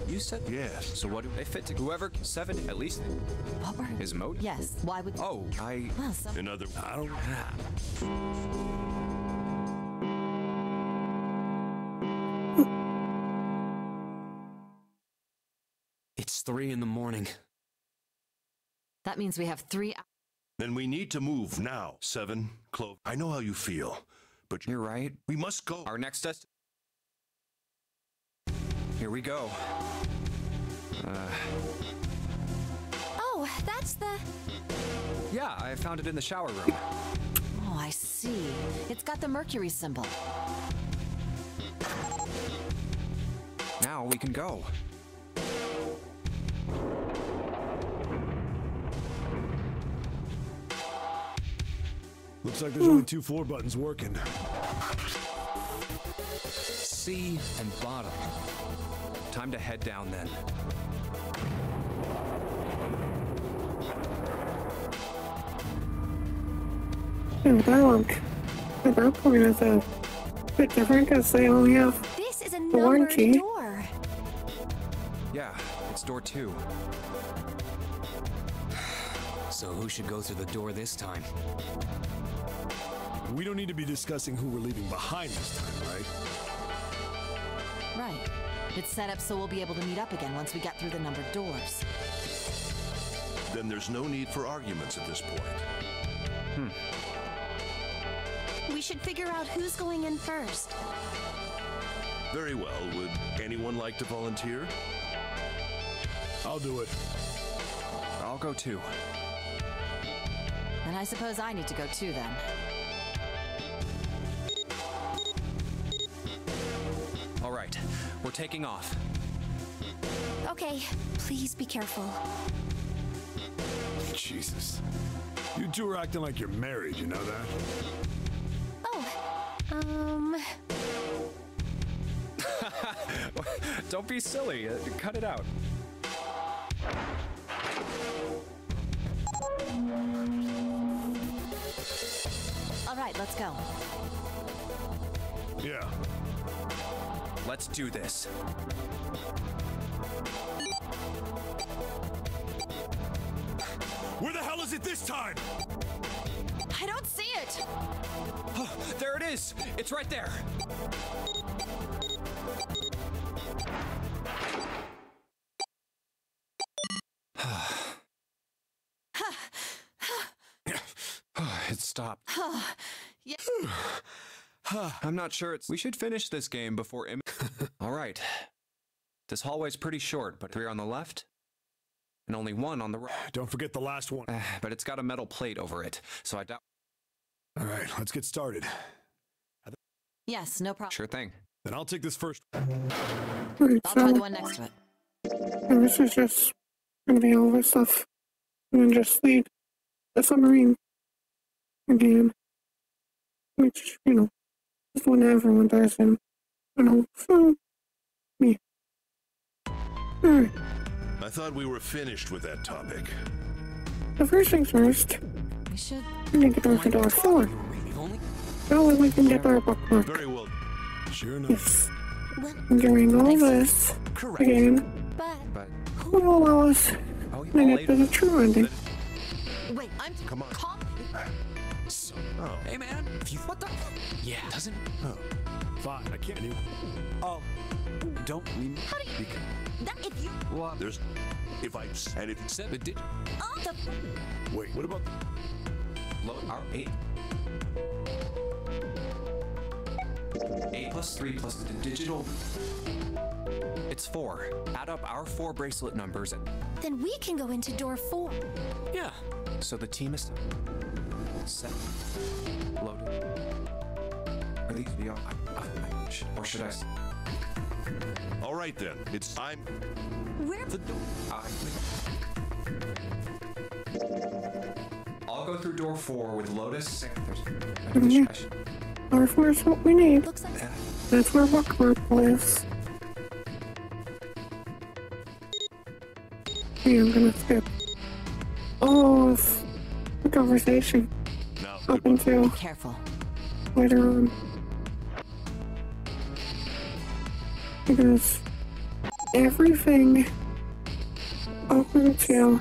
You said... Yes. So what do they fit to? Whoever... 7, at least... What were... His mode? Yes, why would... Oh, I... Well, some... In other... I don't... It's 3 in the morning. That means we have 3 hours. Then we need to move now. 7, Clove. I know how you feel, but You're right. we must go. Our next test... Here we go. Oh, that's the... Yeah, I found it in the shower room. Oh, I see. It's got the Mercury symbol. Now we can go. Looks like there's only 2 floor buttons working. C and bottom. Time to head down then. Yeah, that one. At that point, it's a bit different because they only have This is a one numbered key. door. Yeah, it's door 2. So who should go through the door this time? We don't need to be discussing who we're leaving behind this time, right? Right. It's set up so we'll be able to meet up again once we get through the numbered doors. Then there's no need for arguments at this point. We should figure out who's going in first. Very well. Would anyone like to volunteer? I'll do it. I'll go too. And I suppose I need to go too then. All right, we're taking off. Okay, please be careful. Jesus. You two are acting like you're married, you know that? Oh, Don't be silly. Cut it out. All right, let's go. Yeah. Let's do this. Where the hell is it this time? I don't see it! Oh, there it is! It's right there! It stopped. Yeah. I'm not sure it's... We should finish this game before... All right. This hallway's pretty short, but 3 on the left, and only 1 on the right. Don't forget the last one. But it's got a metal plate over it, so I doubt... All right, let's get started. Yes, no problem. Sure thing. Then I'll take this first. Alright, I'll try the so one next to it. this is just gonna be all this stuff. And then just lead the submarine again. Which, you know, is what everyone does, and, you know, so, yeah. Alright, I thought we were finished with that topic. the first things first, We should... we need to go to door 4. So we can get our bookmark. Very well. Sure enough. Yes. well, And doing all this again but will allow us Oh, to get to the true ending. Wait, I'm... Come on. Calm. Oh. Hey, man. What the? Yeah, doesn't... Fine, I can't. Oh, don't we... how do you... That if you... What? There's... If I... And if... 7 did... Oh, the... Wait, what about... Load our 8. 8 plus 3 plus the digital... It's 4. Add up our 4 bracelet numbers and... Then we can go into door 4. Yeah. So the team is... set. Loaded. Are these beyond... or should I... All right, then. It's time. Where... The door... I'll go through door 4 with Lotus. Yeah. Door 4 is what we need. Looks like... That's where bookmark lives. Okay, I'm gonna skip all of the conversation Now, up until Careful. later on. Because everything up until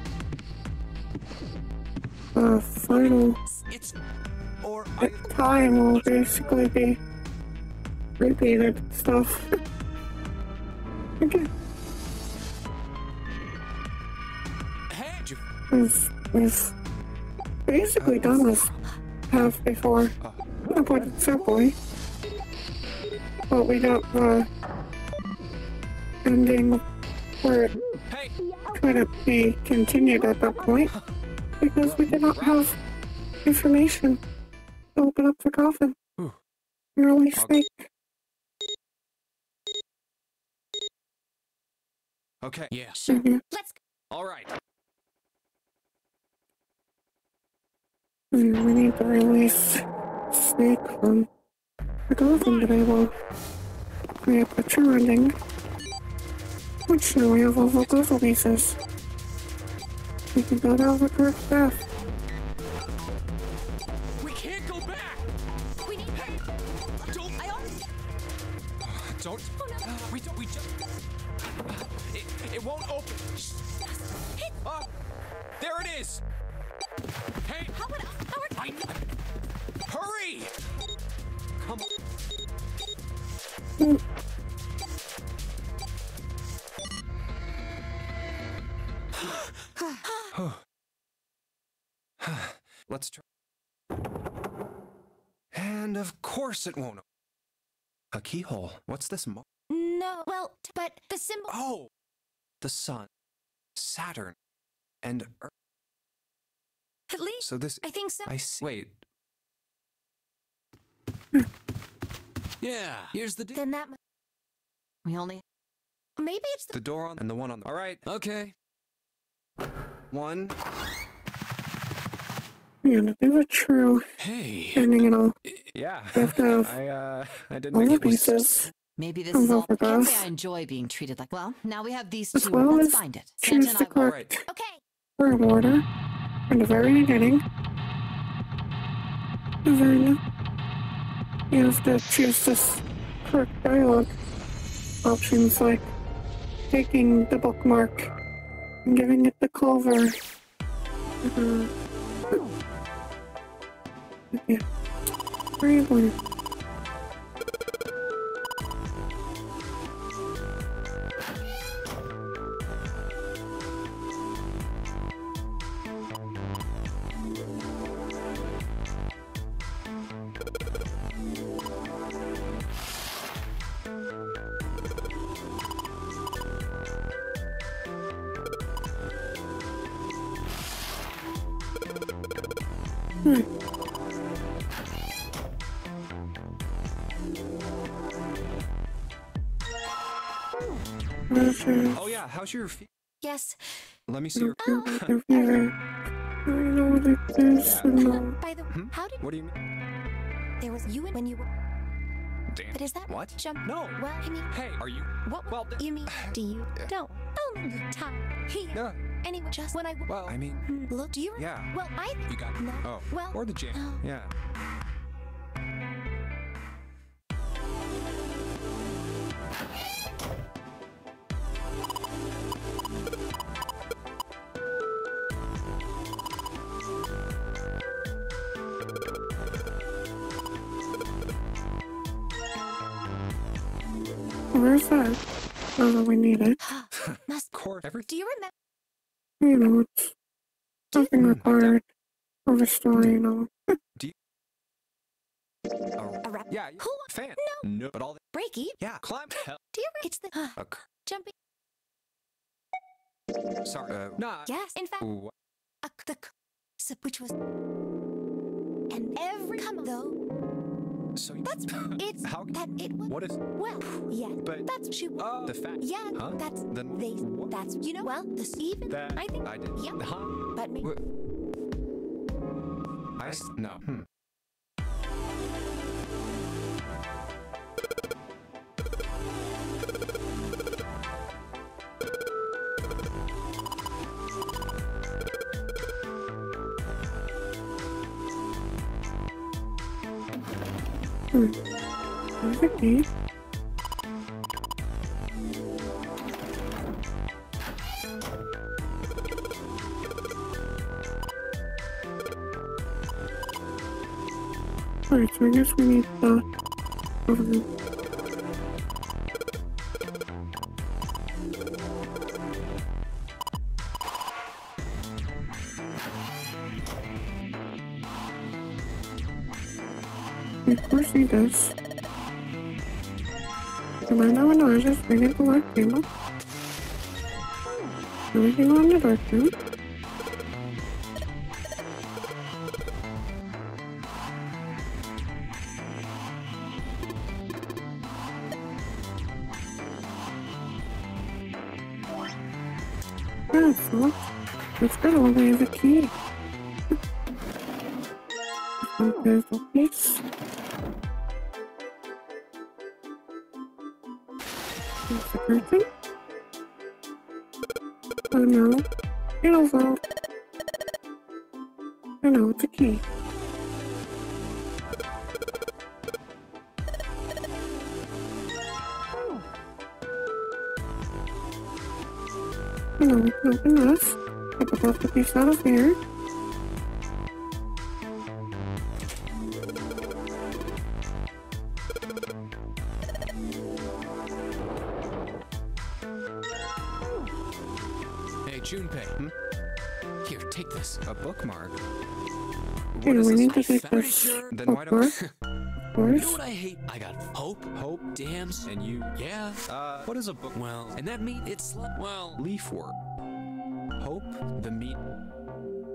the final It's... Or... time will basically be repeated stuff. Okay, Hey! because we've basically done this half before. To put it simply. But we got the ending where it Hey! couldn't be continued at that point because we did not have information to open up the coffin. Whew. Release Snake. Okay. Yeah. Mhm. Let's... All right. And we need to release Snake from the coffin to be able to create the true ending. Which now we have all the puzzle pieces. We can go down the correct path. We can't go back! We need... Don't... I already... Don't... We don't... We just... It won't open. There it is! Hey! How would I... Hurry! Come on. Let's try. And of course it won't. A keyhole. What's this mark? No, well, but the symbol. Oh! The sun, Saturn, and Earth. At least. So this. I think so. I see. Wait. Yeah, here's the deal. Then that. We only. Maybe it's the. The door on and the one on the. All right. Okay. One. And if they were true, Hey. ending it all, Yeah. you have to have I didn't all make the it. pieces. Maybe this Of is all. the Can't say photographs. I enjoy being treated like. Well, now we have these As two. well Let's as find it. choose Santa the and I will. correct Okay. word order in the very beginning. And then you have to choose this correct dialogue. Options like taking the bookmark and giving it to Culver. Yeah. Very important. Oh yeah. How's your feet? Yes. Let me see your. I know what it is. By the way, how did What do you mean? there was you when you were? Damn. But is that What? Jump. No. Well, I mean, Hey, are you? what? Well, You mean? Do you? Don't. Only the time. Here. No. Anyway, just when I. Well, I mean, Look. Do you? yeah. Well, I. You got it. No. Oh. Well. Or the jam. No. Yeah. Where's that? Oh, we need it. Must. Course. Everything. Do you remember? You know, it's nothing required of a story, you know. Oh. A rap. Yeah. Who? Fan. No. No. But all the. Breaky. Yeah. Climb. Hell. Do you? It's the A jumping. Sorry. Nah. Yes. In fact, Ooh, which was. And every come though. so That's it's How? that it was. What is? Well, yeah. But That's she. the fact. Yeah. Huh? That's Then they. what? That's you know. Well, this even. That I think. I did. Yeah. Huh? But me. No. There's a key. Alright, so I guess we need the Of course he does. Come on now, I just bring it to work table. Everything on the dark room. That's all. It's good all we have a key. There's a piece. There's the curtain. Oh no. It'll fall. Oh no, it's a key. No, we can open this. I can pop the piece out of here. Junpei. Here, take this. A bookmark? Hey, What is we this? need to take Pretty this sure. Then why don't bookmark, of You know course. what I hate? I got hope, dams, And you... yeah. What is a book? Well, and that mean it's well. Leaf work. Hope? The meat...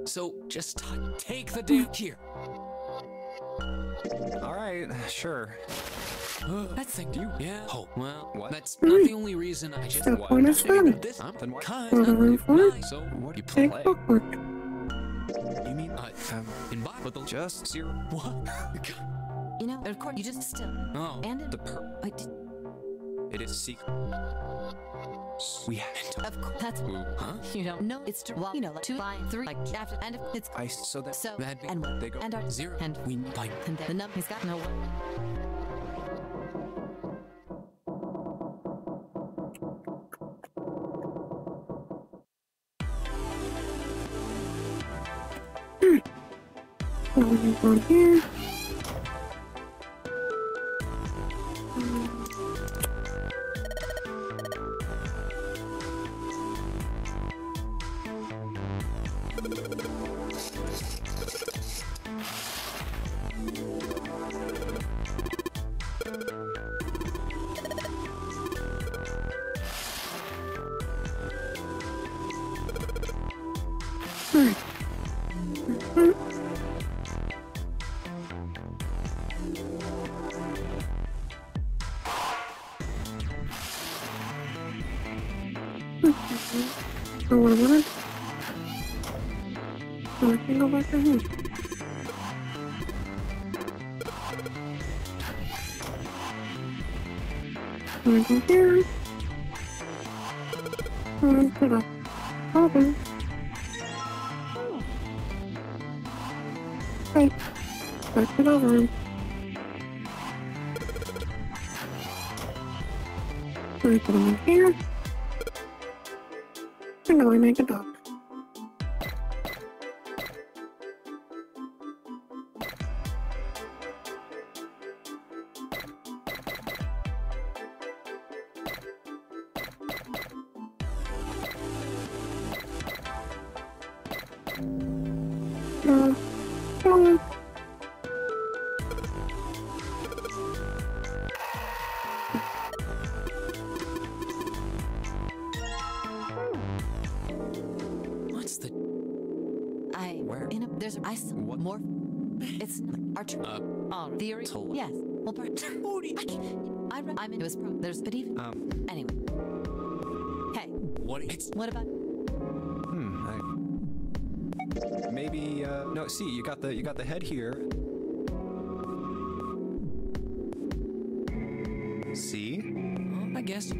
So just take the damn here. Alright, sure. That thing, do you? Yeah. Hope. Well, What? that's not the only reason I just. The Why point not is figure done. out this? Then what? Cause For the I'm reward? nice. So what do you Take play? bookmark. You mean in Bible, but the Just zero... what? You know, of course, you just still. Oh, And in, The per... wait, did, It is secret. We haven't... of course, that's. huh? You don't know. It's true. Well, you know, like 2, 5, 3, like after, and if it's. So that... So, That'd be- and what? they go And our. Zero. And We like. and the number has got no one. On here. Oh, what a minute. Oh, I can go back to here. I go here. And put a open. Hey, back it over. I put them in here. And now I make a dog. Dog. What's the? Where? You know, there's I saw What? more. It's Archer. Theory. Told. Yes. Well, I can't. I'm into his pro. There's, but even anyway. Hey, What? It's what about? Maybe, no, see, you got the head here. See? I guess.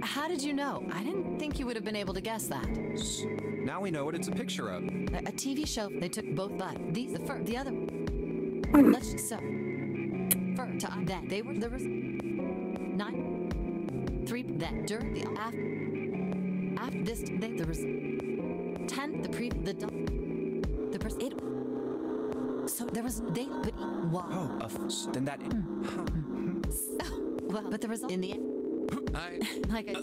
How did you know? I didn't think you would have been able to guess that. Now we know what it's a picture of. A TV show. They took both, but the fur, the other. Let's just so. Fur to that they were there was 9, 3 that during the after this there was 10 the person it so there was they but wow. Then that... Well, but the result in the end like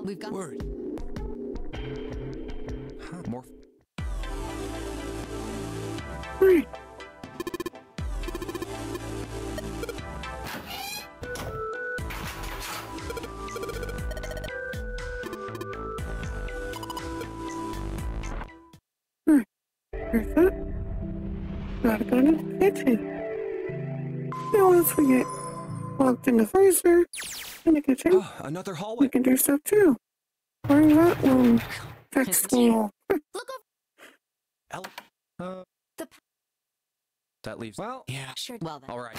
we've got word. More... Right. There's that. Gotta go to the kitchen. Now once we get locked in the freezer, in the kitchen, Oh, another we hallway. can do stuff too. Bring that one. That's school. look over That leaves... Well, Yeah. sure well then. all right.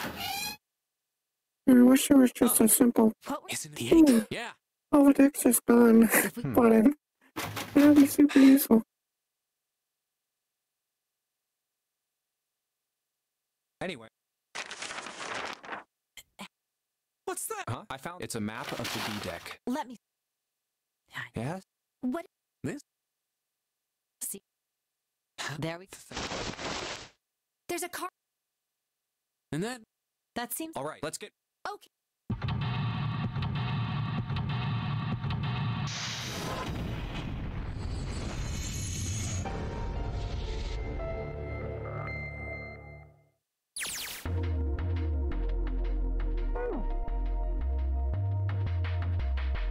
I wish it was just a simple. What was Isn't the egg? Yeah. All the text is gone. But that'll be super useful. Anyway. What's that? Huh? I found... It's a map of the B deck. let me Yes? what This? see there we there's a car And then that seems All right, let's get... okay.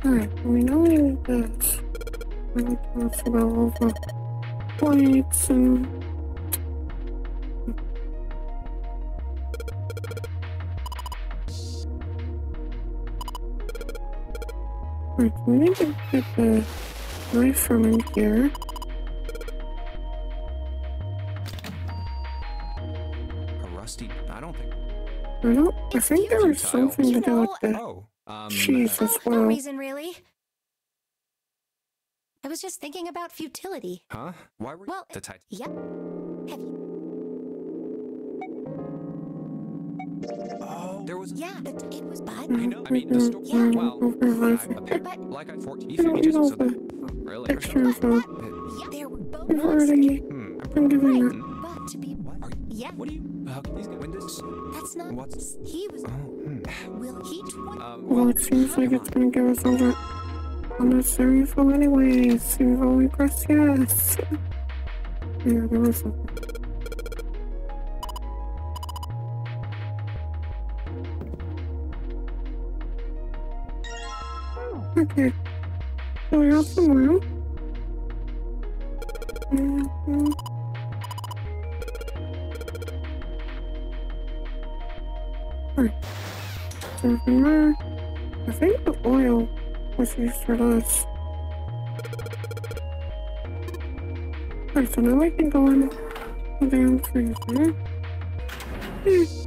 Alright, we know that we talked about all the lights and right, we need to get the knife from in here. A rusty. I don't think. I think there was something to do with the Oh, cheese as No well. reason, really. I was just thinking about futility. Huh? Why were Well, the Titan? Yep. Have you? Oh, there was. Yeah, it was Bud. I know. I mean, the story. Yeah. Well, like I 14. You think just so that. Really? Or Picture something? of Yeah, there were both. we've already I'm been given that. But to be What? Are you? yeah, What are you? How can these when this? that's not. What's? He was. Oh, Will he? Well, it seems like it's gonna give us all that unnecessary info anyways. So we've only pressed yes. Yeah, there was something. Okay. So we have some room. Alright. So from there, I think the oil was used for this. Alright, so now we can go in the damn freezer.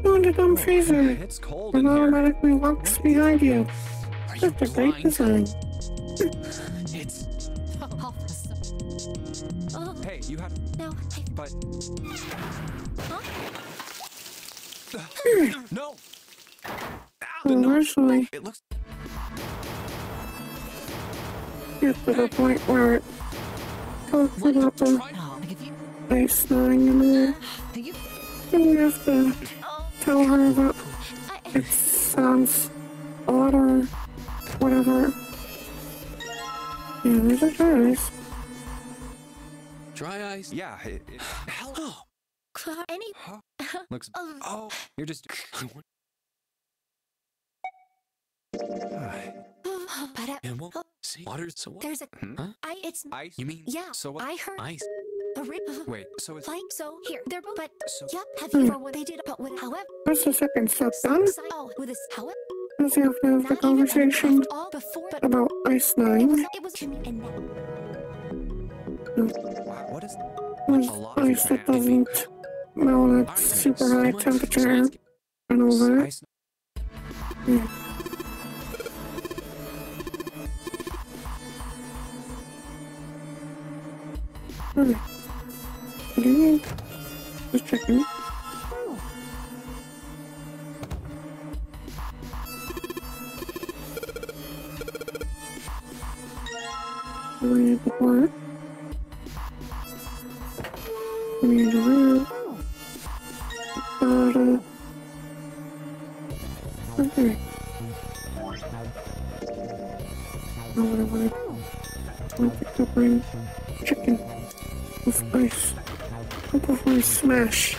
Go in the damn freezer. It's cold It in here. automatically locks behind you. Are you That's a great blind? design. It's Oh Hey, you have. no! But no. Well, actually, It looks. get to the point where it talks about the No, like if you, ice line in there. you And we have to tell her that it sounds odd or whatever. Yeah, there's a choice. dry ice. Yeah. Hello. Any? Huh? Looks. Oh, you're just. But And we'll see. Water, so what? there's a. Huh? It's. Ice. You mean Yeah. So what? I heard. ice? Wait. So it's. Like so here. They're both. But So. yep. Have you ever what they did? But with however. What's the second step done? Oh, with this however. Does he have to have the Not even conversation all before. But about Ice it 9? was. It was. And now. What is? There's A lot of ice that bad. doesn't melt at super high temperature and all that. Ice. Yeah. Alright. What do you mean? Just checking. We need the black. We need the red. Okay. Now what I wanted. I picked up my chicken with ice. Right before I smash.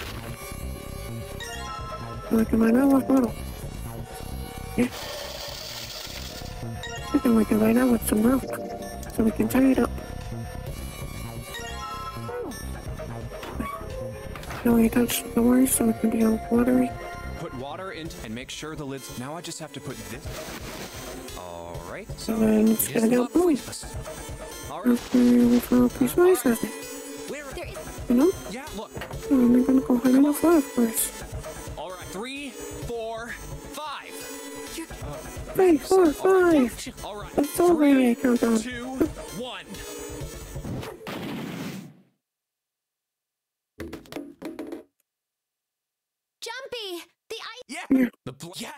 Like, am I not with bottle? Yeah. I can like it right now with some milk. So we can tie it up. Now we touch the doors so it can be all watery. Put water into and make sure the lids. Now I just have to put this. All right. So. And then it's gonna go boom. All right. After we throw a piece of ice at it. Where? There is. You know? Yeah. Look. And then we're gonna go ahead and go fly, of course. All right. 3, 4, 5. 3, 4, 5. All right. It's over here, countdown. 2, 1. Jumpy. The ice. Yeah. Yeah.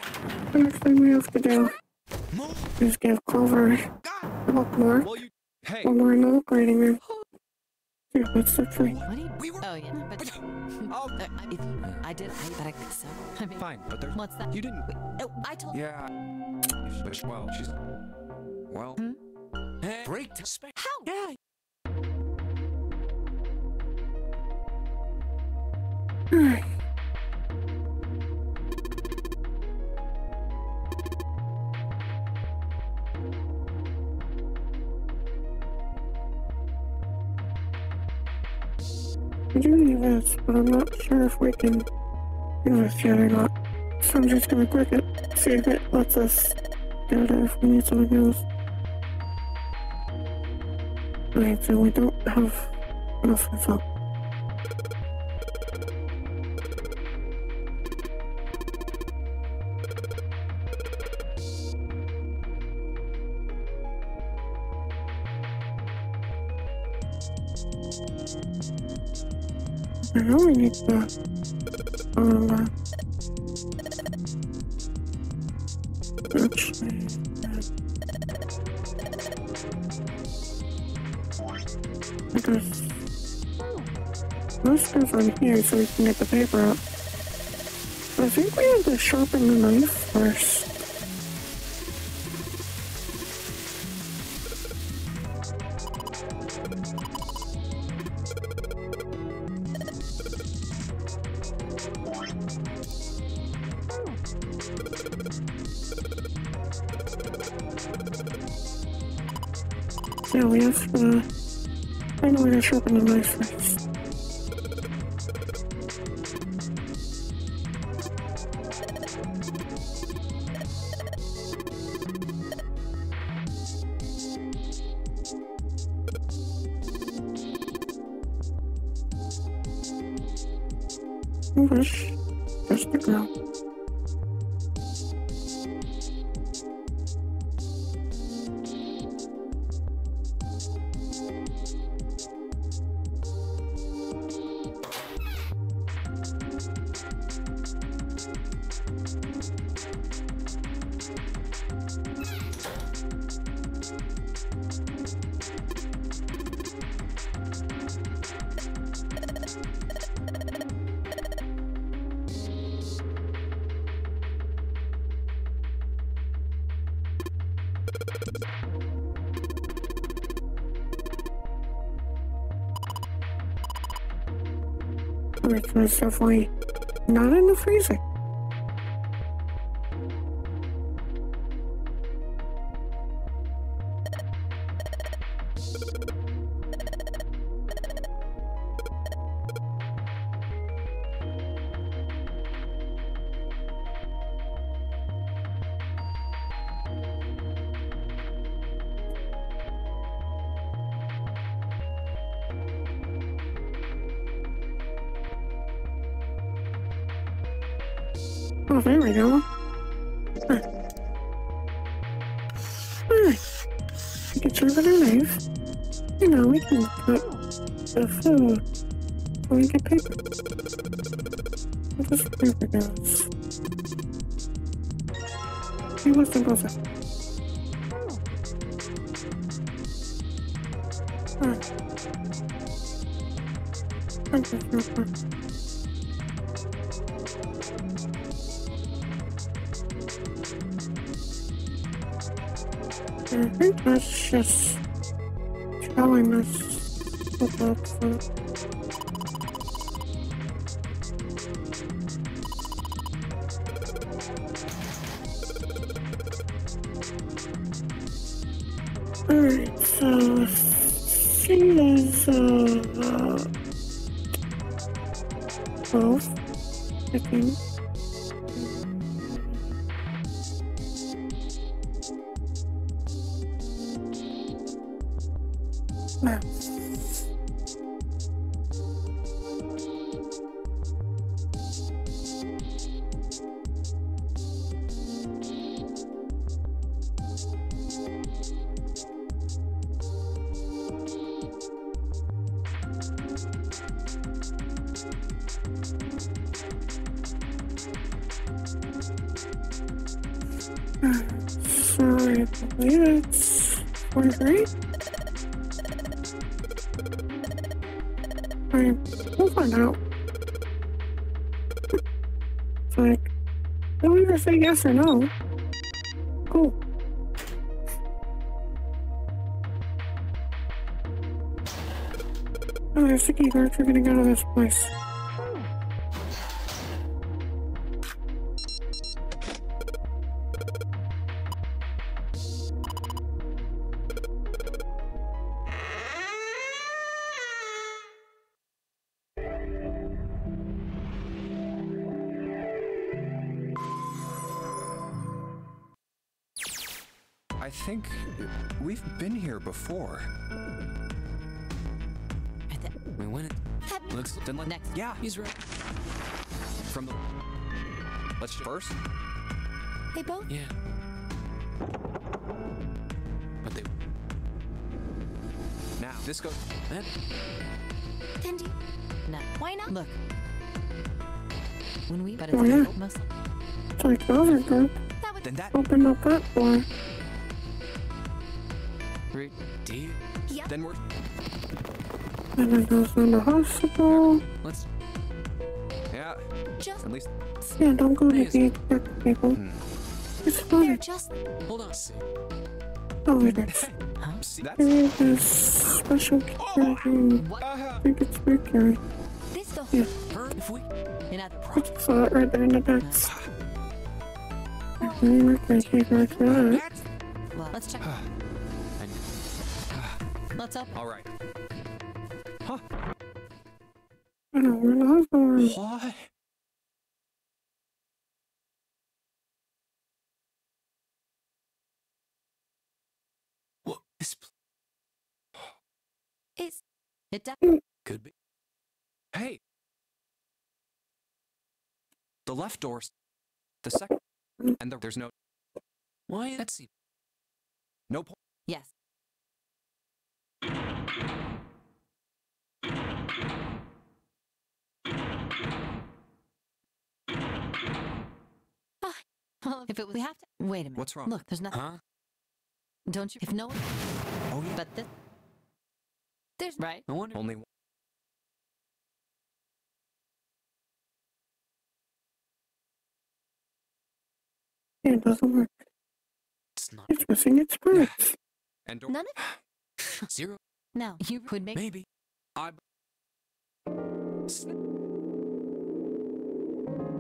First thing we have to do Move. is give Clover a look more. Well, you. Hey. One more in the upgrading room. Here, let's look for what do you? We were. Oh yeah, but Oh. if I did, but I so. I mean, Fine, but there's. what's that? You didn't. Oh, I told. Yeah. But well, she's. Well. Hey, break to space. How? Yeah. Alright. I do need this, but I'm not sure if we can do this yet or not. So I'm just gonna click it, see if it lets us do it if we need something else. Alright, so we don't have enough info. I know we need the actually, because most stuff on here so we can get the paper out. I think we have to sharpen the knife first. Yeah, we have to find a way to sharpen the knife first. English, just the girl. Alright, so it's definitely not in the freezer. Oh, there we go. Huh. Alright. We can sharpen our knife. You know, we can put the food so we get paper. Where does the paper goes? He must have both. I think that's just telling us what that's for. Alright, so she is 12, I think. Wow. So I believe it's 43. We'll find out. It's like, don't either say yes or no. Cool. Oh, there's the key card for getting out of this place. think we've been here before. We went. Looks then like Next. Yeah, he's right. from the. Let's first. They both. Yeah. But they. Now this goes. Man, Then do you... No. Why not? Look. When we, but it's Oh, yeah. most. It's like the other group. That would... Then that. Open up that door. Root D. Yep. Then we're. And it goes in the hospital. Let's. Yeah. Just... At least. Yeah, don't go to Nice. the expect people. It's They're funny. just... Hold on. See. Oh, it is. See, that's. There is this special security. What? I think it's Mercury. This the... Yeah, If we. You're not I just saw it right there in the text. Mercury take like that. Well, let's check. Let's up. All right. Huh? I know where the hospital is. What? What? This Is... It does. could be. Hey. The left door's the second, and there's no. Why? Let's see. No point. Yes. Well, if it was, we have to. Wait a minute. What's wrong? Look, there's nothing. Huh? Don't you? If no one. Oh yeah. But this. There's... Right? No wonder. Only one. Yeah, it doesn't work. It's not. It's missing its parts. And door. None of... Zero. No, you could make. Maybe.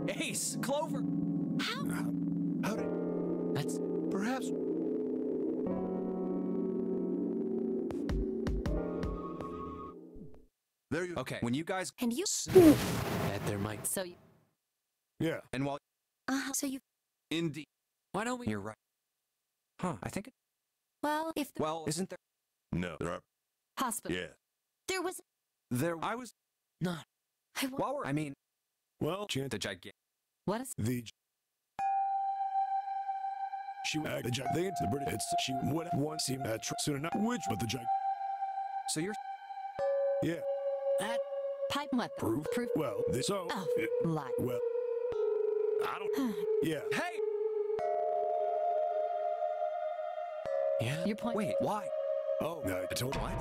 Ace, Clover. How? How did. That's. Perhaps. There you Okay. When you guys. And you... That there might. So you. Yeah. And while. Uh-huh. So you... Indeed. Why don't we? You're right. Huh? I think. Well, if the... Well, isn't there? No, there are. Hospital. Yeah. There was... There. I was. Not. I want... While we're. I mean, Well, chance the gigantic. What is? the. She the giant. They the British. It's she would once seem that soon enough. Which but the giant. So you're. Yeah. That pipe. What? The Proof. Proof. Well, this, so. Oh, it- lie. well. I don't. Yeah. Hey. Yeah. Your point. Wait. Why? Oh, no, I told What?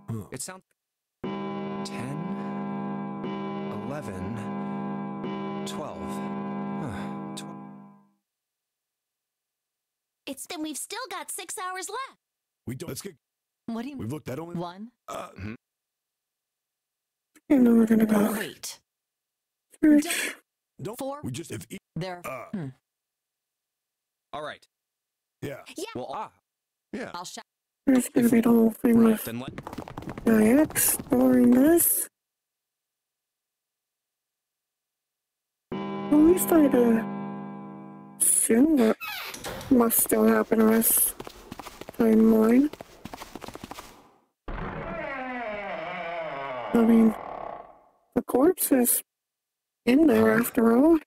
Huh. It sounds. 10, 11, 12. Huh. 12. It's... Then we've still got 6 hours left. We don't. Let's get. What do you We've looked at only. One. You know we're gonna go. Wait. Search. Don't. Four. We just if. There. All right. Yeah. Well, Yeah. I'll shout. There's gonna be the whole thing right. with Then let. exploring this. At least I'd assume that must still happen in this timeline. I mean, the corpse is in there after all.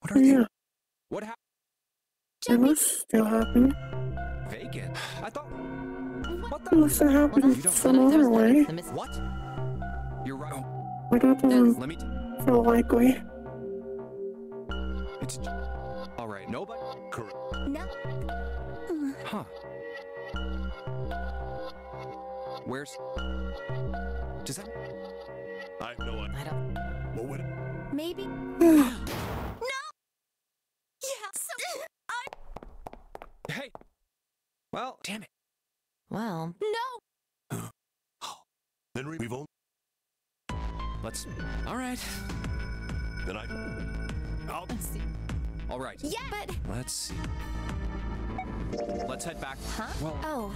What are they? Yeah, What happened? it must still happen. Vacant. I thought. What It the? must have happened You don't- some There's other the- way. the miss- What? You're right. But that doesn't Let me. feel likely. It's. All right. Nobody. Correct. No. Huh. Where's. Does that. I have no idea. I don't. Well, what? Maybe... Yeah. Yeah, so... Hey. Well, damn it. Well. No! Then we've only. Let's. All right. Then I. I'll. Let's see. All right. Yeah, but... Let's see. Let's head back. Huh? Well, Oh,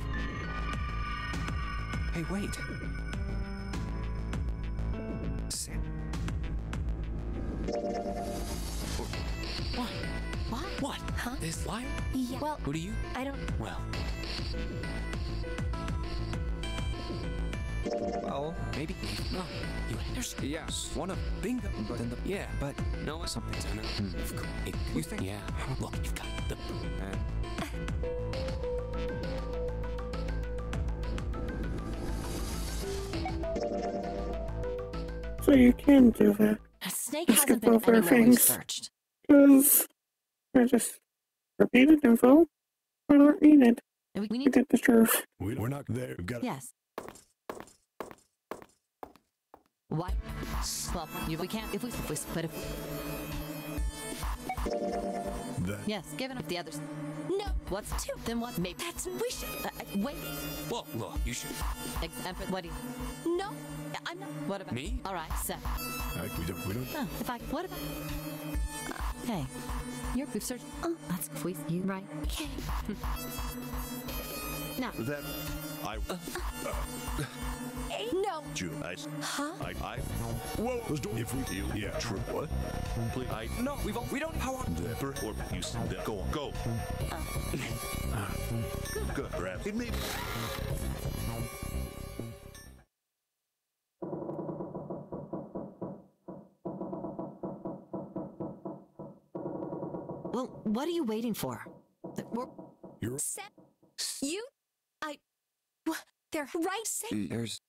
Hey, wait. What? What? What? Huh? This liar? Yeah. Well, Who do you? I don't. Well, Well, maybe. no. There's Yes, one of bingo, but then the yeah, but no, something's on it. Of course. You think? Yeah. Look, you've got the. So you can do that. A snake Let's hasn't skip been over anywhere we've things. searched. Because I just repeated info that aren't needed And we to need. get the truth. We're not there. We've got Yes. What? Well, we can't. If we but if that. yes, given up the others. No. What's two? Then what? Maybe. That's wishing. Wait. Well, look, you should. Emperor, what do you? No. I'm not. What about Me? All right, Seth. We don't. Oh, if I. What about? Hey, we've searched. That's if we. You right? Okay. Now. That I No. June. Huh? I Whoa. Let's do if we you. Yeah. True. What? Please. No, we don't. How on? Never or you said that. Go on. Go. Good. Perhaps it may. Well, what are you waiting for? You're Seth. You. They're right. Say. There's.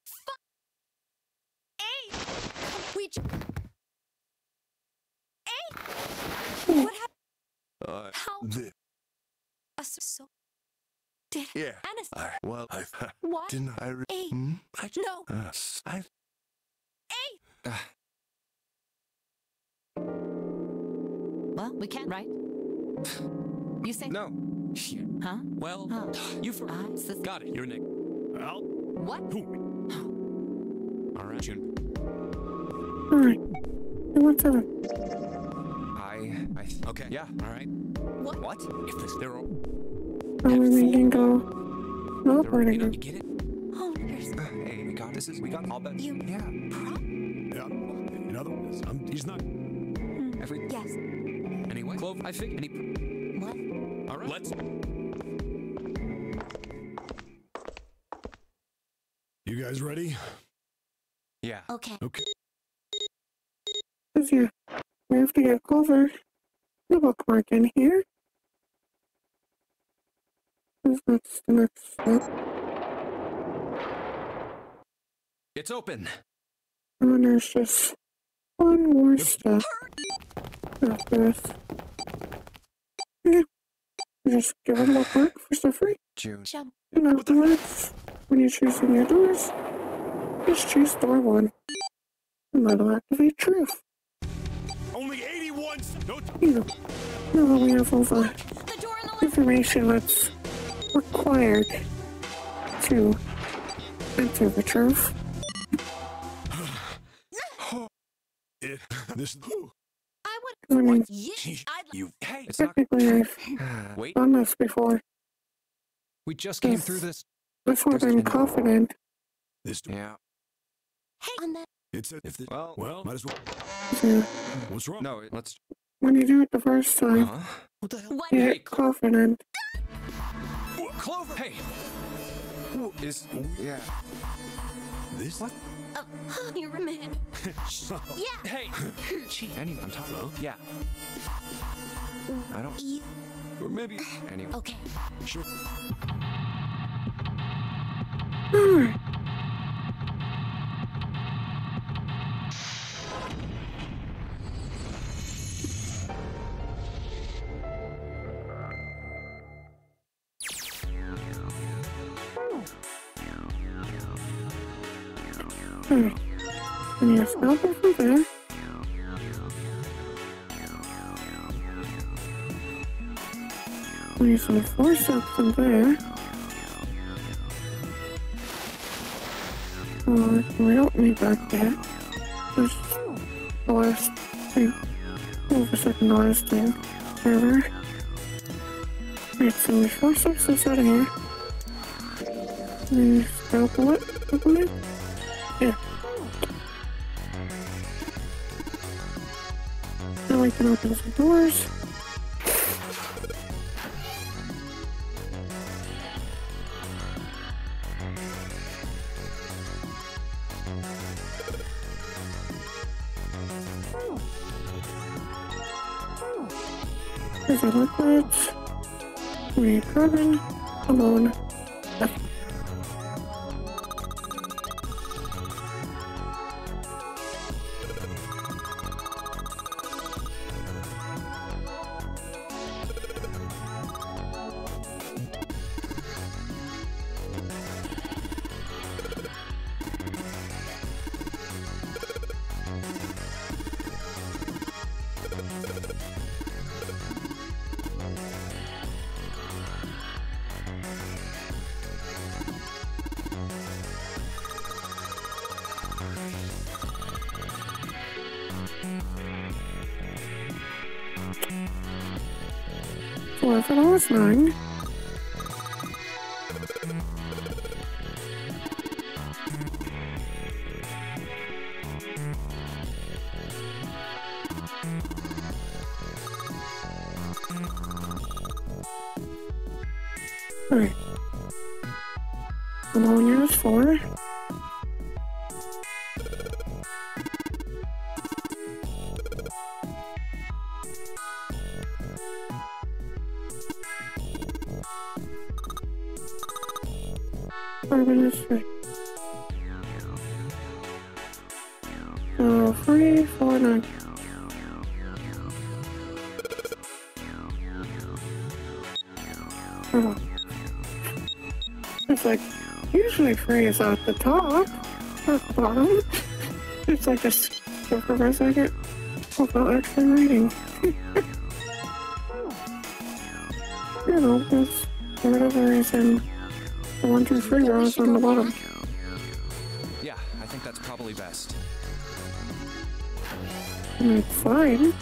Hey. What happened? How? So. Did. Yeah. Anas. Well, What? didn't I? Hey. I No. I Well, we can't, right? You say No. Huh? Well, Huh. you for Sis- got it. You're Nick. Al. What? All right, June. Alright. What's up? Okay. Yeah. All right. What? If this, they're all. Are we making go? No They're all you operating. get it? Oh, there's. Hey, we got this. We got all that. You. Yeah. Yeah. In other words, he's not. Every. Yes. Anyway, Clove, I think. What? All right. Let's. You guys ready? Yeah. Okay. Okay. Cause you have to get Clover. The bookmark in here. That's the next step. It's open. And then there's just one more step after this. Yeah. Just give them bookmark for stuff free. June. Jump. And afterwards, when you're choosing your doors, just choose door 1. And that'll activate truth. Only 81. No. You know we have over The door on the left. information that's required to enter the truth. This. I I would. mean, You. Hey. It's not. technically I've Wait. done this before. We just came through this. That's what There's I'm no- confident. This. Yeah. Hey. On that. It's a. If the. Well. Might as well. So What's wrong? No. Let's. when you do it the first time, What the hell? What? you Hey, get confident. Clover. Hey. Is. Yeah. This. What? You're a man. Yeah. Hey. Gee. Anyway, I'm talking. Yeah. I don't. You. Or maybe. Anyway. Okay. Sure. Alright. Alright. And you stop it from there. There's some 4 steps from there. We don't need that yet. There's the last thing. Oh, the second to last thing. Server. Alright, so there's 4 steps inside of here. There's scalpel it. Open it? Yeah. Now we can open some doors. There's our liquids. We need carbon, ammonia. Four for the last 9. Alright. Ammonia is 4. Carbon is 3. So 3, 4, 9. Oh. It's like, usually 3 is at the top, at the bottom. It's like just go for a second without actually reading. You know, because for whatever reason, the 1, 2, 3 rows on the bottom. Yeah, I think that's probably best. I mean, it's fine,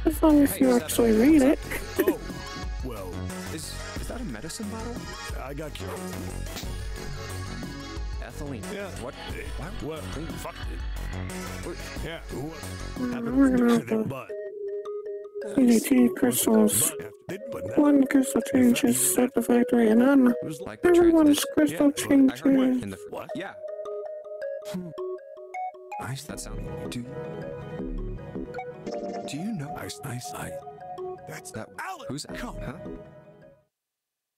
as long as you actually read it. Oh, well, Is that a medicine bottle? I got killed. Ethylene. Yeah. What? What? Fuck it. Yeah. What? We're gonna have Happened? to But CDT crystals. but now, One crystal change is set the factory, and then it was like everyone's transmission. crystal I heard what? changes. In the What? Yeah. Nice. That sound. Do you know? Nice. That's That. Alan. Who's that? Come. Huh?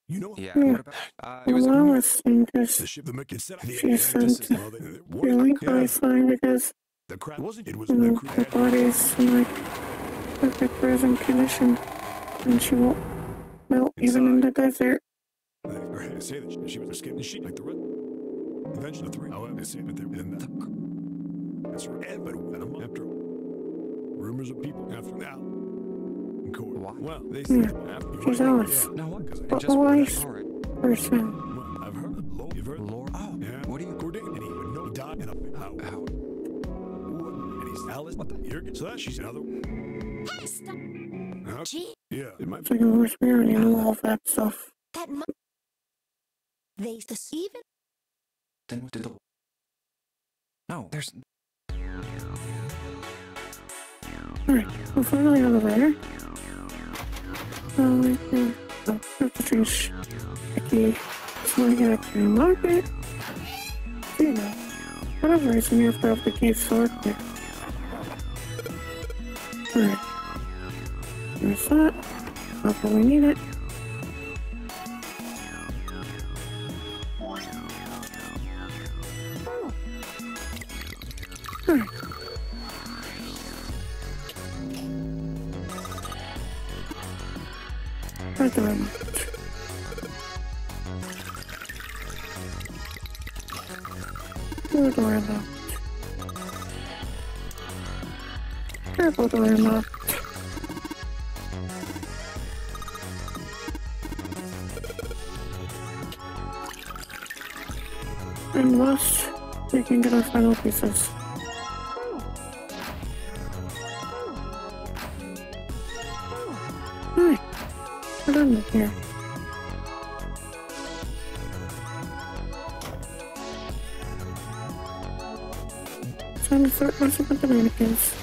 You know Yeah. Yeah. What about? It was. Well, I was thinking the ship that make it set. She sent the link I signed because The crap wasn't. It was you the know, her body's in like perfect frozen condition, and she won't melt even in the desert. They say that she was escaping the sheet like the rest. Eventually, the 3. However, they say that they're in the. That's right. But a month after, rumors of people after now. In court. Well, they say after. She's ours. No what? But Just always all right. person. Well, I've heard. You've heard. Lord. Oh. Yeah. What do you? Corday, and he would know he died in a how. How? And he's Alice. What the? Here. So that she's another. Hey, stop. Huh? Gee, Yeah. It might. It's like a horse mirror, you know, all that stuff. that they the even Then what did the? No, there's. Alright, we're finally out of there. We can have to change the key. So we can actually unlock it. You know, for whatever reason, you have to have the key selected. Alright. There's that. Not that we need it. Alright. Right there, Door locked. Careful, door locked. Unless we can get our final pieces. Alright, we're done with here. start messing with the mannequins.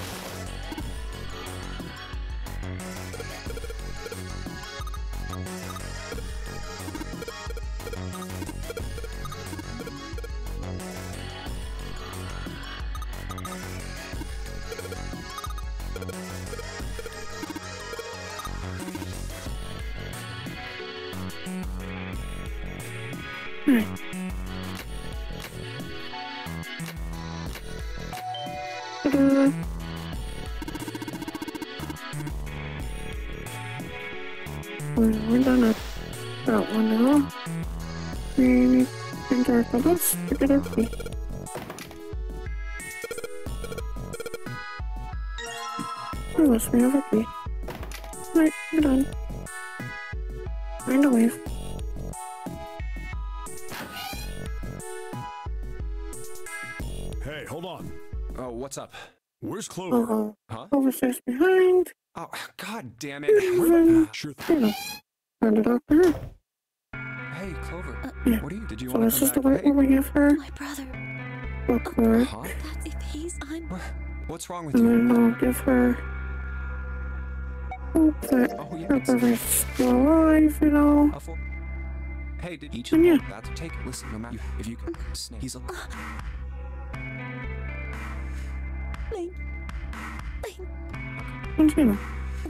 Ta-da. We're done at that one now. We can start with this to get our feet. Unless we have a key. Right, we're done. Time to leave. Hey, hold on. Oh, what's up? Where's Clover? Oh, Huh? Overstairs behind. Oh, god damn it. Sure You know, hand it off to her. Hey, Clover. Yeah. What are you? Did you So want this to is the come right back? Hey, one we give her. My brother. Look for it. huh? That's if he's. I'm. What's wrong with And you? then I'll give her hope that Oh, yeah. her it's- brother's still alive, you know. a for- Hey, did each Yeah. That's take it. Listen, no matter if you can snake. He's a And you know,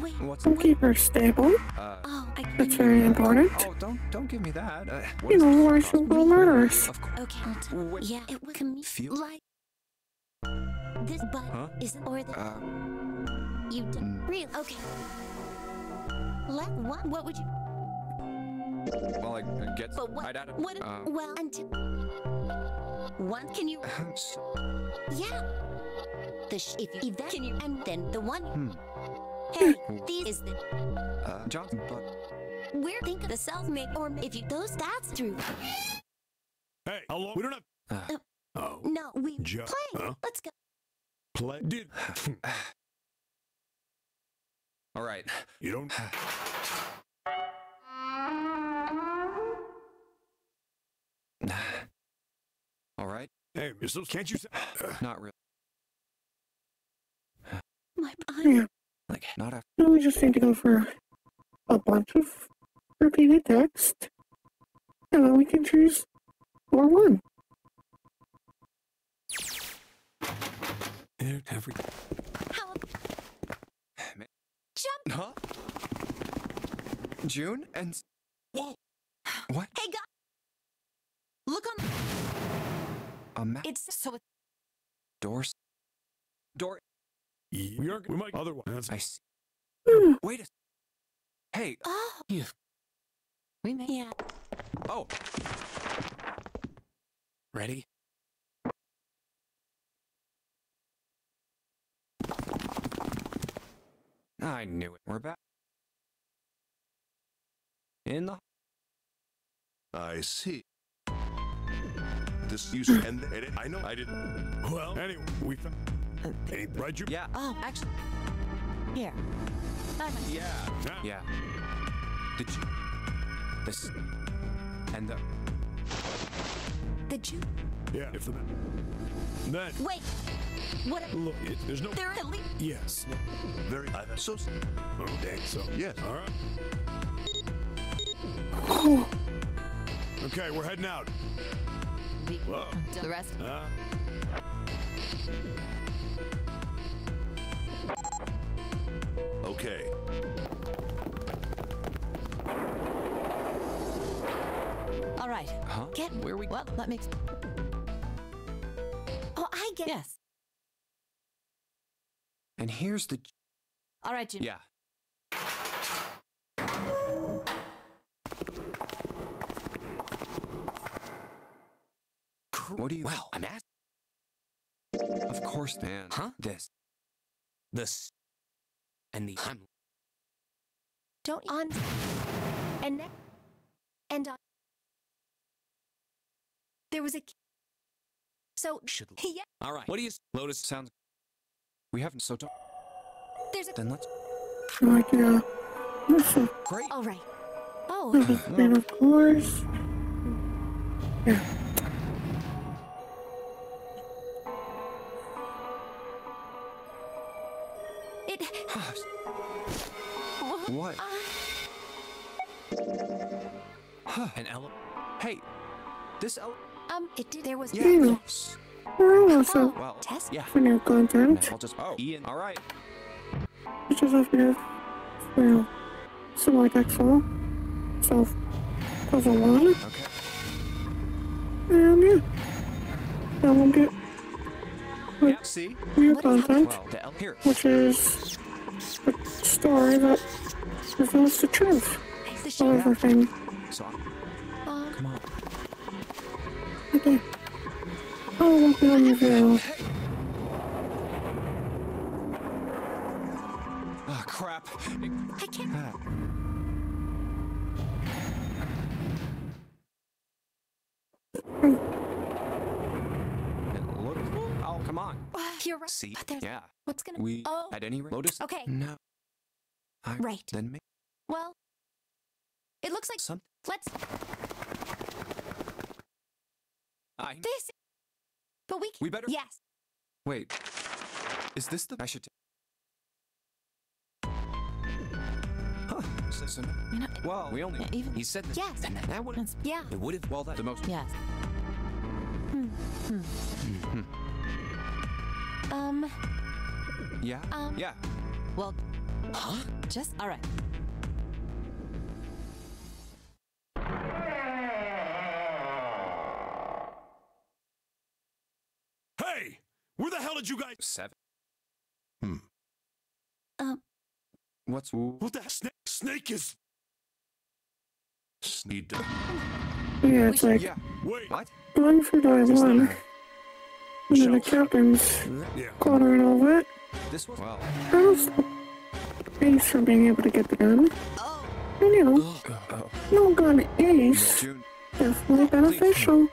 Wait. what's we'll keep her stable. Oh, I. That's very important. Oh, don't give me that. What You is know, this why supposed she'll to go be? murderous. Of course. Okay. I'll tell- Wait. Yeah, it would come Feel- like this, but Huh? isn't or the you did mm. real. Okay. What would you? Well, I get. But what? I'd add a- What? Well, until one. Can you? Yeah. If you then can you and then the one. Hey, these is the Johnson, but we're thinking the self-made or if you those that's through. Hey, how long? We don't have. Oh. No, we Just. play. Huh? Let's go. Play. Dude. all right. You don't. All right. Hey, you're so. Can't you say. Not really. My Yeah, Like not after. now we just need to go for a bunch of repeated text. And then we can choose or one. Every. how Jump. Huh? June and. Whoa. What? hey God. Look on. A map. It's so. Doors. Door. We are. We might. Otherwise. That's. I see. Hmm. Wait a. Hey. Oh. We may. Yeah. Oh. Ready? I knew it. We're back. In the. I see. This user and I know I didn't. Well, anyway, we found. Hey, right, you. Yeah. Oh, actually. Here. Yeah. Yeah. Did you? This. And the. The Jew. Yeah. If the. Then. Wait. What? Look, there's no. They're at least. Yes. Very. I'm so. Oh, dang. So. Yes. All right. Okay, we're heading out. Whoa. The rest. Okay. All right. Huh? Get Where we? Well, that makes. Oh, I get. Yes. And here's the. All right, Jim. Yeah. What do you? Well, I'm asking. Of course, man. Huh? This. This. And the. I'm. Don't on. And then. And on. There was a. So. Should. Yeah. All right. What do you. Lotus. Sounds. We haven't so. There's a. Then let's. Like, listen, Great. All right. Oh. and of course. Yeah. It. What? An Hey, this It did. There was. Yeah. We're also Well, Test? yeah. for new content. I'll just. Ian. All right. Which is effective for similar Exo. So, puzzle 1. Okay. And yeah. Then we'll get Yeah. See? new content, Well, the here. which is the story that reveals the truth The of ship. everything. So, come on. Okay. Oh, won't be unrevealed. Oh, crap. I can't. Look. Oh, come on. You're right. See? But there's. Yeah. What's gonna? We, Oh. at any rate, Lotus. Okay. No. Right. Then make Well. It looks like. something. Let's. This. But we. We better. Yes. Wait. Is this the? I should. Huh. So, You know. well, we only. Yeah, even- He said this. Yes. And that would. That's- Yeah. It would have. Well, that the most. Yes. Yeah. Yeah. Well, just all right. Hey! Where the hell did you guys... 7. What's What the heck? Snake is... Sneed. Yeah, it's like Yeah. Wait. What? going for dive 1. And then the captain's Yeah. quarter and all that. This was. Well. How's the ace for being able to get the gun? And you know, no gun ace, June. definitely beneficial.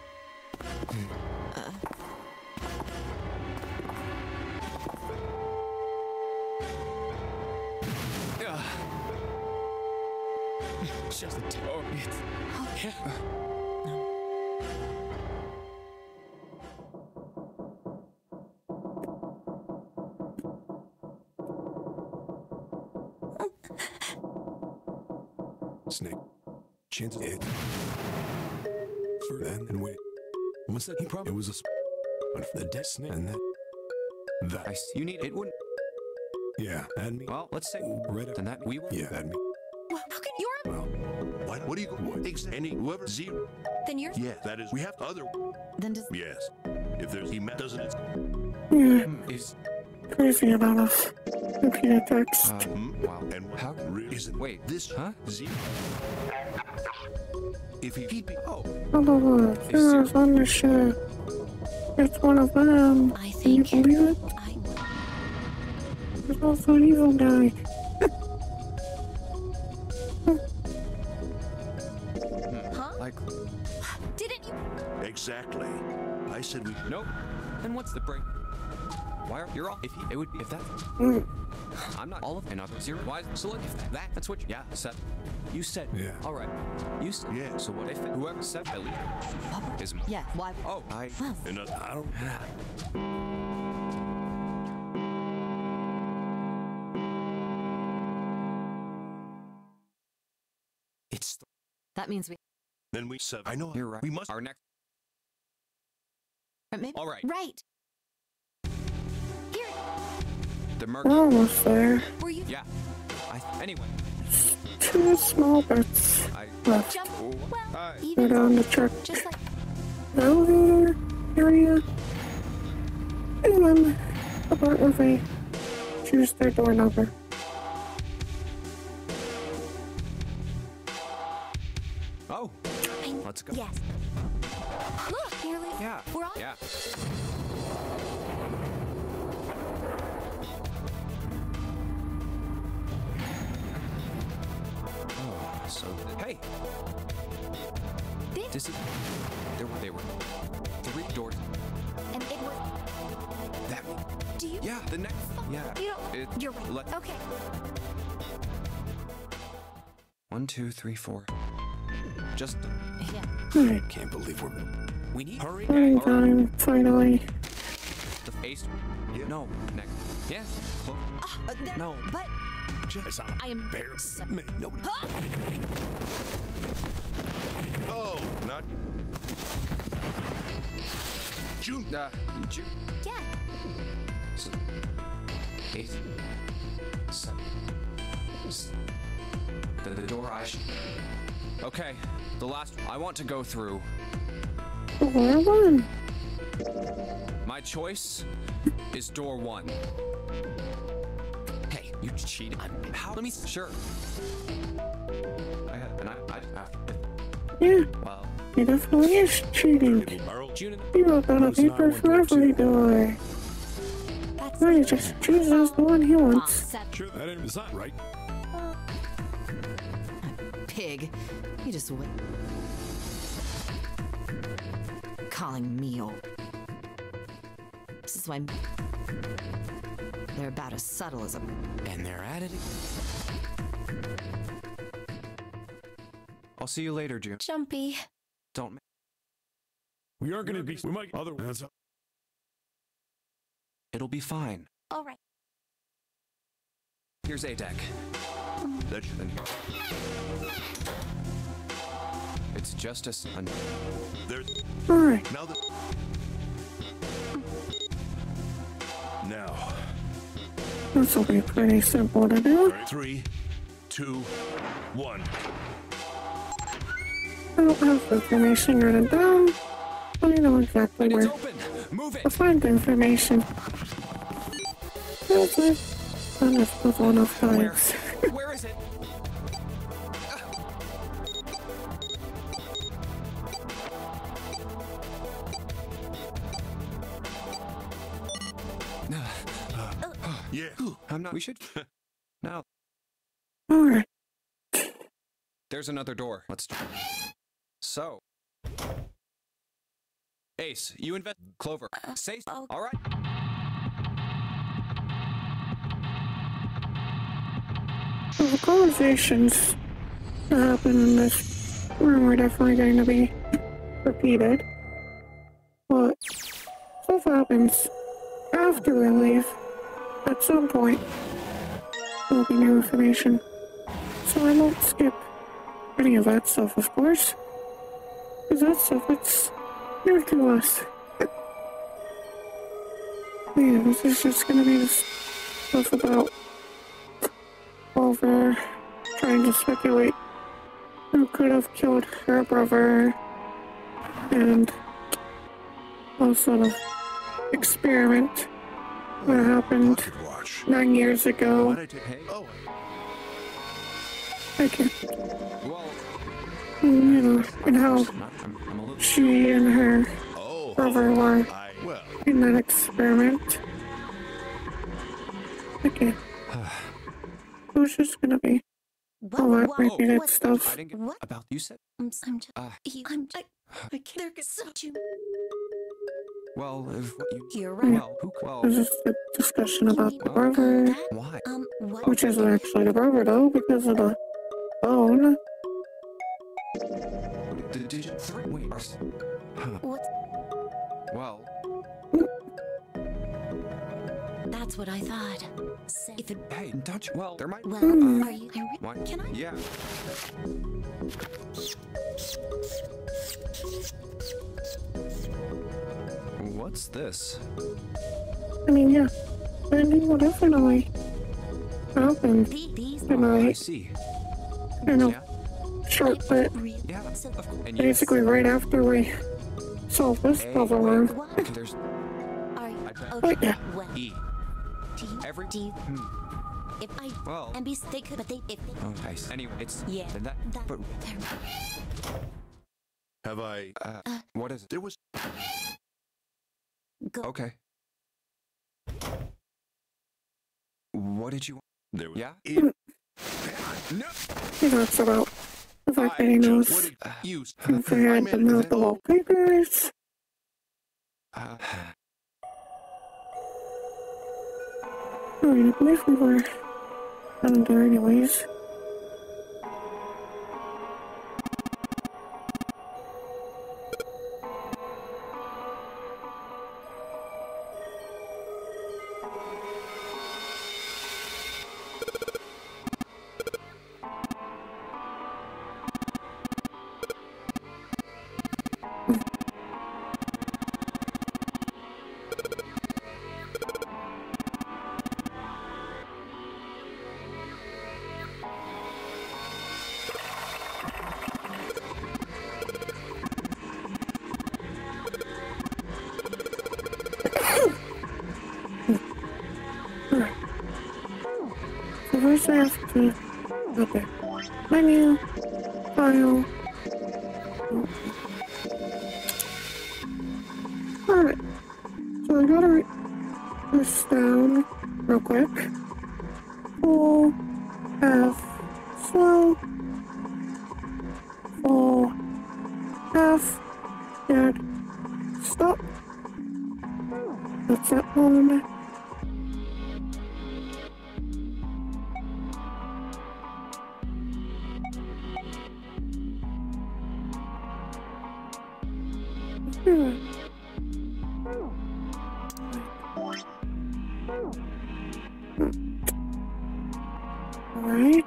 Just a toe. Snake. Chances it. For then and wait. What's that? He probably. It was a. But for the dead snake. And then. That. I see. You need it. Wouldn't. Yeah, and me. Well, let's say. Right up. Then that we were. Yeah, and me. How can you're? Well, What do you... Any... Whoever... Zero. Then you're. Yeah, that is... We have other... Then just Yes. If there's... He doesn't it... Yeah, Is. crazy about us. Repeated text. Wow. And How? isn't... Wait. This... Huh? Zero. If he'd be... Oh. Although Zero's on the ship. It's one of them. I Can you think. believe it? I. There's also an evil guy. Huh? Like. Didn't you? Exactly. I said we... Nope. Then what's the break? Why are you're all? If he, it would be if that. Mm. I'm not all of another zero. Why? So look, if that's what. Yeah. Set. You said. Yeah. All right. You said. Yeah. So what if whoever said Billy is? yeah. Why? Oh, I. Well, I don't... It's. that means we. Then we... I know. You're right. We must... Our next. Maybe. All right. Right. Here. The We're murder. almost there. Were you? Yeah. Anyway. 2 small bits I. left. Jump. Oh, Well, I- Go even. down to check Just like. the elevator area. And then the part where they choose their door number. Oh. Let's go. Yes. Look, nearly. Yeah. We're on. Yeah. Oh, so hey, this is they were 3 doors. And it was. That Do you? yeah, the next yeah. You don't. You're right. Let, Okay. 1, 2, 3, 4. Just Yeah. I can't believe we're... we need Hurry. Running all right. time, finally. The Ace? Yeah. No. Next. Yeah. No. But Just I am bear. so- No. Oh, not. June. Ju- Yeah. s- 8, 7. The door I should. Okay, the last. I want to go through. Door 1. My choice is door 1. Hey, you cheated. How? Let me. Sure. Yeah, Well, he definitely is cheating. June. He wrote down a paper for every door. That's Now he just chooses the one he wants. Set Sure, that ain't design, right? pig. You just wait. Calling me old. This is why they're about as subtle as a. And they're at it. I'll see you later, June. jumpy. Don't. We aren't gonna be. We might. Other. That's It'll be fine. All right. Here's A deck. That should. It's just a. There's. Alright, Now that. Now. this will be pretty simple to do. 3, 2, 1. I don't have the information written down, but I know exactly It's where open. Move to it. find the information. That's it. Done this puzzle enough Where? times. Where is it? Yeah. I'm not. We should. Now, Alright, there's another door. Let's. So. Ace, you invest. Clover. Say. oh. All right. so the conversations that happen in this room are definitely going to be repeated. But stuff happens after we leave. At some point, there'll be new information. So I won't skip any of that stuff, of course. Because that stuff, it's new to us. Yeah, this is just gonna be this stuff about Clover trying to speculate who could have killed her brother and a sort of experiment that happened Pocket watch. 9 years ago. Why'd I take? Hey. Oh. Okay, Well. you know, and how I'm a little. she and her Oh. brother were Well. in that experiment. Okay. It was just gonna be all that repeated what- I stuff. didn't get What? about. You said. I'm just. Uh. I can't. They're so. Well, if you. You're right. Well, who? It was Well. just a discussion about the You brother, that? Why? What? which isn't actually the brother though, because of the bone. Did you? Wait. Huh. What? Well. That's what I thought. If it. Hey, don't you? Well, there might. Well, are you? Why? Can I? Yeah. What's this? I mean, yeah, ending will definitely happen These. I tonight. see. You know, Yeah. short bit, Yeah. So, Of course. And you. basically right after we solve this Hey, puzzle wait. room. what? There's Are you? I bet. Okay. yeah. Well, E. do you? Every. Do you? If I. Well. And be. They could, but they. If they. Oh, nice. Anyway, it's. Yeah. Then that. But. Have I? What is it? There was. Go. Okay. What did you? There was. Yeah. No. He talks about the fact that he What knows did you? if they had to move the wallpapers. Uh, I mean, I believe we were done there anyways. Alright. So first I have to... Okay. Menu. File. Alright. So I gotta write this down real quick. Full F slow. Full F dead stop. That's that one. Alright.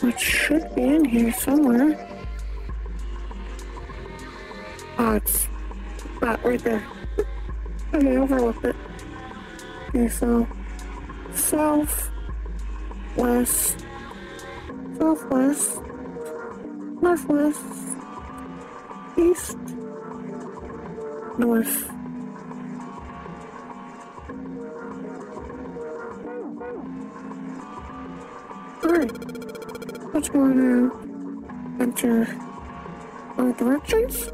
It should be in here somewhere. Oh, it's that right there. Okay, overlooked it. Okay, so south, west, southwest, northwest, east, north. Alright, let's go and enter our directions.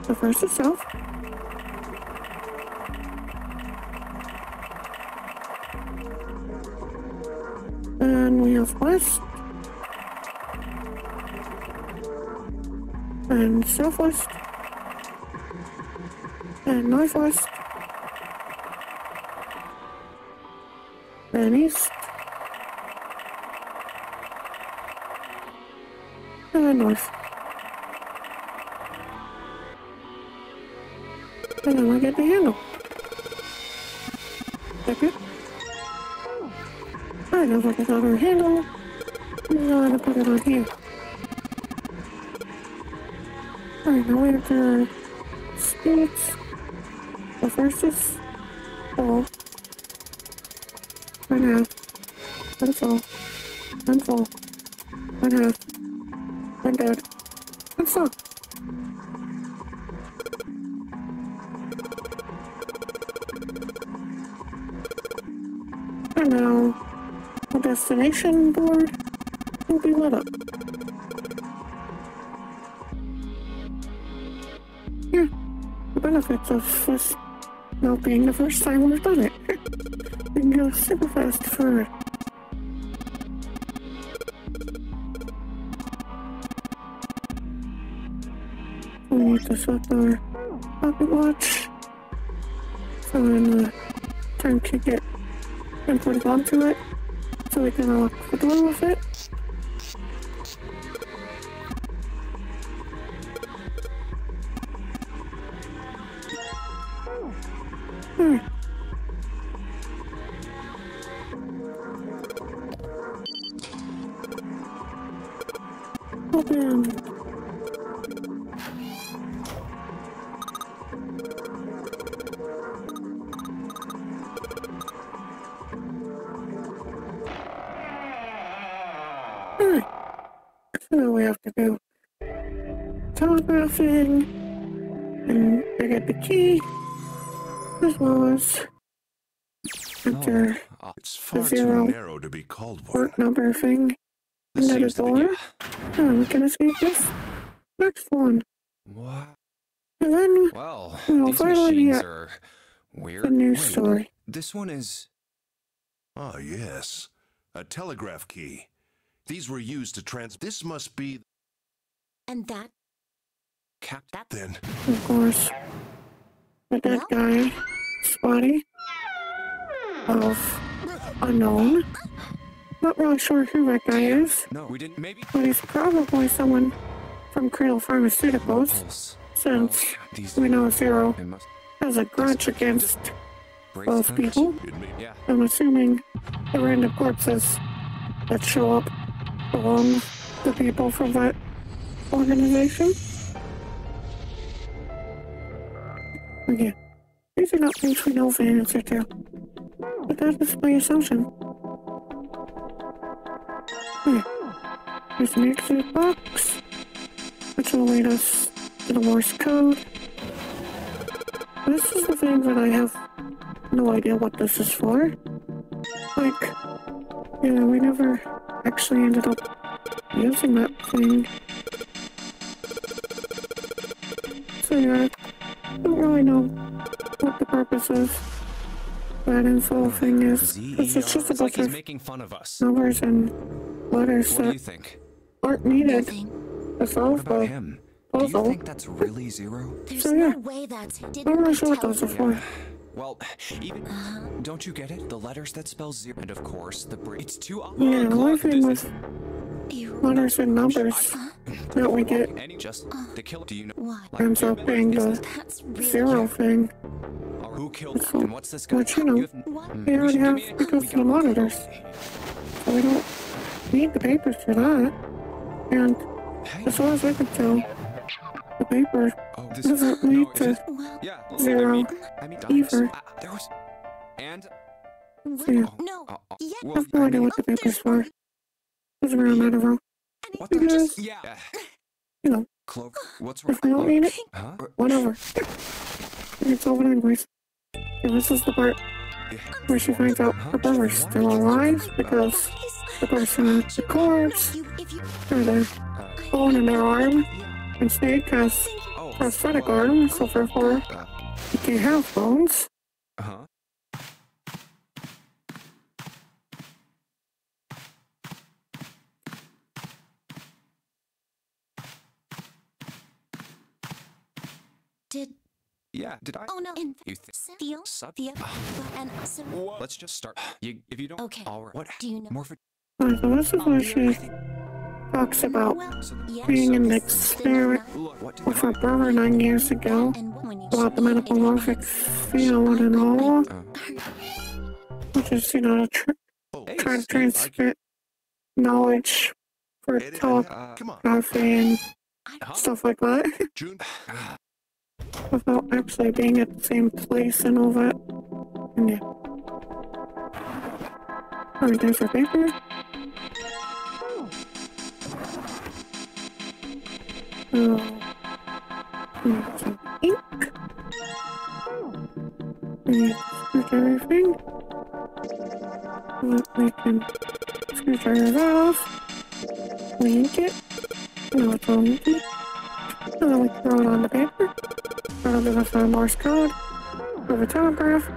So first is south. And we have west. And southwest. And northwest. And east. And north. And then we get the handle. Okay. I know if I got our handle. Now I have to put it on here. Alright, now we have to speeds. The first is full. And half. And full. And full. And half. And dead. And full. And now the destination board will be lit up. Yeah, the benefits of this not being the first time we've done it. We can go super fast forward. We need to set our pocket watch. So when the time to get input onto it, so we can unlock the door with it. Open. Alright. So we have to do telegraphing and I get the key as well as enter It's far the too zero narrow to be called one. port number thing This into the seems to be- door. And we can escape this next one. What? And then Well, we'll these finally machines get are weird. the new Wait, story. This one is... Ah, yes. A telegraph key. These were used to This must be... And that Then. Of course, the dead guy, Spotty, of unknown. Not really sure who that guy is, No, we didn't. Maybe... but he's probably someone from Cradle Pharmaceuticals, Pulse. since These... we know Zero It must... has a grudge against Brace both times? people. Yeah. I'm assuming the random corpses that show up belong to people from that organization. Again, these are not things we know the answer to, but that is my assumption. Here's an exit box, which will lead us to the Morse code. This is the thing that I have no idea what this is for. Like, yeah, we never actually ended up using that thing. So yeah, I don't really know what the purpose of that info thing is. It's just a It's like bunch he's of making fun of us. numbers and letters What do you that think? aren't needed Nothing. to What solve about the him? Do you puzzle. think that's really Zero? There's So, yeah. no way that's. I'm Didn't I not sure what tell those are you? for. Well, even don't you get it? The letters that spell zero, and of course the it's too Yeah, obvious. the only thing with You letters and numbers that we get Any just the kill. Do you know what? ends up being the That's really. zero thing. who killed So, him? And what's this guy? but you know, have- What? they already should have give me a- because we of the got- monitors. So we don't need the papers for that. And Hey. as far as I can tell, the paper Oh, this doesn't no, lead is to this- Well, yeah. zero I mean, either. there was and So yeah, no. Yeah. I have no idea what the paper's for. Doesn't really matter though. What You the guys, yeah. you know, Clover, what's wrong? if we don't need it, Huh? whatever. It's over anyways. And this is the part where she finds out her brother's still alive because the person with the corpse had a bone in their arm, and Snake has Oh, prosthetic well, arm, so therefore he can't have bones. Uh-huh. Did. Yeah, did I? Oh no. In You think Cynthia. Sub- And so. Let's just start. If you don't Okay. all right. What? Do you know? Morphin Alright, so this is where she talks about Well, yeah. being in the This is experiment Look, what did with her brother 9 years ago And when you about the metamorphic field and all, which is, you know, to Oh, try to Steve, I can transmit knowledge for edit telepathy come on. and stuff like that June. without actually being at the same place and all that. And yeah. Alright, there's her paper. Some ink. And screwdriver thing. We can screwdriver that off. We ink it. Now it's all inky. And then we throw it on the paper. That'll give us our Morse code for the telegraph.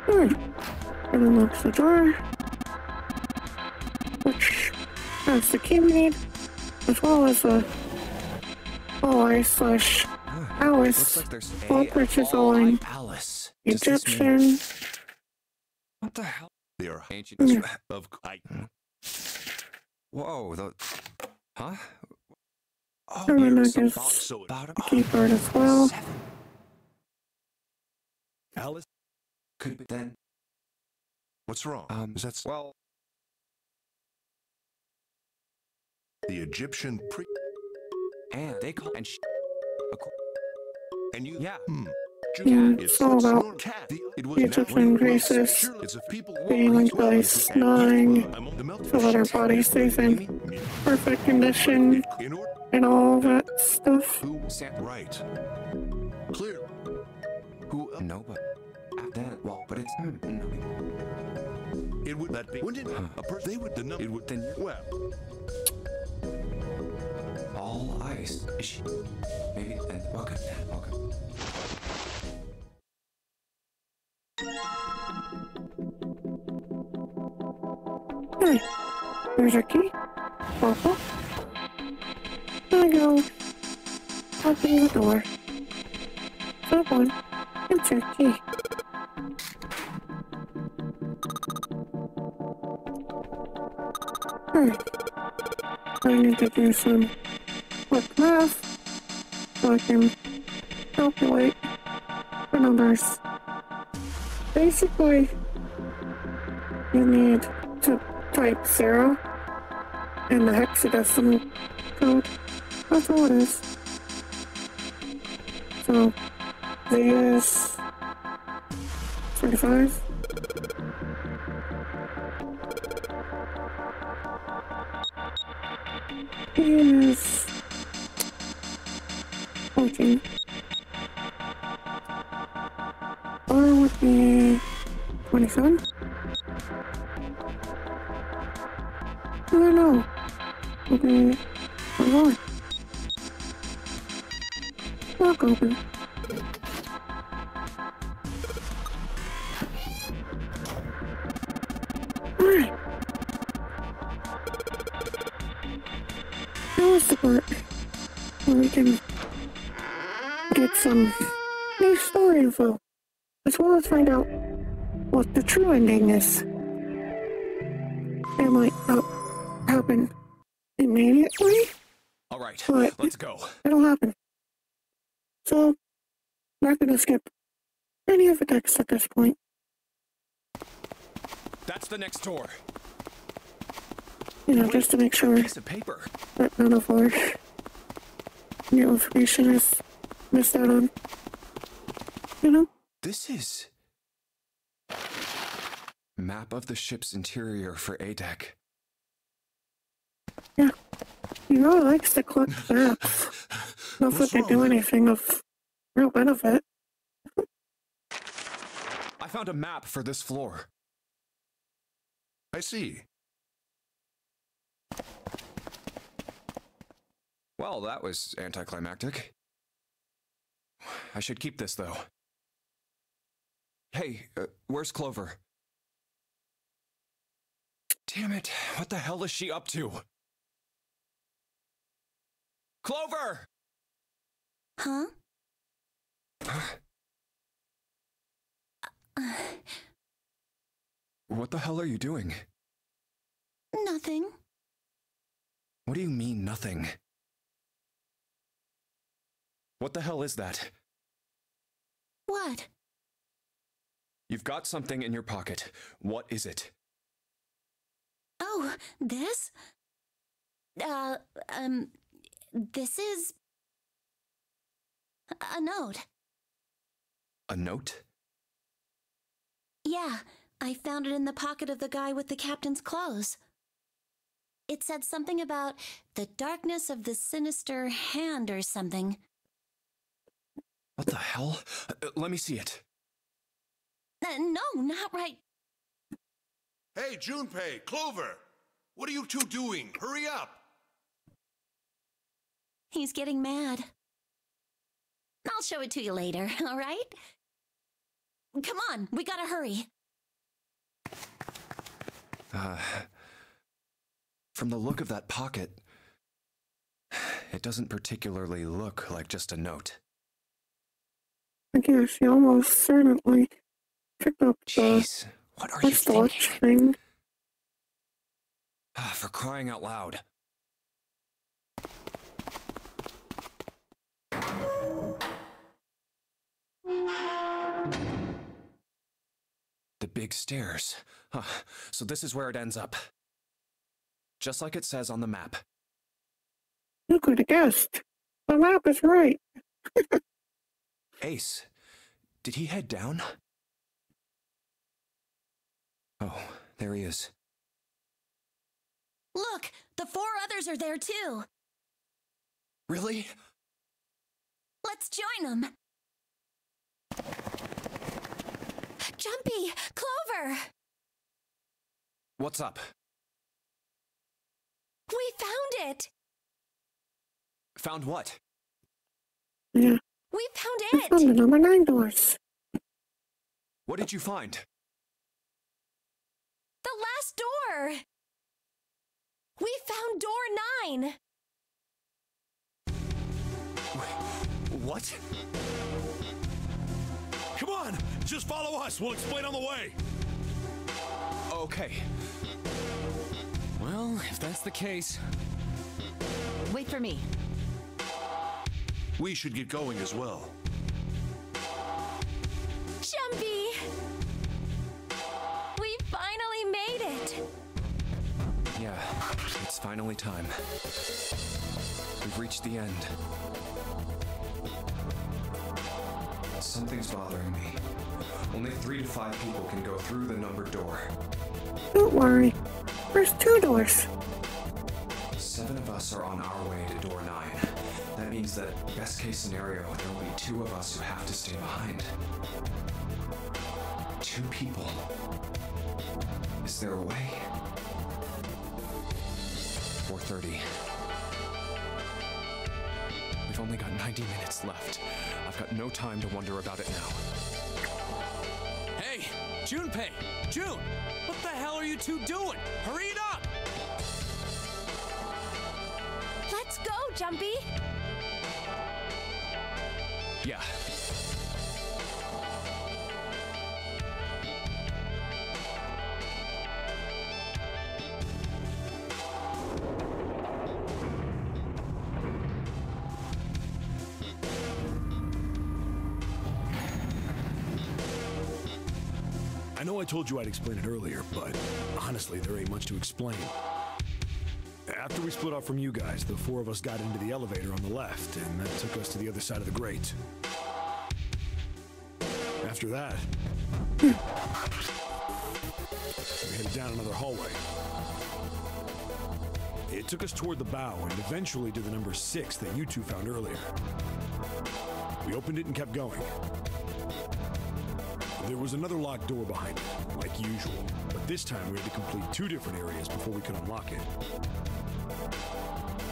And unlocks the door, which has the key we need, as well as a ally slash Looks Alice, like there's both which is all Alice. Does this mean- Egyptian. What the hell? They are Ancient. of I, Whoa, the huh? Oh, And then I some guess box so bottom. the keyboard as well. Alice, Could be then. what's wrong? Is that Well, the Egyptian pre? and they call and And you? yeah. Mm, It's it's all about Snorn Cat. It was the Egyptian races Surely it's if people being walk linked by well, snowing I'm on the melt- so that our body stays in perfect condition In order and all that stuff. who right. Clear. Who? No, but then well, but it's no. It would that be wouldn't it? A person they would the it would Then well all ice. Is she? Maybe then. Welcome. Welcome. Hey, there's our key. Papa. There we go. Open the door. Step one. Insert key. Alright. I need to do some quick math so I can calculate the numbers. Basically, you need to type 0 in the hexadecimal code. That's all it is. So, Z is 35. E is 14. R would be 27. I don't know. Would be 21. Lock open. Alright. Now is the part where we can get some new story info, as well as find out what the true ending is. It might not happen immediately, All right, but let's go. it'll happen. So, I'm not gonna skip any of the text at this point. That's the next door. You know, just to make sure Piece of paper. that none of our new information is missed out on. You know? This is... Map of the ship's interior for ADEC. Yeah. He really likes to collect maps. Not that they do anything of real benefit. I found a map for this floor. I see. Well, that was anticlimactic. I should keep this, though. Hey, where's Clover? Damn it, what the hell is she up to? Clover! Huh? What the hell are you doing? Nothing. What do you mean, nothing? What the hell is that? What? You've got something in your pocket. What is it? Oh, this? This is a note. A note? Yeah, I found it in the pocket of the guy with the captain's clothes. It said something about the darkness of the sinister hand or something. What the hell? Let me see it. No, not right. Hey, Junpei, Clover! What are you two doing? Hurry up! He's getting mad. I'll show it to you later, all right? Come on, we gotta hurry. From the look of that pocket, it doesn't particularly look like just a note. I guess he almost certainly picked up the Jeez, what are you wristwatch thinking? thing. For crying out loud. The big stairs. Huh. So this is where it ends up. Just like it says on the map. You could have guessed. The map is right. Ace, did he head down? Oh, there he is. Look, the 4 others are there too. Really? Let's join them. Jumpy, Clover! What's up? We found it! Found what? Yeah. We found I it! found the number 9 doors. What did you find? The last door! We found door 9! What? Come on, just follow us. We'll explain on the way. Okay. Well, if that's the case... Wait for me. We should get going as well. finally time. We've reached the end. Something's bothering me. Only 3 to 5 people can go through the numbered door. Don't worry. There's 2 doors. 7 of us are on our way to door 9. That means that, best case scenario, there will be 2 of us who have to stay behind. 2 people. Is there a way? 4:30. We've only got 90 minutes left. I've got no time to wonder about it now. Hey, Junpei! June! What the hell are you two doing? Hurry it up! Let's go, Jumpy! Yeah. I know I told you I'd explain it earlier, but honestly, there ain't much to explain. After we split off from you guys, the 4 of us got into the elevator on the left, and that took us to the other side of the grate. After that, we headed down another hallway. It took us toward the bow and eventually to the number 6 that you two found earlier. We opened it and kept going. There was another locked door behind it, like usual, but this time we had to complete 2 different areas before we could unlock it.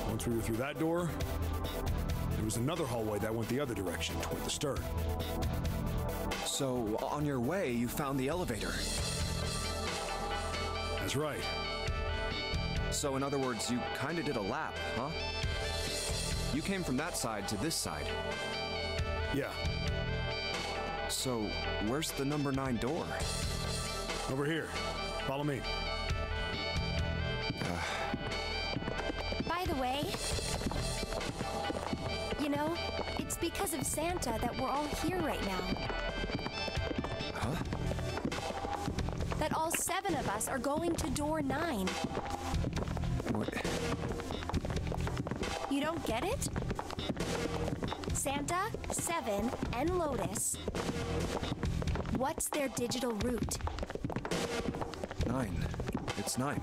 Once we were through that door, there was another hallway that went the other direction, toward the stern. So, on your way, you found the elevator. That's right. So, in other words, you kinda did a lap, huh? You came from that side to this side. Yeah. So, where's the number 9 door? Over here. Follow me. By the way, you know, it's because of Santa that we're all here right now. Huh? That all 7 of us are going to door 9. What? You don't get it? Santa, 7, and Lotus. What's their digital route? 9. It's 9.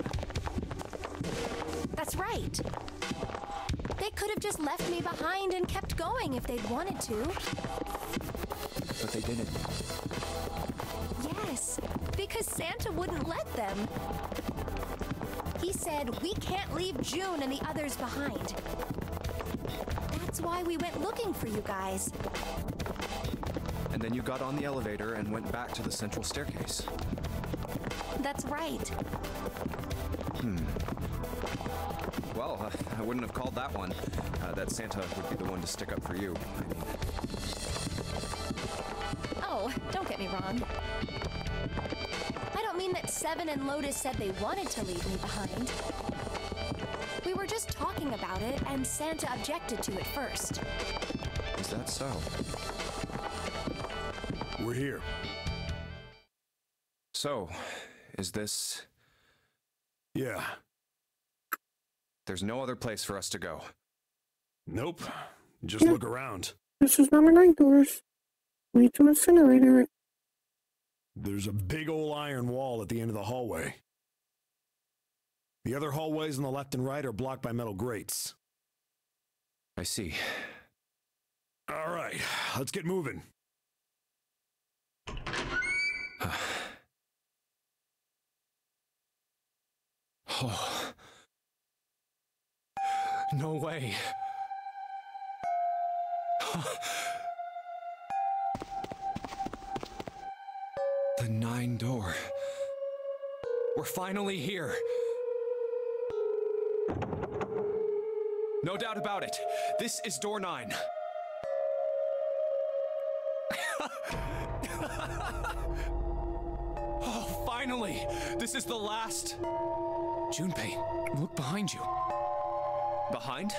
That's right. They could have just left me behind and kept going if they'd wanted to. But they didn't. Yes, because Santa wouldn't let them. He said we can't leave June and the others behind. That's why we went looking for you guys. And then you got on the elevator and went back to the central staircase. That's right. Well, I wouldn't have called that one. That Santa would be the one to stick up for you. I mean... Oh, don't get me wrong. I don't mean that 7 and Lotus said they wanted to leave me behind. We were just talking about it, and Santa objected to it first. Is that so? We're here. So, is this... Yeah. There's no other place for us to go. Nope. Just look around. This is number 9 doors. We need to incinerator it. There's a big old iron wall at the end of the hallway. The other hallways on the left and right are blocked by metal grates. I see. All right, let's get moving. Oh. No way. The 9 door. We're finally here. No doubt about it. This is door 9. Oh, finally! This is the last. Junpei, look behind you. Behind?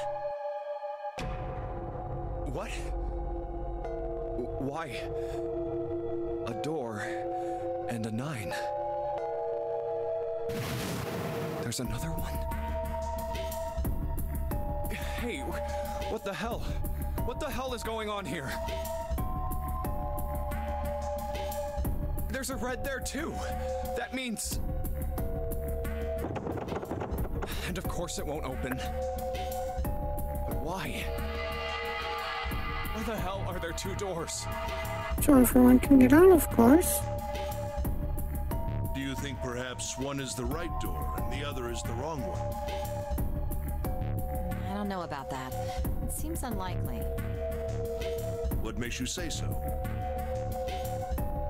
What? Why? A door and a 9. There's another one. Hey, what the hell? What the hell is going on here? There's a red there too. That means... And of course it won't open. But why? Why the hell are there two doors? So everyone can get out, of course. Do you think perhaps one is the right door and the other is the wrong one? I don't know about that. It seems unlikely. What makes you say so?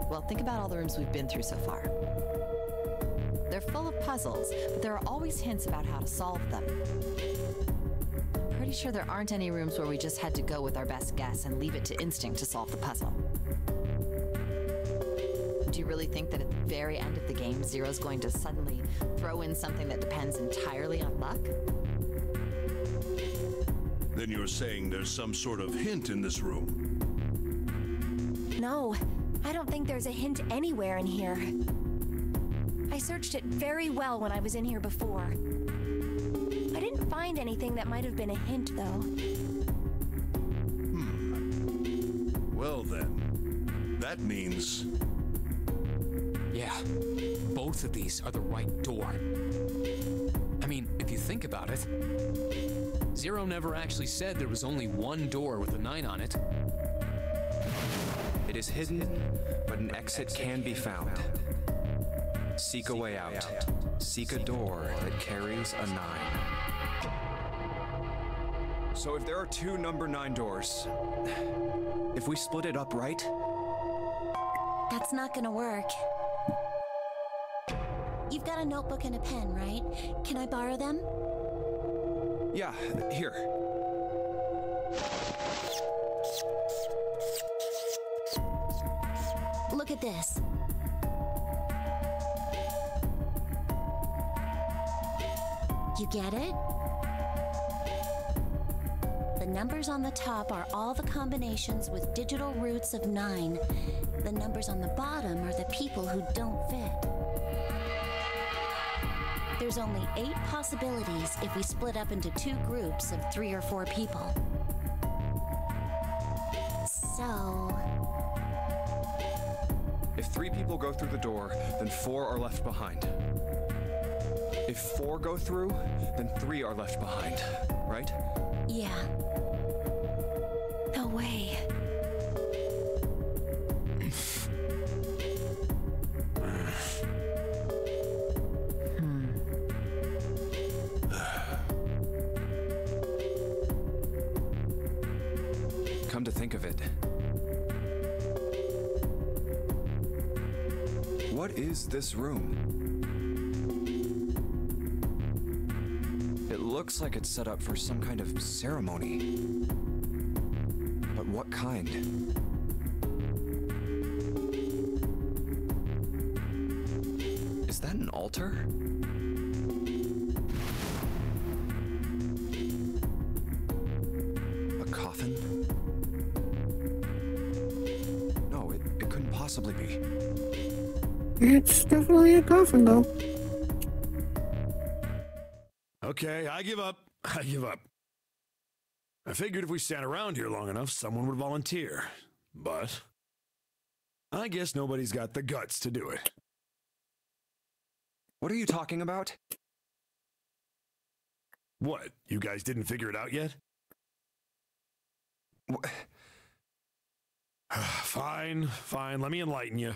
Well, think about all the rooms we've been through so far. They're full of puzzles, but there are always hints about how to solve them. I'm pretty sure there aren't any rooms where we just had to go with our best guess and leave it to instinct to solve the puzzle. Do you really think that at the very end of the game, Zero's going to suddenly throw in something that depends entirely on luck? Then you're saying there's some sort of hint in this room? No, I don't think there's a hint anywhere in here. I searched it very well when I was in here before. I didn't find anything that might have been a hint, though. Well then, that means... Yeah, both of these are the right door. I mean, if you think about it, Zero never actually said there was only one door with a 9 on it. It is hidden, but an exit can be found. Seek a way out. Seek a door that carries a 9. So if there are two number 9 doors, if we split it up, right? That's not gonna work. You've got a notebook and a pen, right? Can I borrow them? Yeah, here. Look at this. You get it? The numbers on the top are all the combinations with digital roots of 9. The numbers on the bottom are the people who don't fit. There's only 8 possibilities if we split up into 2 groups of 3 or 4 people. So... If 3 people go through the door, then 4 are left behind. If 4 go through, then 3 are left behind, right? yeah. No way. Come to think of it, what is this room? It looks like it's set up for some kind of ceremony. But what kind? Is that an altar? A coffin? No, it couldn't possibly be. It's definitely a coffin, though. Okay, I give up. I give up. I figured if we sat around here long enough, someone would volunteer. But I guess nobody's got the guts to do it. What are you talking about? What? You guys didn't figure it out yet? Fine, fine. Let me enlighten you.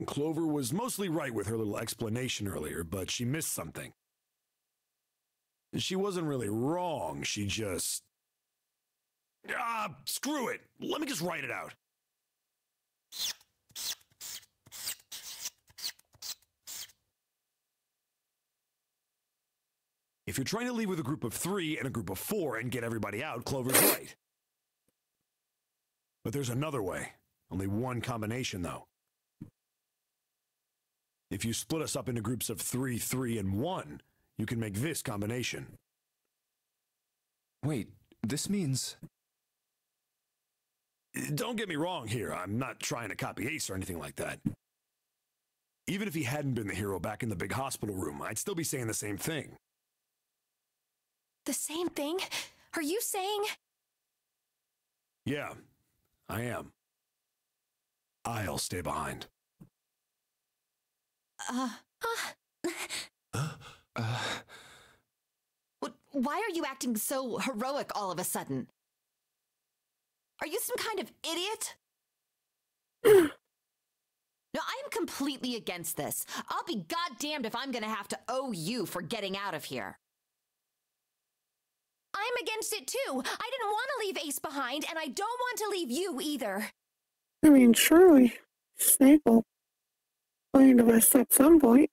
Clover was mostly right with her little explanation earlier, but she missed something. She wasn't really wrong, she just... screw it! Let me just write it out. If you're trying to leave with a group of 3 and a group of 4 and get everybody out, Clover's right. But there's another way. Only one combination, though. If you split us up into groups of 3, 3, and 1, you can make this combination. Wait, this means... Don't get me wrong here. I'm not trying to copy Ace or anything like that. Even if he hadn't been the hero back in the big hospital room, I'd still be saying the same thing. The same thing? Are you saying? Yeah, I am. I'll stay behind. Why are you acting so heroic all of a sudden? Are you some kind of idiot? No, I am completely against this. I'll be goddamned if I'm gonna have to owe you for getting out of here. I'm against it too. I didn't want to leave Ace behind, and I don't want to leave you either. I mean, surely Snake will find us at some point.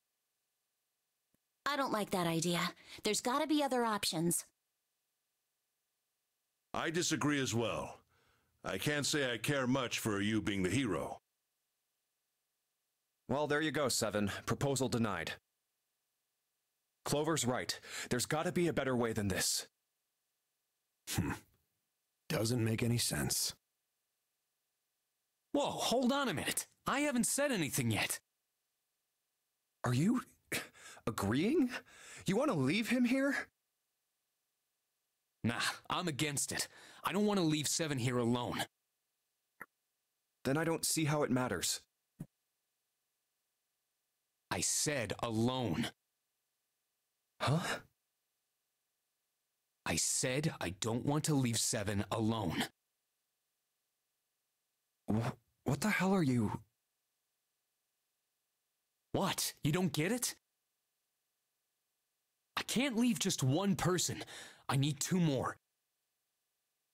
I don't like that idea. There's gotta be other options. I disagree as well. I can't say I care much for you being the hero. Well, there you go, Seven. Proposal denied. Clover's right. There's gotta be a better way than this. Doesn't make any sense. Whoa, hold on a minute. I haven't said anything yet. Are you agreeing? You want to leave him here? Nah, I'm against it. I don't want to leave Seven here alone. Then I don't see how it matters. I said alone. Huh? I said I don't want to leave Seven alone. What the hell are you... What? You don't get it? I can't leave just one person. I need 2 more.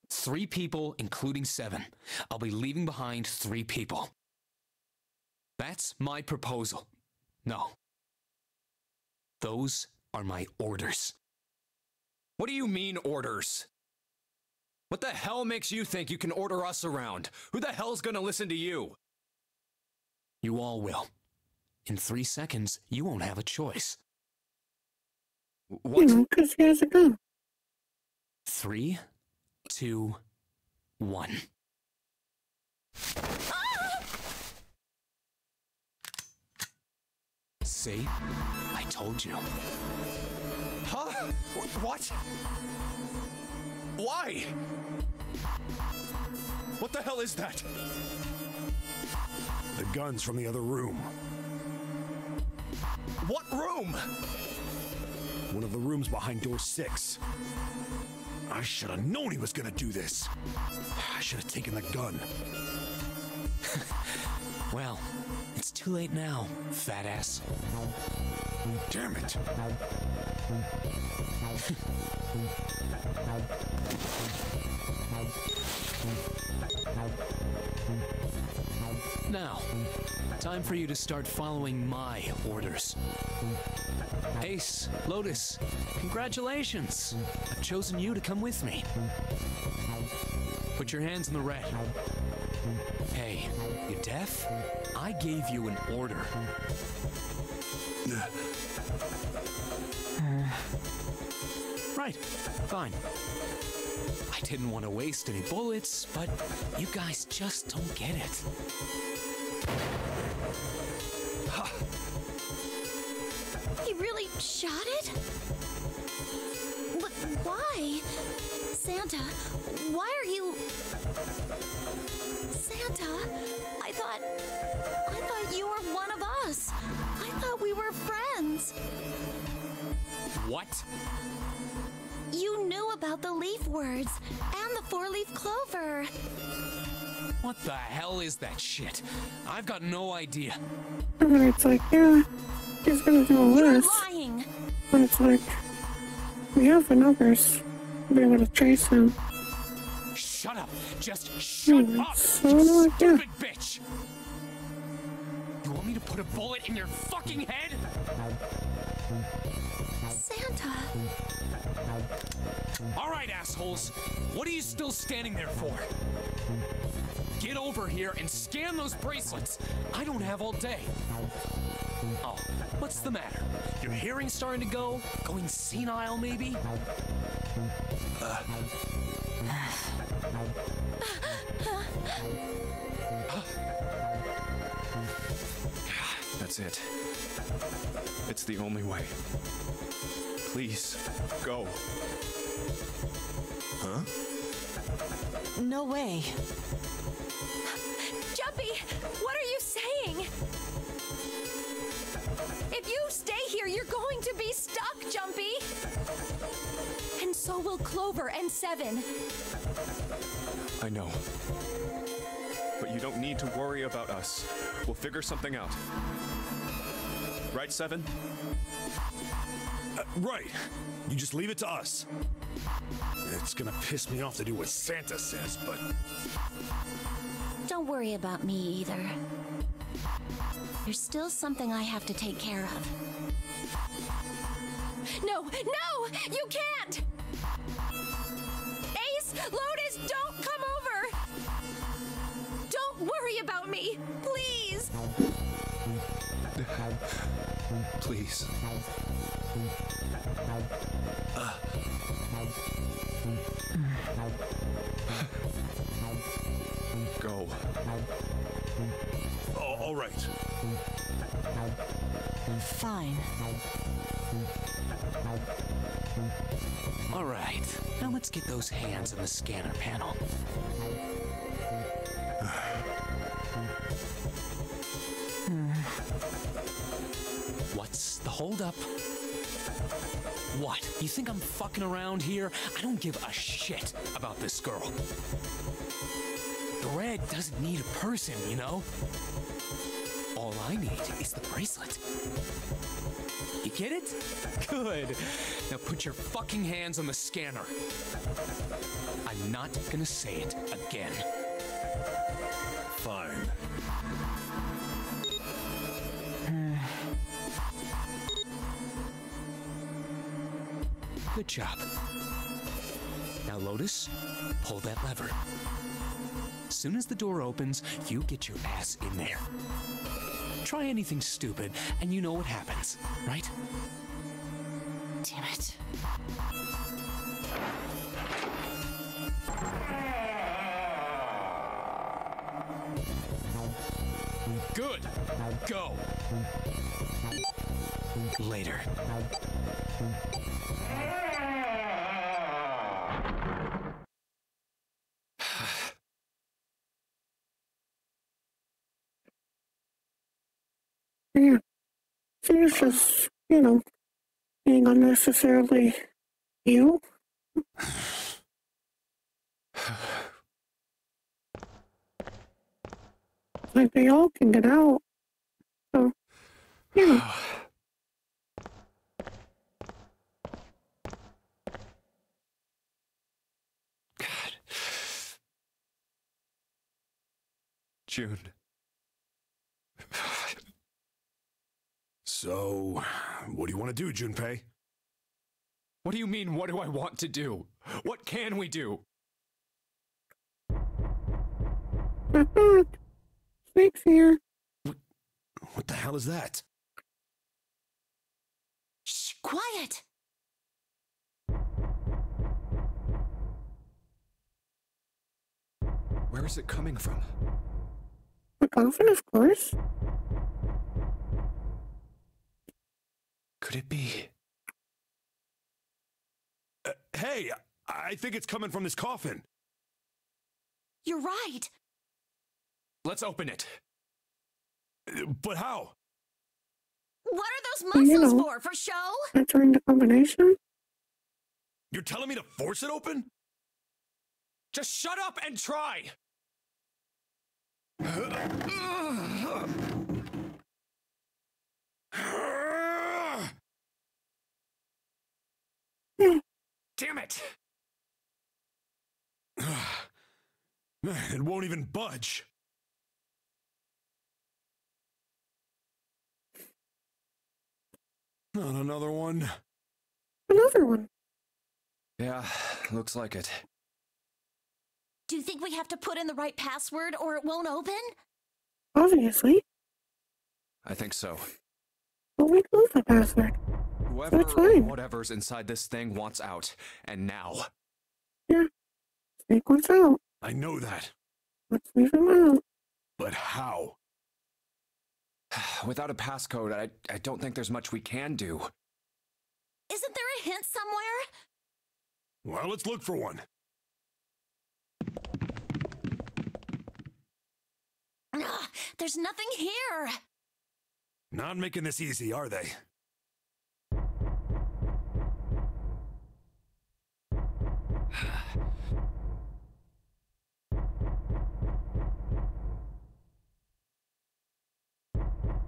3 people, including Seven. I'll be leaving behind 3 people. That's my proposal. No. Those are my orders. What do you mean, orders? What the hell makes you think you can order us around? Who the hell's gonna listen to you? You all will. In 3 seconds, you won't have a choice. What? You know, because he has a gun. 3, 2, 1. See? I told you. Huh? What? Why? What the hell is that? The gun's from the other room. What room? One of the rooms behind door 6. I should have known he was gonna do this. I should have taken the gun. Well, it's too late now, fat ass. Damn it. Now, time for you to start following my orders. Ace, Lotus, congratulations. I've chosen you to come with me. Put your hands in the red. Hey, you deaf? I gave you an order. Right, fine. I didn't want to waste any bullets, but you guys just don't get it. He really shot it? But why? Santa, why are you... Santa, I thought you were one of us. I thought we were friends. What? You knew about the leaf words and the 4-leaf clover. What the hell is that shit? I've got no idea. And then it's like, yeah, he's gonna do all You're this. lying. But it's like, we have the numbers to be able to trace him. Shut up! Just shut up! So You no idea. stupid bitch! You want me to put a bullet in your fucking head? Santa. Alright, assholes. What are you still standing there for? Get over here and scan those bracelets. I don't have all day. Oh, what's the matter? Your hearing's starting to go? Going senile, maybe? That's it. It's the only way. Please, go. Huh? No way. Jumpy, what are you saying? If you stay here, you're going to be stuck, Jumpy. And so will Clover and Seven. I know. But you don't need to worry about us. We'll figure something out. Right, Seven? Right. You just leave it to us. It's gonna piss me off to do what Santa says, but... Don't worry about me either. There's still something I have to take care of. No, no, you can't! Ace, Lotus, don't come over! Don't worry about me, please! Please. Go. Oh, all right. Fine. All right, now let's get those hands in the scanner panel. What's the holdup? What? You think I'm fucking around here? I don't give a shit about this girl. The red doesn't need a person, you know? All I need is the bracelet. You get it? Good. Now put your fucking hands on the scanner. I'm not gonna say it again. Fine. Good job. Now, Lotus, pull that lever. As soon as the door opens, you get your ass in there. Try anything stupid, and you know what happens, right? Damn it. Good. Go. Later. Yeah. She's just, being unnecessarily you. Like they all can get out. So, God. June. So, what do you want to do, Junpei? What do you mean, what do I want to do? What can we do? Snake's here. What the hell is that? Shh, quiet! Where is it coming from? The coffin, of course. Could it be? Hey, I think it's coming from this coffin. You're right! Let's open it. But how? What are those muscles for? For show? Entering the combination? You're telling me to force it open? Just shut up and try! Damn it! Man, it won't even budge. Not another one. Another one. Yeah, looks like it. Do you think we have to put in the right password or it won't open? Obviously. I think so. But we lose the password. Whoever That's or fine. whatever's inside this thing wants out. And now. Yeah. Snake wants out. I know that. Let's leave him out. But how? Without a passcode, I don't think there's much we can do. Isn't there a hint somewhere? Well, let's look for one. Ugh, there's nothing here. Not making this easy, are they?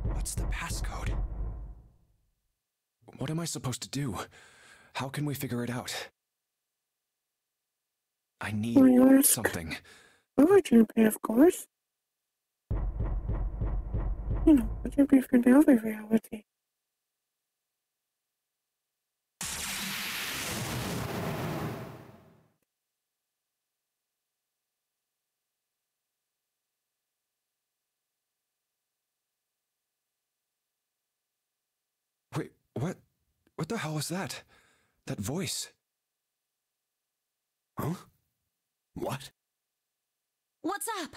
What's the passcode? What am I supposed to do? How can we figure it out? I need something. Over Junpei, of course. You know, Junpei for the other reality. Wait, what? What the hell was that? That voice? Huh? What? What's up?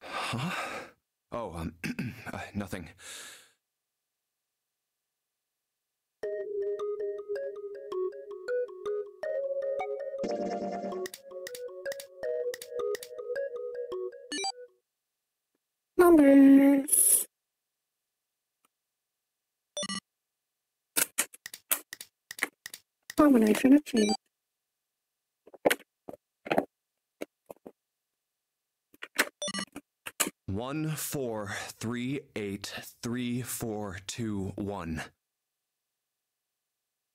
Huh? Oh, nothing. Numbers. Combination achieved. One, 4, 3, 8, 3, 4, 2, 1.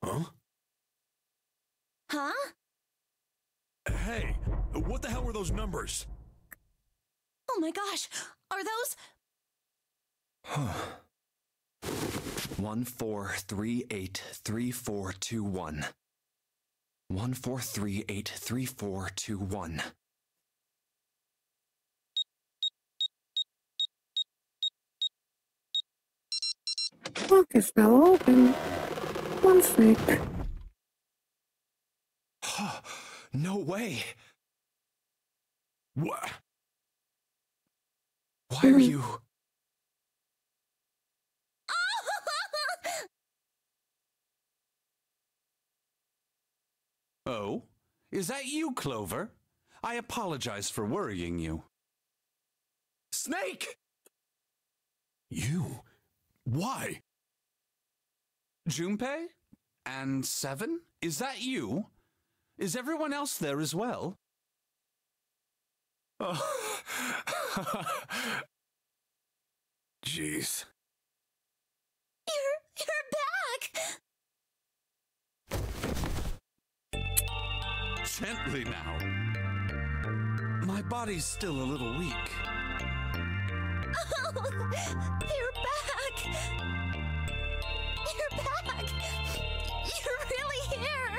Huh? Huh? Hey, what the hell were those numbers? Oh my gosh, are those... Huh. 1, 4, 3, 8, 3, 4, 2, 1. 1, 4, 3, 8, 3, 4, 2, 1. Lock is now open. One snake. No way! What? Why are you... Oh? Is that you, Clover? I apologize for worrying you. Snake! You? Why? Junpei? And 7? Is that you? Is everyone else there as well? Oh. Jeez. You're back! Gently now. My body's still a little weak. Oh, you're back! You're back! You're really here!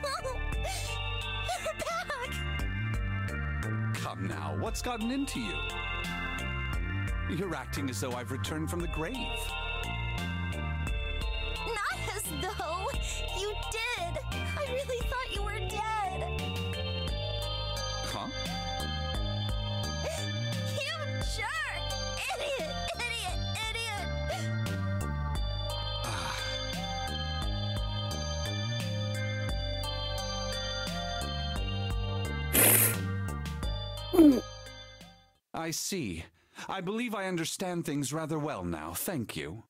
Oh, you're back! Come now, what's gotten into you? You're acting as though I've returned from the grave. Not as though you did! I really thought you were dead! Huh? You jerk! Idiot! Idiot! Idiot! I see. I believe I understand things rather well now, thank you.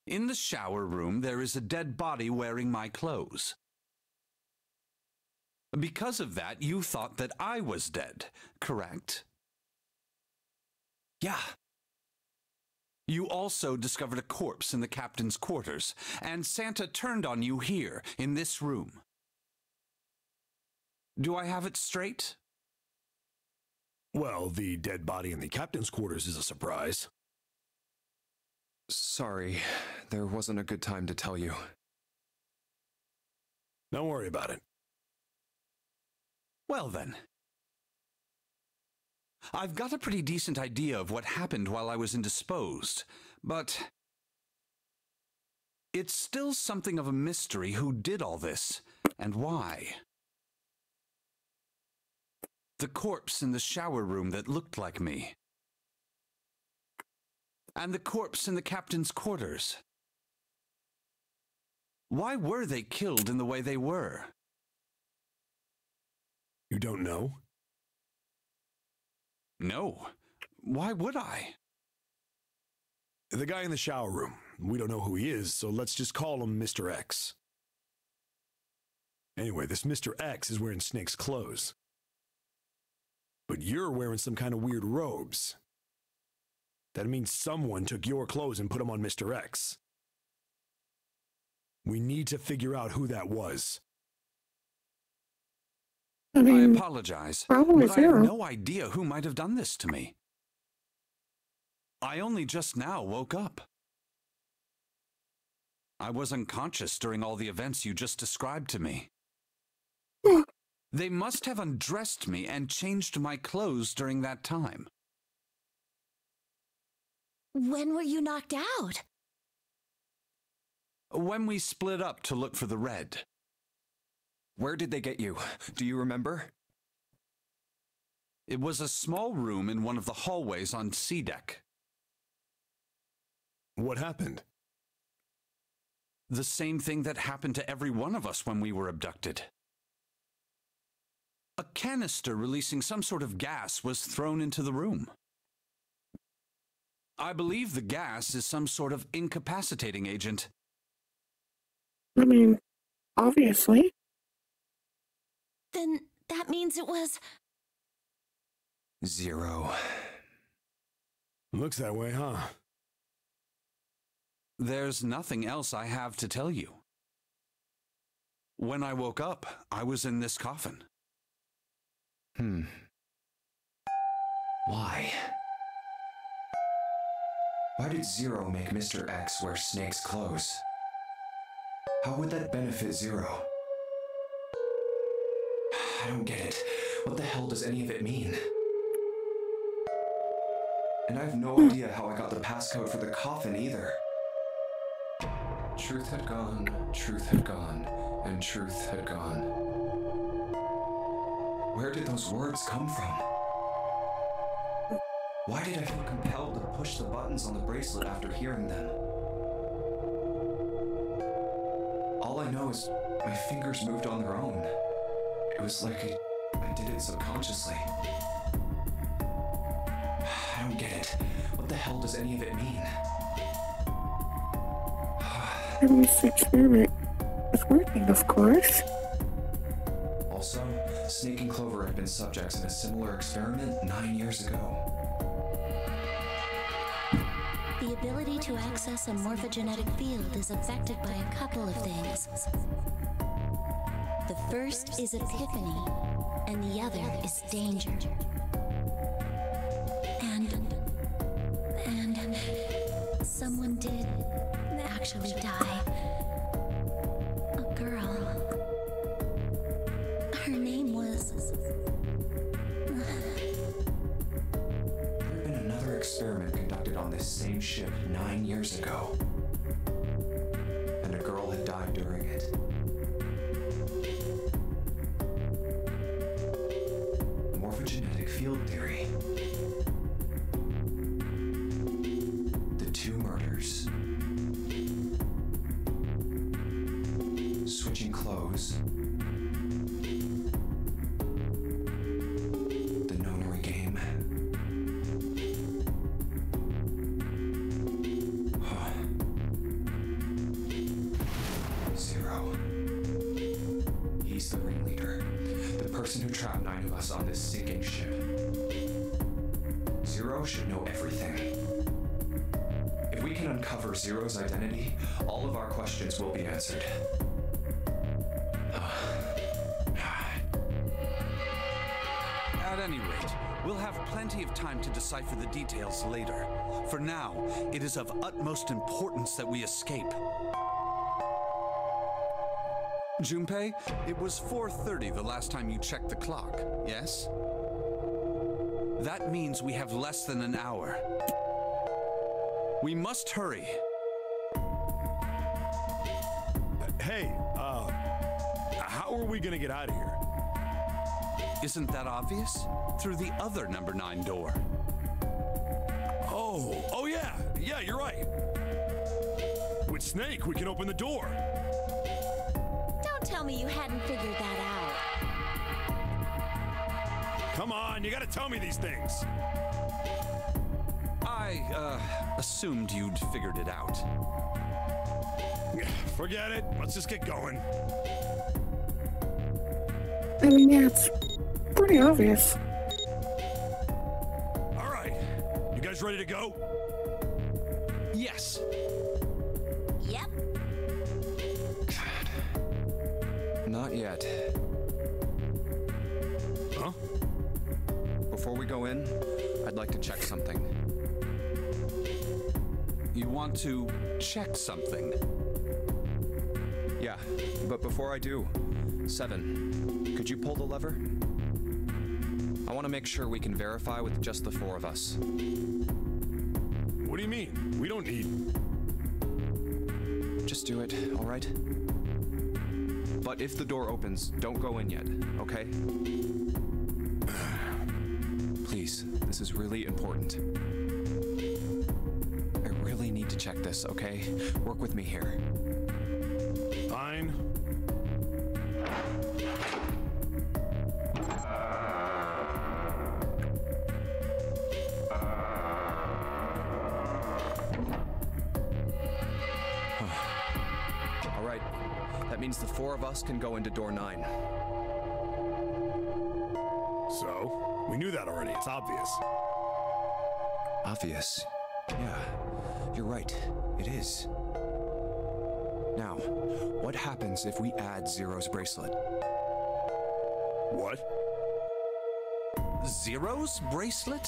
In the shower room, there is a dead body wearing my clothes. Because of that, you thought that I was dead, correct? Yeah. You also discovered a corpse in the captain's quarters, and Santa turned on you here, in this room. Do I have it straight? Well, the dead body in the captain's quarters is a surprise. Sorry, there wasn't a good time to tell you. Don't worry about it. Well then. I've got a pretty decent idea of what happened while I was indisposed, but it's still something of a mystery who did all this, and why. The corpse in the shower room that looked like me. And the corpse in the captain's quarters. Why were they killed in the way they were? You don't know? No. Why would I? The guy in the shower room. We don't know who he is, so let's just call him Mr. X. Anyway, this Mr. X is wearing Snake's clothes. But you're wearing some kind of weird robes. That means someone took your clothes and put them on Mr. X. We need to figure out who that was. I apologize, but I have no idea who might have done this to me. I only just now woke up. I was unconscious during all the events you just described to me. They must have undressed me and changed my clothes during that time. When were you knocked out? When we split up to look for the red. Where did they get you? Do you remember? It was a small room in one of the hallways on C deck. What happened? The same thing that happened to every one of us when we were abducted. A canister releasing some sort of gas was thrown into the room. I believe the gas is some sort of incapacitating agent. I mean, obviously. Then that means it was... Zero. Looks that way, huh? There's nothing else I have to tell you. When I woke up, I was in this coffin. Why? Why did Zero make Mr. X wear Snake's clothes? How would that benefit Zero? I don't get it. What the hell does any of it mean? And I have no idea how I got the passcode for the coffin either. Truth had gone, and truth had gone. Where did those words come from? Why did I feel compelled to push the buttons on the bracelet after hearing them? All I know is my fingers moved on their own. It was like I did it subconsciously. I don't get it. What the hell does any of it mean? This experiment is working, of course. Also, Snake and Clover had been subjects in a similar experiment 9 years ago. The ability to access a morphogenetic field is affected by a couple of things. The first is epiphany, and the other is danger. And someone did actually die. A girl. Her name was... There had been another experiment conducted on this same ship 9 years ago. And a girl had died during it. Morphogenetic field theory. The two murders. Switching clothes. The Nonary game. Zero. He's the ringleader. The person who trapped 9 of us on this sinking ship. Zero should know everything. If we can uncover Zero's identity, all of our questions will be answered. At any rate, we'll have plenty of time to decipher the details later. For now, it is of utmost importance that we escape. Junpei, it was 4:30 the last time you checked the clock, yes? That means we have less than an hour. We must hurry. Hey, how are we gonna get out of here? Isn't that obvious? Through the other number 9 door. Oh yeah, you're right. With Snake, we can open the door. me you hadn't figured that out. Come on, you gotta tell me these things. I, assumed you'd figured it out. Forget it. Let's just get going. I mean, yeah, it's pretty obvious. All right. You guys ready to go? Yes. Yep. Not yet. Huh? Before we go in, I'd like to check something. You want to check something? Yeah, but before I do, Seven, could you pull the lever? I want to make sure we can verify with just the four of us. What do you mean? We don't need... Just do it, all right? But if the door opens, don't go in yet, okay? Please, this is really important. I really need to check this, okay? Work with me here. Fine. All right, that means the four of us can go into door 9. So, we knew that already. It's obvious. Obvious. Yeah, you're right. It is. Now, what happens if we add Zero's bracelet? What? Zero's bracelet?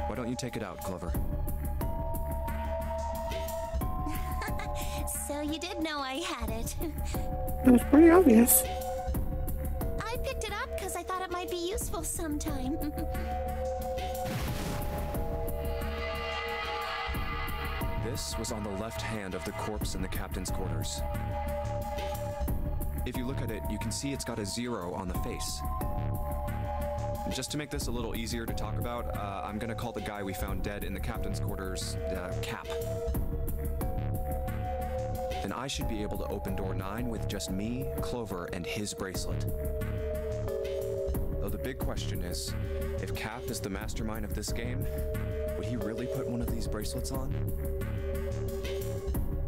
Why don't you take it out, Clover? So you did know I had it. It was pretty obvious. I picked it up because I thought it might be useful sometime. This was on the left hand of the corpse in the captain's quarters. If you look at it, you can see it's got a 0 on the face. And just to make this a little easier to talk about, I'm gonna call the guy we found dead in the captain's quarters, Cap. Then I should be able to open door 9 with just me, Clover, and his bracelet. Though the big question is, if Cap is the mastermind of this game, would he really put one of these bracelets on?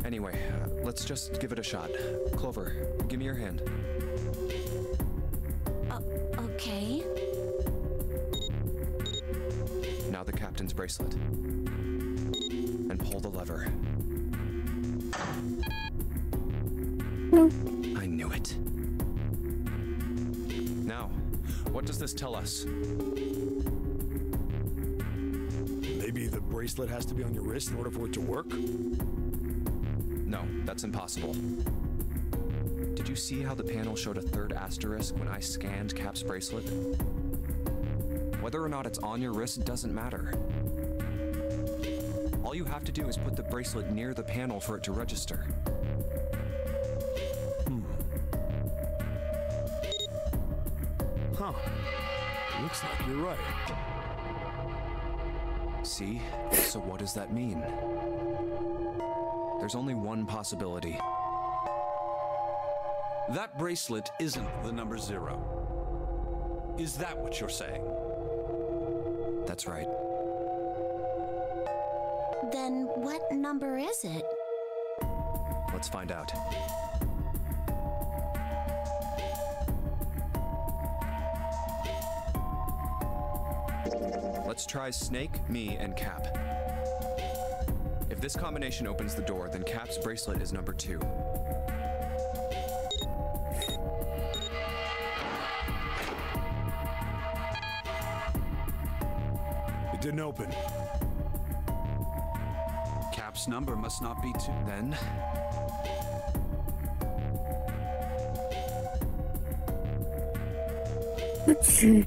Anyway, let's just give it a shot. Clover, give me your hand. Okay. Now the captain's bracelet. And pull the lever. No. I knew it. Now, what does this tell us? Maybe the bracelet has to be on your wrist in order for it to work? No, that's impossible. Did you see how the panel showed a 3rd asterisk when I scanned Cap's bracelet? Whether or not it's on your wrist doesn't matter. All you have to do is put the bracelet near the panel for it to register. Huh. Looks like you're right. See? So what does that mean? There's only one possibility. That bracelet isn't the number 0. Is that what you're saying? That's right. Then what number is it? Let's find out. Let's try Snake, me, and Cap. If this combination opens the door, then Cap's bracelet is number 2. It didn't open. Cap's number must not be 2. Then... Let's see.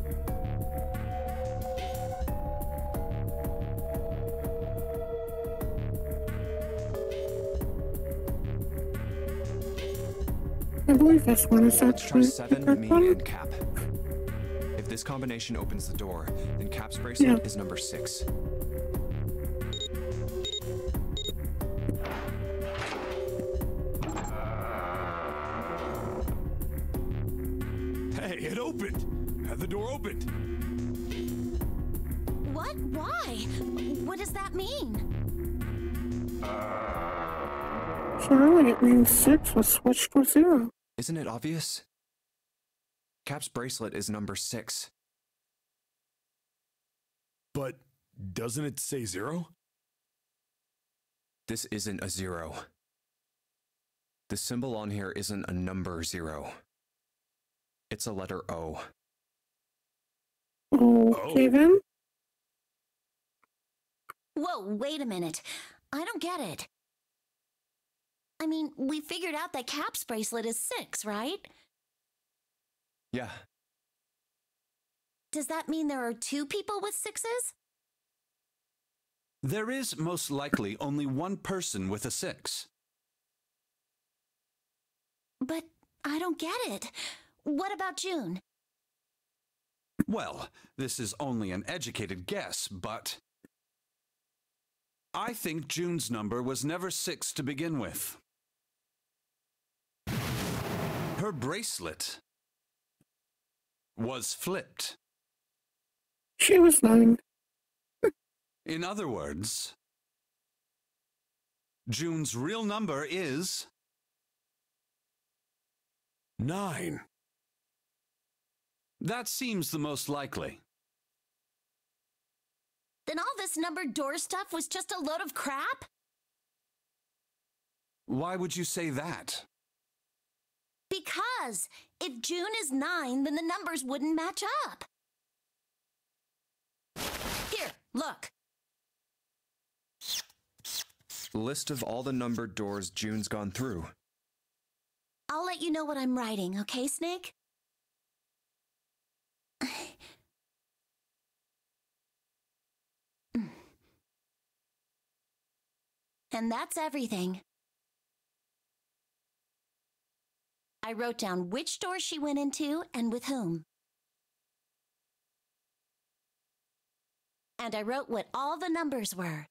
I believe this one is Let's try actually 7, me, and Cap. If this combination opens the door, then Cap's bracelet is number 6. door opened. What? Why? What does that mean? Surely it means 6 was switched with 0. Isn't it obvious? Cap's bracelet is number 6. But doesn't it say 0? This isn't a 0. The symbol on here isn't a number 0. It's a letter O. Okay then. Whoa, wait a minute. I don't get it. I mean, we figured out that Cap's bracelet is 6, right? Yeah. Does that mean there are 2 people with 6s? There is most likely only one person with a 6. But I don't get it. What about June? Well, this is only an educated guess, but I think June's number was never 6 to begin with. Her bracelet was flipped. She was 9. In other words, June's real number is 9. That seems the most likely. Then all this numbered door stuff was just a load of crap? Why would you say that? Because if June is 9, then the numbers wouldn't match up. Here, look. List of all the numbered doors June's gone through. I'll let you know what I'm writing, okay, Snake? And that's everything. I wrote down which door she went into and with whom. And I wrote what all the numbers were.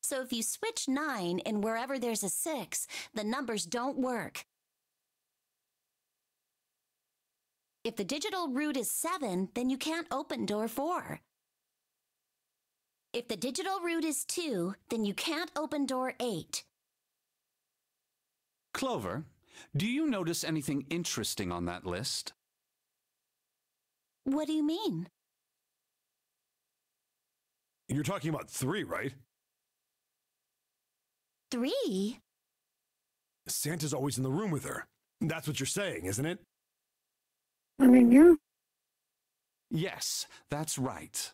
So if you switch 9 in wherever there's a 6, the numbers don't work. If the digital root is 7, then you can't open door 4. If the digital root is 2, then you can't open door 8. Clover, do you notice anything interesting on that list? What do you mean? You're talking about 3, right? 3? Santa's always in the room with her. That's what you're saying, isn't it? I mean, yeah. Yes, that's right.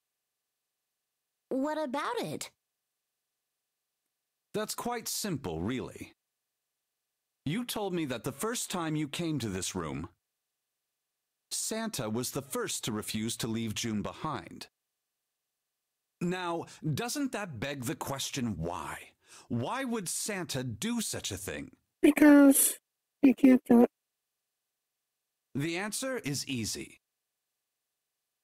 What about it? That's quite simple, really. You told me that the first time you came to this room, Santa was the first to refuse to leave June behind. Now, doesn't that beg the question why? Why would Santa do such a thing? Because he can't do it. The answer is easy.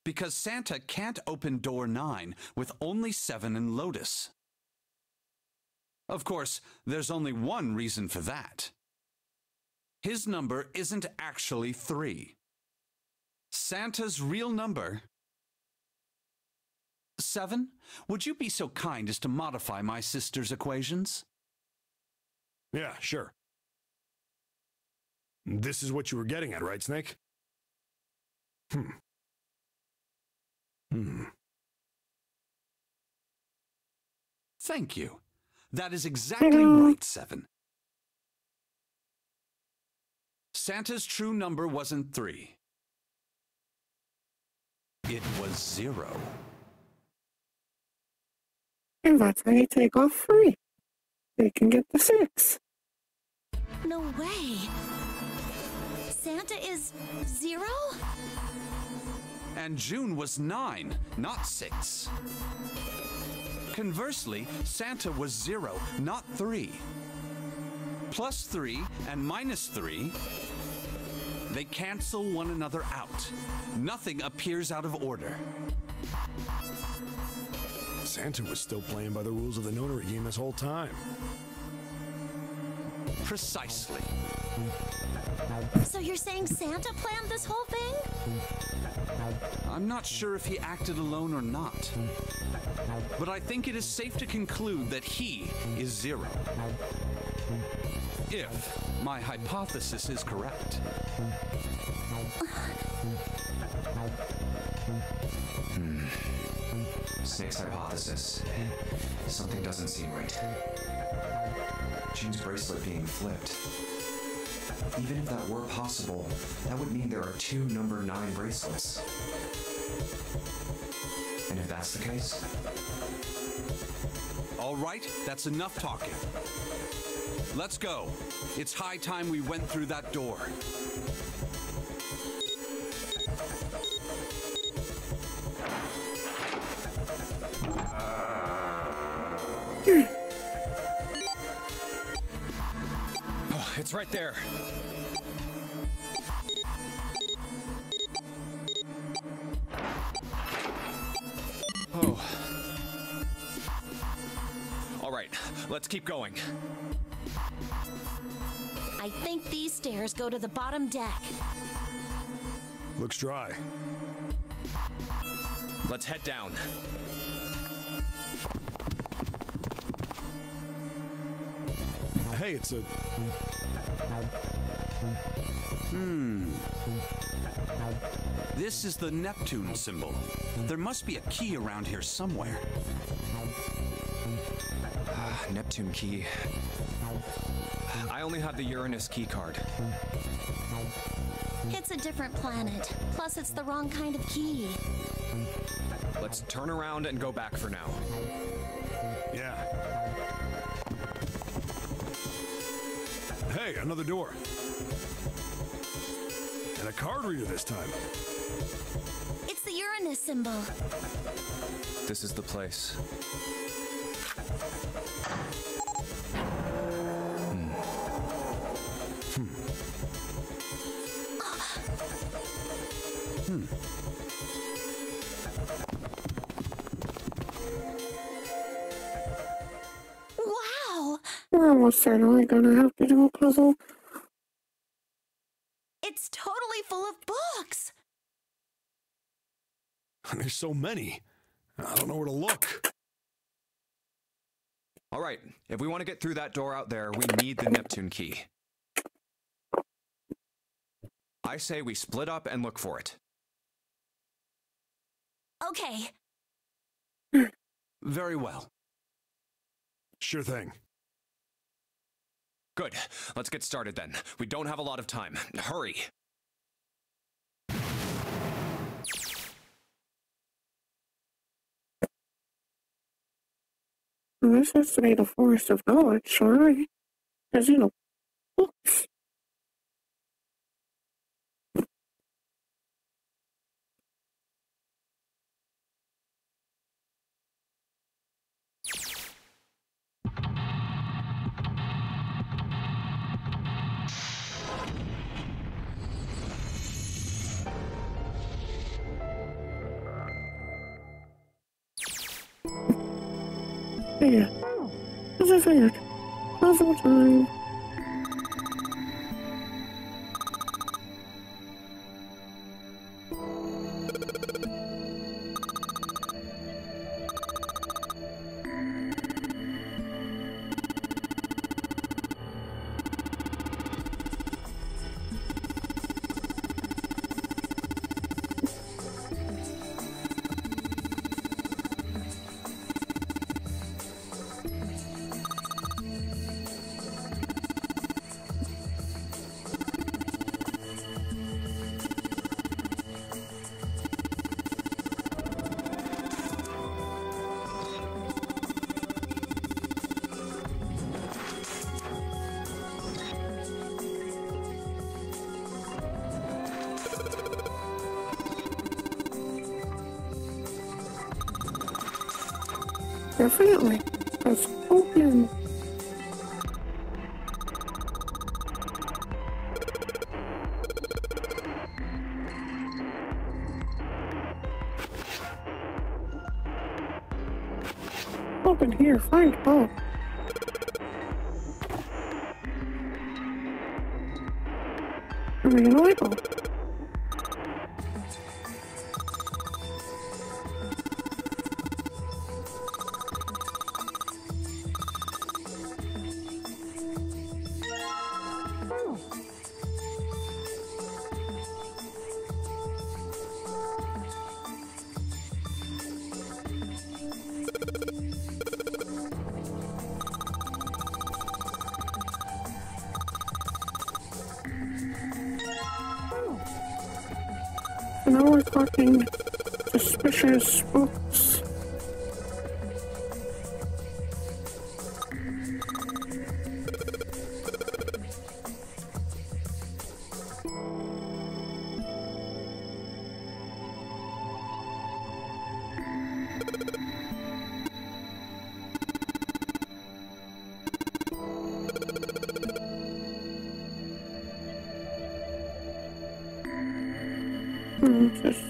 Because Santa can't open door 9 with only 7 in Lotus. Of course, there's only one reason for that. His number isn't actually 3. Santa's real number... 7, would you be so kind as to modify my sister's equations? Yeah, sure. This is what you were getting at, right, Snake? Thank you. That is exactly right, 7. Santa's true number wasn't 3. It was 0. And that's how you take off 3. They can get the 6. No way. Santa is 0? And June was 9, not 6. Conversely, Santa was 0, not 3. Plus 3 and minus 3, they cancel one another out. Nothing appears out of order. Santa was still playing by the rules of the notary game this whole time. Precisely. So you're saying Santa planned this whole thing? I'm not sure if he acted alone or not. But I think it is safe to conclude that he is Zero. If my hypothesis is correct. Snake's hypothesis. Something doesn't seem right. Jean's bracelet being flipped. Even if that were possible, that would mean there are 2 number 9 bracelets. And if that's the case... All right, that's enough talking. Let's go. It's high time we went through that door. Oh, it's right there. Oh. All right, let's keep going. I think these stairs go to the bottom deck. Looks dry. Let's head down. Hey, it's a... This is the Neptune symbol. There must be a key around here somewhere. Neptune key. I only have the Uranus key card. It's a different planet. Plus, it's the wrong kind of key. Let's turn around and go back for now. Yeah. Hey, another door. And a card reader this time. It's the Uranus symbol. This is the place. Wow! We're almost certainly gonna have to do a puzzle. It's totally full of books! There's so many. I don't know where to look. All right, if we want to get through that door out there, we need the Neptune key. I say we split up and look for it. Okay. Very well. Sure thing. Good. Let's get started then. We don't have a lot of time. Hurry. This has to be the forest of knowledge, sorry. As you know, books. Yeah, as I figured, puzzle time. Definitely. Let's open. Open here, find Bob. illegal. Now we're talking suspicious books. Just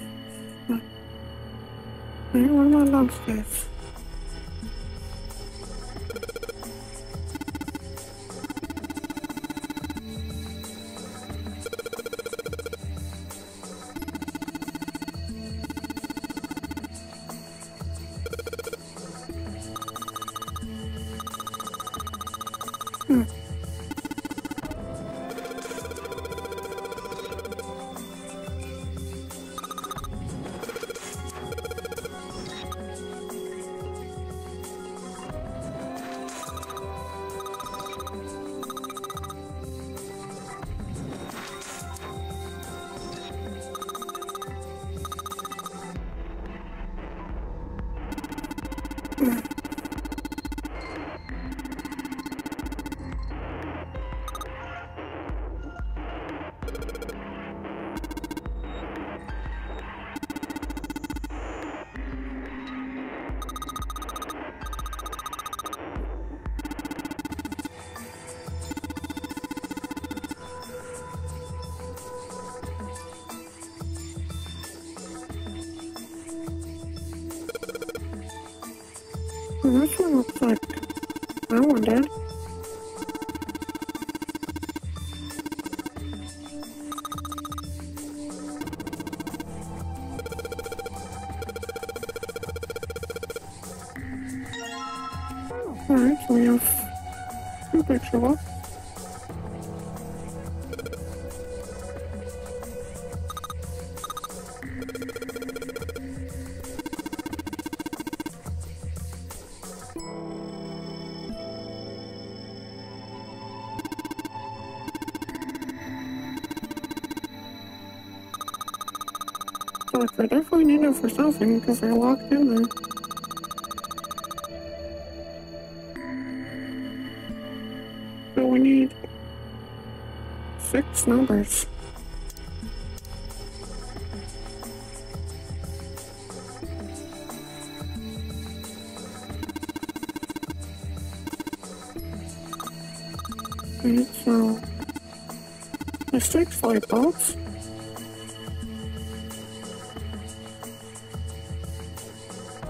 anyone on downstairs. Well, this one looks like that one did. Alright, so we have two picture books. So like, they definitely need it for something because they're locked in there. So we need 6 numbers. And so there's 6 light bulbs.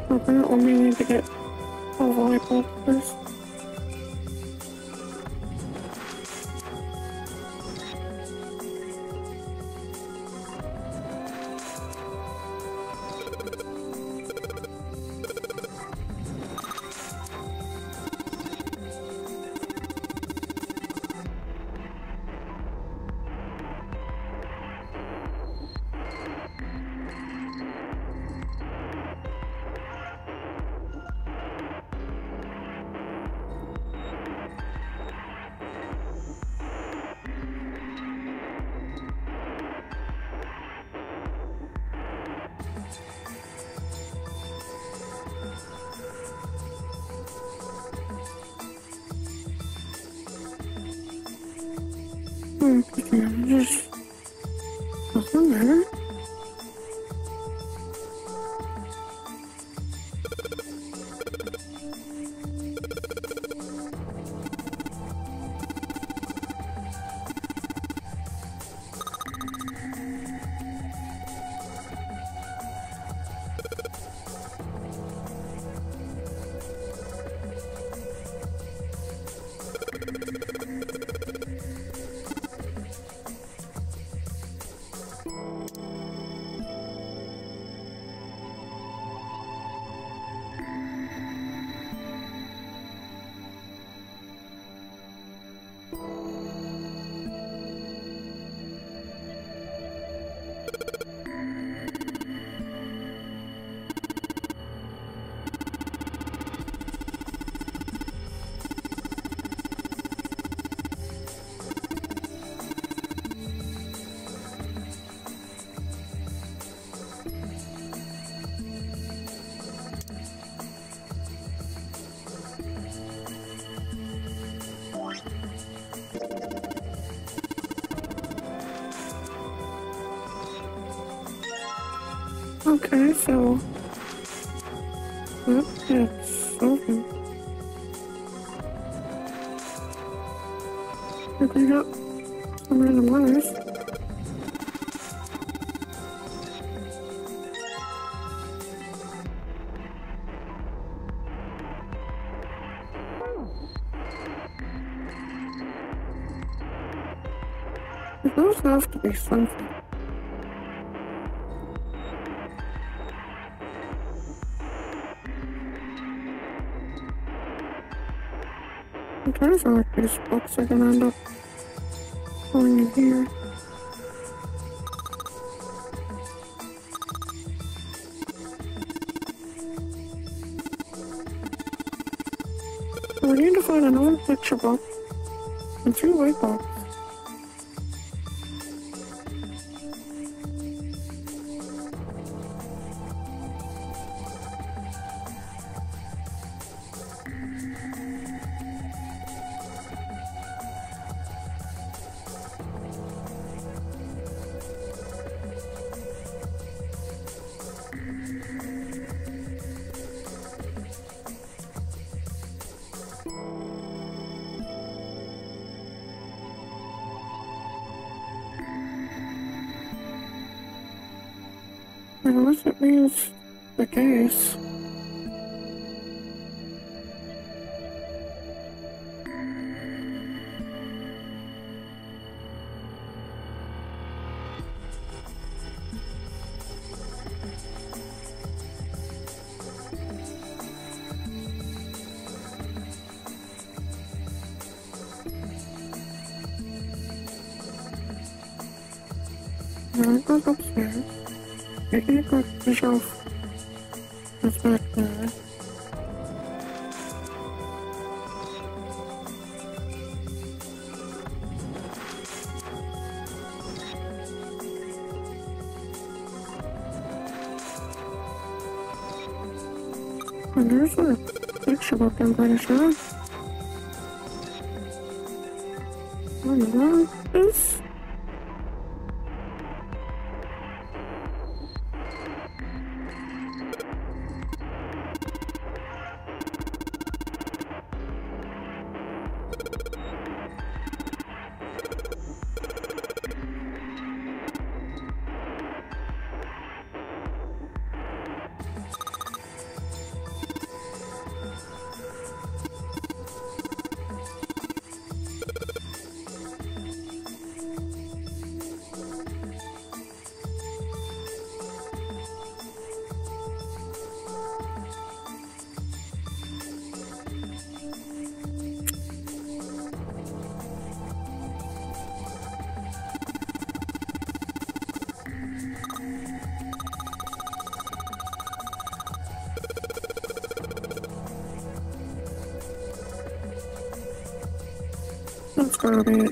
Apparently we need to get all the light bulbs first. Just nothing there. Okay, so it's open. If we got some random letters. Those have to be something. I'm trying to find like these books I can end up going in here. So we need to find another picture book and 2 light bulbs. Unless it means the case. Now it goes upstairs. I can't go to the shelf that's back there. And there's a picture book, I'm pretty sure. I don't know what this. That's gotta be it.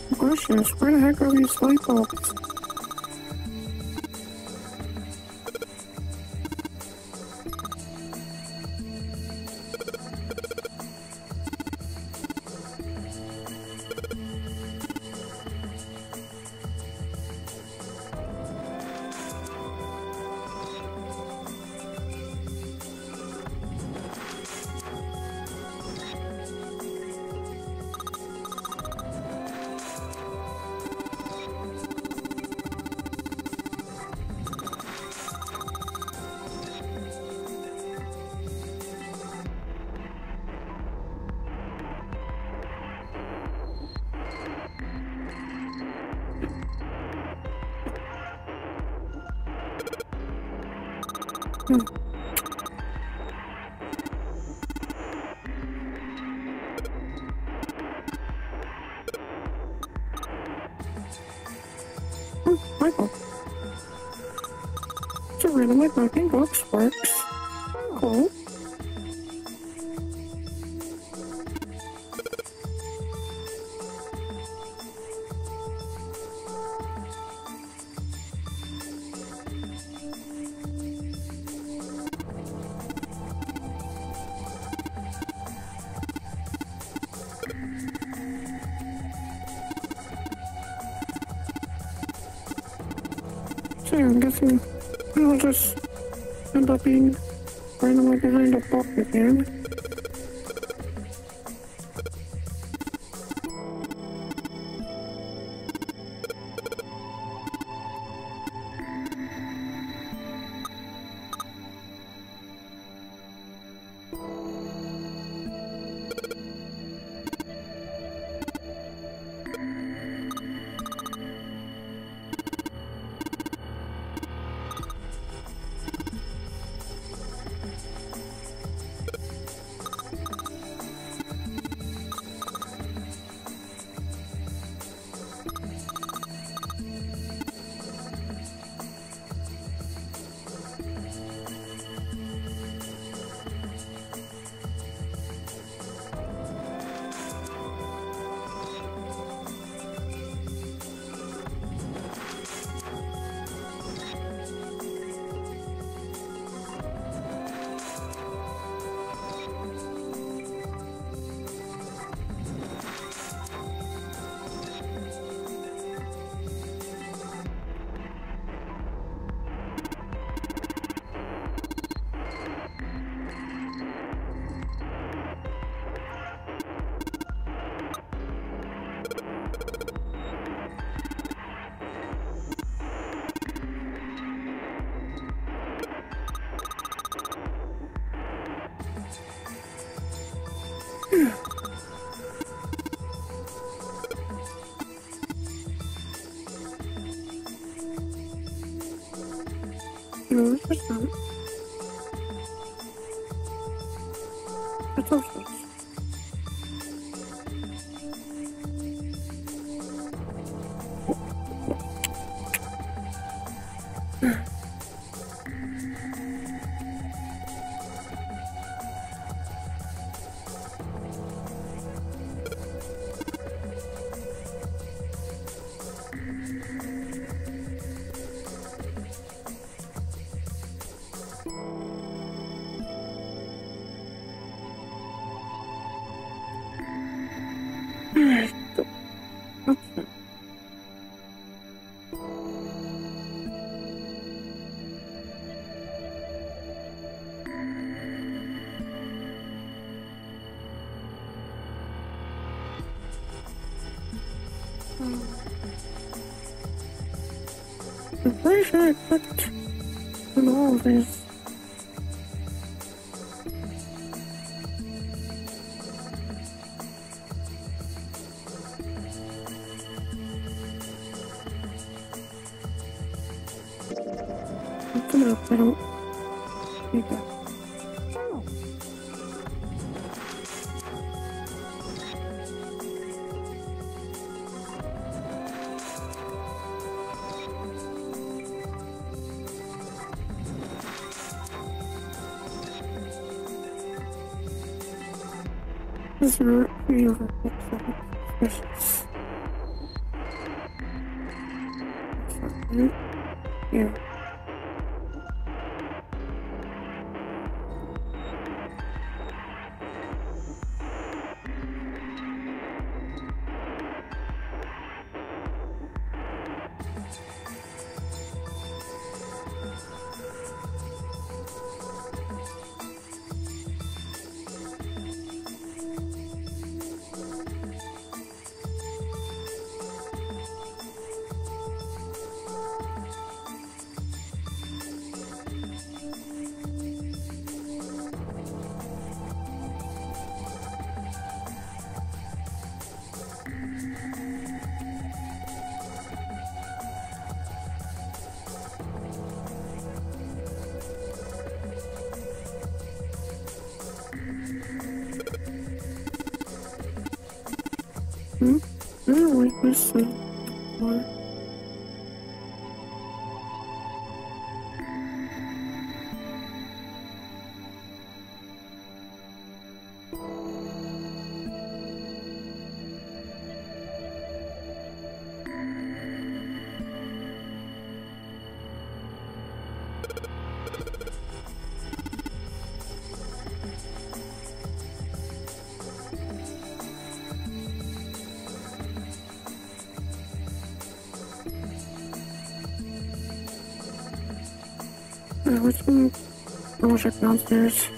The question is, where the heck are these light bulbs? Michael. It's a randomly broken box works. Cool. So I'm guessing we'll just end up being randomly behind a book again. No, it's not. It's awesome. I'm pretty sure I clicked on all of these. Come up, I don't need that. This is not any other suspicious. Yeah. I don't like this thing anymore. Let's go check downstairs.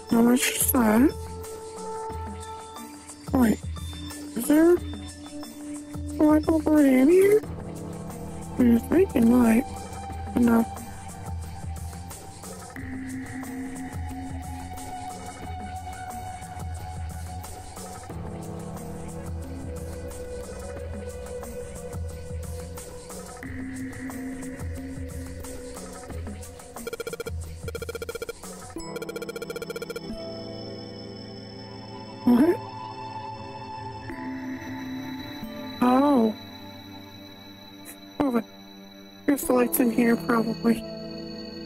How much is that? Wait, is there a light bulb already in here? It's making light. No. What? Oh. Oh, but there's the lights in here, probably.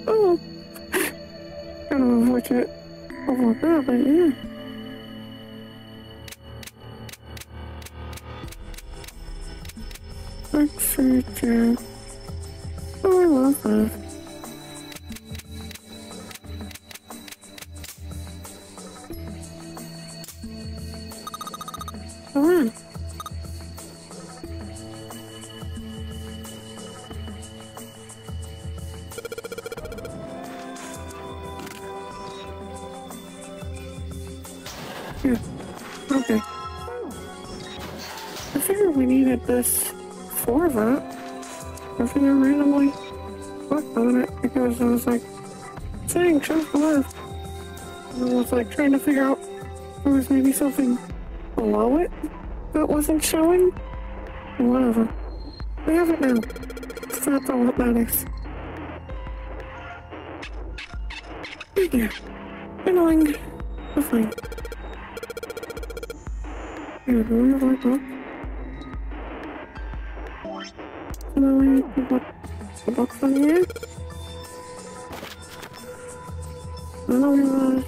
Oh. Kind of avoid it over there, but yeah. Oxygen. Oh, I love that. Come on. Yeah. Okay. I figured we needed this for that. I figured randomly clicked on it because I was like saying choose the left. And I was like trying to figure out if there was maybe something below it that wasn't showing. Whatever. We have it now. So that's all that matters. Yeah. Annoying. But fine. Here, do we have our book? No, we need to put the box on here. No, we was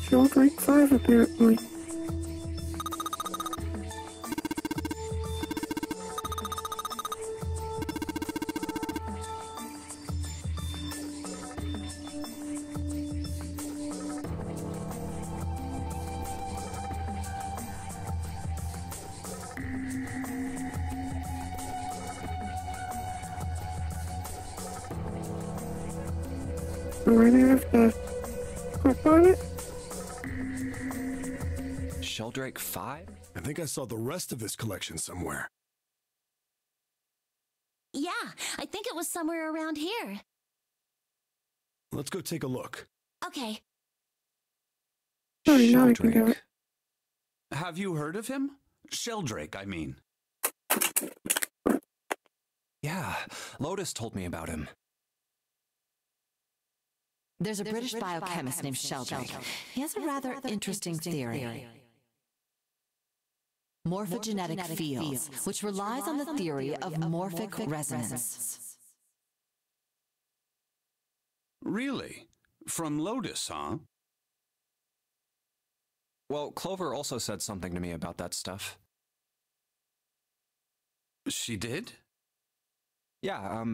Sheldrake 5 apparently. We're gonna have to click on it. Sheldrake 5? I think I saw the rest of this collection somewhere. Yeah, I think it was somewhere around here. Let's go take a look. Okay. Sorry, now I can do it. Have you heard of him? Sheldrake, I mean. Yeah, Lotus told me about him. There's a British biochemist named Sheldrake. He has a rather interesting theory. Morphogenetic fields, which relies on the theory of morphic resonance. Really? From Lotus, huh? Well, Clover also said something to me about that stuff. She did? Yeah,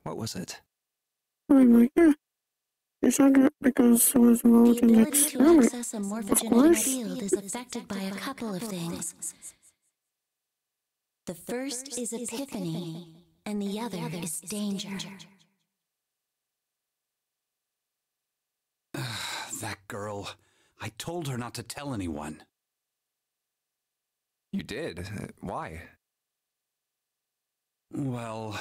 what was it? I'm like, yeah. It's not because it was involved The in the ability to experiment. access a Of morphogenetic course. field is affected by a couple of things. The first is epiphany, and the other is danger. That girl. I told her not to tell anyone. You did? Why? Well...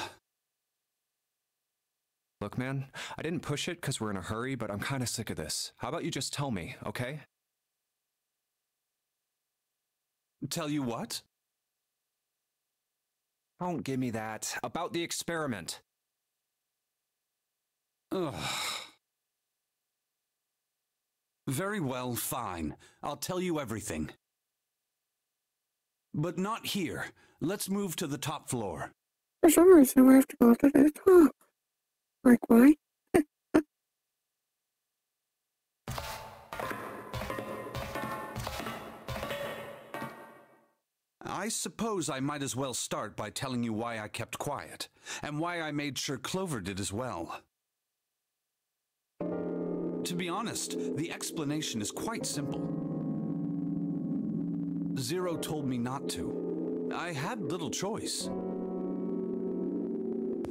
Look, man, I didn't push it because we're in a hurry, but I'm kind of sick of this. How about you just tell me, okay? Tell you what? Don't give me that. About the experiment. Ugh. Very well, fine. I'll tell you everything. But not here. Let's move to the top floor. For some reason, we have to go to the top. Like, why? I suppose I might as well start by telling you why I kept quiet, and why I made sure Clover did as well. To be honest, the explanation is quite simple. Zero told me not to. I had little choice.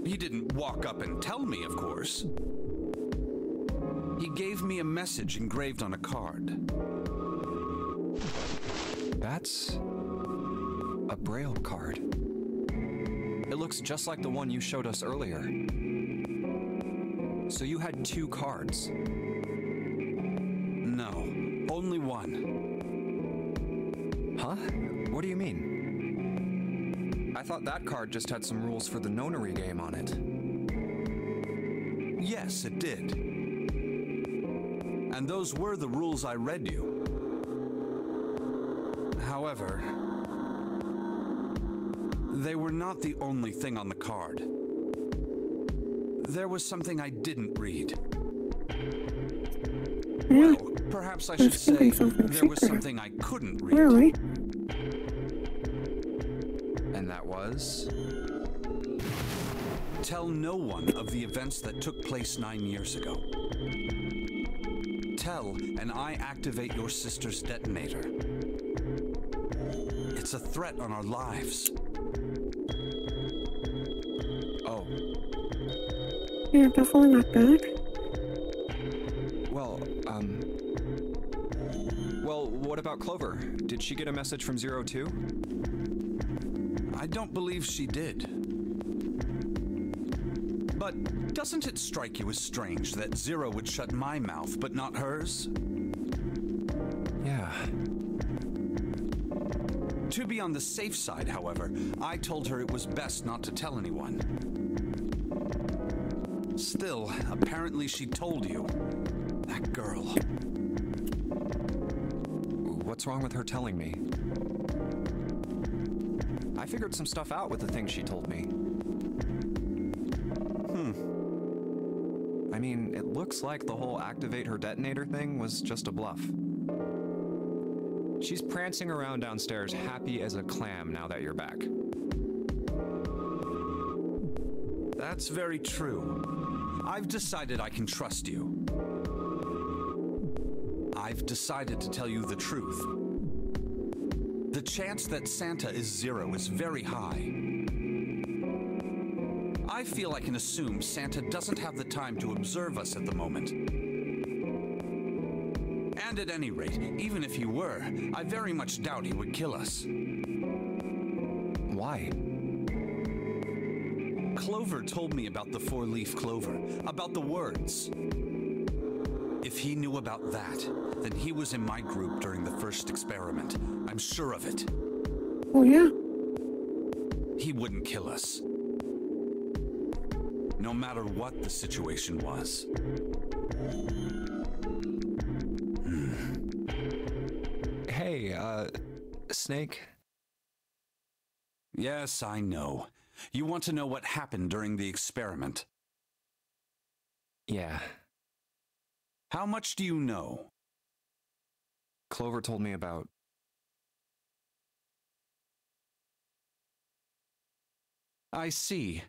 He didn't walk up and tell me, of course. He gave me a message engraved on a card. That's a Braille card. It looks just like the one you showed us earlier. So you had 2 cards. No, only one. Huh? What do you mean? I thought that card just had some rules for the nonary game on it. Yes, it did. And those were the rules I read you. However, they were not the only thing on the card. There was something I didn't read. Yeah. Well, perhaps I should say there was something I couldn't read. Really? And that was? Tell no one of the events that took place 9 years ago. Tell, and I activate your sister's detonator. It's a threat on our lives. Oh. Yeah, definitely not bad. Well, what about Clover? Did she get a message from Zero too? I don't believe she did. But doesn't it strike you as strange that Zero would shut my mouth, but not hers? Yeah. To be on the safe side, however, I told her it was best not to tell anyone. Still, apparently she told you. That girl. What's wrong with her telling me? I figured some stuff out with the things she told me. I mean, it looks like the whole activate her detonator thing was just a bluff. She's prancing around downstairs happy as a clam now that you're back. That's very true. I've decided I can trust you. I've decided to tell you the truth. The chance that Santa is Zero is very high. I feel I can assume Santa doesn't have the time to observe us at the moment. And at any rate, even if he were, I very much doubt he would kill us. Why? Clover told me about the 4-leaf clover, about the words. If he knew about that, then he was in my group during the first experiment. I'm sure of it. Oh, yeah. He wouldn't kill us. No matter what the situation was. Hey, Snake? Yes, I know. You want to know what happened during the experiment? Yeah. How much do you know? Clover told me about... I see.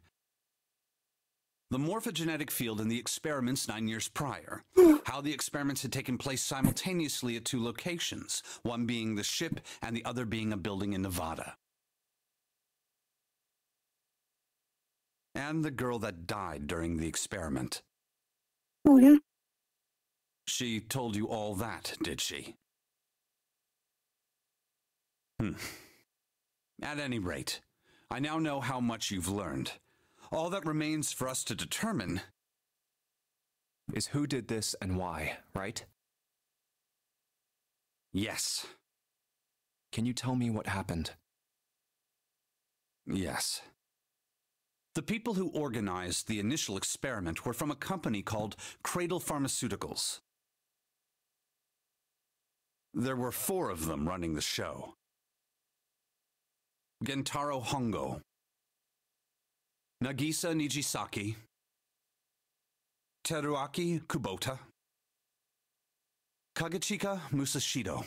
The morphogenetic field in the experiments 9 years prior. How the experiments had taken place simultaneously at 2 locations, one being the ship and the other being a building in Nevada. And the girl that died during the experiment. Oh, yeah. She told you all that, did she? At any rate, I now know how much you've learned. All that remains for us to determine is who did this and why, right? Yes. Can you tell me what happened? Yes. The people who organized the initial experiment were from a company called Cradle Pharmaceuticals. There were 4 of them running the show. Gentaro Hongo, Nagisa Nijisaki, Teruaki Kubota, Kagechika Musashido.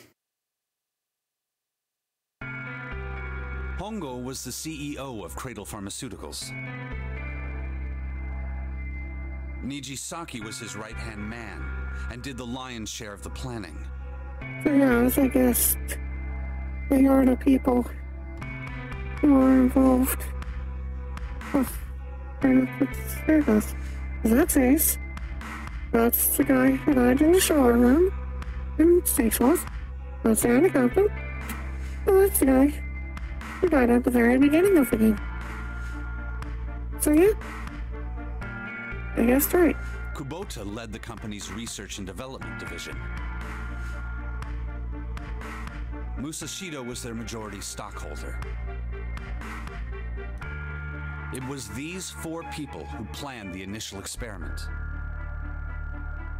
Hongo was the CEO of Cradle Pharmaceuticals. Nijisaki was his right-hand man and did the lion's share of the planning. Yeah, I guess they are the people who are involved with Pharmaceuticals. That's Ace. That's the guy that I did the shower room in State Falls. That's Anna Compton. Oh, that's the guy who died at the very beginning of the game. So yeah, I guessed right. Kubota led the company's research and development division. Musashido was their majority stockholder. It was these 4 people who planned the initial experiment.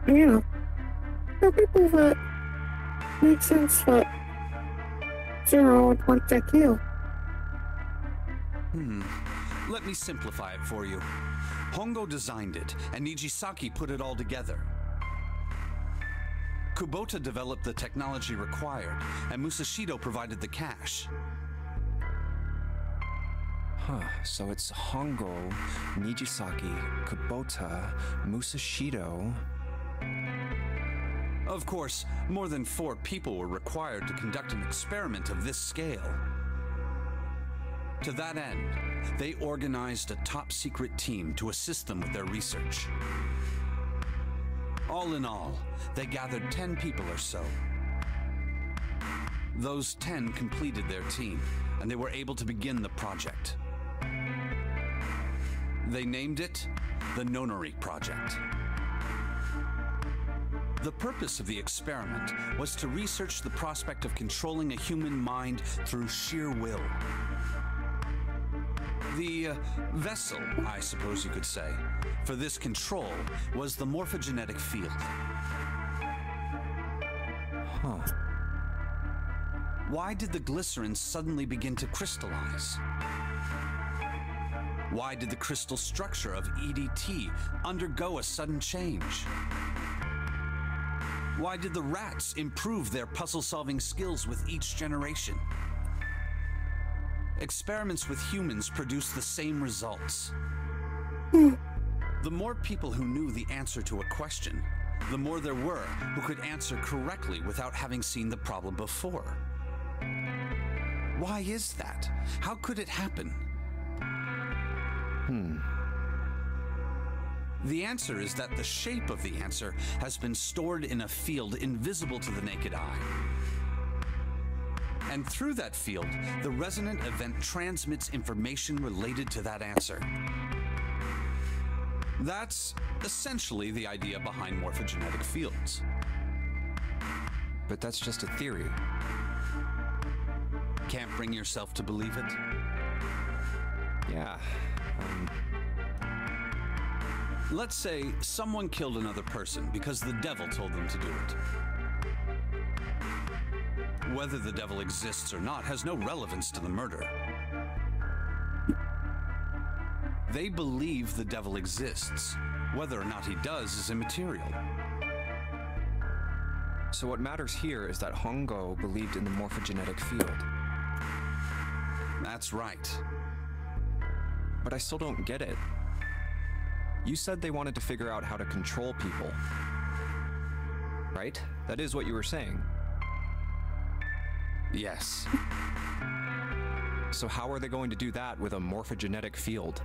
Yeah, the people that make sense that Zero would want to kill. Let me simplify it for you. Hongo designed it, and Nijisaki put it all together. Kubota developed the technology required, and Musashido provided the cash. So it's Hongo, Nijisaki, Kubota, Musashido. Of course, more than 4 people were required to conduct an experiment of this scale. To that end, they organized a top-secret team to assist them with their research. All in all, they gathered 10 people or so. Those 10 completed their team, and they were able to begin the project. They named it the Nonori Project. The purpose of the experiment was to research the prospect of controlling a human mind through sheer will. The vessel, I suppose you could say, for this control was the morphogenetic field. Why did the glycerin suddenly begin to crystallize? Why did the crystal structure of EDT undergo a sudden change? Why did the rats improve their puzzle-solving skills with each generation? Experiments with humans produced the same results. The more people who knew the answer to a question, the more there were who could answer correctly without having seen the problem before. Why is that? How could it happen? The answer is that the shape of the answer has been stored in a field invisible to the naked eye. And through that field, the resonant event transmits information related to that answer. That's essentially the idea behind morphogenetic fields. But that's just a theory. Can't bring yourself to believe it? Yeah. Let's say someone killed another person because the devil told them to do it. Whether the devil exists or not has no relevance to the murder. They believe the devil exists. Whether or not he does is immaterial. So what matters here is that Hongo believed in the morphogenetic field. That's right. But I still don't get it. You said they wanted to figure out how to control people. Right? That is what you were saying. Yes. So how are they going to do that with a morphogenetic field?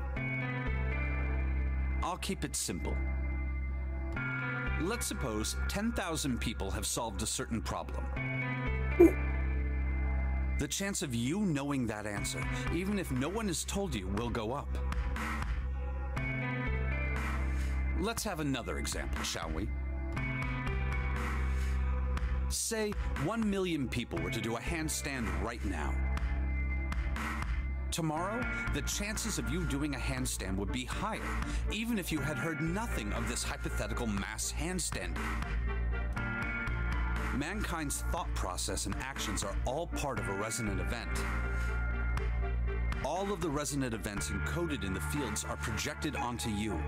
I'll keep it simple. Let's suppose 10,000 people have solved a certain problem. The chance of you knowing that answer, even if no one has told you, will go up. Let's have another example, shall we? Say 1 million people were to do a handstand right now. Tomorrow, the chances of you doing a handstand would be higher, even if you had heard nothing of this hypothetical mass handstanding. Mankind's thought process and actions are all part of a resonant event. All of the resonant events encoded in the fields are projected onto you.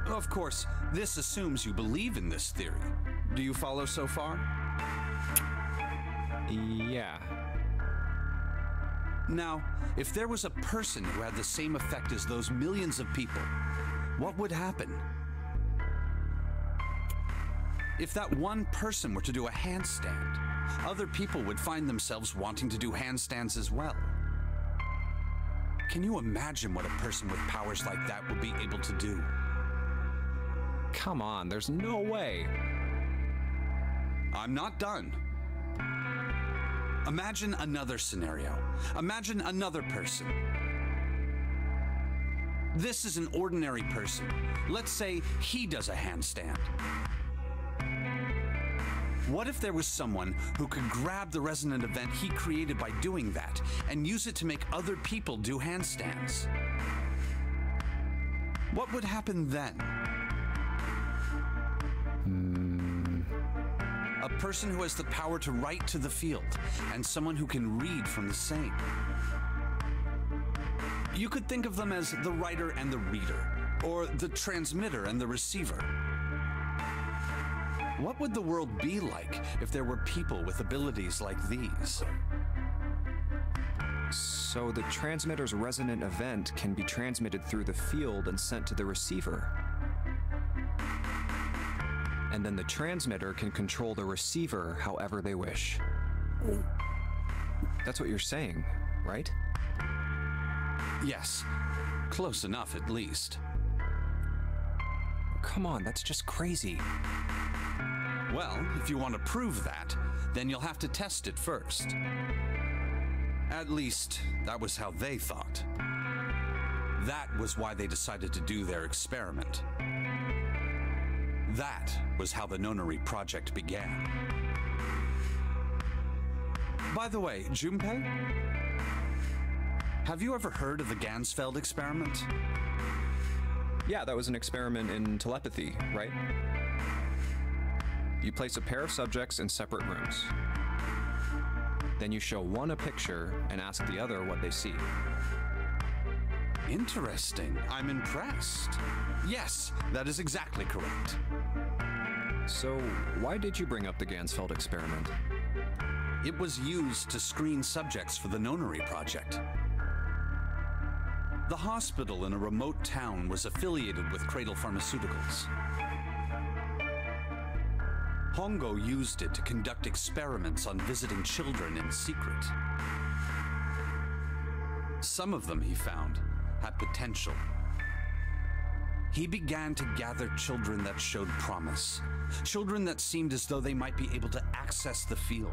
Of course, this assumes you believe in this theory. Do you follow so far? Yeah. Now, if there was a person who had the same effect as those millions of people, what would happen? If that one person were to do a handstand, other people would find themselves wanting to do handstands as well. Can you imagine what a person with powers like that would be able to do? Come on, there's no way. I'm not done. Imagine another scenario. Imagine another person. This is an ordinary person. Let's say he does a handstand. What if there was someone who could grab the resonant event he created by doing that and use it to make other people do handstands? What would happen then? A person who has the power to write to the field, and someone who can read from the same. You could think of them as the writer and the reader, or the transmitter and the receiver. What would the world be like if there were people with abilities like these? So the transmitter's resonant event can be transmitted through the field and sent to the receiver. And then the transmitter can control the receiver however they wish. That's what you're saying, right? Yes. Close enough, at least. Come on, that's just crazy. Well, if you want to prove that, then you'll have to test it first. At least, that was how they thought. That was why they decided to do their experiment. That was how the Nonary project began. By the way, Junpei, have you ever heard of the Ganzfeld experiment? Yeah, that was an experiment in telepathy, right? You place a pair of subjects in separate rooms. Then you show one a picture and ask the other what they see. Interesting. I'm impressed. Yes, that is exactly correct. So, why did you bring up the Ganzfeld experiment? It was used to screen subjects for the Nonary project. The hospital in a remote town was affiliated with Cradle Pharmaceuticals. Hongo used it to conduct experiments on visiting children in secret. Some of them, he found, had potential. He began to gather children that showed promise, children that seemed as though they might be able to access the field.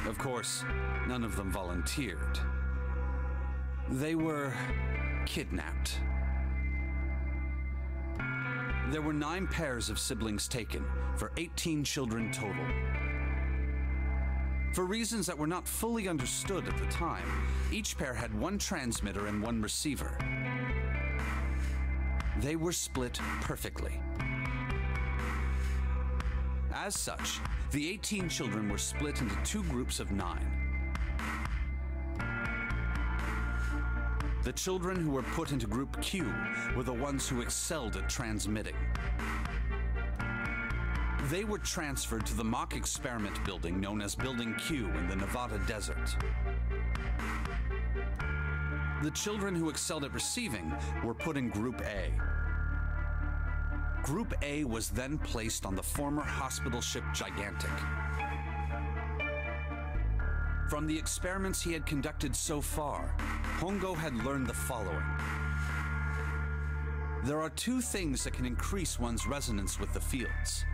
Of course, none of them volunteered. They were kidnapped. There were 9 pairs of siblings taken, for 18 children total. For reasons that were not fully understood at the time, each pair had 1 transmitter and 1 receiver. They were split perfectly. As such, the 18 children were split into 2 groups of 9. The children who were put into Group Q were the ones who excelled at transmitting. They were transferred to the mock experiment building known as Building Q in the Nevada desert. The children who excelled at receiving were put in Group A. Group A was then placed on the former hospital ship Gigantic. From the experiments he had conducted so far, Hongo had learned the following. There are two things that can increase one's resonance with the fields.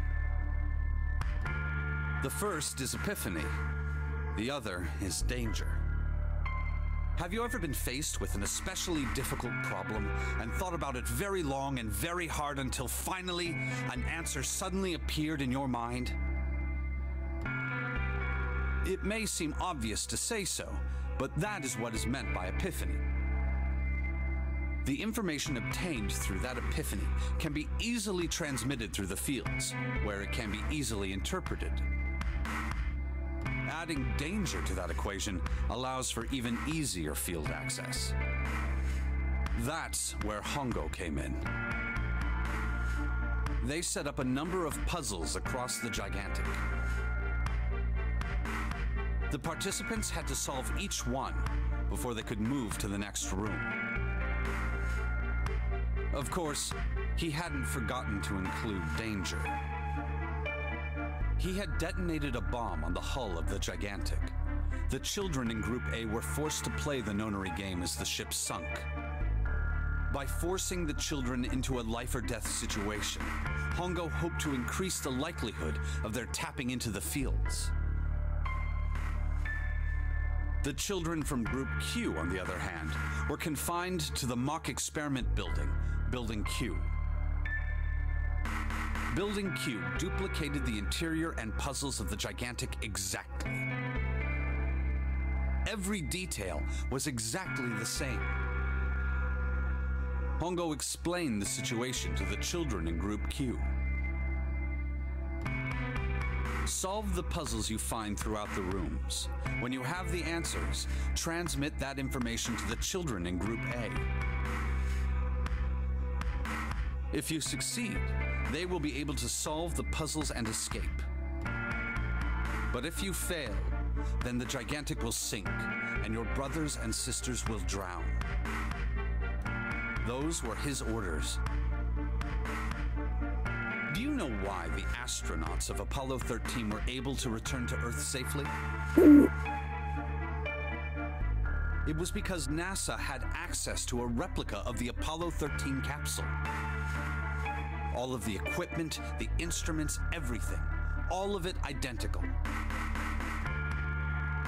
The first is epiphany. The other is danger. Have you ever been faced with an especially difficult problem and thought about it very long and very hard until finally an answer suddenly appeared in your mind? It may seem obvious to say so, but that is what is meant by epiphany. The information obtained through that epiphany can be easily transmitted through the fields, where it can be easily interpreted. Adding danger to that equation allows for even easier field access. That's where Hongo came in. They set up a number of puzzles across the Gigantic. The participants had to solve each one before they could move to the next room. Of course, he hadn't forgotten to include danger. He had detonated a bomb on the hull of the Gigantic. The children in Group A were forced to play the nonary game as the ship sunk. By forcing the children into a life-or-death situation, Hongo hoped to increase the likelihood of their tapping into the fields. The children from Group Q, on the other hand, were confined to the mock experiment building, Building Q. Building Q duplicated the interior and puzzles of the Gigantic exactly. Every detail was exactly the same. Hongo explained the situation to the children in Group Q. Solve the puzzles you find throughout the rooms. When you have the answers, transmit that information to the children in Group A. If you succeed, they will be able to solve the puzzles and escape. But if you fail, then the Gigantic will sink, and your brothers and sisters will drown. Those were his orders. Do you know why the astronauts of Apollo 13 were able to return to Earth safely? It was because NASA had access to a replica of the Apollo 13 capsule. All of the equipment, the instruments, everything. All of it identical.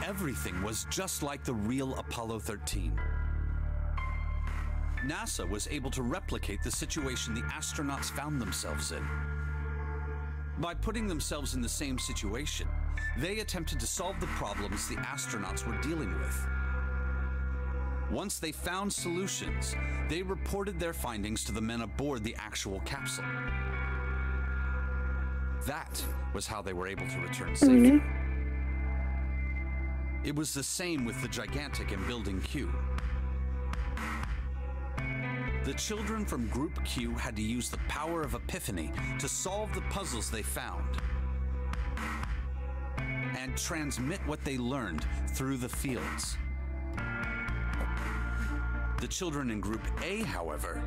Everything was just like the real Apollo 13. NASA was able to replicate the situation the astronauts found themselves in. By putting themselves in the same situation, they attempted to solve the problems the astronauts were dealing with. Once they found solutions, they reported their findings to the men aboard the actual capsule. That was how they were able to return safely. It was the same with the Gigantic in Building Q. The children from Group Q had to use the power of epiphany to solve the puzzles they found and transmit what they learned through the fields. The children in Group A, however,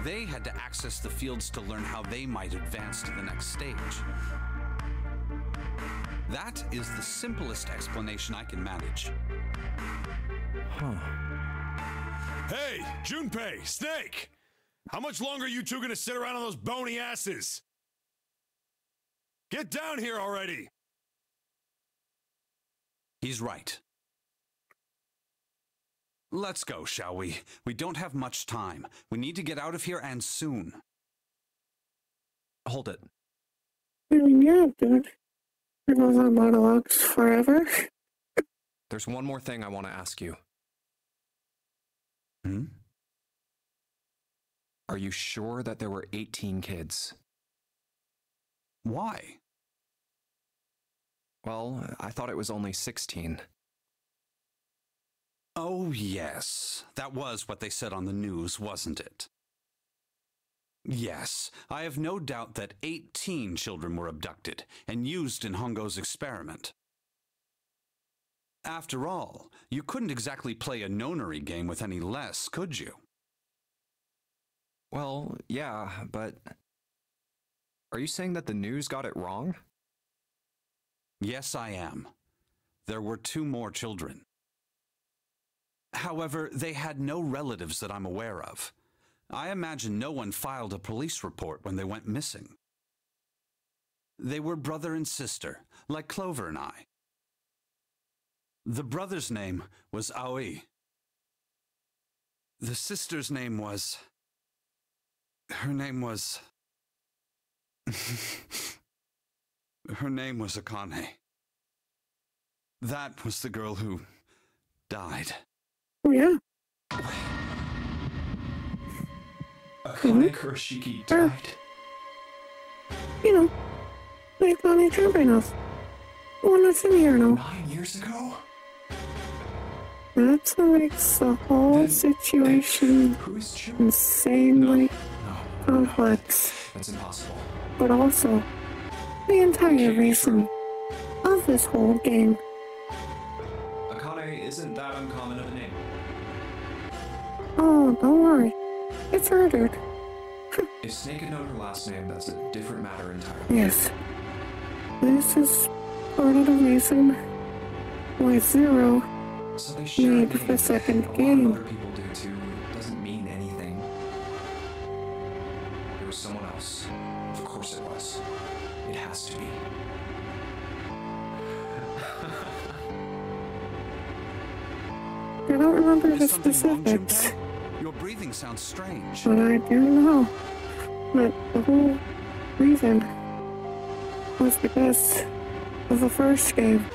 they had to access the fields to learn how they might advance to the next stage. That is the simplest explanation I can manage. Hey, Junpei, Snake! How much longer are you two gonna sit around on those bony asses? Get down here already! He's right. Let's go, shall we? We don't have much time. We need to get out of here, and soon. Hold it. I mean, yeah, dude. It goes on monologues forever. There's one more thing I want to ask you. Are you sure that there were 18 kids? Why? Well, I thought it was only 16. Oh, yes. That was what they said on the news, wasn't it? Yes, I have no doubt that 18 children were abducted and used in Hongo's experiment. After all, you couldn't exactly play a nonary game with any less, could you? Well, yeah, but are you saying that the news got it wrong? Yes, I am. There were 2 more children. However, they had no relatives that I'm aware of. I imagine no one filed a police report when they went missing. They were brother and sister, like Clover and I. The brother's name was Aoi. The sister's name was... Her name was Akane. That was the girl who died. Oh, yeah. Akane Kurashiki died? You know, like Bonnie Trampinos. The one that's in here now. 9 years ago? That's what makes the whole situation insanely complex. That's impossible. But also, the entire reason of this whole game. Akane isn't that uncommon of a name. Oh, don't worry. It's ordered. If Snake had known her last name, that's a different matter entirely. Yes. This is part of the reason why Zero made the second game. Other people do too. It doesn't mean anything. It was someone else. Of course it was. It has to be. I don't remember the Is something wrong, specifics, Junpei? Your breathing sounds strange. but I do know that the whole reason was because of the first game,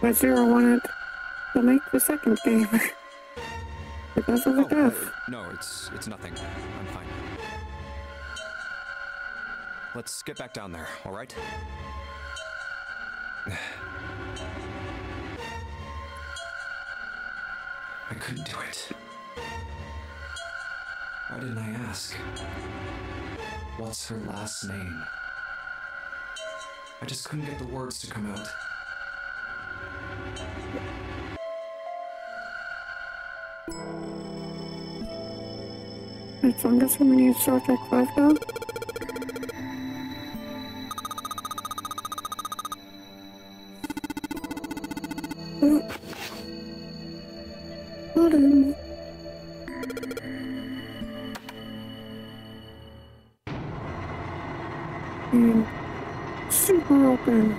but Zero wanted to make the second game because of the death. No, it's nothing. I'm fine. Let's get back down there, all right? I couldn't do it. Why didn't I ask? What's her last name? I just couldn't get the words to come out. So I'm guessing we need Star Trek 5 now? Button. And super open.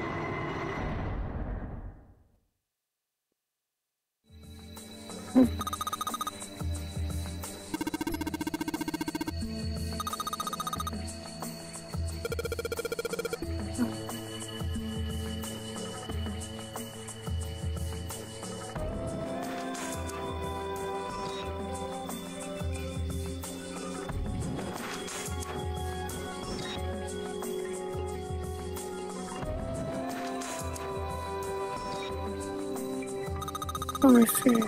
Oh, I see.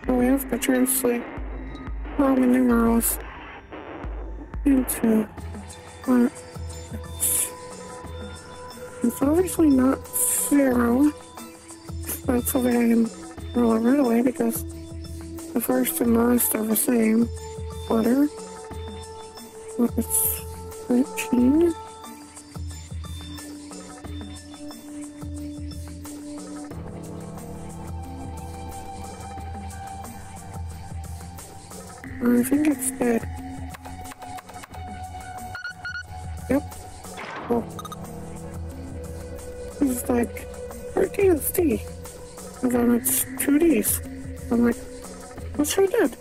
Oh, we have to translate Roman numerals into what? It's obviously not 0. That's something I can roll right away because the first and last are the same letter. It's 13. I think it's dead. Yep. Cool. It's like 13 is D. And then it's 2 Ds. I'm like, what's her dead?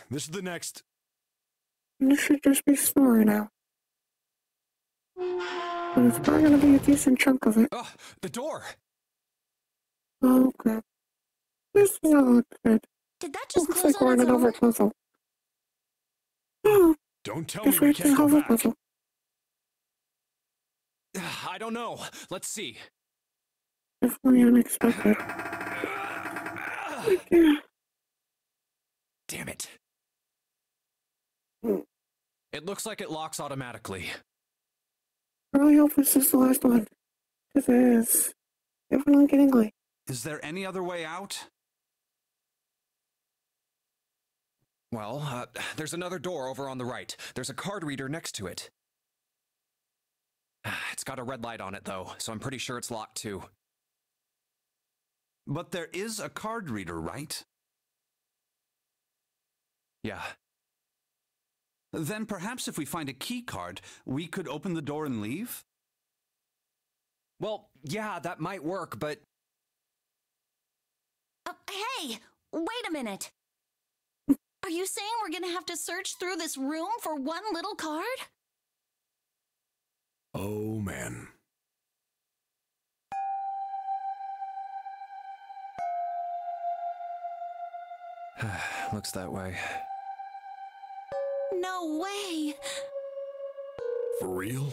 this is the next. This should just be story now. But it's probably gonna be a decent chunk of it. Oh, the door! Oh, crap. This is all good. Did that just Looks close like we're on in its another own? puzzle. Oh, Don't tell me guess we we have to can't go solve a back. puzzle. I don't know. Let's see. Definitely unexpected. Yeah. Damn it. Hmm. It looks like it locks automatically. I really hope this is the last one. Because it is. Definitely getting late. Is there any other way out? Well, there's another door over on the right. There's a card reader next to it. It's got a red light on it, though, so I'm pretty sure it's locked, too. But there is a card reader, right? Yeah. Then perhaps if we find a key card, we could open the door and leave? Well, yeah, that might work, but... Hey! Wait a minute! Are you saying we're gonna have to search through this room for one little card? Oh, man. Looks that way. No way! For real?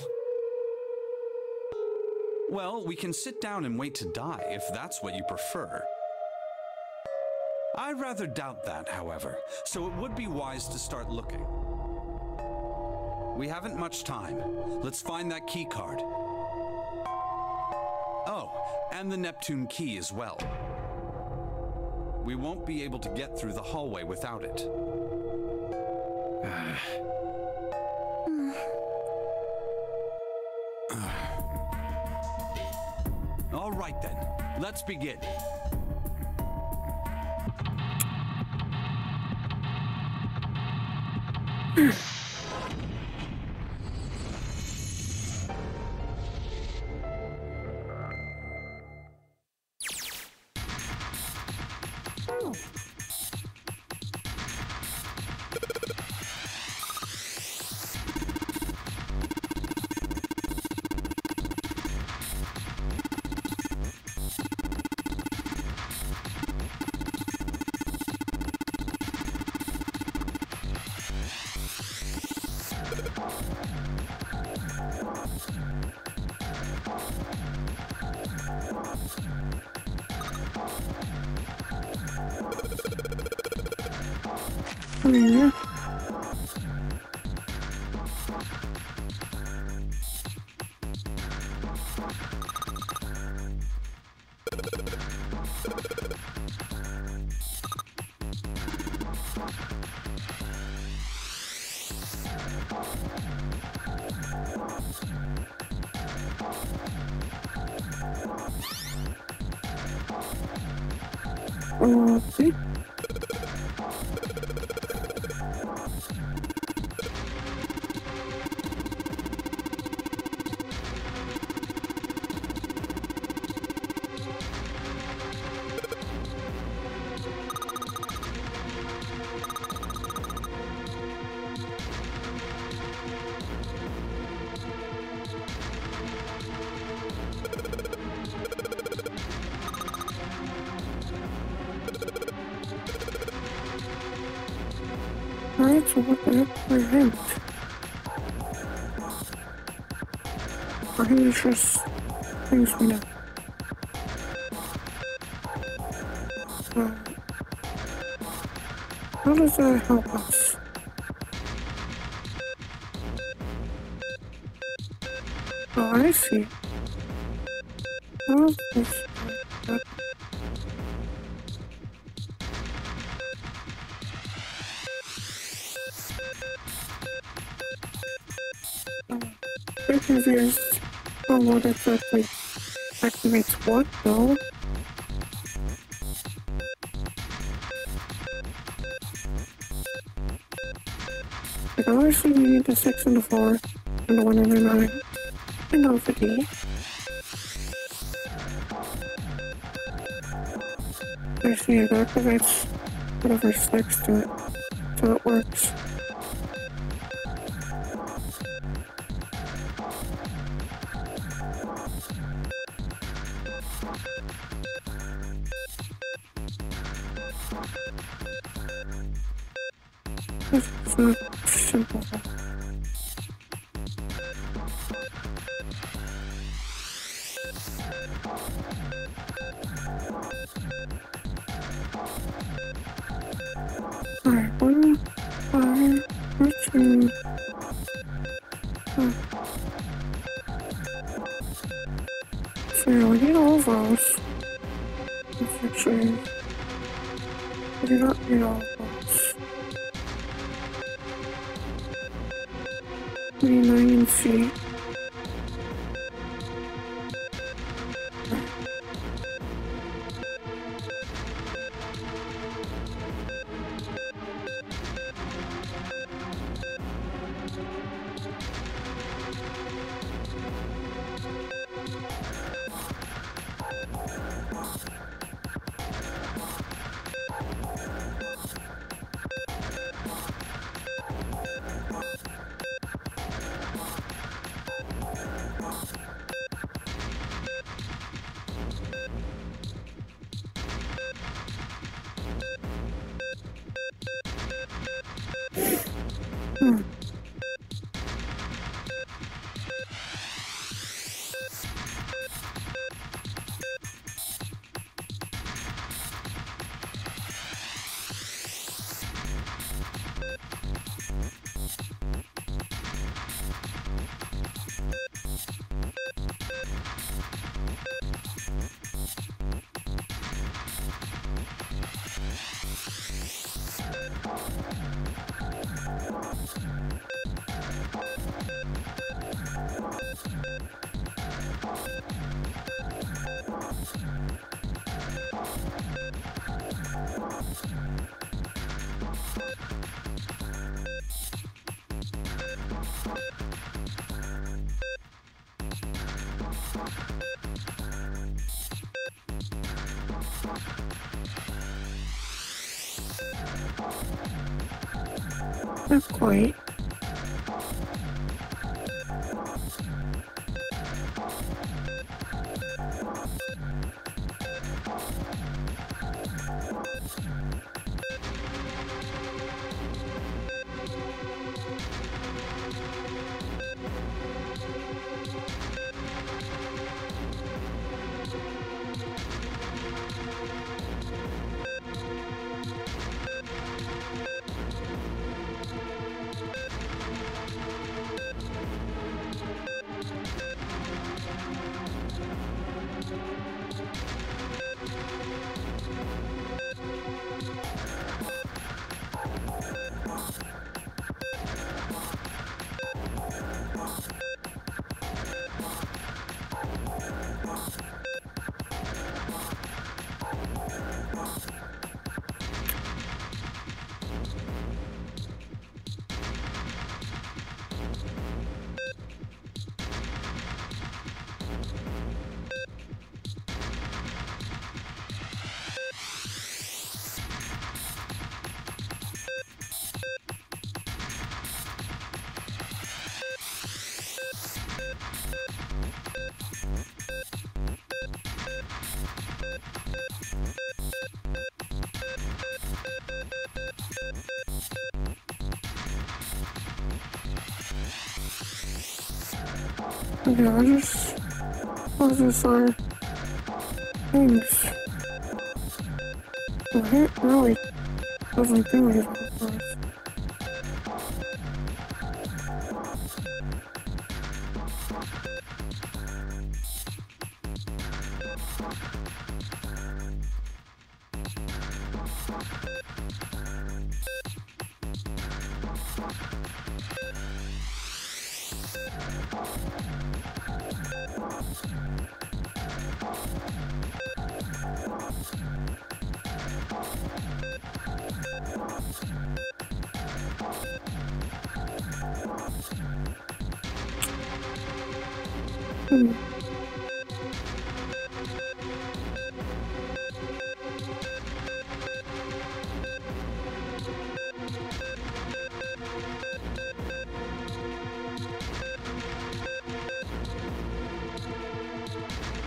Well, we can sit down and wait to die, if that's what you prefer. I rather doubt that, however, so it would be wise to start looking. We haven't much time. Let's find that key card. Oh, and the Neptune key as well. We won't be able to get through the hallway without it. All right then, let's begin. Oh, yeah. Okay. Alright, so what the heck was that? I think it's just things we know. How does that help us? Oh, I see. How's this? I'm confused on what exactly activates what, though. Like, obviously we need the 6 and the 4, and the 1 and the 9, and the D. I see it activates whatever sticks to it. how it works. It's not simple. Alright, 1, 5, 2. So we need all of those. Actually, we do not need all of those. We need 9 and C. Not quite. Okay, I'll just our things. The hit really doesn't do anything for us.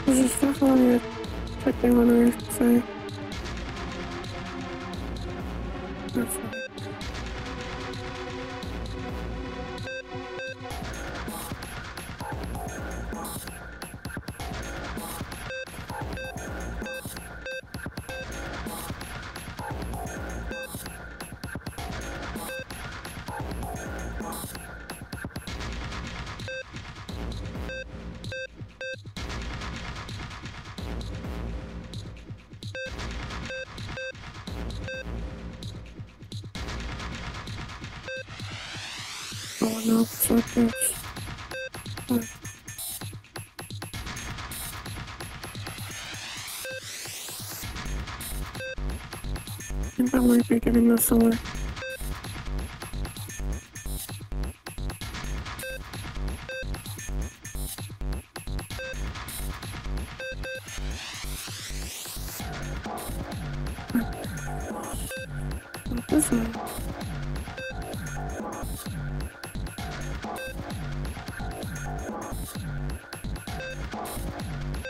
This is definitely a chicken one, I should say. That's fine. Oh no, it's like this. I think I might be getting this away. What is that?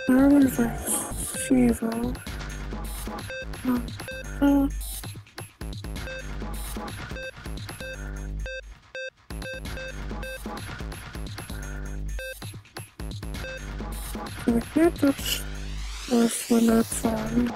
Where was that Shivo? We can't touch this when that's on.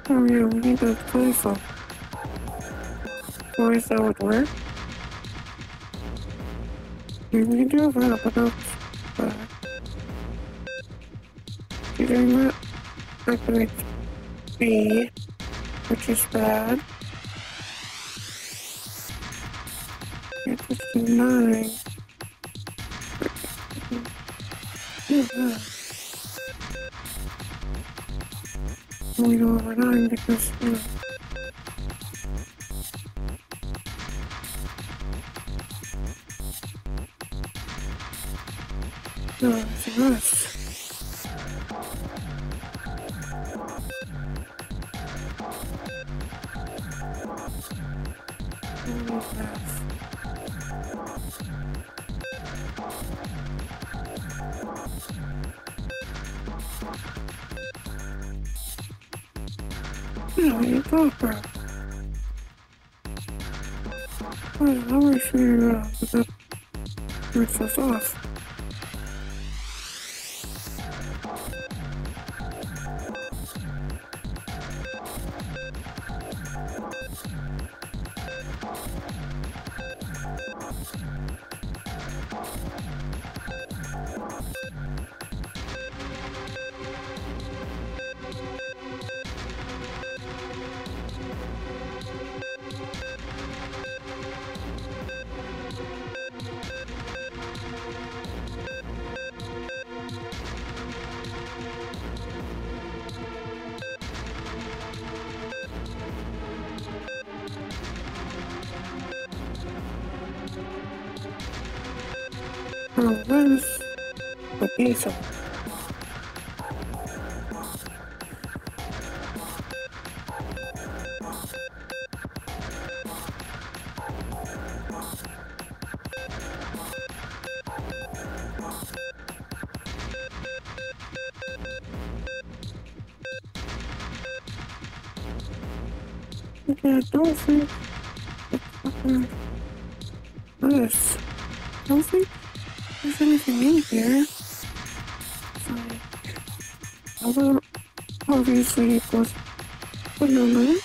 Oh yeah, we need to play some. Why is that would work? We can do that, but that's bad. You're doing that? Activates B, which is bad. It's 9. We go over 9 because, you know. No, it's a mess. Yeah, what are you talking about? Well, I want to figure out that hurts us off. Oh, where's the pizza? Okay, I don't think this. I don't think there's anything in here. Although, obviously, it was put on there.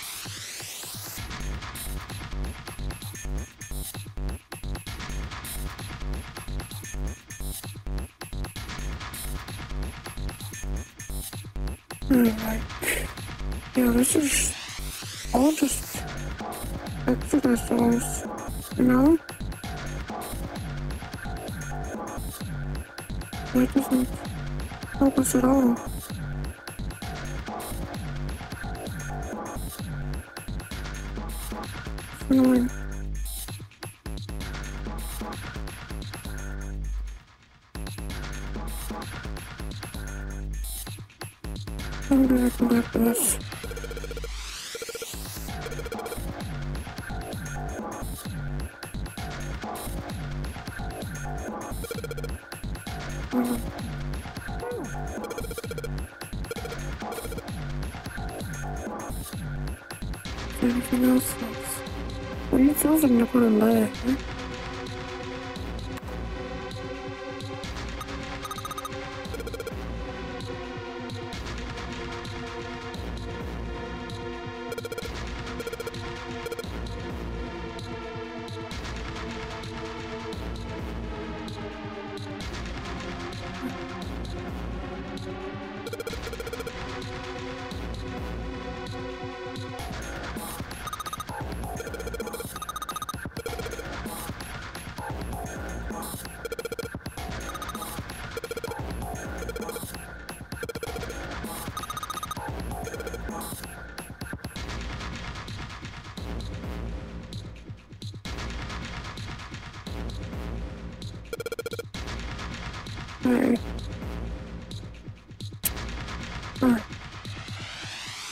Anyway, yeah, this is all just exercise, you know? That doesn't help us at all. It's annoying. I'm gonna come back to this. Anything else? What are you choosing to put in there? Huh? Alright. Alright.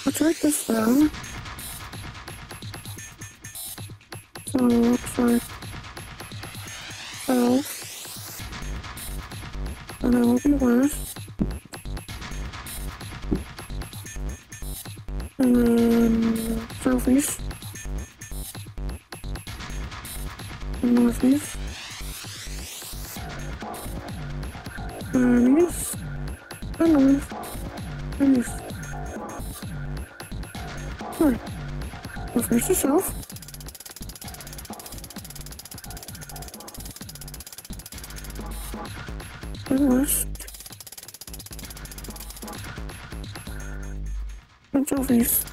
Let's write this down. So it looks like south. And then will be west. And then southeast. And northeast. And east. And north. And east. Alright. We'll face the south. And west. And southeast.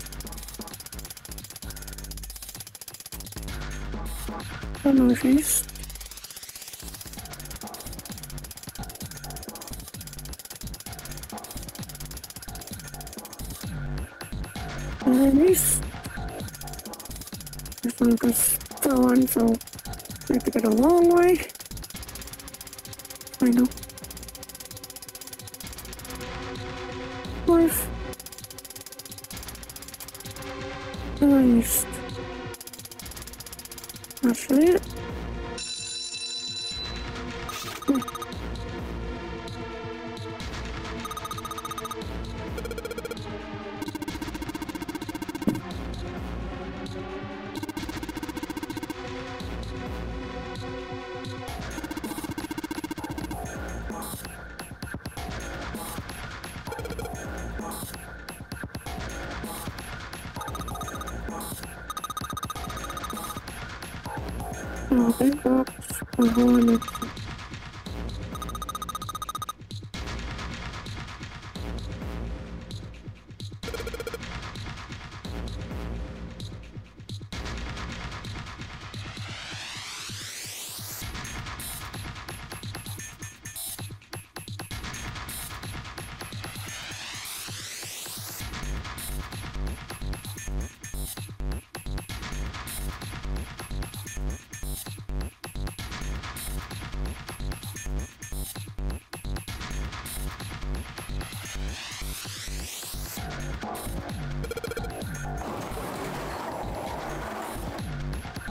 And northeast. And then east. This one goes going, so we have to get a long way. I know. North. And then east. That's it. Oh, big box. Oh,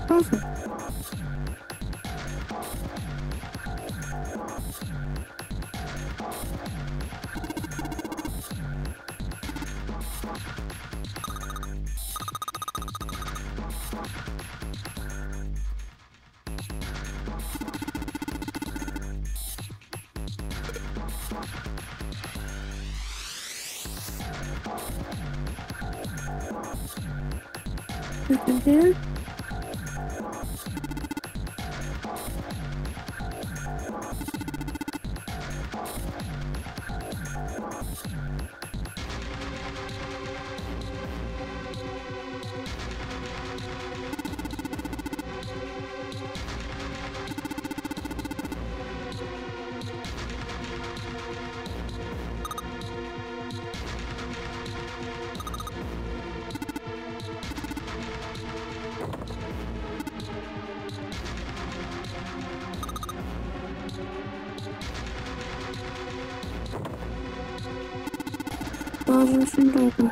awesome. Nothing here. closet seemed open.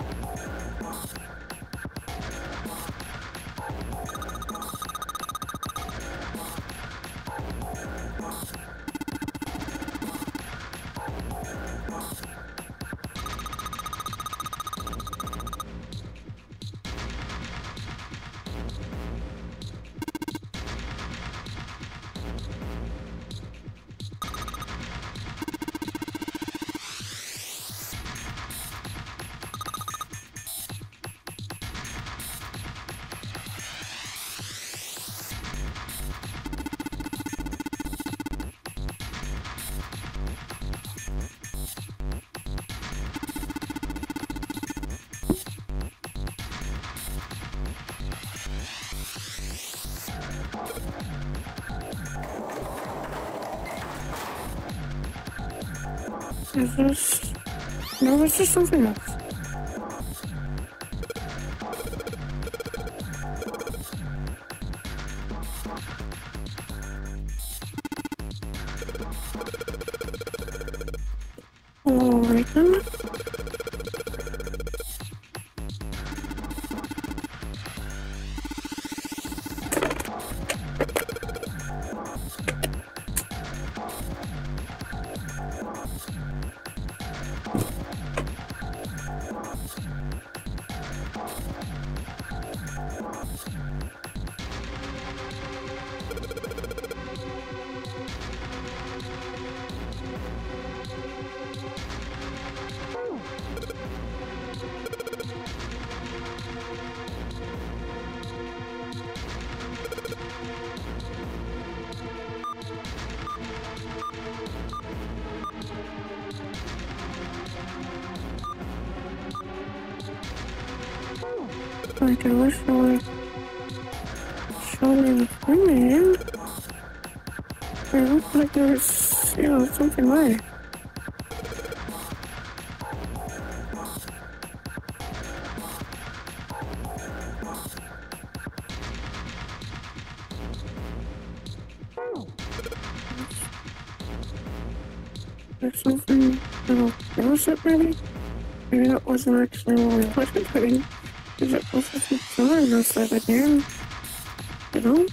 Is this... No, this is something else. Alright then. Like, I wish I would show me the thing again. It looked like there was, you know, something right. There's something that'll notice it, maybe? Maybe that wasn't actually what we wasn't doing. Is it supposed to keep telling us that again? You know?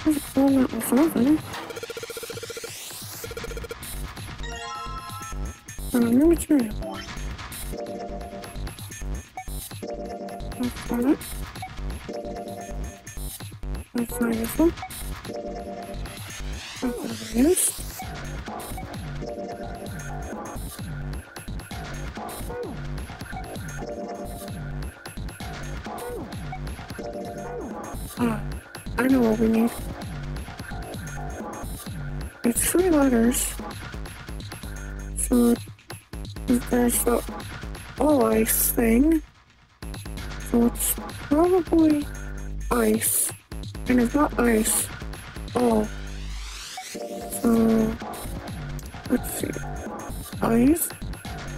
There's a phone that was something. New material. That's not it. That's not useful. That's not used. I know what we need. It's 3 letters. So there's the all ice thing. So it's probably ice. And it's not ice. Oh. So let's see. Ice.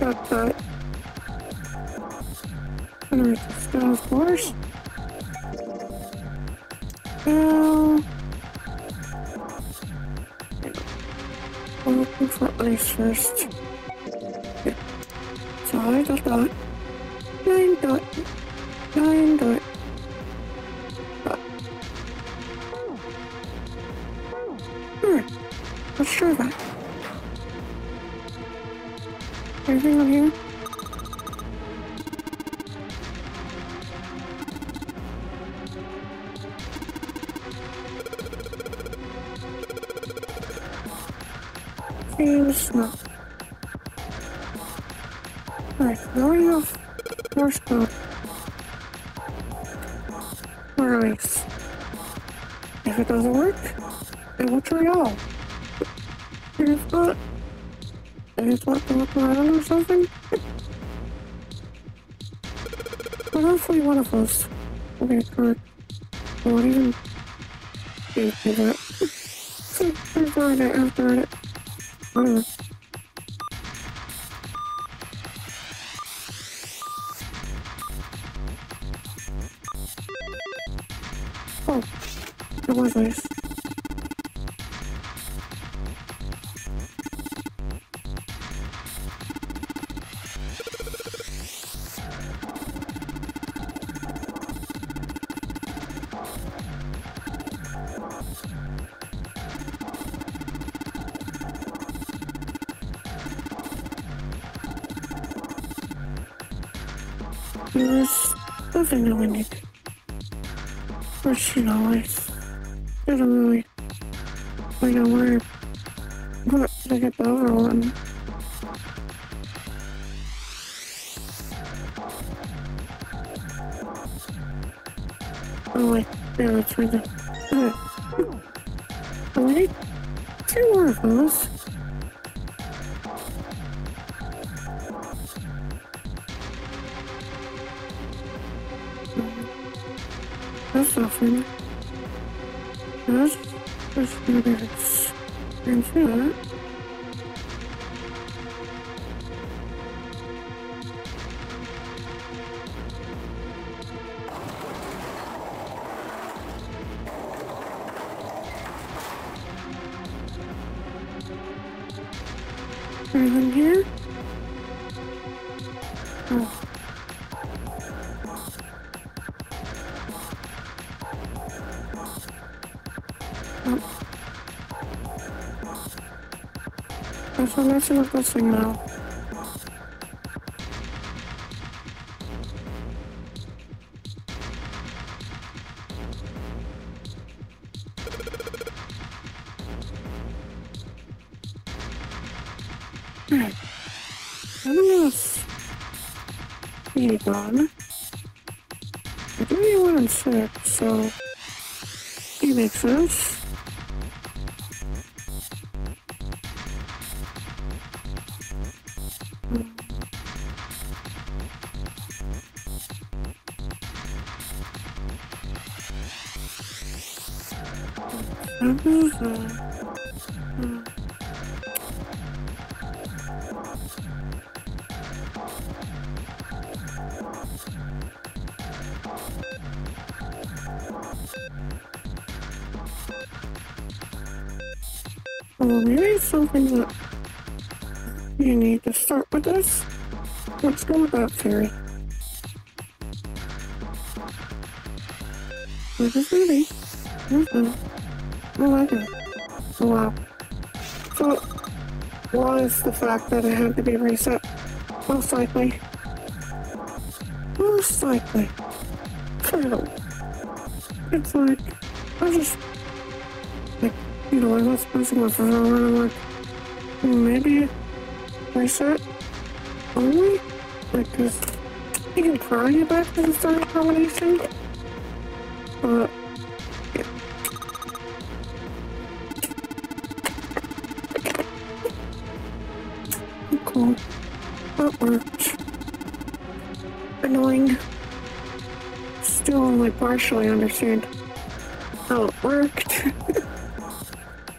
Got that. I'm gonna write this down, of course. Now, I'm looking for ice first. Yeah. So I got that. 9 dot. 9 dot. Dot. Alright. Let's try that. Anything on here? Seems not. Alright, now we have Morse code. Or ice. If it doesn't work, then we'll try all. And if not, then it's want to look around or something. But hopefully one of us will get correct. I won't even do that. So, after it. Oh, it was nice. There's nothing that we need. Which, you know, it doesn't really, we know where, but to get the other one. Oh wait, yeah, that's right there. Okay. Oh, we need 2 more of those. That's nothing. That's gonna be this. And that. Anything here? Oh. So let's look at this thing now. Alright. This be gone. I do need 1 and 6, so it makes sense. Well, maybe it's something that you need to start with this. Let's go with that theory. Where's this movie? I like it. Oh wow. So, why is the fact that it had to be reset? Most likely. Most likely. It's like, I just, like, you know, I was messing with it and I'm like, maybe reset only? Like, cause you can try it back to the starting combination, but yeah. Cool. That worked. Annoying. Still only partially understand how it worked.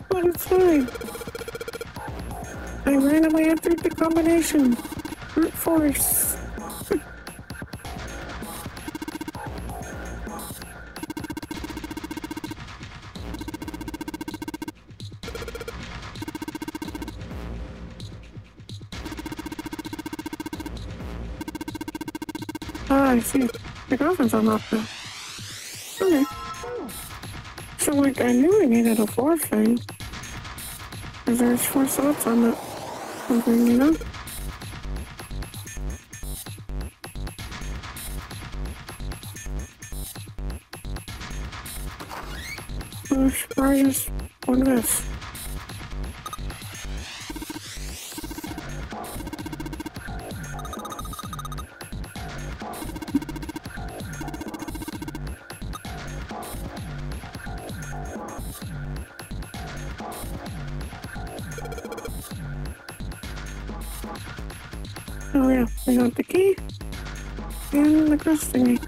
But it's fine. I randomly entered the combination. Brute force. Ah, I see. The girlfriend's unlocked now. Okay. So, like, I knew I needed a 4th thing. Because there's 4 slots on that thing, you know? So I should probably just order this. Oh yeah, I got the key and the crest thingy.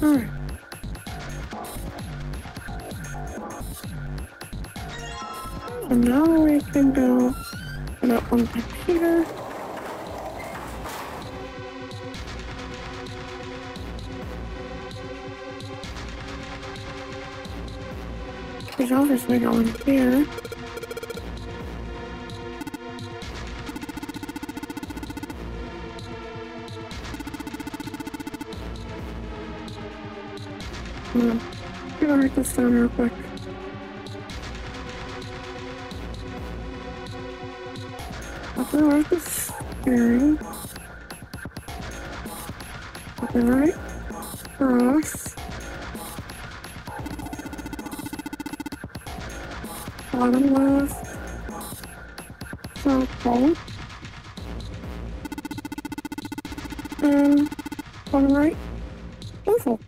Alright. So now we can go to that one computer. He's obviously going here. I'm gonna write this down real quick. Copyright the steering. Copyright cross. Bottom left. Circle. And bottom right. Oval.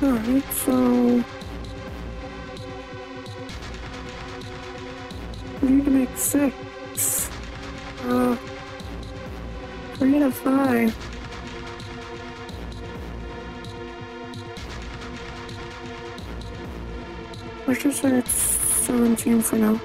Alright, so we need to make 6. 3 to 5. Let's just say it's 17 for now.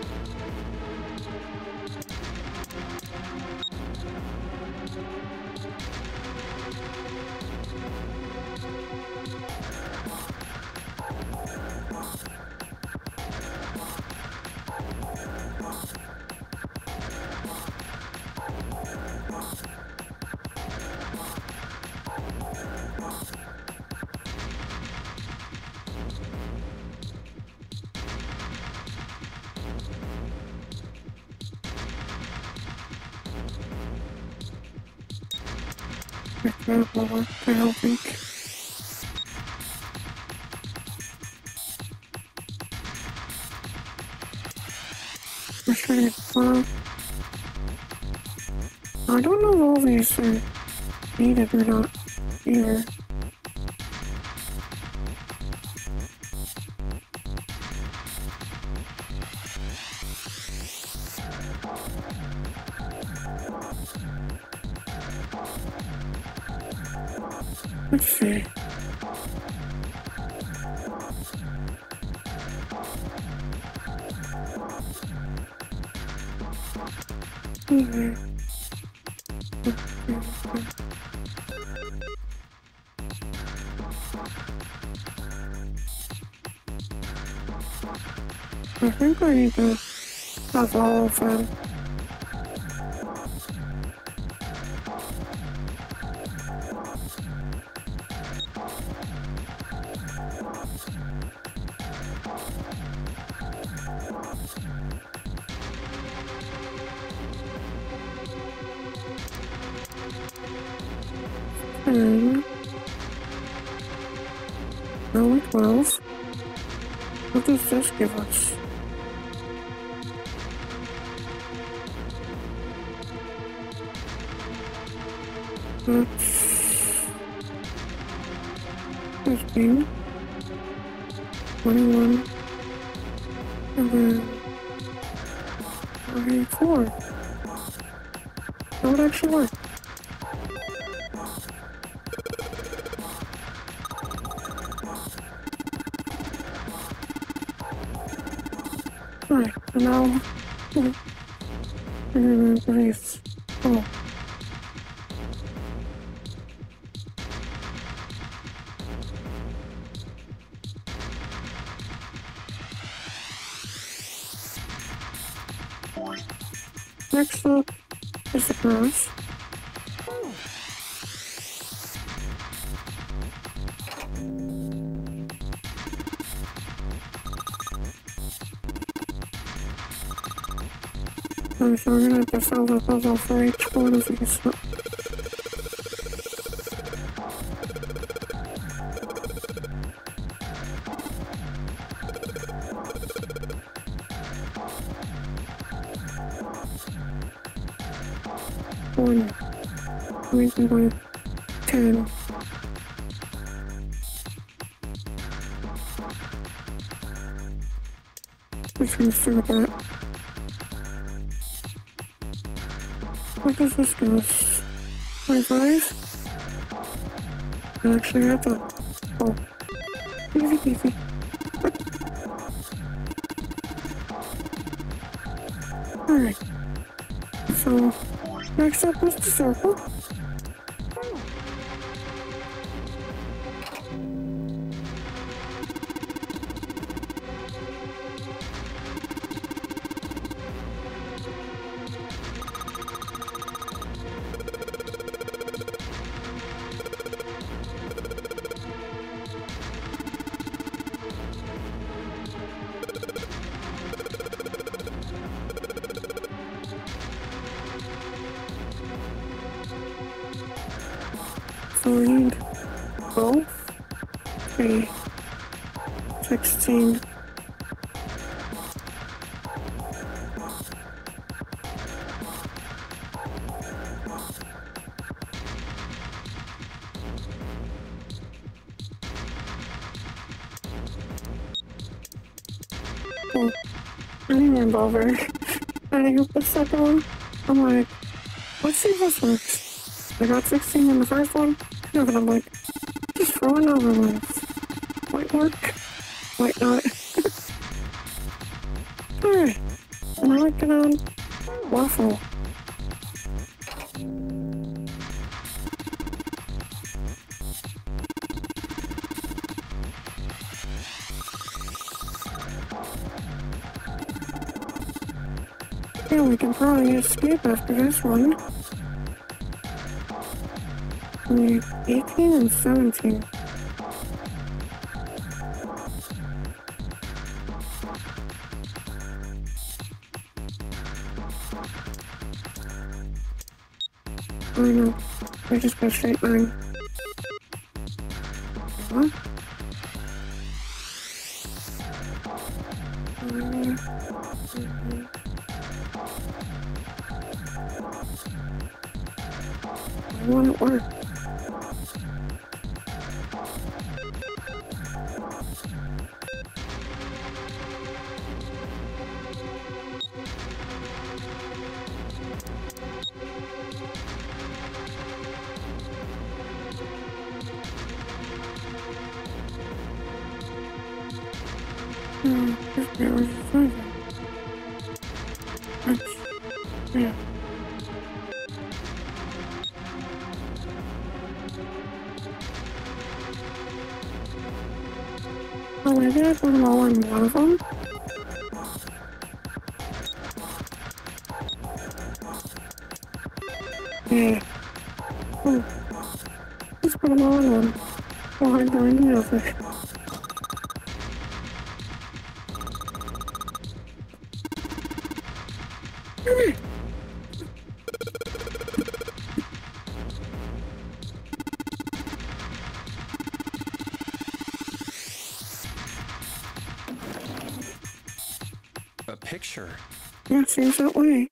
I don't think. Let's try to get 12. I don't know if all these are needed or not either. Let's see. I think I need to have all of them. Only 12. What does this give us? That's 15, 21, and then 44. That would actually work. Alright, and now release. Oh. Next up is the cross. So we're gonna have to solve a puzzle for each one of these. One. Reason by 10. Which one's through that? What does this go? 25? Actually, I thought. Oh. Easy peasy. Alright. So, next up is the circle. So we need 12, 3, 16. Well, I remember over. I hope the second one. I'm like, let's see if this works. I got 16 in the first one. And I'm like, just throw another one. Might work. Might not. Alright. Now I get on Waffle. Yeah, we can probably escape after this one. 18 and 17. Oh no, I just got straight line. What? I want it work. Yeah. Oh, I did put them all in one of them. Yeah. Oh. Just put them all in one. Oh, I'm going to the other. A picture? Yeah, seems that way.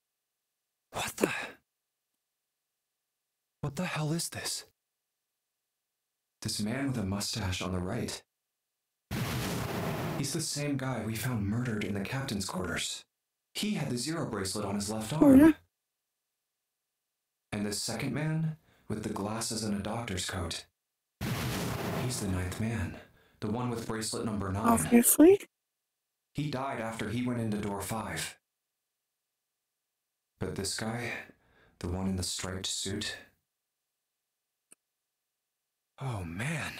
What the hell is this? This man with a mustache on the right. He's the same guy we found murdered in the captain's quarters. He had the Zero bracelet on his left arm. Oh, yeah? And this second man, with the glasses and a doctor's coat. He's the 9th man, the one with bracelet number 9. Obviously. He died after he went into door 5. But this guy, the one in the striped suit. Oh man,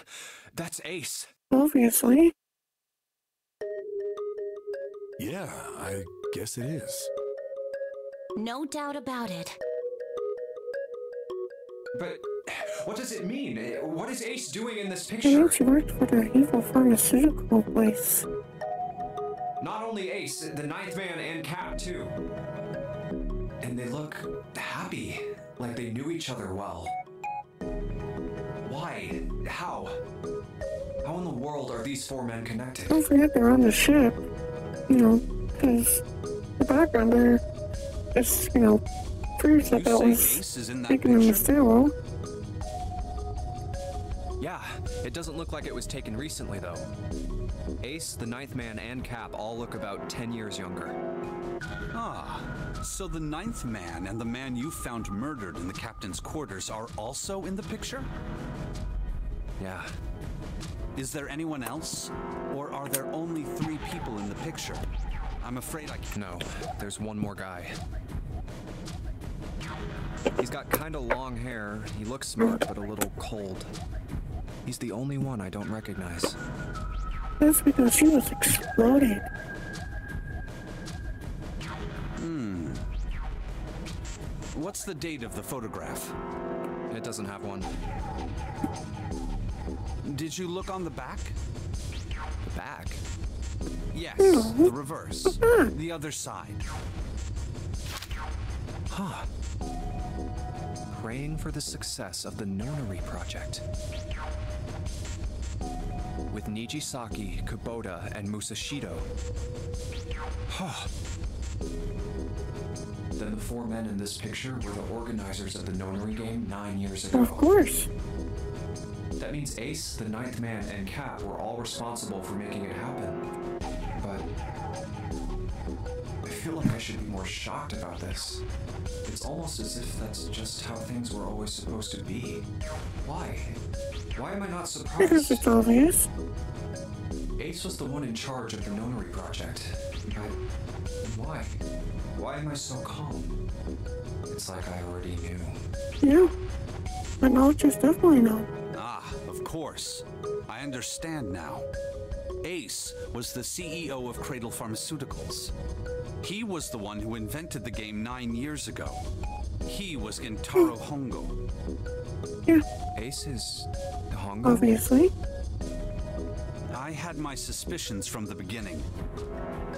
that's Ace. Obviously. Yeah, I guess it is. No doubt about it. But what does it mean? What is Ace doing in this I picture? know she worked for the evil pharmaceutical place. Not only Ace, the 9th man and Cap too. they look happy, like they knew each other well. Why? How? How in the world are these four men connected? Don't forget they're on the ship. You know, because the background there just, you know, proves that that was taken in the stairwell. Yeah, it doesn't look like it was taken recently, though. Ace, the ninth man, and Cap all look about 10 years younger. Ah, so the ninth man and the man you found murdered in the captain's quarters are also in the picture? Yeah. Is there anyone else? Or are there only 3 people in the picture? I'm afraid I can't. No, there's one more guy. He's got kinda long hair, he looks smart but a little cold. He's the only one I don't recognize. That's because she was exploded. What's the date of the photograph? It doesn't have one. Did you look on the back? The back? Yes, the reverse. The other side. Huh. Praying for the success of the Nonary project. With Nijisaki, Kubota, and Musashido. Huh. Then the 4 men in this picture were the organizers of the Nonary game 9 years ago. Of course. That means Ace, the ninth man, and Cap were all responsible for making it happen. But I feel like I should be more shocked about this. It's almost as if that's just how things were always supposed to be. Why? Why am I not surprised? Because it's obvious. Ace was the one in charge of the Nonary project. But why? Why am I so calm? It's like I already knew. Yeah. But now it's just definitely no. Ah, of course. I understand now. Ace was the CEO of Cradle Pharmaceuticals. He was the one who invented the game 9 years ago. He was Gentaro Hongo. Yeah. Ace is Hongo? Obviously. I had my suspicions from the beginning.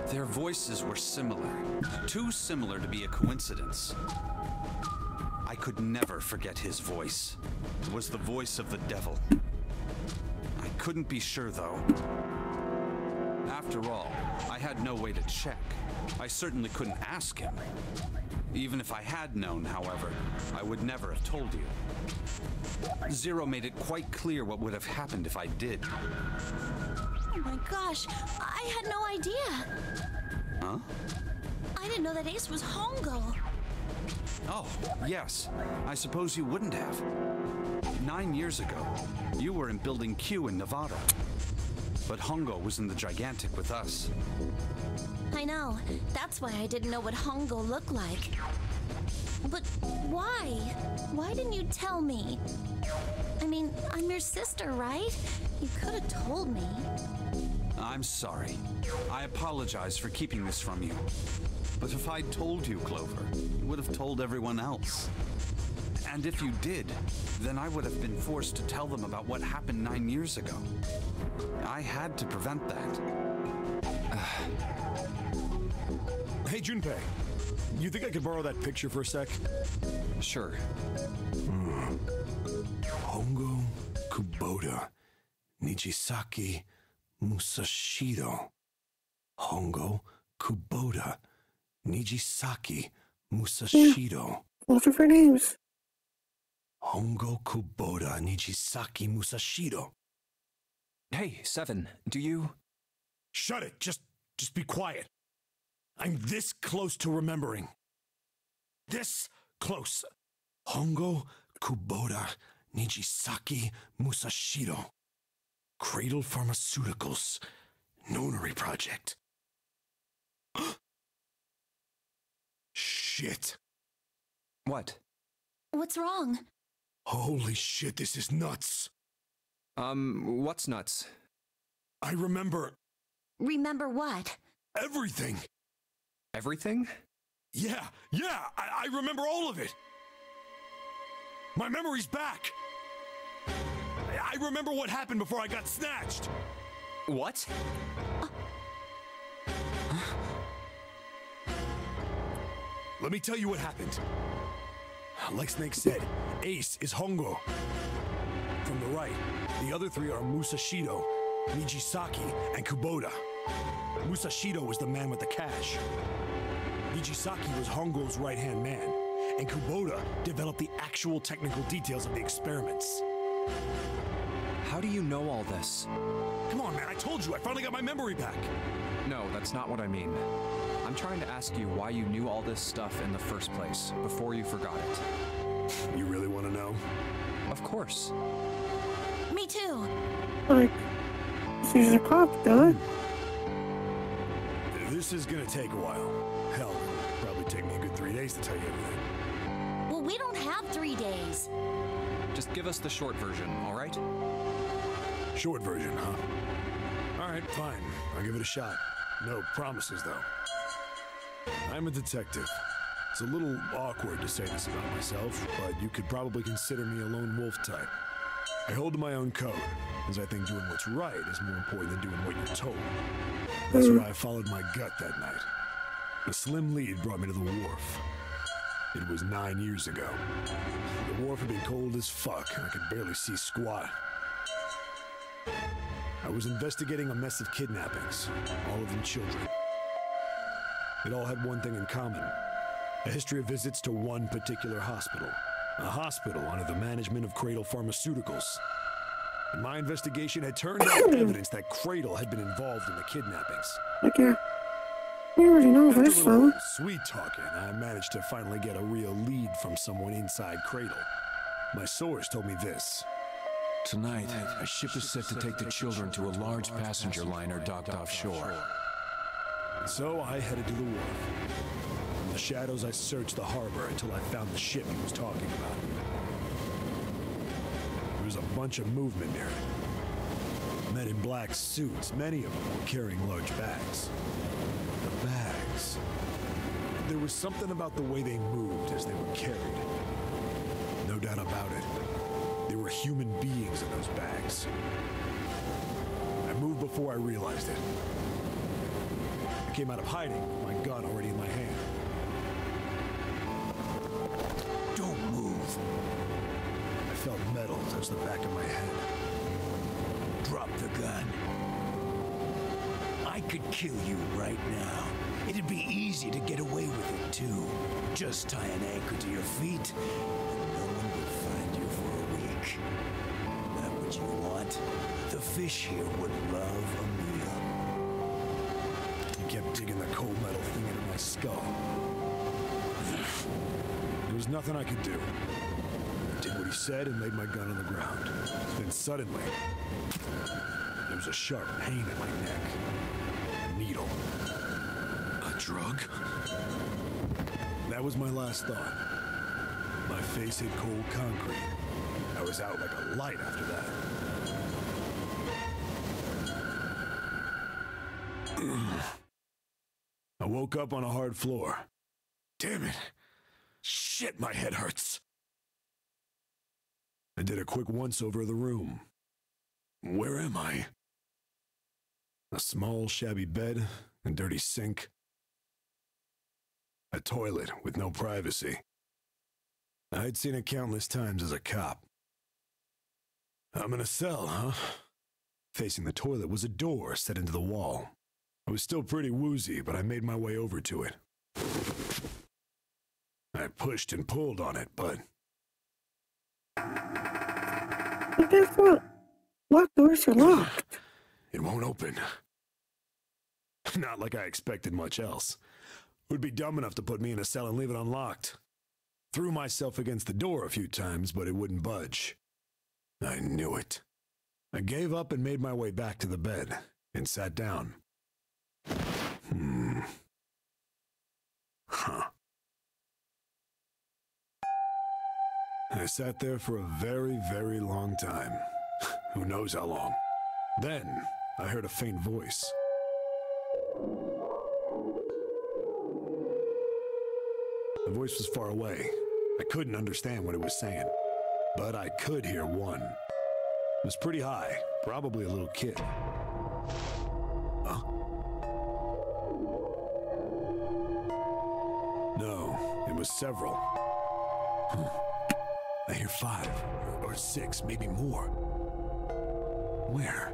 Their voices were similar. Too similar to be a coincidence. I could never forget his voice. It was the voice of the devil. I couldn't be sure, though. After all, I had no way to check. I certainly couldn't ask him. Even if I had known, however, I would never have told you. Zero made it quite clear what would have happened if I did. Oh my gosh, I had no idea. Huh? I didn't know that Ace was Hongo. Oh, yes. I suppose you wouldn't have. 9 years ago, you were in Building Q in Nevada. But Hongo was in the Gigantic with us. I know. That's why I didn't know what Hongo looked like. But why? Why didn't you tell me? I mean, I'm your sister, right? You could have told me. I'm sorry. I apologize for keeping this from you. But if I'd told you, Clover, you would have told everyone else. And if you did, then I would have been forced to tell them about what happened 9 years ago. I had to prevent that. Hey, Junpei. You think I could borrow that picture for a sec? Sure. Hongo, Kubota, Nijisaki, Musashido. Hongo, Kubota, Nijisaki, Musashido. Those are her names. Hongo, Kubota, Nijisaki, Musashido. Hey, Seven, do you... Shut it! Just be quiet. I'm this close to remembering. This close. Hongo, Kubota, Nijisaki, Musashido. Cradle Pharmaceuticals. Nonary project. Shit. What? What's wrong? Holy shit, this is nuts. What's nuts? I remember... Remember what? Everything. Everything? Yeah, I remember all of it. My memory's back. I remember what happened before I got snatched. What? Let Let me tell you what happened. Like Snake said, Ace is Hongo. From the right, the other three are Musashido, Nijisaki, and Kubota. Musashido was the man with the cash. Nijisaki was Hongo's right-hand man, and Kubota developed the actual technical details of the experiments. How do you know all this? Come on, man, I told you, I finally got my memory back. No, that's not what I mean. I'm trying to ask you why you knew all this stuff in the first place, before you forgot it. You really want to know? Of course. Me too. Like, she's a cop, dude. This is gonna take a while. Hell, it'll probably take me a good 3 days to tell you everything. Well, we don't have 3 days. Just give us the short version, all right? Short version, huh? All right, fine. I'll give it a shot. No promises, though. I'm a detective. It's a little awkward to say this about myself, but you could probably consider me a lone wolf type. I hold to my own code, as I think doing what's right is more important than doing what you're told. That's why I followed my gut that night. A slim lead brought me to the wharf. It was 9 years ago. The wharf had been cold as fuck, and I could barely see squat. I was investigating a mess of kidnappings, all of them children. It all had one thing in common: a history of visits to one particular hospital. A hospital under the management of Cradle Pharmaceuticals. And my investigation had turned up evidence that Cradle had been involved in the kidnappings. Okay. We already know this, After a though. little sweet talking, I managed to finally get a real lead from someone inside Cradle. My source told me this. Tonight, a ship is set to take the children to a large passenger liner docked offshore. So I headed to the wharf. In the shadows, I searched the harbor until I found the ship he was talking about. There was a bunch of movement near it. Men in black suits, many of them were carrying large bags. The bags. There was something about the way they moved as they were carried. No doubt about it. There were human beings in those bags. I moved before I realized it. I came out of hiding with my gun already in my hand. Don't move. I felt metal touch the back of my head. Drop the gun. I could kill you right now. It'd be easy to get away with it, too. Just tie an anchor to your feet, and no one would find you for a week. That what you want? The fish here would love a meal. He kept digging the cold metal thing into my skull. There was nothing I could do. I did what he said and laid my gun on the ground. Then suddenly, there was a sharp pain in my neck. A needle. A drug? That was my last thought. My face hit cold concrete. I was out like a light after that. I woke up on a hard floor. Damn it. Shit, my head hurts. I did a quick once-over of the room. Where am I? A small, shabby bed, a dirty sink. A toilet with no privacy. I'd seen it countless times as a cop. I'm in a cell, huh? Facing the toilet was a door set into the wall. I was still pretty woozy, but I made my way over to it. I pushed and pulled on it, but... But guess what? Locked doors are locked. It won't open. Not like I expected much else. It would be dumb enough to put me in a cell and leave it unlocked. Threw myself against the door a few times, but it wouldn't budge. I knew it. I gave up and made my way back to the bed and sat down. Huh. I sat there for a very, very long time. Who knows how long. Then, I heard a faint voice. The voice was far away. I couldn't understand what it was saying. But I could hear one. It was pretty high, probably a little kid. Huh? No, was several. I hear 5 or 6, maybe more. Where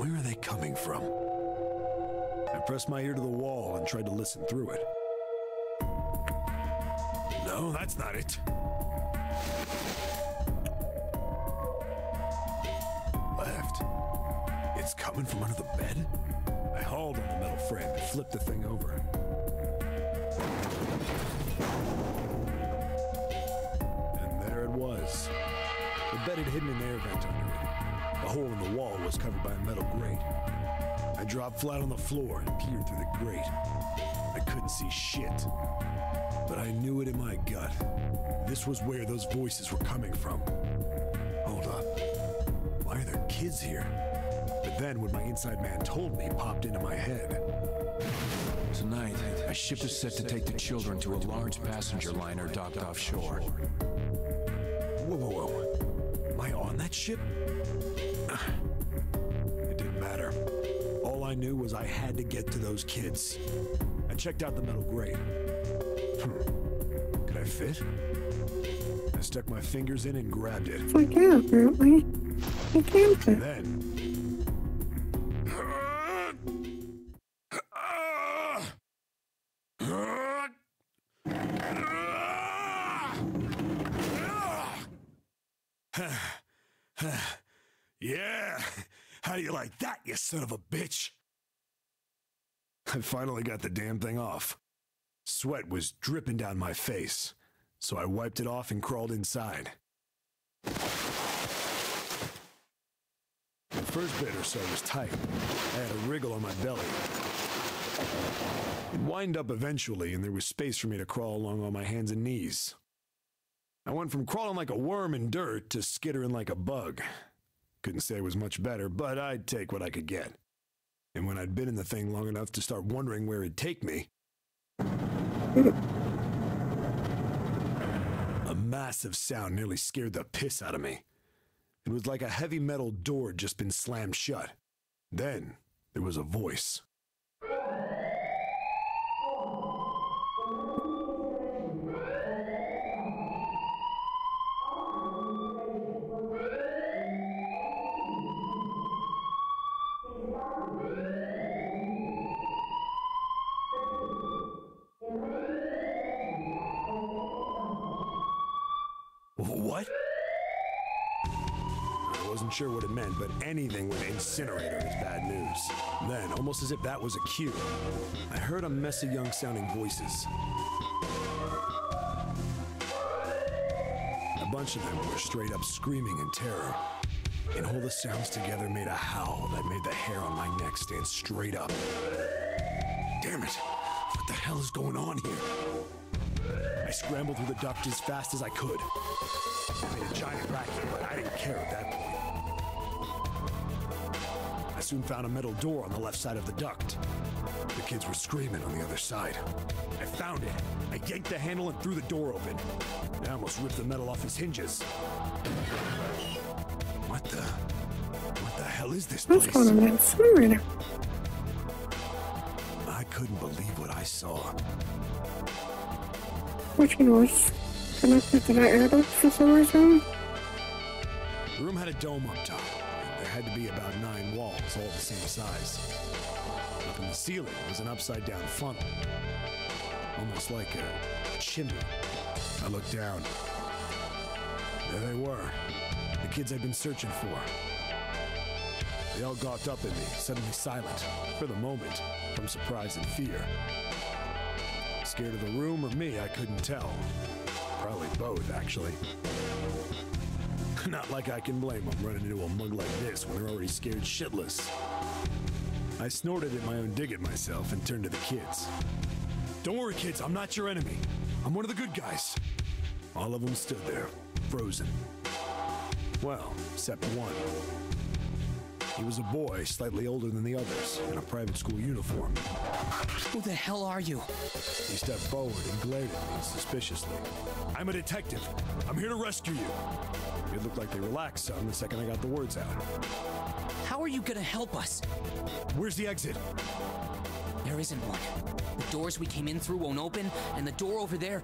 are they coming from? I pressed my ear to the wall and tried to listen through it. No, that's not it. Left. It's coming from under the bed? I hauled on the metal frame and flipped the thing over. And there it was. The bed had hidden an air vent under it. The hole in the wall was covered by a metal grate. I dropped flat on the floor and peered through the grate. I couldn't see shit, but I knew it in my gut. This was where those voices were coming from. Hold up. Why are there kids here? But then what my inside man told me popped into my head. Tonight, a ship is set to take the children to a large passenger liner docked offshore. Whoa. Am I on that ship? It didn't matter. All I knew was I had to get to those kids. I checked out the metal grate. Could I fit? I stuck my fingers in and grabbed it. It's like, yeah, apparently. You can fit. Then... Yeah! How do you like that, you son of a bitch? I finally got the damn thing off. Sweat was dripping down my face, so I wiped it off and crawled inside. The first bit or so was tight. I had a wriggle on my belly. It wind up eventually, and there was space for me to crawl along on my hands and knees. I went from crawling like a worm in dirt to skittering like a bug. Couldn't say it was much better, but I'd take what I could get. And when I'd been in the thing long enough to start wondering where it'd take me, a massive sound nearly scared the piss out of me. It was like a heavy metal door had just been slammed shut. Then there was a voice. What? I wasn't sure what it meant, but anything with incinerator is bad news. Then, almost as if that was a cue, I heard a mess of young-sounding voices. A bunch of them were straight up screaming in terror, and all the sounds together made a howl that made the hair on my neck stand straight up. Damn it! What the hell is going on here? I scrambled through the duct as fast as I could. I made a giant racket, but I didn't care at that point. I soon found a metal door on the left side of the duct. The kids were screaming on the other side. I found it. I yanked the handle and threw the door open. I almost ripped the metal off its hinges. What the hell is this place? That's kind of incinerator. I couldn't believe what I saw. Which one was connected to that air duct for some reason? The room had a dome up top. There had to be about 9 walls, all the same size. Up in the ceiling was an upside-down funnel, almost like a chimney. I looked down. There they were, the kids I'd been searching for. They all gawked up at me, suddenly silent, for the moment, from surprise and fear. Scared of the room or me, I couldn't tell. Probably both, actually. Not like I can blame them running into a mug like this when they're already scared shitless. I snorted at my own dig at myself and turned to the kids. Don't worry, kids, I'm not your enemy. I'm one of the good guys. All of them stood there, frozen. Well, except one. He was a boy, slightly older than the others, in a private school uniform. Who the hell are you? He stepped forward and glared at me suspiciously. I'm a detective. I'm here to rescue you. It looked like they relaxed some the second I got the words out. How are you gonna help us? Where's the exit? There isn't one. The doors we came in through won't open, and the door over there...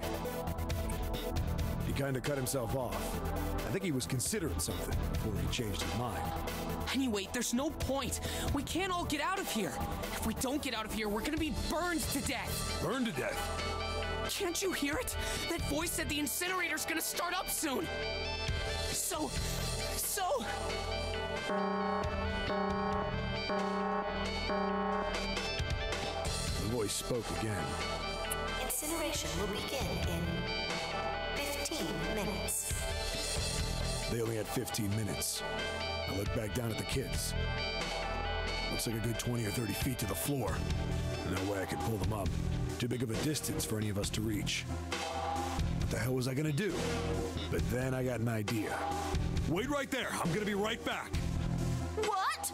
He kinda cut himself off. I think he was considering something before he changed his mind. Anyway, there's no point. We can't all get out of here. If we don't get out of here, we're gonna be burned to death. Burned to death? Can't you hear it? That voice said the incinerator's gonna start up soon. So... The voice spoke again. Incineration will begin in 15 minutes. They only had 15 minutes. I looked back down at the kids. Looks like a good 20 or 30 feet to the floor. No way I could pull them up. Too big of a distance for any of us to reach. What the hell was I gonna do? But then I got an idea. Wait right there. I'm gonna be right back. What?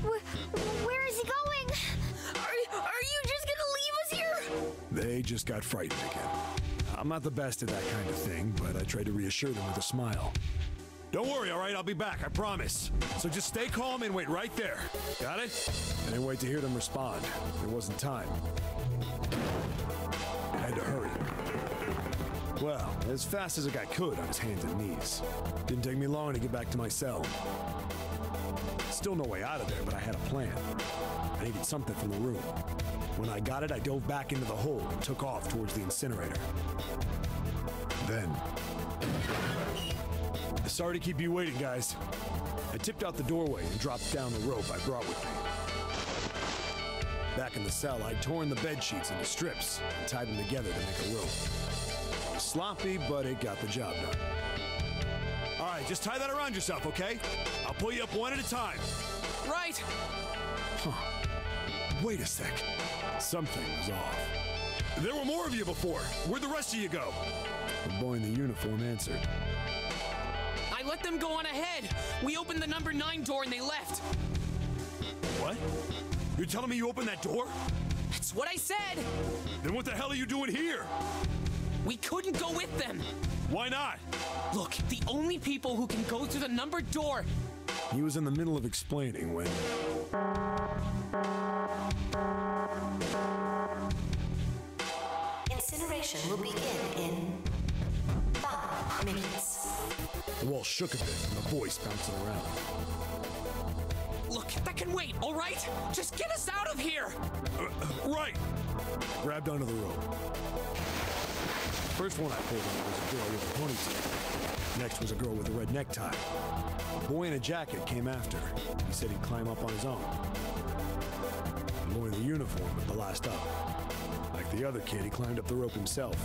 Where is he going? Are you just gonna leave us here? They just got frightened again. I'm not the best at that kind of thing, but I tried to reassure them with a smile. Don't worry, all right? I'll be back, I promise. So just stay calm and wait right there. Got it? I didn't wait to hear them respond. There wasn't time. I had to hurry. Well, as fast as I could on his hands and knees. Didn't take me long to get back to my cell. Still no way out of there, but I had a plan. I needed something from the room. When I got it, I dove back into the hole and took off towards the incinerator. Then... Sorry to keep you waiting, guys. I tipped out the doorway and dropped down the rope I brought with me. Back in the cell, I'd torn the bed sheets into strips and tied them together to make a rope. Sloppy, but it got the job done. All right, just tie that around yourself, okay? I'll pull you up one at a time. Right! Huh. Wait a sec. Something was off. There were more of you before. Where'd the rest of you go? The boy in the uniform answered. I let them go on ahead. We opened the number 9 door and they left. What? You're telling me you opened that door? That's what I said. Then what the hell are you doing here? We couldn't go with them. Why not? Look, the only people who can go through the numbered door... He was in the middle of explaining when... Incineration will begin in 5 minutes. The wall shook a bit and the voice bouncing around. Look, that can wait, all right? Just get us out of here! Right! I grabbed onto the rope. First one I pulled on was a girl with a ponytail. Next was a girl with a red necktie. A boy in a jacket came after. He said he'd climb up on his own. The boy in the uniform was the last up. Like the other kid, he climbed up the rope himself.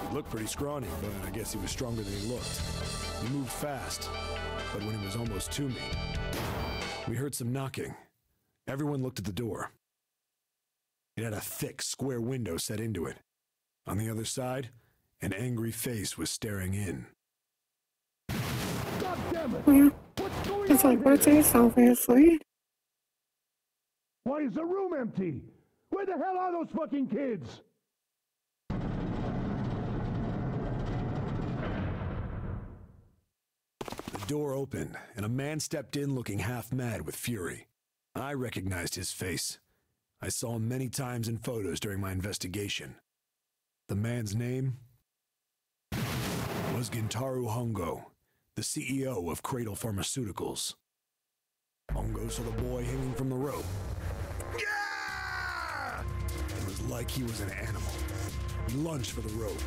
He looked pretty scrawny, but I guess he was stronger than he looked. He moved fast, but when he was almost to me, we heard some knocking. Everyone looked at the door. It had a thick, square window set into it. On the other side, an angry face was staring in. God damn it! Yeah. What's going It's on like here? British, obviously. Why is the room empty? Where the hell are those fucking kids? The door opened, and a man stepped in looking half mad with fury. I recognized his face. I saw him many times in photos during my investigation. The man's name was Gintaro Hongo, the CEO of Cradle Pharmaceuticals. Hongo saw the boy hanging from the rope. Yeah! It was like he was an animal. He lunged for the rope.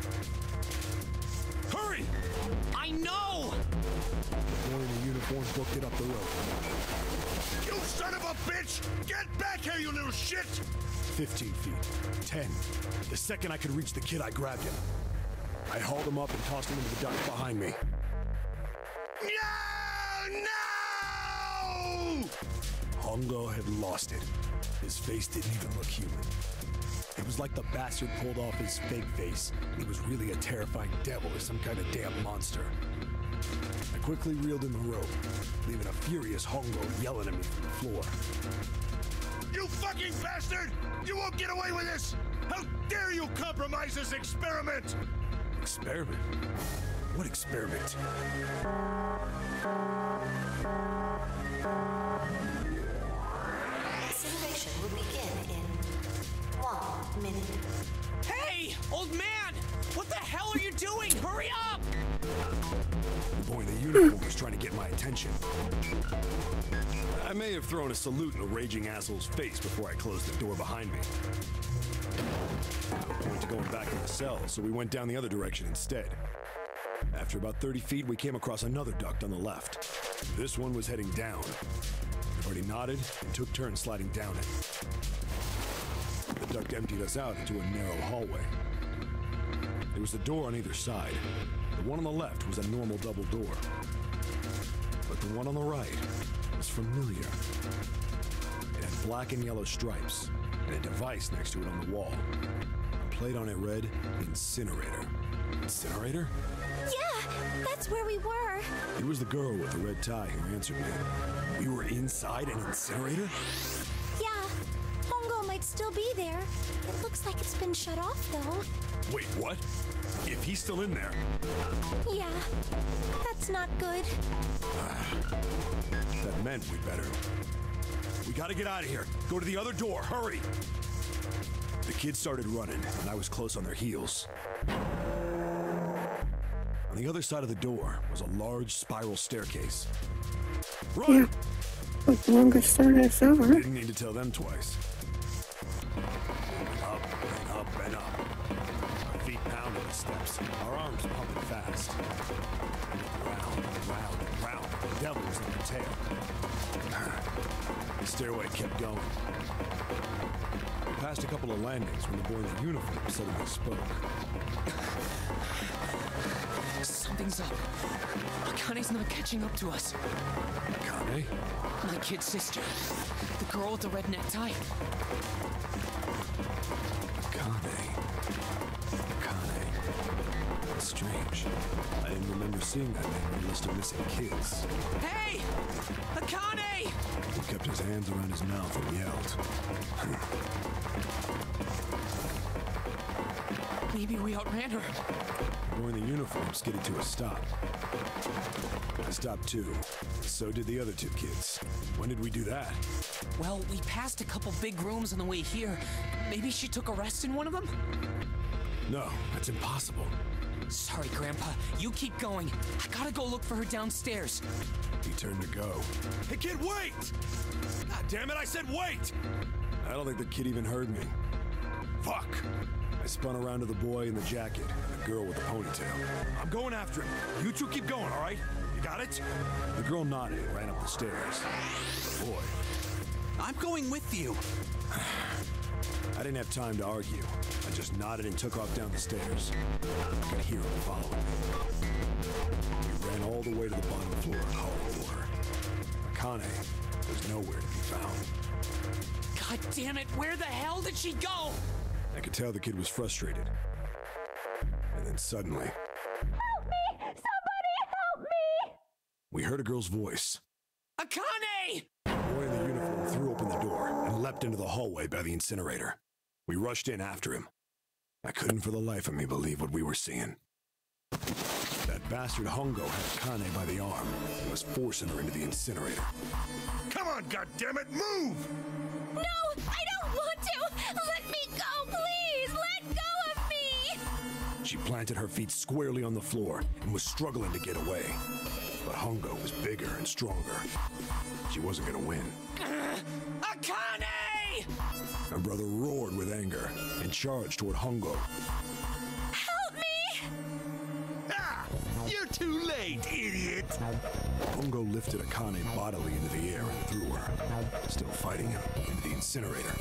Hurry! I know! The boy in the uniform booked it up the rope. You son of a bitch! Get back here, you little shit! 15 feet. 10. The second I could reach the kid, I grabbed him. I hauled him up and tossed him into the duct behind me. No! No! Hongo had lost it. His face didn't even look human. It was like the bastard pulled off his fake face. He was really a terrifying devil or some kind of damn monster. I quickly reeled in the rope, leaving a furious Hongo yelling at me from the floor. You fucking bastard! You won't get away with this! How dare you compromise this experiment! Experiment? What experiment? Incineration will begin in attention. I may have thrown a salute in the raging asshole's face before I closed the door behind me. No point to going back in the cell, so we went down the other direction instead. After about 30 feet, we came across another duct on the left. This one was heading down. Everybody nodded and took turns sliding down it. The duct emptied us out into a narrow hallway. There was a door on either side. The one on the left was a normal double door. But the one on the right was familiar. It had black and yellow stripes, and a device next to it on the wall. A plate on it read, Incinerator. Incinerator? Yeah, that's where we were. It was the girl with the red tie who answered me. We were inside an incinerator? Yeah, Hongo might still be there. It looks like it's been shut off, though. Wait, what? If he's still in there... Yeah, that's not good. That meant we better... We gotta get out of here. Go to the other door, hurry! The kids started running, and I was close on their heels. On the other side of the door was a large spiral staircase. Run! Yeah, with the longest staircase ever. Didn't need to tell them twice. Up and up and up. Our feet pounded the steps, our arms pumping fast. Round and round and round. The devil was on the tail. The stairway kept going. We passed a couple of landings when the boy in the uniform suddenly spoke. Something's up. Akane's not catching up to us. Akane? My kid's sister. The girl with the red necktie. Akane. That's strange. I didn't remember seeing that name on the list of missing kids. Hey! Akane! He kept his hands around his mouth and yelled. Maybe we outran her. The boy in the uniform skidded to a stop. I stopped too. So did the other two kids. When did we do that? Well, we passed a couple big rooms on the way here. Maybe she took a rest in one of them? No, that's impossible. Sorry, Grandpa. You keep going. I gotta go look for her downstairs. He turned to go. Hey, kid, wait! God damn it, I said wait! I don't think the kid even heard me. Fuck! I spun around to the boy in the jacket, and the girl with the ponytail. I'm going after him. You two keep going, all right? You got it? The girl nodded and ran up the stairs. The boy. I'm going with you. I didn't have time to argue. I just nodded and took off down the stairs. I could hear him following me. We ran all the way to the bottom floor and called for her. Akane was nowhere to be found. God damn it, where the hell did she go? I could tell the kid was frustrated. And then suddenly... Help me! Somebody help me! We heard a girl's voice. Akane! The boy in the uniform threw open the door and leapt into the hallway by the incinerator. We rushed in after him. I couldn't for the life of me believe what we were seeing. That bastard Hongo had Akane by the arm and was forcing her into the incinerator. Come on, goddammit, move! No, I don't want to! Let me go, please! Let go of me! She planted her feet squarely on the floor and was struggling to get away. But Hongo was bigger and stronger. She wasn't gonna win. Akane! My brother roared with anger and charged toward Hongo. Help me! Ah! You're too late, idiot! Hongo lifted Akane bodily into the air and threw her, still fighting him, into the incinerator.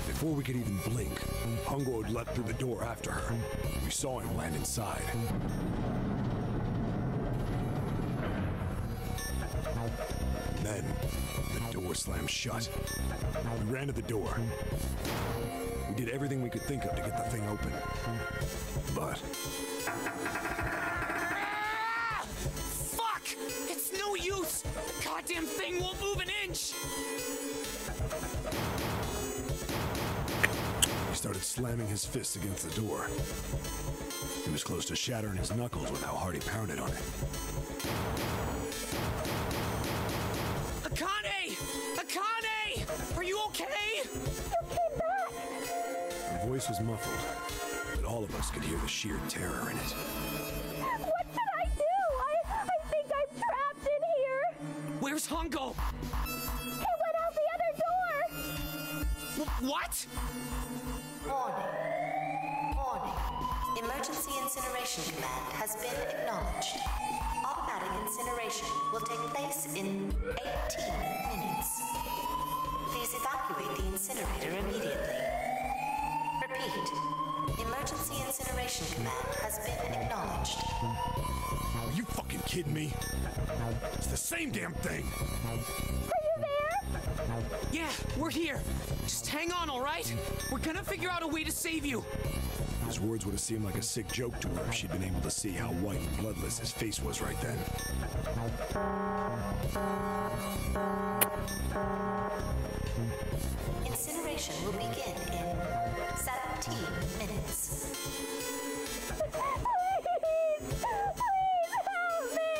Before we could even blink, Hongo had leapt through the door after her. We saw him land inside. Then, the door slammed shut. We ran to the door. We did everything we could think of to get the thing open. But... Fuck! It's no use! Goddamn thing won't move an inch! He started slamming his fists against the door. He was close to shattering his knuckles with how hard he pounded on it. Akane! Akane! Are you okay? You came back! Her voice was muffled, but all of us could hear the sheer terror in it. What did I do? Where's Hongo? He went out the other door! What? Warning. Emergency incineration command has been acknowledged. Automatic incineration will take place in 18 minutes. Please evacuate the incinerator immediately. Repeat. Emergency incineration command has been acknowledged. Are you fucking kidding me? It's the same damn thing. Are you there? Yeah, we're here. Just hang on, all right? We're gonna figure out a way to save you. His words would have seemed like a sick joke to her if she'd been able to see how white and bloodless his face was right then. Incineration will begin in 17 minutes. Please help me!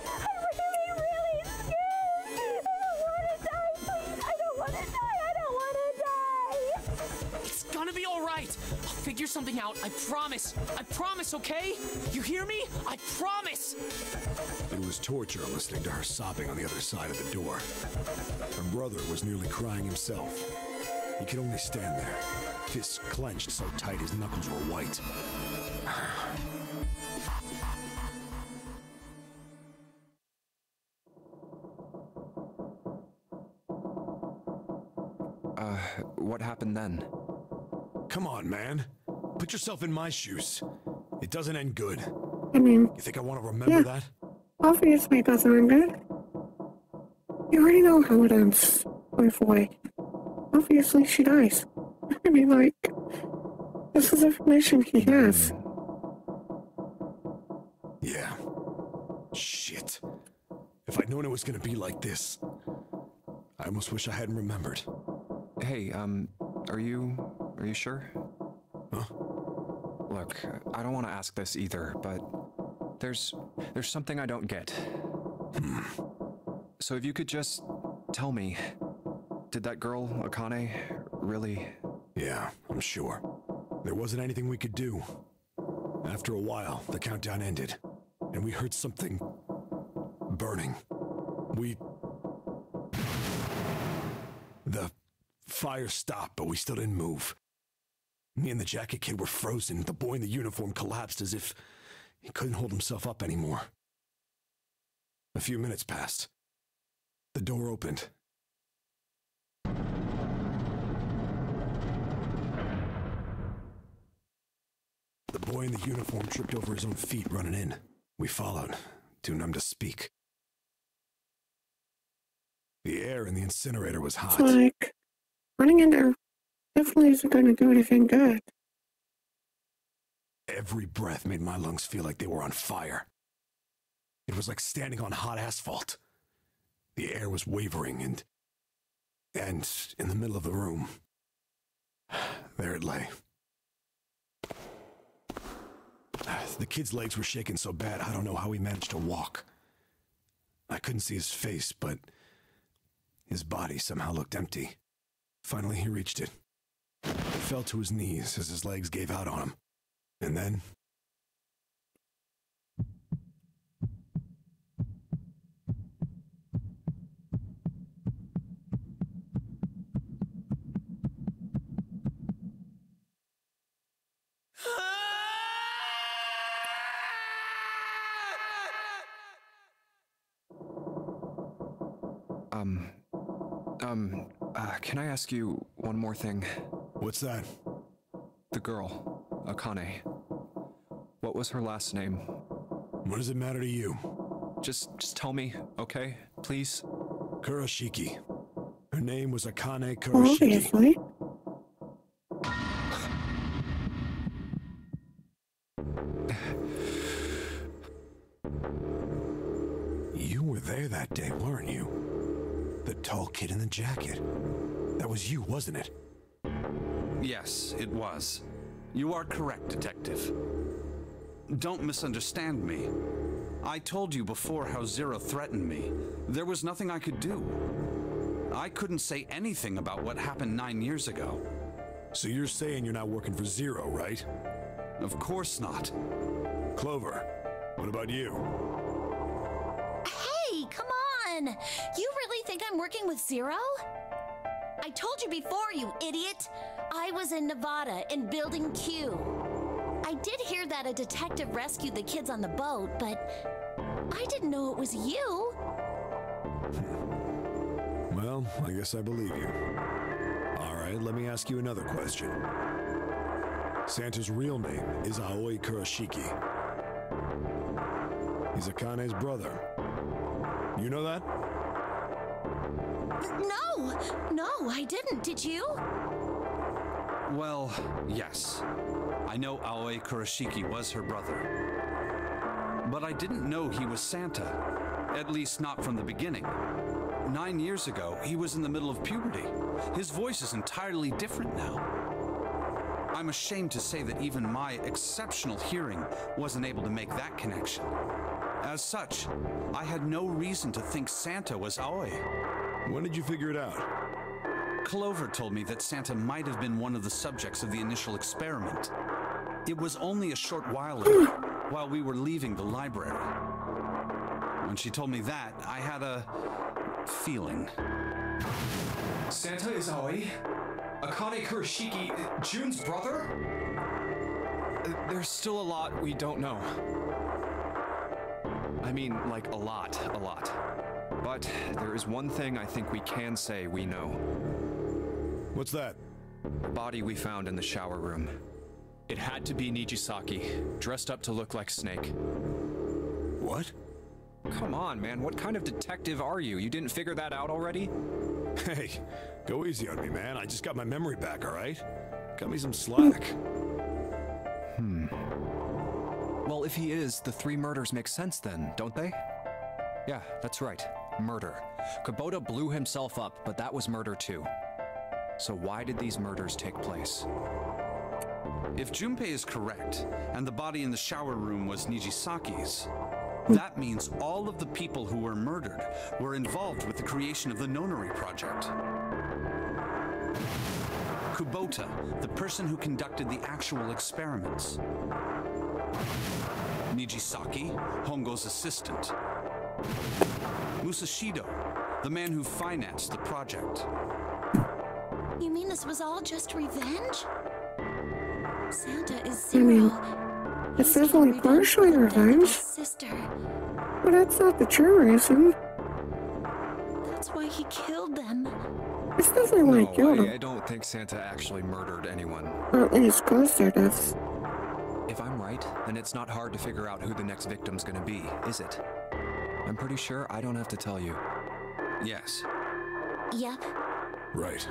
I'm really scared! I don't want to die, please! I don't want to die! It's gonna be all right. I'll figure something out. I promise. I promise, okay? You hear me? I promise. It was torture listening to her sobbing on the other side of the door. Her brother was nearly crying himself. He could only stand there, fists clenched so tight his knuckles were white. What happened then? Come on, man. Put yourself in my shoes. It doesn't end good. I mean, You think I want to remember that? obviously it doesn't end good. You already know how it ends, boy. Obviously she dies. I mean, like, this is information he has. Yeah. Shit. If I'd known it was gonna be like this, I almost wish I hadn't remembered. Hey, are you sure? Huh? Look, I don't want to ask this either, but there's something I don't get. So if you could just tell me, did that girl, Akane, really... Yeah, I'm sure. There wasn't anything we could do. After a while, the countdown ended, and we heard something burning. The fire stopped, but we still didn't move. Me and the jacket kid were frozen. The boy in the uniform collapsed as if he couldn't hold himself up anymore. A few minutes passed. The door opened. The boy in the uniform tripped over his own feet running in. We followed, too numb to speak. The air in the incinerator was hot. It's like, running in there definitely isn't going to do anything good. Every breath made my lungs feel like they were on fire. It was like standing on hot asphalt. The air was wavering and in the middle of the room, there it lay. The kid's legs were shaking so bad, I don't know how he managed to walk. I couldn't see his face, but his body somehow looked empty. Finally, he reached it. He fell to his knees as his legs gave out on him. And then... Can I ask you one more thing? What's that? The girl, Akane. What was her last name? What does it matter to you? Just tell me, okay? Please? Kurashiki. Her name was Akane Kurashiki. Obviously. You were there that day, weren't you? The tall kid in the jacket. That was you, wasn't it? Yes, it was. You are correct, Detective. Don't misunderstand me. I told you before how Zero threatened me. There was nothing I could do. I couldn't say anything about what happened 9 years ago. So you're saying you're not working for Zero, right? Of course not. Clover, what about you? Hey, come on! on! You really think I'm working with Zero? I told you before, you idiot! I was in Nevada, in Building Q. I did hear that a detective rescued the kids on the boat, but I didn't know it was you. Well, I guess I believe you. Alright, let me ask you another question. Santa's real name is Aoi Kurashiki. He's Akane's brother. You know that? No, I didn't. Did you? Well, yes. I know Aoi Kurashiki was her brother. But I didn't know he was Santa. At least not from the beginning. 9 years ago, he was in the middle of puberty. His voice is entirely different now. I'm ashamed to say that even my exceptional hearing wasn't able to make that connection. As such, I had no reason to think Santa was Aoi. When did you figure it out? Clover told me that Santa might have been one of the subjects of the initial experiment. It was only a short while ago, while we were leaving the library. When she told me that, I had a feeling. Santa is Aoi? Akane Kurashiki, June's brother? There's still a lot we don't know. I mean, like a lot. But there is one thing I think we can say we know. What's that? The body we found in the shower room. It had to be Nijisaki, dressed up to look like Snake. What? Come on, man, what kind of detective are you? You didn't figure that out already? Hey, go easy on me, man. I just got my memory back, alright? Cut me some slack. Well, if he is, the 3 murders make sense then, don't they? Yeah, that's right. Murder. Kubota blew himself up, but that was murder too. So why did these murders take place? If Junpei is correct, and the body in the shower room was Nijisaki's, that means all of the people who were murdered were involved with the creation of the Nonary project. Kubota, the person who conducted the actual experiments. Nijisaki, Hongo's assistant. Musashido, the man who financed the project. You mean this was all just revenge? Santa is Zero. It's definitely partially revenge. Sister. But that's not the true reason. That's why he killed them. It's definitely why he killed them. I don't think Santa actually murdered anyone. Or at least caused their deaths. If I'm right, then it's not hard to figure out who the next victim's gonna be, is it? I'm pretty sure I don't have to tell you. Yes. Yep. Right.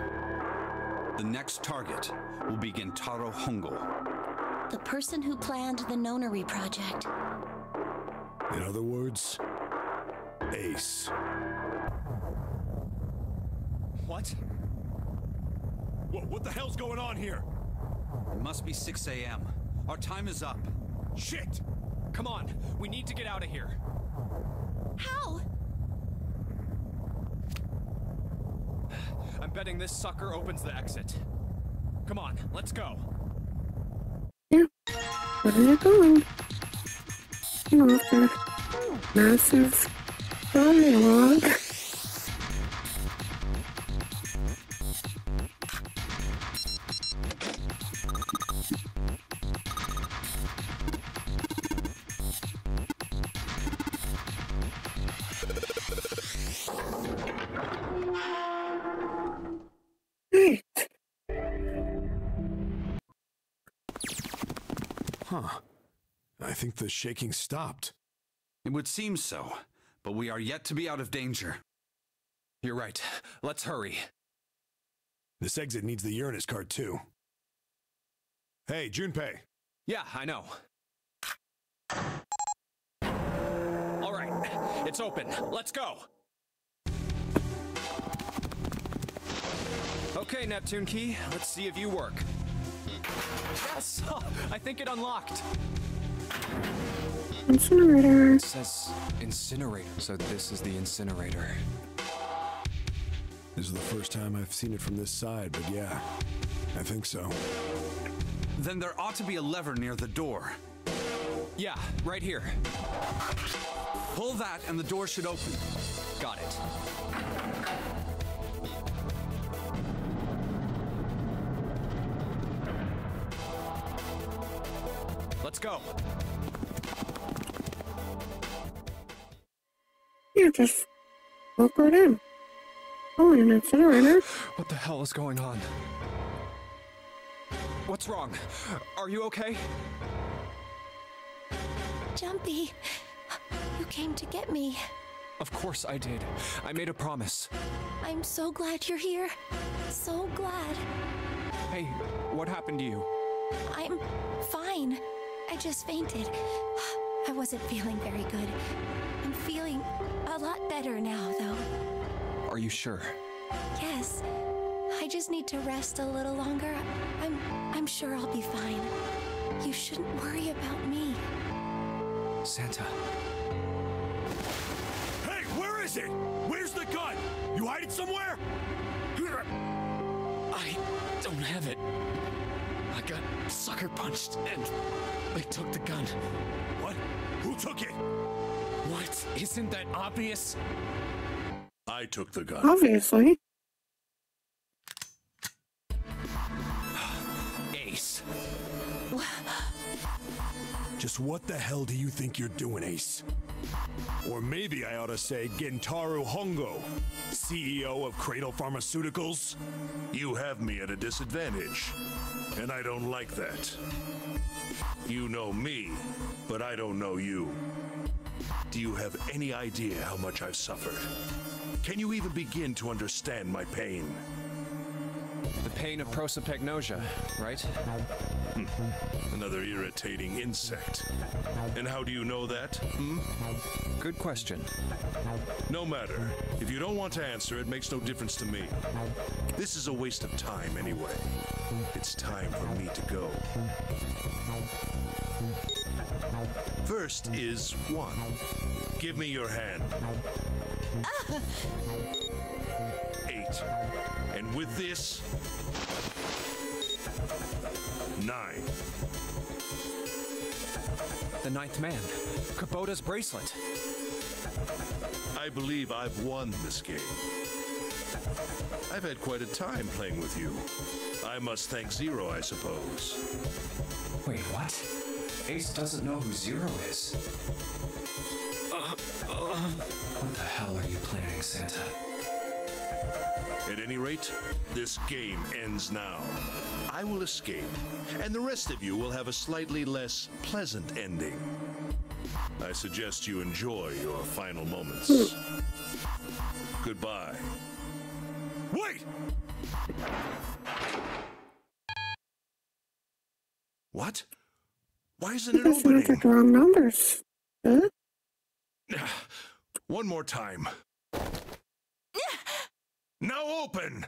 The next target will be Gentaro Hongo. The person who planned the Nonary project. In other words, Ace. What? What the hell's going on here? It must be 6 a.m. Our time is up. Shit! Come on, we need to get out of here. How? I'm betting this sucker opens the exit. Come on, let's go. Yeah. Where are you going? You know, after massive dialogue. Huh. I think the shaking stopped. It would seem so, but we are yet to be out of danger. You're right. Let's hurry. This exit needs the Uranus card too. Hey, Junpei. Yeah, I know. All right, it's open. Let's go. Okay, Neptune Key, let's see if you work. Yes! I think it unlocked. Incinerator. It says incinerator, so this is the incinerator. This is the first time I've seen it from this side, but yeah, I think so. Then there ought to be a lever near the door. Yeah, right here. Pull that and the door should open. Got it. Let's go. You just walk right in. Oh, an incinerator. What the hell is going on? What's wrong? Are you okay? Jumpy, you came to get me. Of course I did. I made a promise. I'm so glad you're here. So glad. Hey, what happened to you? I'm fine. I just fainted. I wasn't feeling very good. I'm feeling a lot better now, though. Are you sure? Yes. I just need to rest a little longer. I'm sure I'll be fine. You shouldn't worry about me. Santa. Hey, where is it? Where's the gun? You hide it somewhere? I don't have it. I got sucker punched and they took the gun. What? Who took it? What? Isn't that obvious? I took the gun. Obviously. Ace. Just what the hell do you think you're doing, Ace? Or maybe I ought to say Gentaro Hongo, CEO of Cradle Pharmaceuticals? You have me at a disadvantage, and I don't like that. You know me, but I don't know you. Do you have any idea how much I've suffered? Can you even begin to understand my pain? The pain of prosopagnosia, right? Another irritating insect. And how do you know that? Good question. No matter. If you don't want to answer, it makes no difference to me. This is a waste of time anyway. It's time for me to go. First is 1. Give me your hand. 8. And with this, 9. The ninth man. Kubota's bracelet. I believe I've won this game. I've had quite a time playing with you. I must thank Zero, I suppose. Wait, what? Ace doesn't know who Zero is. What the hell are you planning, Santa? At any rate, this game ends now. I will escape, and the rest of you will have a slightly less pleasant ending. I suggest you enjoy your final moments. Goodbye. Wait! What? Why isn't it Because you opening? entered the wrong numbers. Huh? One more time. Now open!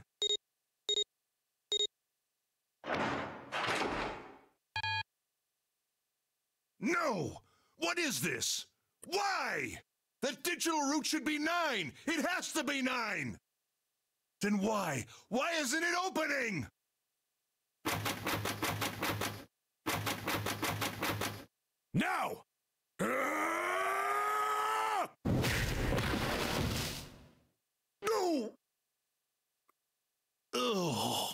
No! What is this? Why? That digital route should be 9! It has to be 9! Then why? Why isn't it opening? Now! No! Ugh.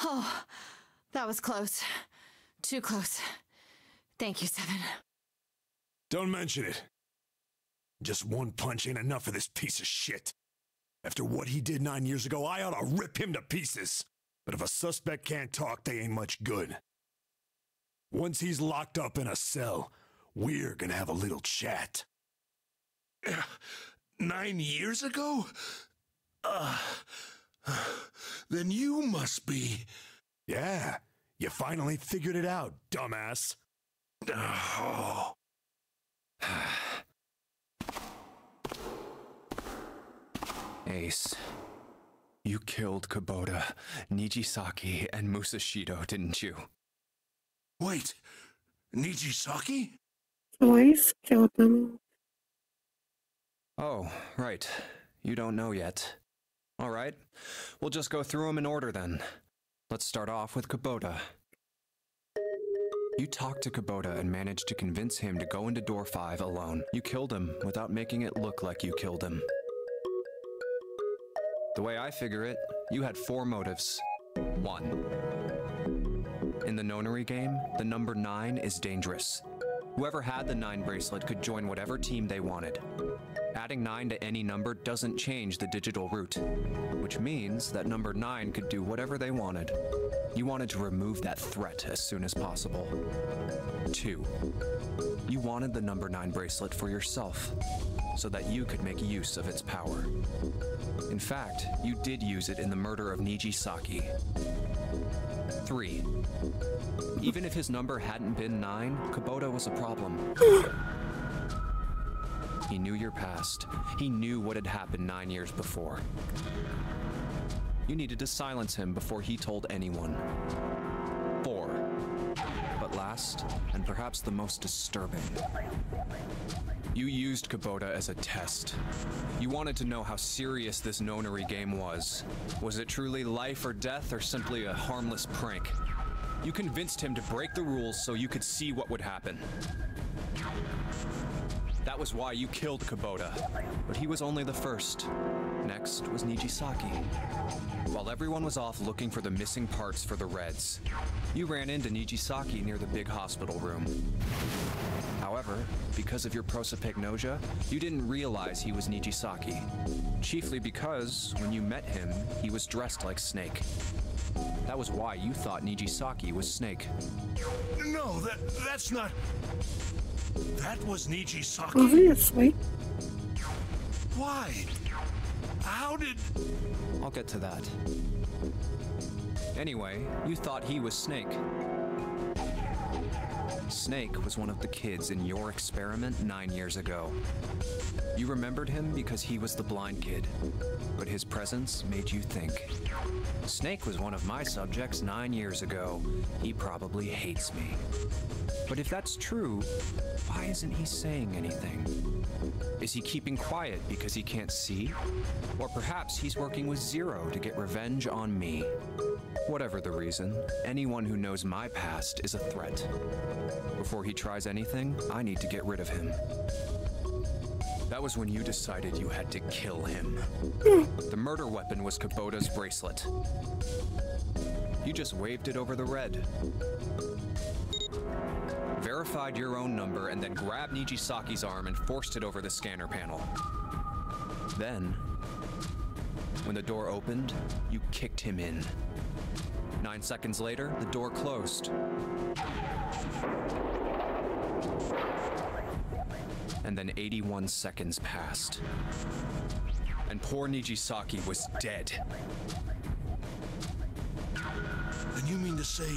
Oh, that was close. Too close. Thank you, Seven. Don't mention it. Just one punch ain't enough for this piece of shit. After what he did 9 years ago, I ought to rip him to pieces. But if a suspect can't talk, they ain't much good. Once he's locked up in a cell, we're gonna have a little chat. 9 years ago? Then you must be... Yeah, you finally figured it out, dumbass. Oh. Ace, you killed Kubota, Nijisaki, and Musashido, didn't you? Wait, Nijisaki? Twice killed them. Oh, right. You don't know yet. All right, we'll just go through them in order then. Let's start off with Kubota. You talked to Kubota and managed to convince him to go into door 5 alone. You killed him without making it look like you killed him. The way I figure it, you had 4 motives. 1. In the nonary game, the number 9 is dangerous. Whoever had the 9 bracelet could join whatever team they wanted. Adding 9 to any number doesn't change the digital route, which means that number 9 could do whatever they wanted. You wanted to remove that threat as soon as possible. 2. You wanted the number 9 bracelet for yourself, so that you could make use of its power. In fact, you did use it in the murder of Nijisaki. 3. Even if his number hadn't been 9, Kubota was a problem. He knew your past. He knew what had happened 9 years before. You needed to silence him before he told anyone. 4. But last, and perhaps the most disturbing, you used Kubota as a test. You wanted to know how serious this nonary game was. Was it truly life or death, or simply a harmless prank? You convinced him to break the rules so you could see what would happen. That was why you killed Kubota. But he was only the first. Next was Nijisaki. While everyone was off looking for the missing parts for the Reds, you ran into Nijisaki near the big hospital room. However, because of your prosopagnosia, you didn't realize he was Nijisaki. Chiefly because, when you met him, he was dressed like Snake. That was why you thought Nijisaki was Snake. No, that's not... That was Nijisaki. Obviously. Why? How did... I'll get to that. Anyway, you thought he was Snake. Snake was one of the kids in your experiment 9 years ago. You remembered him because he was the blind kid, but his presence made you think. Snake was one of my subjects 9 years ago. He probably hates me. But if that's true, why isn't he saying anything? Is he keeping quiet because he can't see? Or perhaps he's working with Zero to get revenge on me. Whatever the reason, anyone who knows my past is a threat. Before he tries anything, I need to get rid of him. That was when you decided you had to kill him. The murder weapon was Kubota's bracelet. You just waved it over the red. Verified your own number and then grabbed Nijisaki's arm and forced it over the scanner panel. Then, when the door opened, you kicked him in. 9 seconds later, the door closed. And then 81 seconds passed. And poor Nijisaki was dead. And you mean to say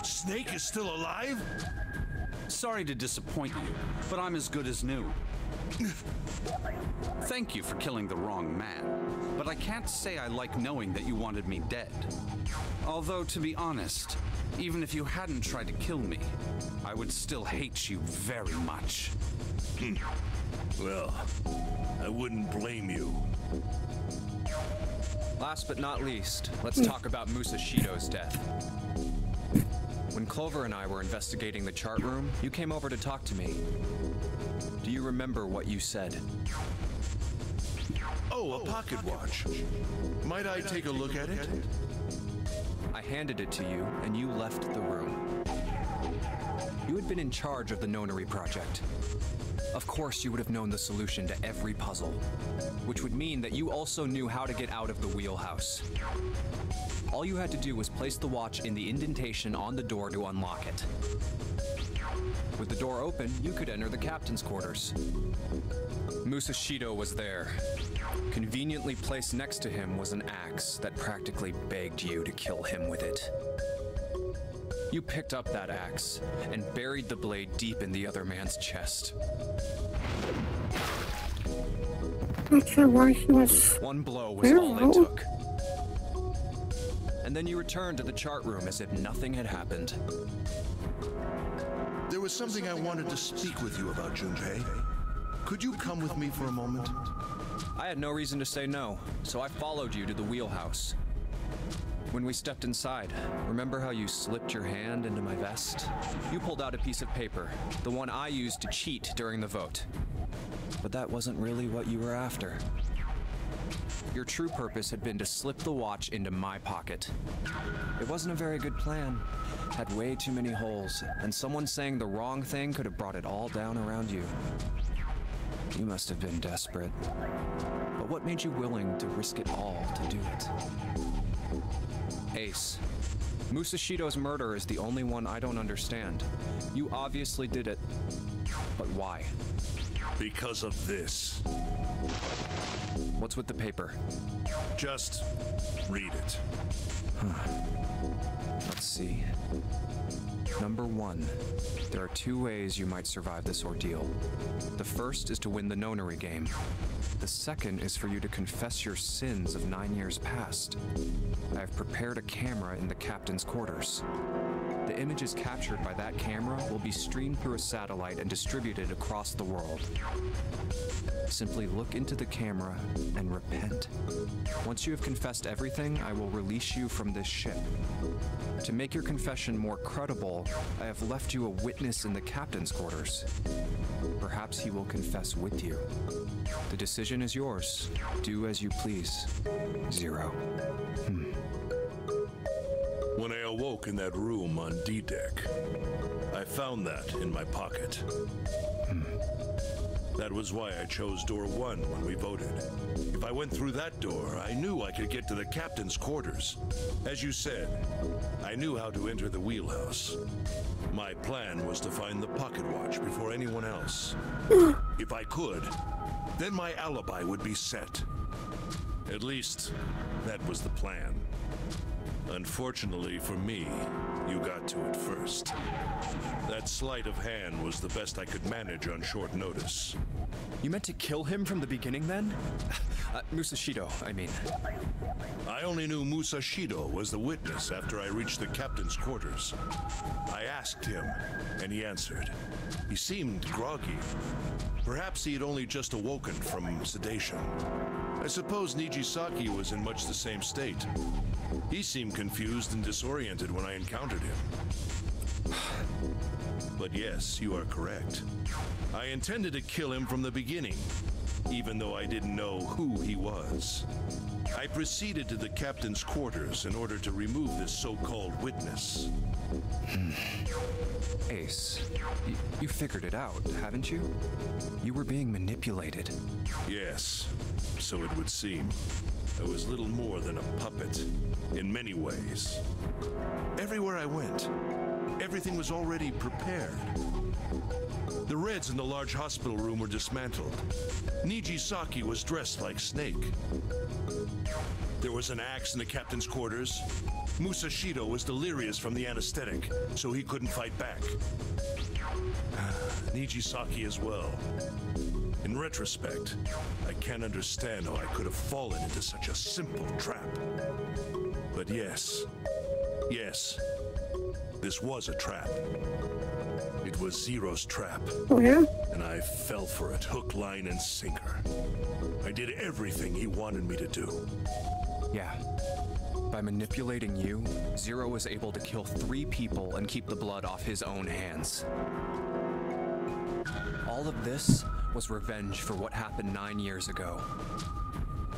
Snake is still alive? Sorry to disappoint you, but I'm as good as new. Thank you for killing the wrong man, but I can't say I like knowing that you wanted me dead. Although, to be honest, even if you hadn't tried to kill me, I would still hate you very much. Well, I wouldn't blame you. Last but not least, let's talk about Musashido's death. When Clover and I were investigating the chart room, you came over to talk to me. Do you remember what you said? Oh, a pocket watch. Might I take a look at it? I handed it to you, and you left the room. You had been in charge of the nonary project. Of course you would have known the solution to every puzzle, which would mean that you also knew how to get out of the wheelhouse. All you had to do was place the watch in the indentation on the door to unlock it. With the door open, you could enter the captain's quarters. Musashido was there. Conveniently placed next to him was an axe that practically begged you to kill him with it. You picked up that axe and buried the blade deep in the other man's chest. Not sure why he was... One blow was all it took. And then you returned to the chart room as if nothing had happened. There was something I wanted to speak with you about, Junpei. Could you come with me for a moment? I had no reason to say no, so I followed you to the wheelhouse. When we stepped inside, remember how you slipped your hand into my vest? You pulled out a piece of paper, the one I used to cheat during the vote. But that wasn't really what you were after. Your true purpose had been to slip the watch into my pocket. It wasn't a very good plan. Had way too many holes, and someone saying the wrong thing could have brought it all down around you. You must have been desperate. But what made you willing to risk it all to do it? Ace, Musashido's murder is the only one I don't understand. You obviously did it, but why? Because of this. What's with the paper? Just read it. Let's see. Number 1, there are 2 ways you might survive this ordeal. The first is to win the nonary game. The second is for you to confess your sins of 9 years past. I have prepared a camera in the captain's quarters. The images captured by that camera will be streamed through a satellite and distributed across the world. Simply look into the camera and repent. Once you have confessed everything, I will release you from this ship. To make your confession more credible, I have left you a witness in the captain's quarters. Perhaps he will confess with you. The decision is yours. Do as you please. Zero. When I awoke in that room on D-Deck, I found that in my pocket. That was why I chose door 1 when we voted. If I went through that door, I knew I could get to the captain's quarters. As you said, I knew how to enter the wheelhouse. My plan was to find the pocket watch before anyone else. If I could, then my alibi would be set. At least, that was the plan. Unfortunately for me, you got to it first. That sleight of hand was the best I could manage on short notice. You meant to kill him from the beginning then? Musashido, I mean. I only knew Musashido was the witness after I reached the captain's quarters. I asked him, and he answered. He seemed groggy. Perhaps he had only just awoken from sedation. I suppose Nijisaki was in much the same state. He seemed confused and disoriented when I encountered him. But yes, you are correct. I intended to kill him from the beginning, even though I didn't know who he was. I proceeded to the captain's quarters in order to remove this so-called witness. Ace, you figured it out, haven't you? You were being manipulated. Yes, so it would seem. I was little more than a puppet, in many ways. Everywhere I went, everything was already prepared. The Reds in the large hospital room were dismantled. Nijisaki was dressed like Snake. There was an axe in the captain's quarters. Musashido was delirious from the anesthetic, so he couldn't fight back. Nijisaki as well. In retrospect, I can't understand how I could have fallen into such a simple trap. But yes, this was a trap. It was Zero's trap. Oh, yeah? And I fell for it, hook, line, and sinker. I did everything he wanted me to do. Yeah. By manipulating you, Zero was able to kill 3 people and keep the blood off his own hands. All of this was revenge for what happened 9 years ago.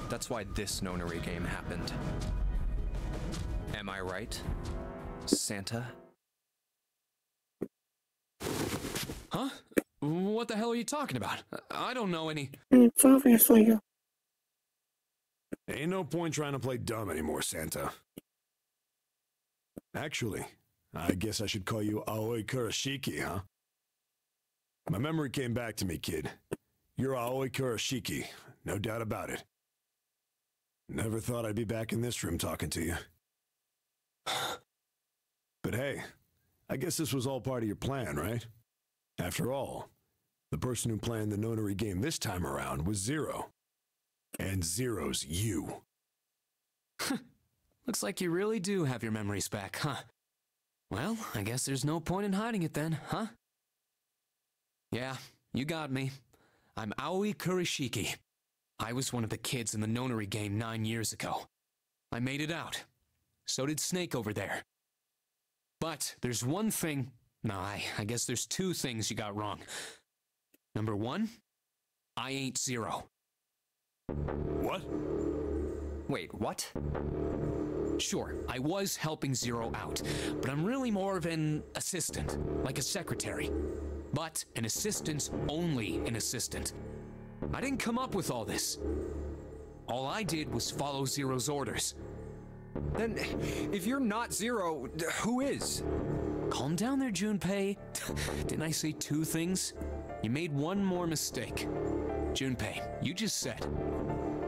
That's why this nonary game happened. Am I right, Santa? Huh? What the hell are you talking about? I don't know any... It's obviously you. Ain't no point trying to play dumb anymore, Santa. Actually, I guess I should call you Aoi Kurashiki, huh? My memory came back to me, kid. You're Aoi Kurashiki, no doubt about it. Never thought I'd be back in this room talking to you. But hey, I guess this was all part of your plan, right? After all, the person who planned the nonary game this time around was Zero. And Zero's you. Looks like you really do have your memories back, huh? Well, I guess there's no point in hiding it then, huh? Yeah, you got me. I'm Aoi Kurashiki. I was one of the kids in the nonary game 9 years ago. I made it out. So did Snake over there. But there's one thing... I guess there's two things you got wrong. Number one, I ain't Zero. What? Wait, what? Sure, I was helping Zero out, but I'm really more of an assistant, like a secretary. But an assistant's only an assistant. I didn't come up with all this. All I did was follow Zero's orders. Then, if you're not Zero, who is? Calm down there, Junpei. Didn't I say two things? You made one more mistake. Junpei, you just said,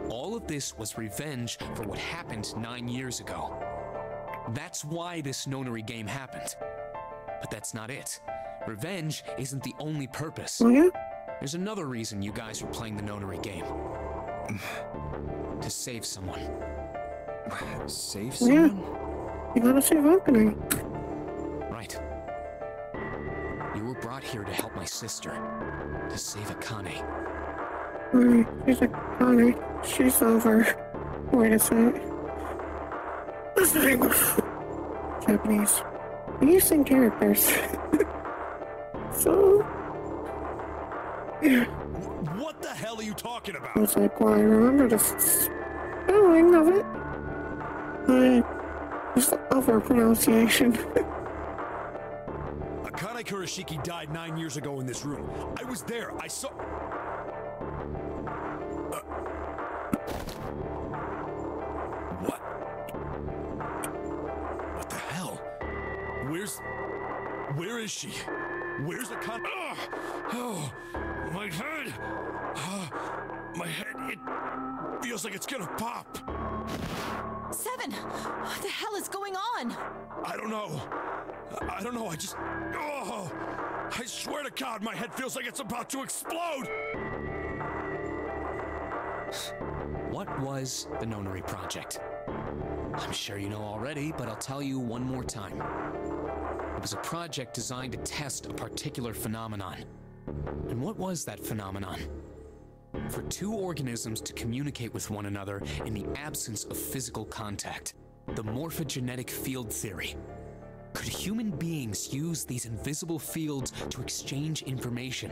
all of this was revenge for what happened 9 years ago. That's why this Nonary game happened. But that's not it. Revenge isn't the only purpose. There's another reason you guys were playing the Nonary game. To save someone. Save someone? You gotta save Akane. Right. You were brought here to help my sister. To save Akane. She's Akane. She's over. Wait a sec. This is English. Japanese. I'm using characters. So... What the hell are you talking about? I was like, well, I remember the spelling of it. Just the overpronunciation. Akane Kurashiki died 9 years ago in this room. I was there. I saw... What? What the hell? Where is she? Where's Akane? Oh, my head! My head, it feels like it's gonna pop. 7! What the hell is going on? I don't know. I just... Oh! I swear to God, my head feels like it's about to explode! What was the Nonary Project? I'm sure you know already, but I'll tell you one more time. It was a project designed to test a particular phenomenon. And what was that phenomenon? For two organisms to communicate with one another in the absence of physical contact. The morphogenetic field theory. Could human beings use these invisible fields to exchange information?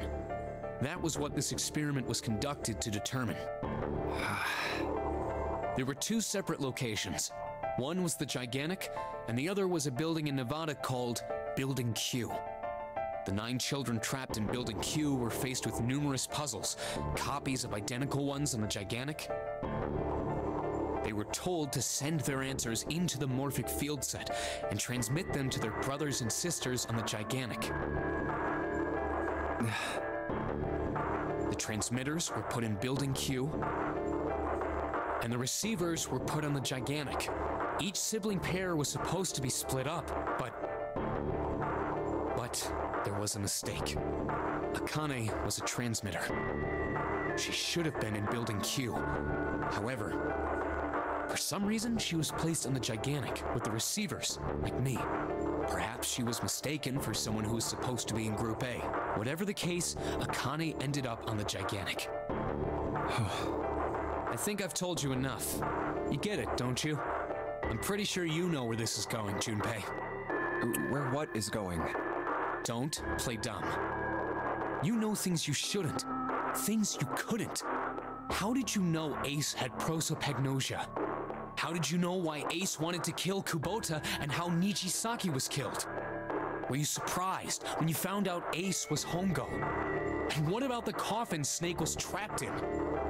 That was what this experiment was conducted to determine. There were two separate locations. One was the Gigantic, and the other was a building in Nevada called Building Q. The 9 children trapped in Building Q were faced with numerous puzzles, copies of identical ones on the Gigantic. They were told to send their answers into the morphic field set and transmit them to their brothers and sisters on the Gigantic. The transmitters were put in Building Q, and the receivers were put on the Gigantic. Each sibling pair was supposed to be split up, but there was a mistake. Akane was a transmitter. She should have been in Building Q. However, for some reason, she was placed on the Gigantic with the receivers, like me. Perhaps she was mistaken for someone who was supposed to be in Group A. Whatever the case, Akane ended up on the Gigantic. I think I've told you enough. You get it, don't you? I'm pretty sure you know where this is going, Junpei. Where what is going? Don't play dumb. You know things you shouldn't. Things you couldn't. How did you know Ace had prosopagnosia? How did you know why Ace wanted to kill Kubota and how Nijisaki was killed? Were you surprised when you found out Ace was Hongo? And what about the coffin Snake was trapped in?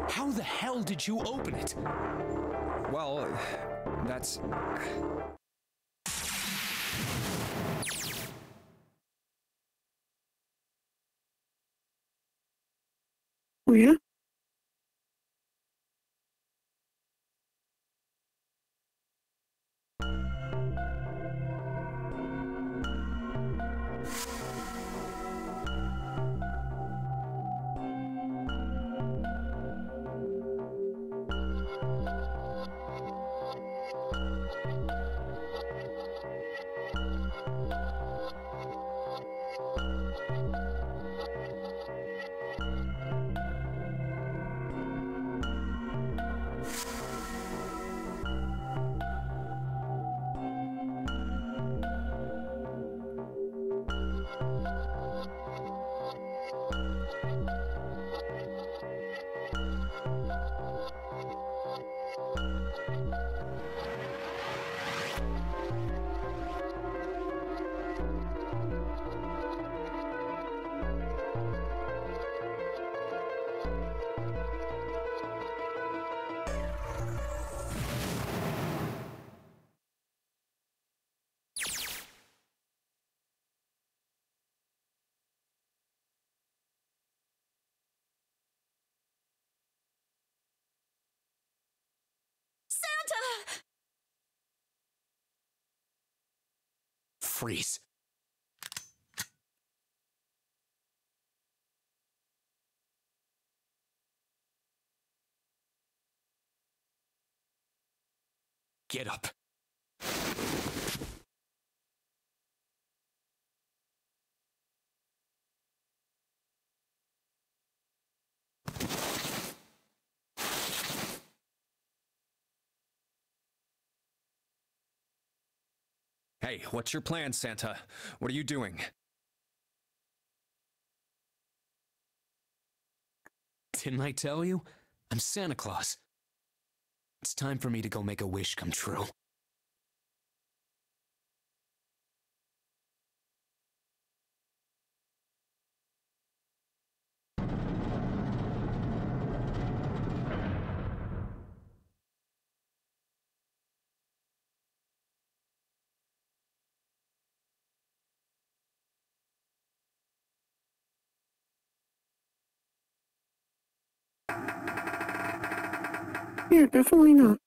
How the hell did you open it? Well, that's... Oh, yeah? Santa! Freeze. Get up. Hey, what's your plan, Santa? What are you doing? Didn't I tell you? I'm Santa Claus. It's time for me to go make a wish come true. Yeah, definitely not.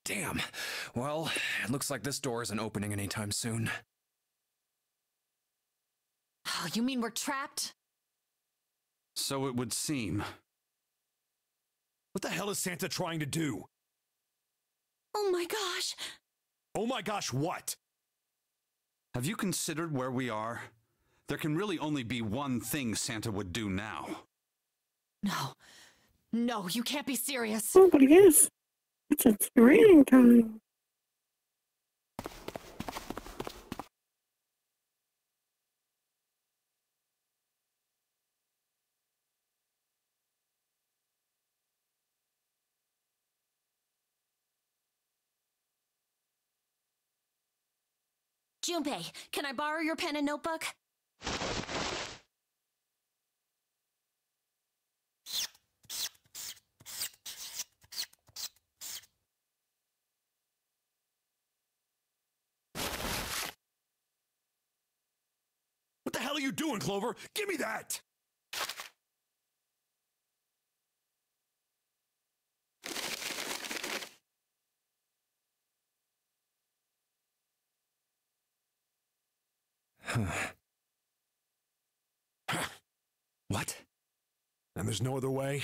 Damn. Well, it looks like this door isn't opening anytime soon. Oh, you mean we're trapped? So it would seem. What the hell is Santa trying to do? Oh my gosh! Oh my gosh, what? Have you considered where we are? There can really only be one thing Santa would do now. No. No, you can't be serious. Oh, but it is. It's raining time. Junpei, can I borrow your pen and notebook? What the hell are you doing, Clover? Give me that! What? And there's no other way?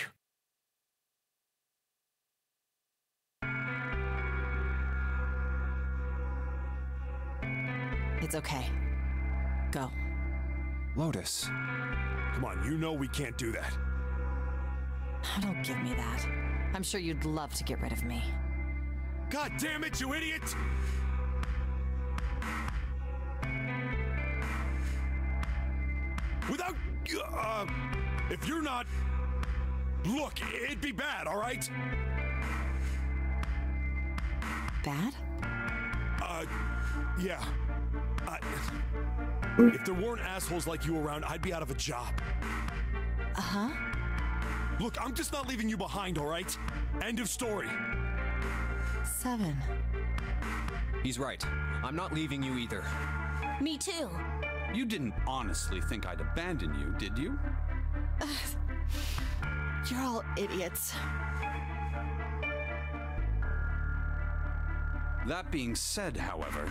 It's okay. Go. Lotus. Come on, you know we can't do that. Don't give me that. I'm sure you'd love to get rid of me. God damn it, you idiot! Without... if you're not... Look, it'd be bad, all right? Bad? Yeah. If there weren't assholes like you around, I'd be out of a job. Uh-huh. Look, I'm just not leaving you behind, all right? End of story. 7. He's right. I'm not leaving you either. Me too. You didn't honestly think I'd abandon you, did you? You're all idiots. That being said, however,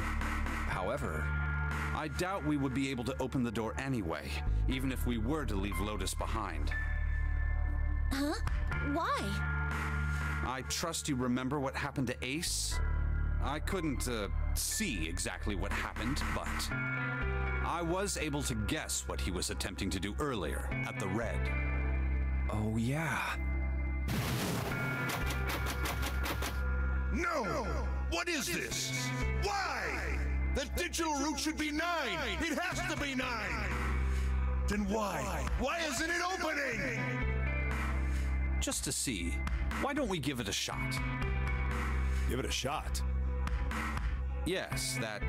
I doubt we would be able to open the door anyway, even if we were to leave Lotus behind. Huh? Why? I trust you remember what happened to Ace? I couldn't, see exactly what happened, but I was able to guess what he was attempting to do earlier at the Red. Oh, yeah. No! What is this? Why? The digital route should be 9! It has to be 9! Then why? Why isn't it opening? Just to see, why don't we give it a shot? Give it a shot? Yes, that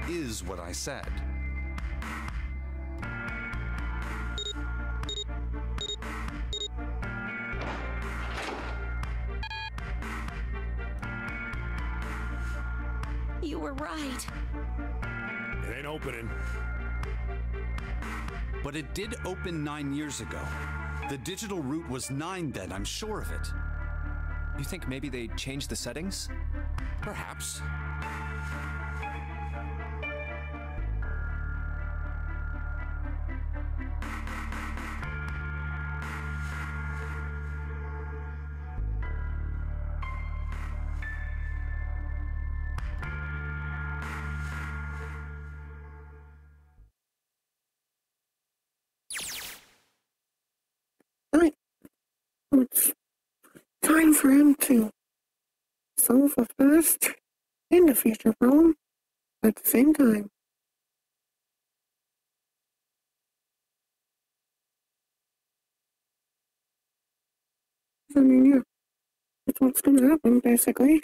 is what I said. You were right. It ain't opening. But it did open 9 years ago. The digital route was 9 then, I'm sure of it. You think maybe they changed the settings? Perhaps. It's time for him to solve the past and the future problem at the same time. I mean, yeah, that's what's gonna happen, basically.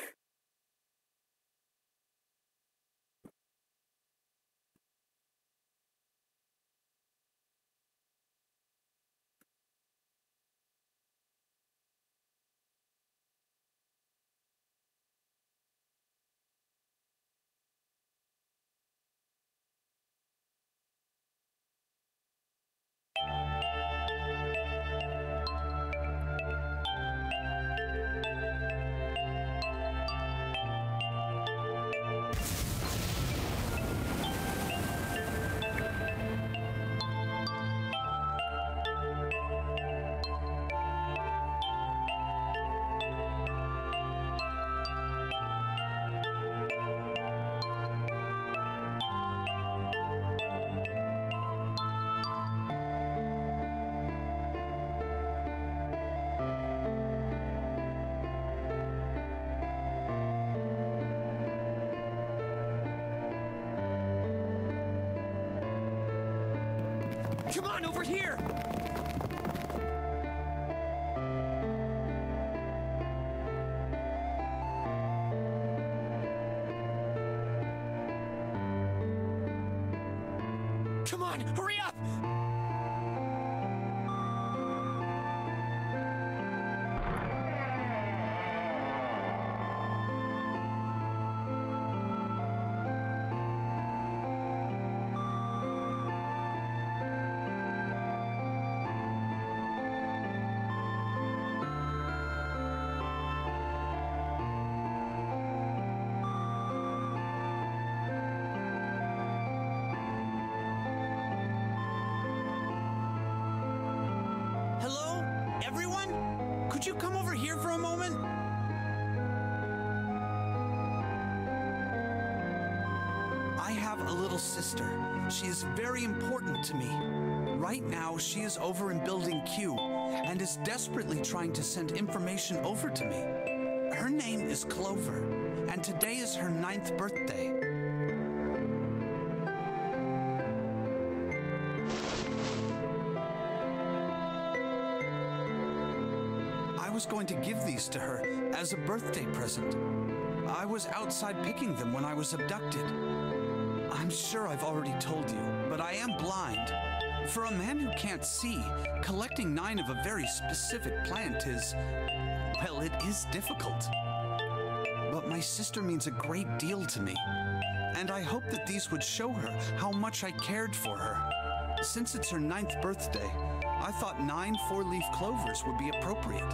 Come on, over here! Come on, hurry up! Everyone? Could you come over here for a moment? I have a little sister. She is very important to me. Right now, she is over in Building Q and is desperately trying to send information over to me. Her name is Clover, and today is her 9th birthday. I was going to give these to her as a birthday present. I was outside picking them when I was abducted. I'm sure I've already told you, but I am blind. For a man who can't see, collecting 9 of a very specific plant is, well, it is difficult. But my sister means a great deal to me, and I hope that these would show her how much I cared for her. Since it's her 9th birthday, I thought 9 4-leaf clovers would be appropriate.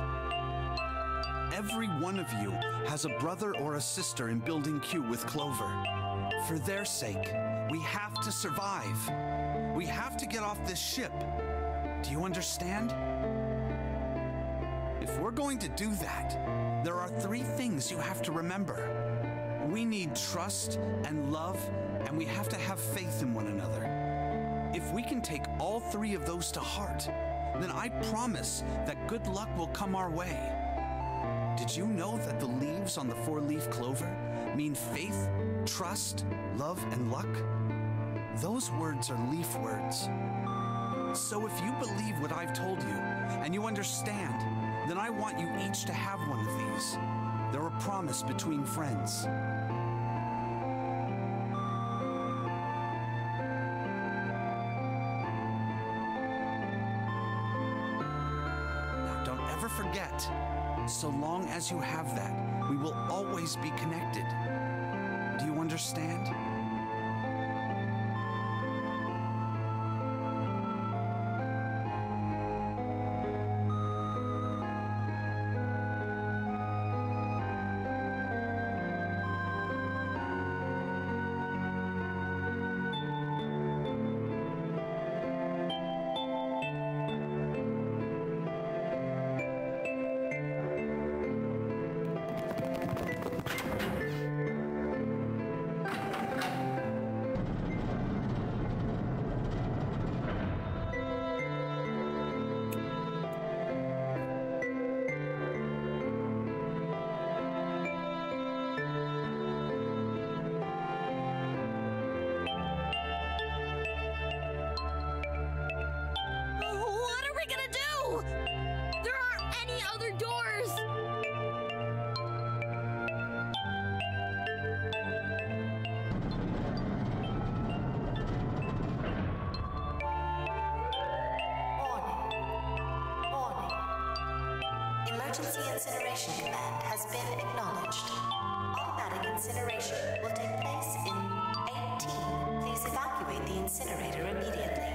Every one of you has a brother or a sister in Building Q with Clover. For their sake, we have to survive. We have to get off this ship. Do you understand? If we're going to do that, there are 3 things you have to remember. We need trust and love, and we have to have faith in one another. If we can take all 3 of those to heart, then I promise that good luck will come our way. Did you know that the leaves on the 4-leaf clover mean faith, trust, love, and luck? Those words are leaf words. So if you believe what I've told you, and you understand, then I want you each to have one of these. They're a promise between friends. Now don't ever forget, so long as you have that, we will always be connected. Do you understand? Emergency Incineration Command has been acknowledged. Automatic incineration will take place in 18. Please evacuate the incinerator immediately.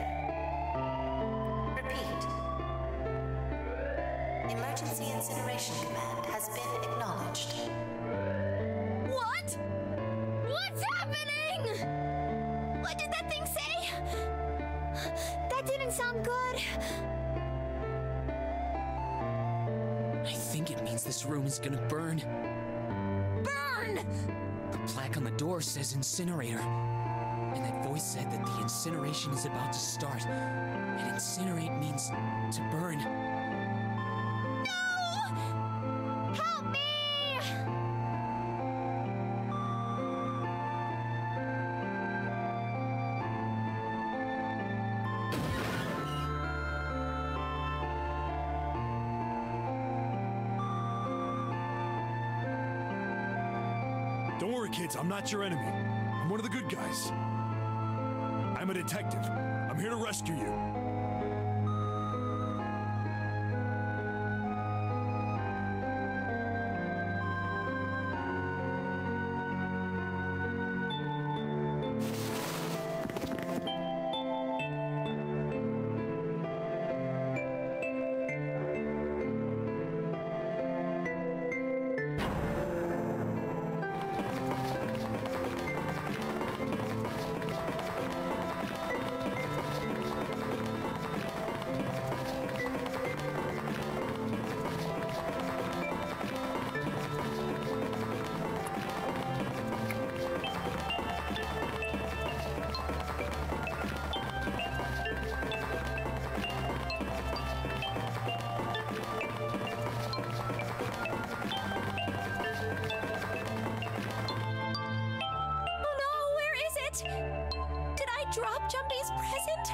Repeat. Emergency Incineration Command has been acknowledged. What? What's happening? What did that thing say? That didn't sound good. I think it means this room is gonna burn. Burn! The plaque on the door says incinerator. And that voice said that the incineration is about to start. And incinerate means to burn. No! Help me! Don't worry, kids. I'm not your enemy. I'm one of the good guys. I'm a detective. I'm here to rescue you. Did I drop Jumpy's present?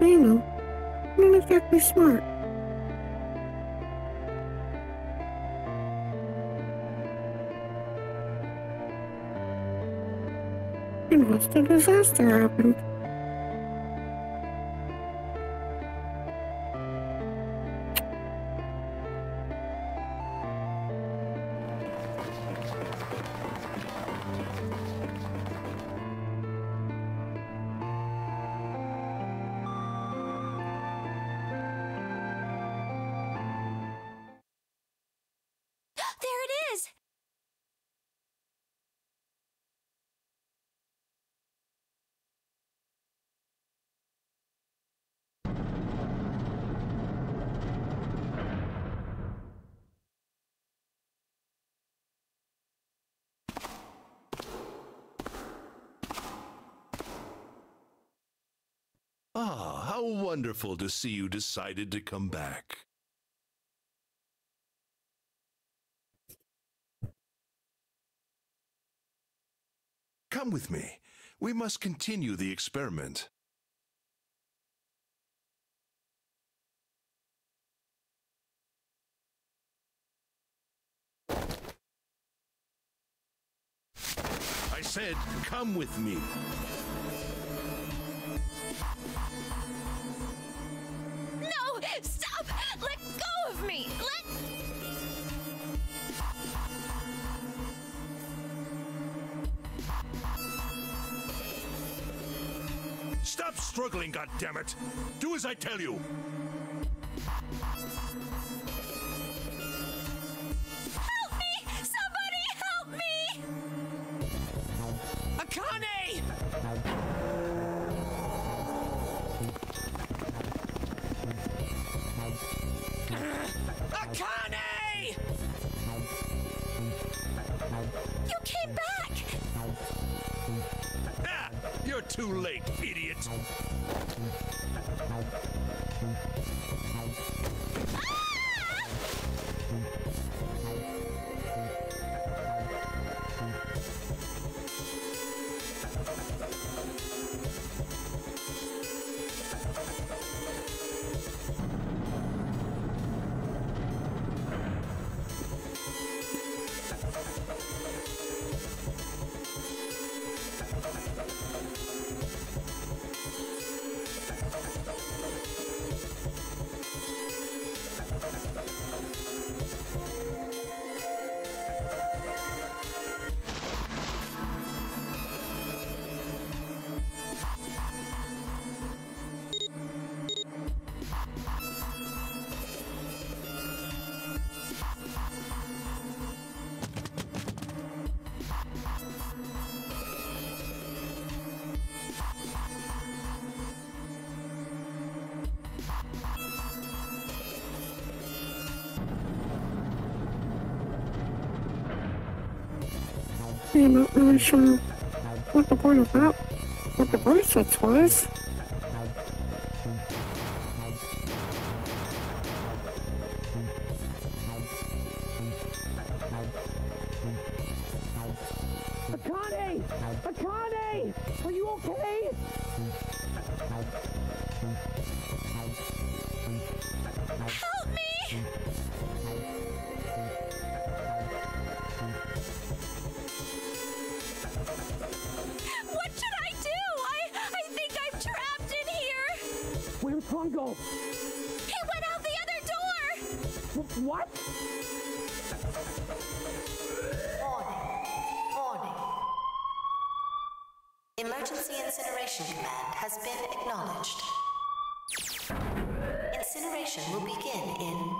You know, not exactly smart. And what's the disaster happened? There it is! Ah, how wonderful to see you decided to come back. Come with me. We must continue the experiment. I said, come with me. Stop struggling, goddammit! Do as I tell you! Help me! Somebody help me! Akane! Akane! You came back! Ah! You're too late, idiot! I'm not really sure what the point of that, what the bracelets was. Akane! Akane! Are you okay? Help me! What should I do? I think I'm trapped in here! Where's Hongo? He went out the other door! What? Warning. Emergency incineration command has been acknowledged. Incineration will begin in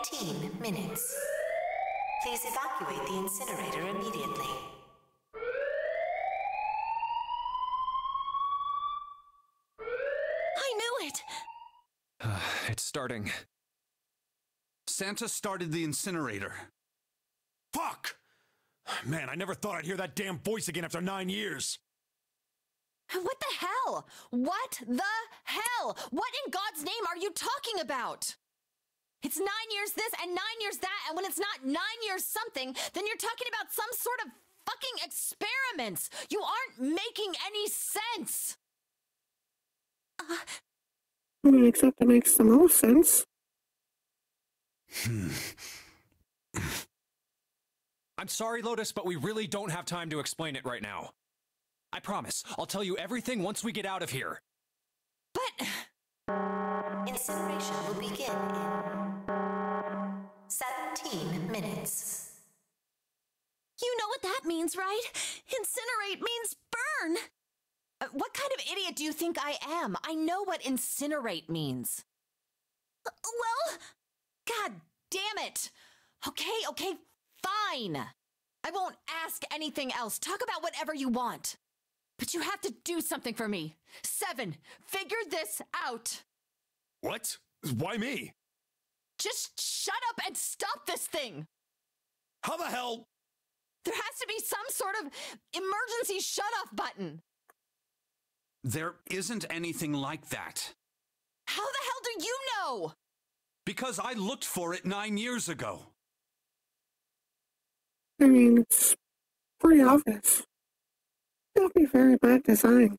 18 minutes. Please evacuate the incinerator immediately. I knew it! It's starting. Santa started the incinerator. Fuck! Man, I never thought I'd hear that damn voice again after 9 years. What the hell? What the hell? What in God's name are you talking about? It's 9 years this and 9 years that, and when it's not 9 years something, then you're talking about some sort of fucking experiments. You aren't making any sense. I mean, except it makes the most sense. I'm sorry, Lotus, but we really don't have time to explain it right now. I promise, I'll tell you everything once we get out of here. But... Incineration will begin in 17 minutes. You know what that means, right? Incinerate means burn. What kind of idiot do you think I am? I know what incinerate means. Well, God damn it. Okay, fine. I won't ask anything else. Talk about whatever you want. But you have to do something for me. 7, figure this out. What? Why me? Just shut up and stop this thing. How the hell? There has to be some sort of emergency shut-off button. There isn't anything like that. How the hell do you know? Because I looked for it 9 years ago. I mean, it's pretty obvious. It'll be very bad design.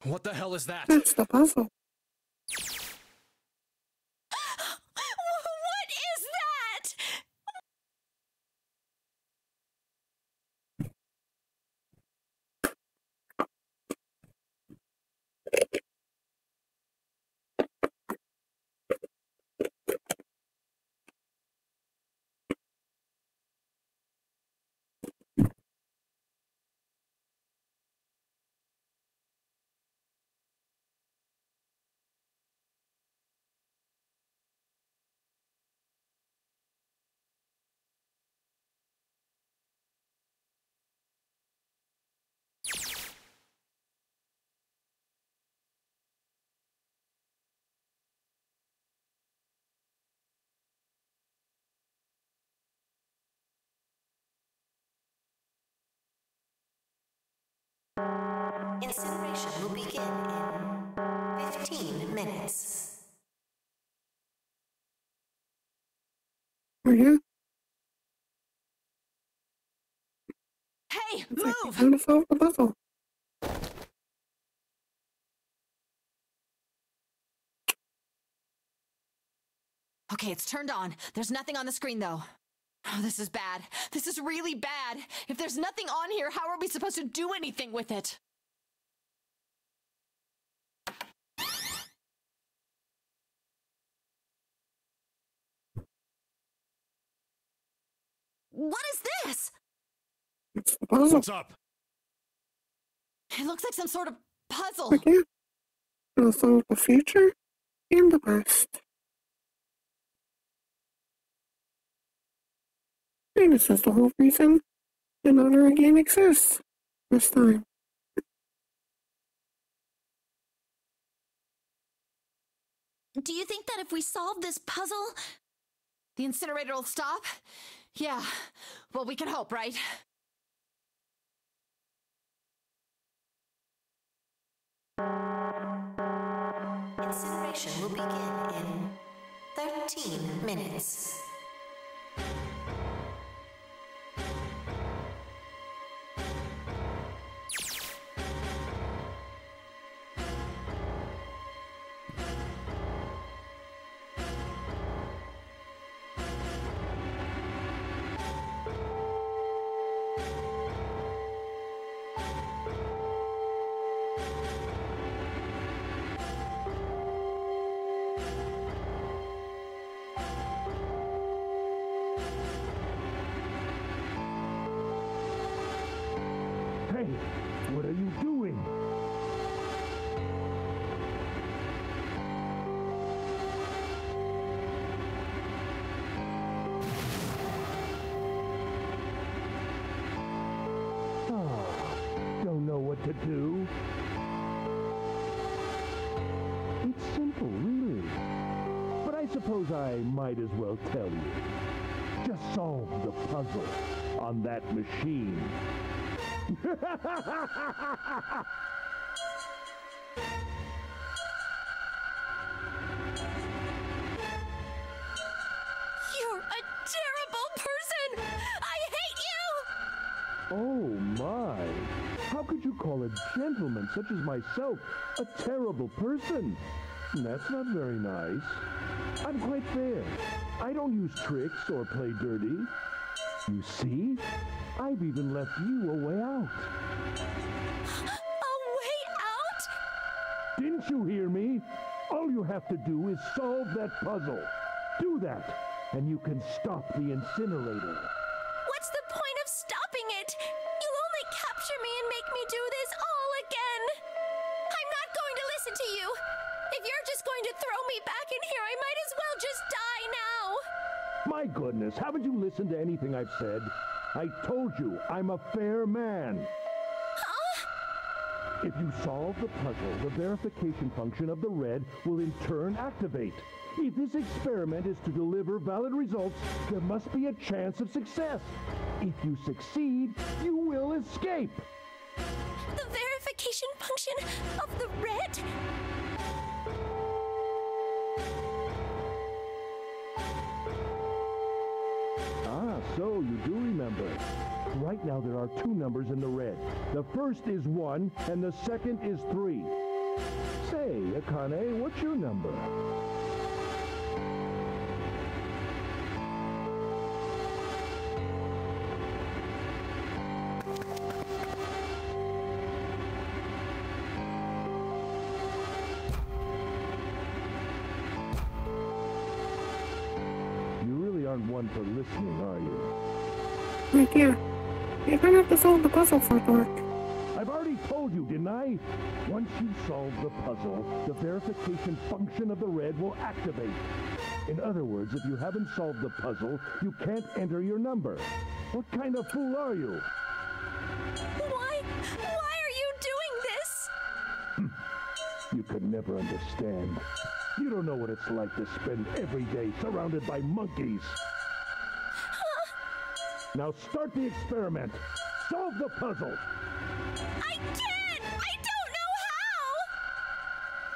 What the hell is that? That's the puzzle. What is that? Incineration will begin in 15 minutes. Oh, yeah? Hey, Looks like move! you're trying to solve the puzzle. Okay, it's turned on. There's nothing on the screen, though. Oh, this is bad. This is really bad. If there's nothing on here, how are we supposed to do anything with it? What is this? It's the puzzle. What's up? It looks like some sort of puzzle. Like, yeah. It'll solve the future and the past. And this is the whole reason another game exists this time. Do you think that if we solve this puzzle, The incinerator will stop? Yeah. Well, we can hope, right? Incineration will begin in 13 minutes. Hey, what are you doing? Oh, don't know what to do. It's simple, really. But I suppose I might as well tell you. Just solve the puzzle on that machine. you're a terrible person! I hate you! Oh my! How could you call a gentleman such as myself a terrible person? That's not very nice. I'm quite fair. I don't use tricks or play dirty. You see? I've even left you a way out. A way out? Didn't you hear me? All you have to do is solve that puzzle. Do that, and you can stop the incinerator. What's the point of stopping it? You'll only capture me and make me do this all again. I'm not going to listen to you. If you're just going to throw me back in here, I might as well just die now. My goodness, haven't you listened to anything I've said? I told you, I'm a fair man. Huh? If you solve the puzzle, the verification function of the red will in turn activate. If this experiment is to deliver valid results, there must be a chance of success. If you succeed, you will escape. The verification function of the red? Ah, so you do remember. Right now there are two numbers in the red. The first is 1 and the second is 3. Say, Akane, what's your number? You really aren't one for listening, are you? Like, yeah. You're gonna have to solve the puzzle for it to work. I've already told you, didn't I? Once you solve the puzzle, the verification function of the red will activate. In other words, if you haven't solved the puzzle, you can't enter your number. What kind of fool are you? Why are you doing this? You could never understand. You don't know what it's like to spend every day surrounded by monkeys. Now start the experiment. Solve the puzzle. I can't! I don't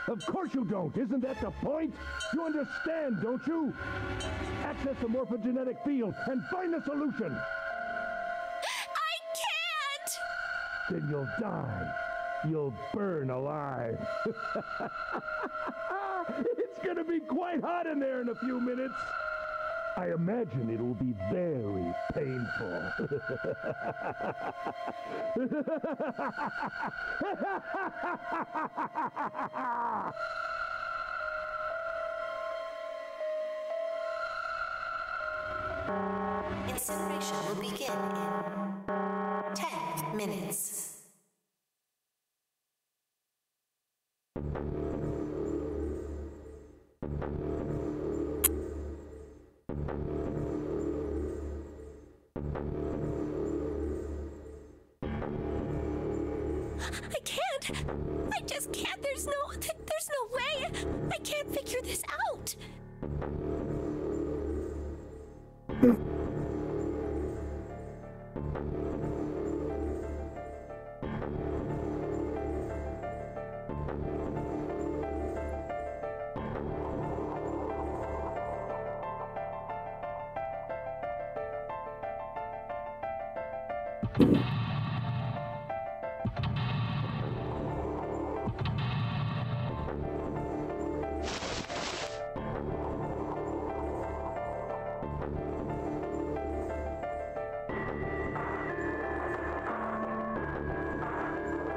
Of course you don't. Isn't that the point? You understand, don't you? Access the morphogenetic field and find the solution. I can't! Then you'll die. You'll burn alive. It's gonna be quite hot in there in a few minutes. I imagine it will be very painful. Incineration will begin in 10 minutes. I can't! I just can't! There's no way! I can't figure this out!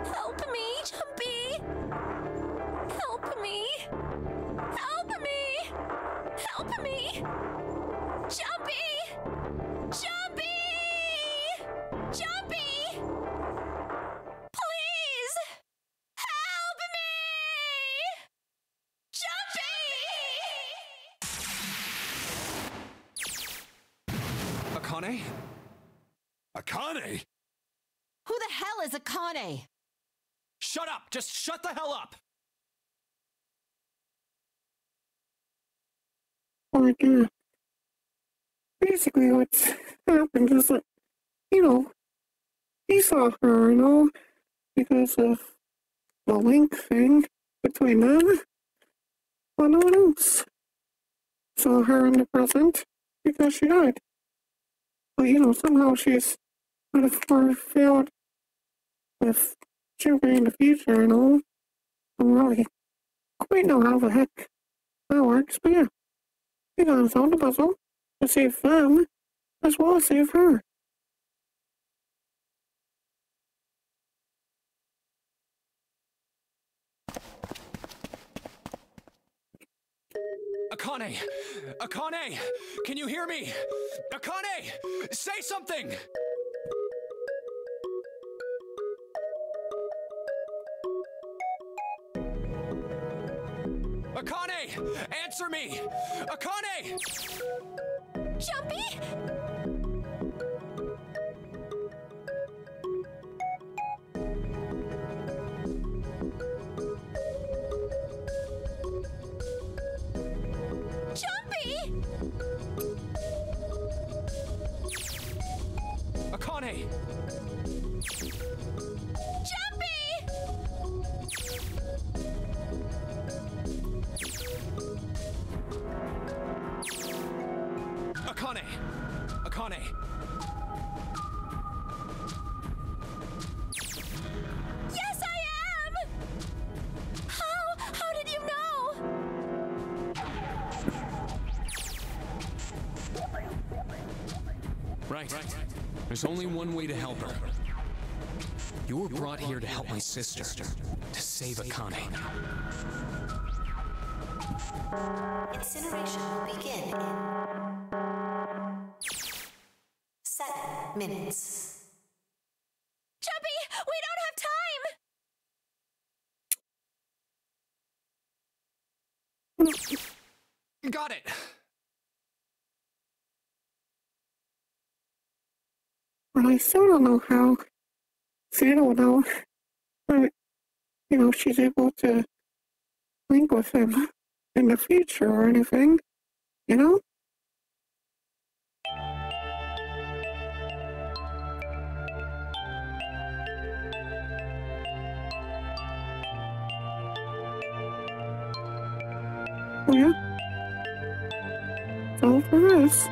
Help me, Jumpy! Help me! Help me! Help me! Jumpy! Jumpy! Jumpy! Please! Help me! Jumpy! Akane? Akane? Who the hell is Akane? Shut up! Just shut the hell up! Like, basically what's happened is that, he saw her, because of the link thing between them. But no one else saw her in the present because she died. But, somehow she's kind of far failed with Jumpy in the future and all. I don't really quite know how the heck that works, but yeah. We gotta solve the puzzle to save them as well as save her. Akane! Akane! Can you hear me? Akane! Say something! Akane! Answer me! Akane! Jumpy? Jumpy! Akane! Akane! Akane! Yes, I am! How did you know? Right. There's only one way to help her. You were brought here to help my sister, to save Akane. Incineration will begin in 7 minutes. Jumpy, we don't have time! Got it! But I still don't know how Santa will know that, she's able to link with him in the future or anything, Yeah. It's all for this.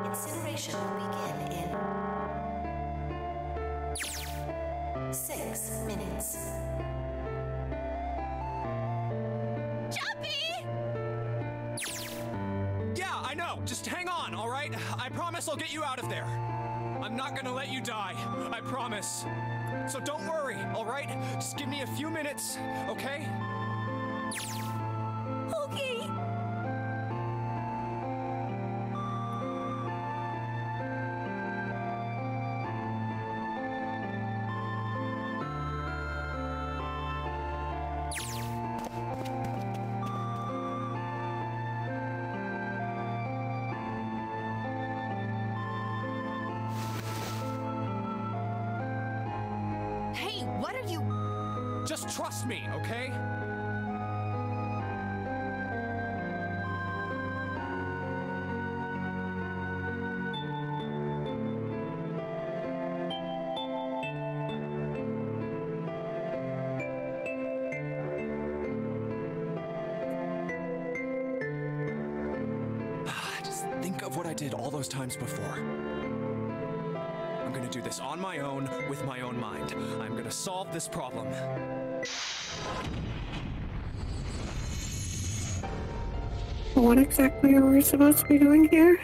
Incineration will begin in 6 minutes. Yeah, I know. Just hang on, all right? I promise I'll get you out of there. I'm not gonna let you die. I promise. So don't worry, all right? Just give me a few minutes, okay? Okay. Hey, what are you... Just trust me, okay? Just think of what I did all those times before. I'm gonna do this on my own, with my own mind. I'm gonna solve this problem. What exactly are we supposed to be doing here?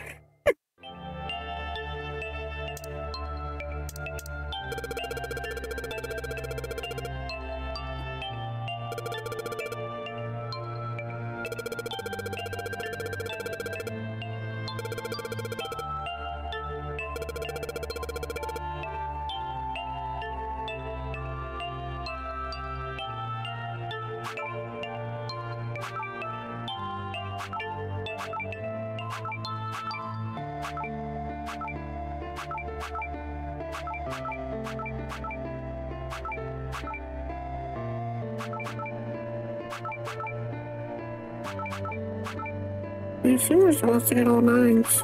I assume we're supposed to get all 9s.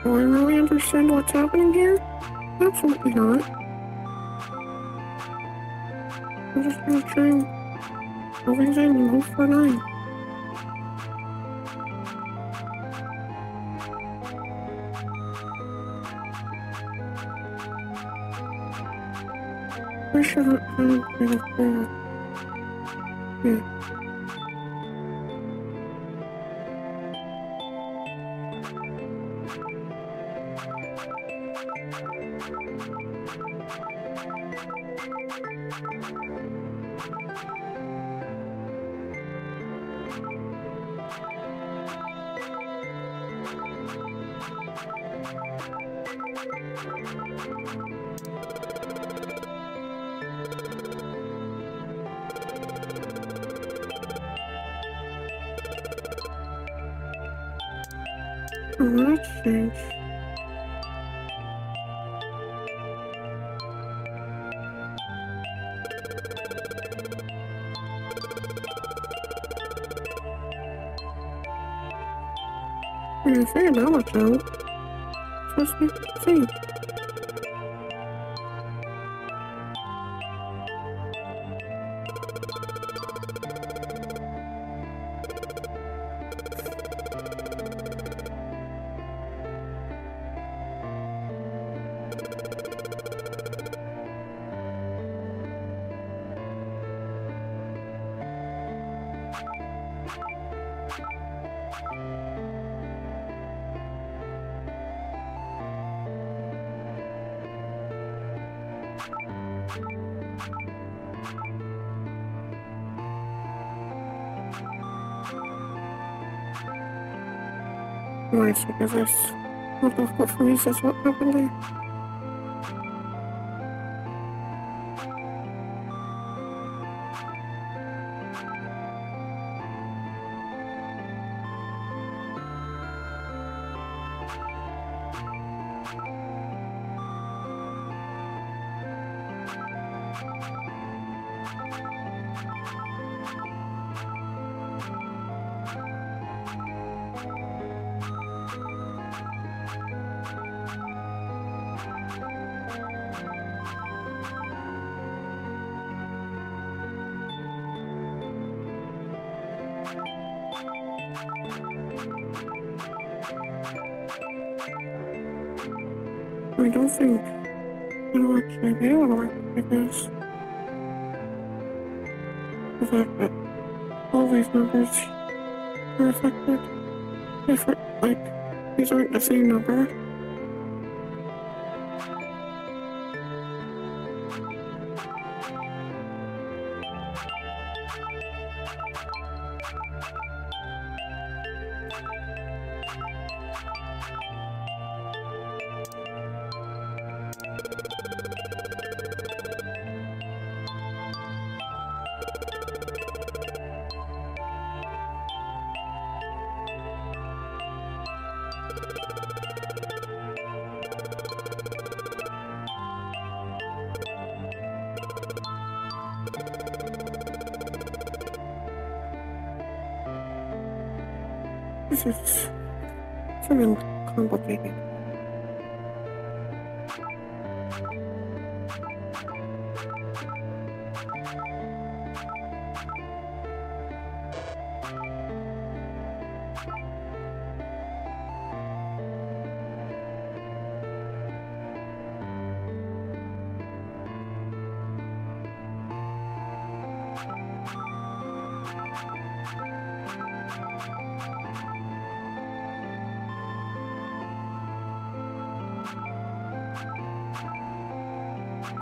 Do I really understand what's happening here? Absolutely not. I'm just gonna try and move things in and move for 9. I shouldn't have been up there. Yeah. Oh, that's strange. I figured that much out. Supposed to be the same. Why, because this. What the fuck for me says what happened there? I don't think it'll actually be able to work because the fact that all these numbers are affected different, like, these aren't the same number. This is something complicated.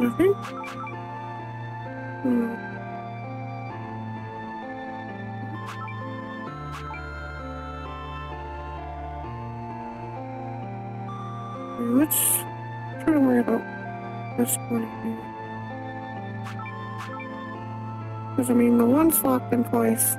Nothing? Let's try to worry about this one here. Because, I mean, the one's locked in place.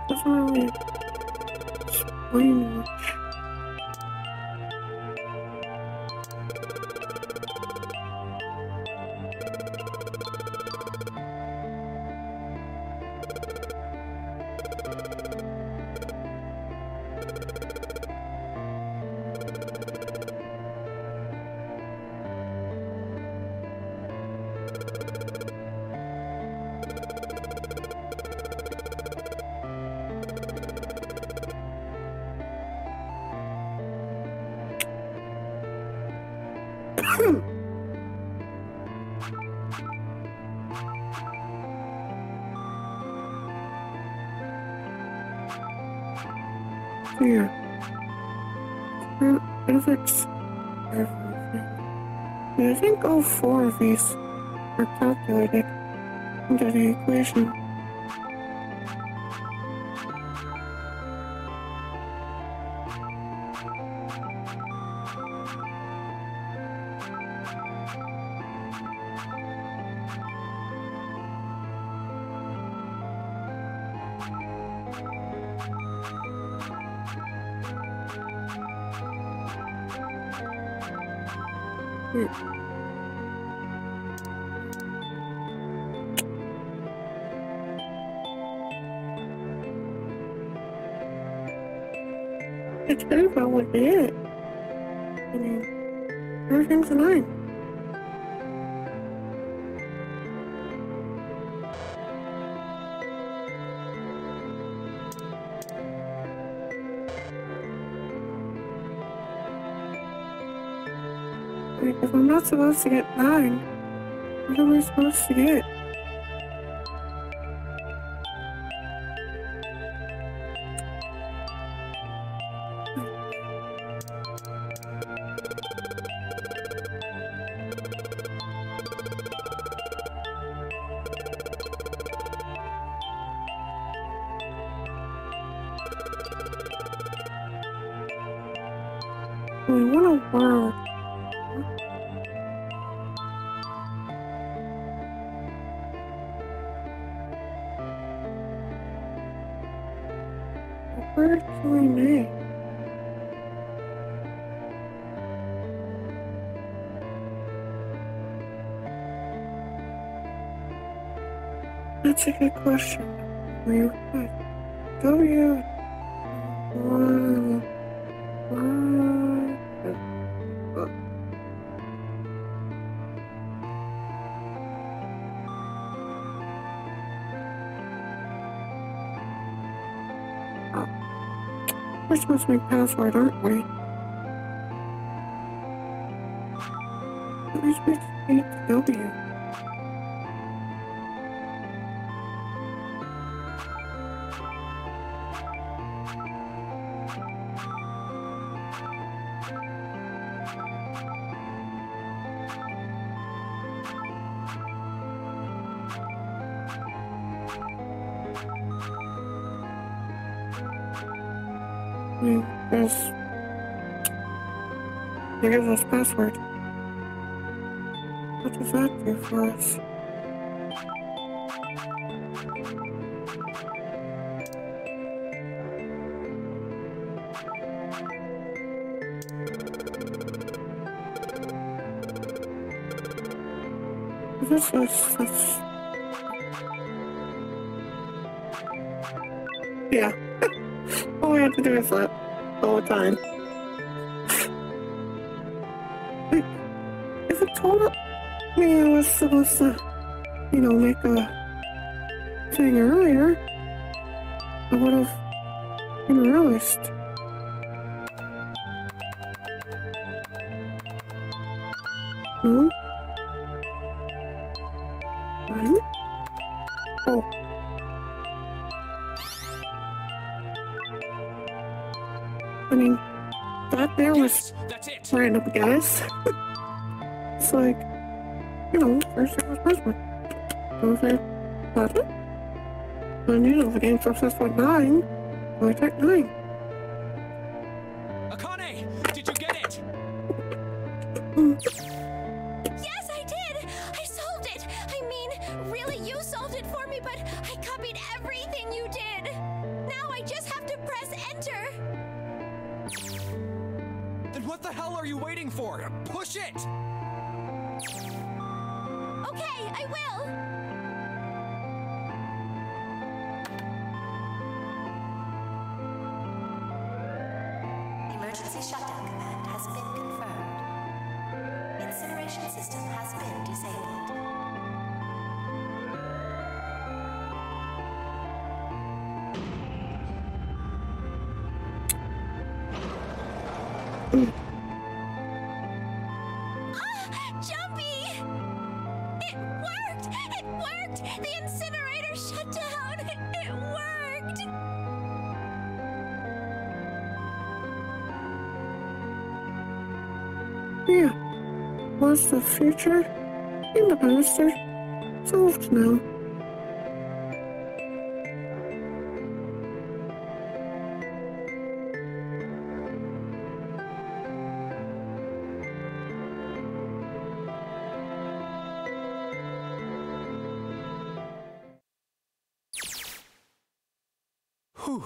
Doesn't really explain much. Yeah. It affects everything. And I think all four of these are calculated into the equation. It's about would be it. I mean, everything's fine. Like, if I'm not supposed to get 9, what am I supposed to get? I mean, what a world. Where's my name? That's a good question. Real quick. W. We're supposed to make password, aren't we? We're supposed to make W. There's this password. What does that do for us? This is yeah. All we have to do is that all the time. Like, if it told me I was supposed to, you know, make a thing earlier, I would have realized. Hmm? Oh. I mean, that there was random, guys. It's like, you know, first it was password. Okay, that's it. And you know, the game success with 9, so I checked 9. Akane, did you get it? Yes, I did! I solved it! I mean, really, you solved it for me, but I copied everything you did! Now I just have to press enter! Then what the hell are you waiting for? Push it! Okay, I will! Emergency shutdown command has been confirmed. Incineration system has been disabled. Jumpy! It worked! It worked! The incinerator shut down! It worked! Yeah. Was the future and the past are solved now. Whew.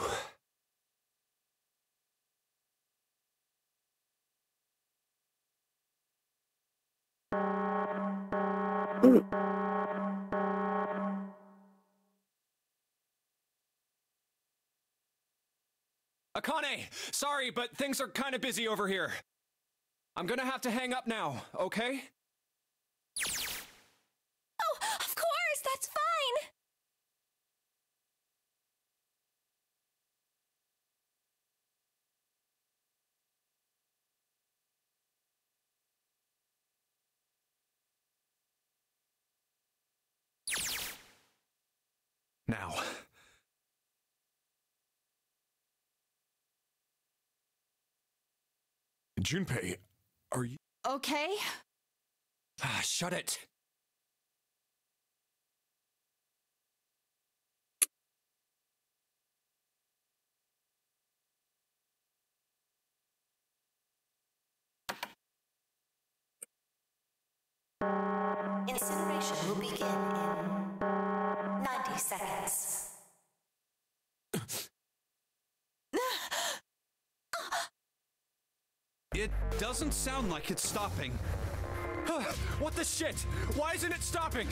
Akane! Sorry, but things are kind of busy over here. I'm gonna have to hang up now, okay? Oh, of course, that's fine. Now. Junpei, are you... Okay? Shut it. Incineration will begin in 90 seconds. It doesn't sound like it's stopping. What the shit? Why isn't it stopping?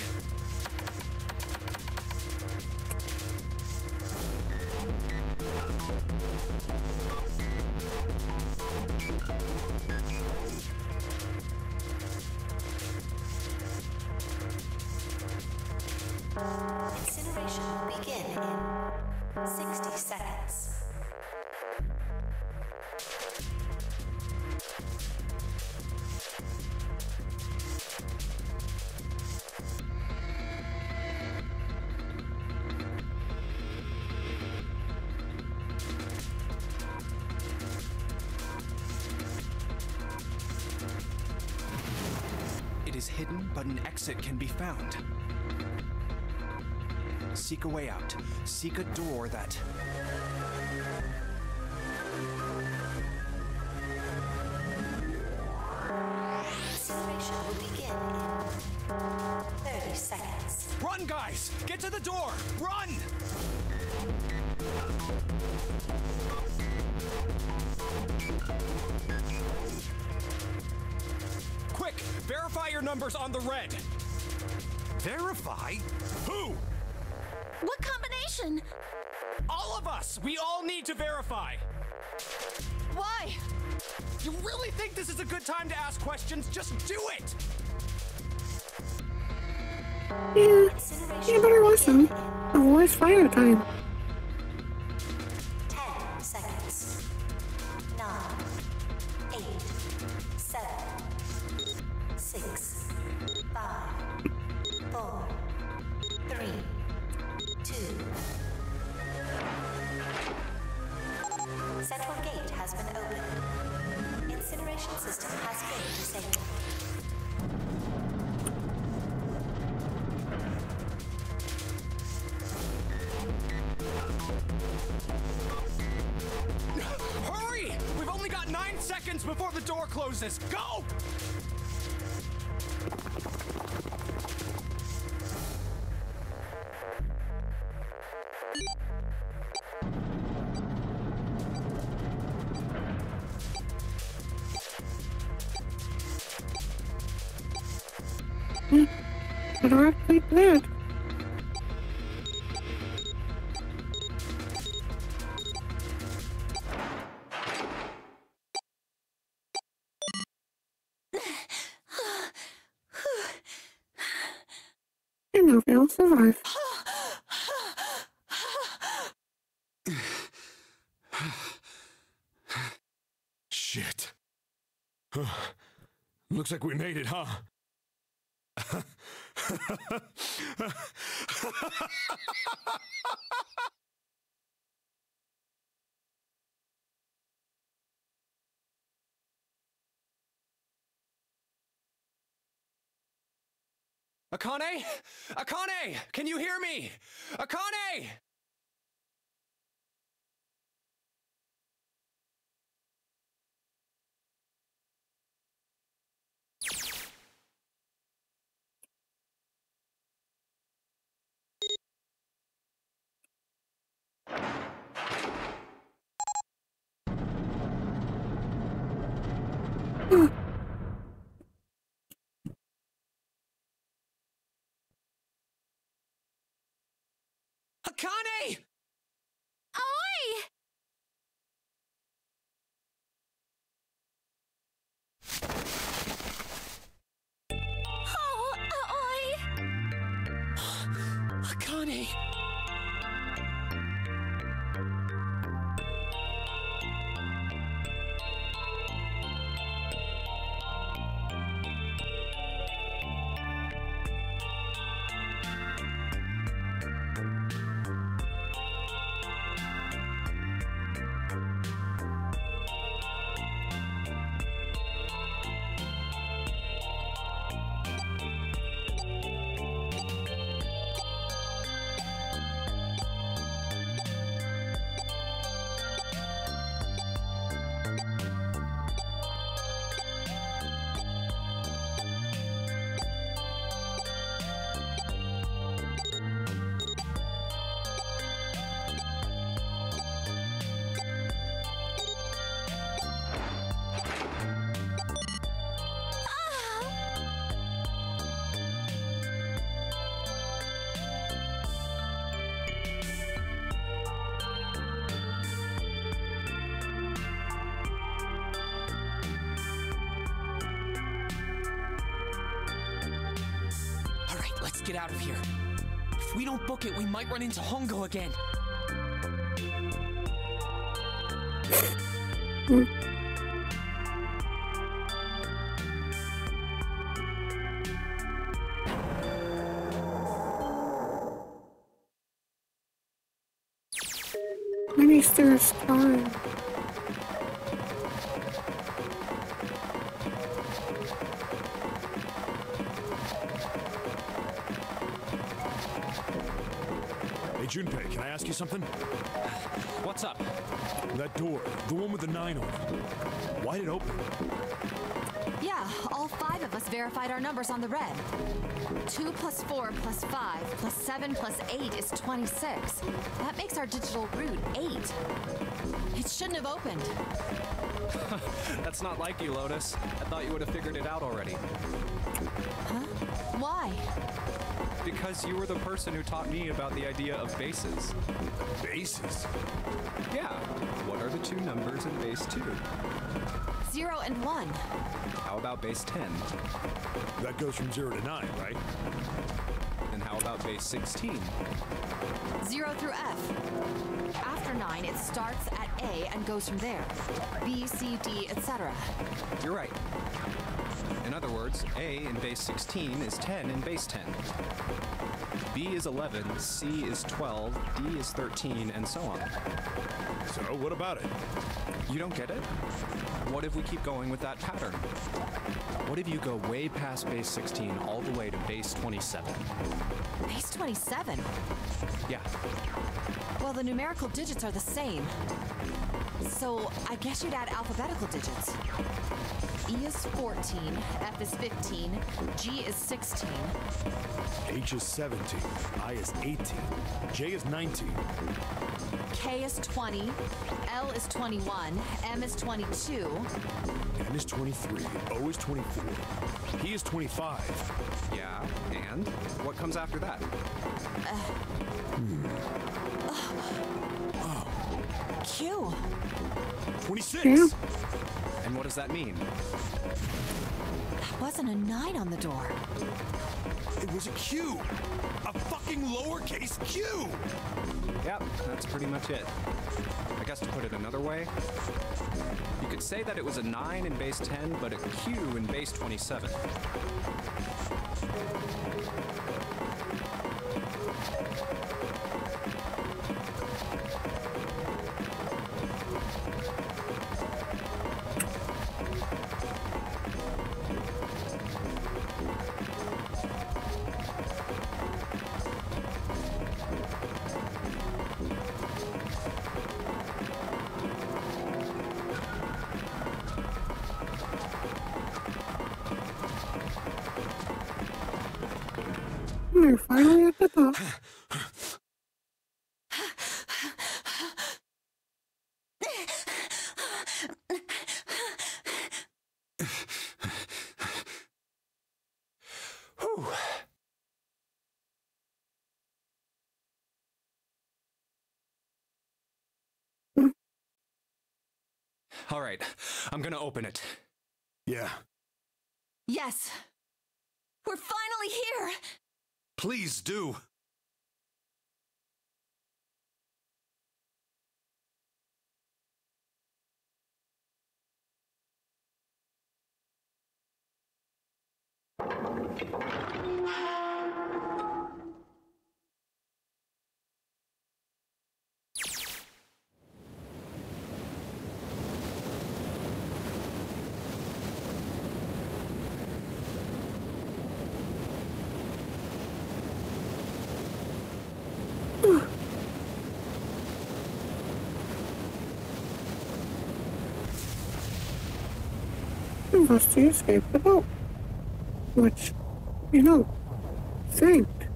Incineration will begin in 60 seconds. It is hidden, but an exit can be found. Seek a way out. Seek a door that... Incineration will begin in 30 seconds. Run, guys! Get to the door! Run! Quick! Verify your numbers on the red! Verify? Who? What combination? All of us! We all need to verify! Why? You really think this is a good time to ask questions? Just do it! Yeah, you better listen. Otherwise, fire time. 10 seconds. 9, 8, 7, 6, 5, 4, 3, 2. Central gate has been opened. Incineration system has been disabled. Hurry! We've only got 9 seconds before the door closes. Go! Better like that. And now they'll survive. Shit. Looks like we made it, huh? Akane? Akane! Can you hear me? Akane! Akane! Oi! Oh, oi! Akane! Alright, let's get out of here. If we don't book it, we might run into Hongo again. Minister's time. Hey, Junpei, can I ask you something? What's up? That door, the one with the 9 on it. Why did it open? Yeah, all 5 of us verified our numbers on the red. 2 plus 4 plus 5 plus 7 plus 8 is 26. That makes our digital route 8. It shouldn't have opened. That's not like you, Lotus. I thought you would have figured it out already. Huh? Why? Because you were the person who taught me about the idea of bases. Bases? Yeah. What are the 2 numbers in base 2? 0 and 1. How about base 10? That goes from 0 to 9, right? And how about base 16? 0 through F. After 9, it starts at A and goes from there. B, C, D, etc. You're right. In other words, A in base 16 is 10 in base 10. B is 11, C is 12, D is 13, and so on. So, what about it? You don't get it? What if we keep going with that pattern? What if you go way past base 16 all the way to base 27? Base 27? Yeah. Well, the numerical digits are the same. So, I guess you'd add alphabetical digits. E is 14, F is 15, G is 16. H is 17, I is 18, J is 19. K is 20, L is 21, M is 22. N is 23, O is 24, P is 25. Yeah, and? What comes after that? Q. 26! And what does that mean? That wasn't a 9 on the door. It was a Q! A fucking lowercase Q! Yep, that's pretty much it. I guess to put it another way, you could say that it was a 9 in base 10, but a Q in base 27. We're finally at the top. All right, I'm gonna open it. Yeah. Yes! We're finally here! Please do. You must have escaped the boat. Which, thanked.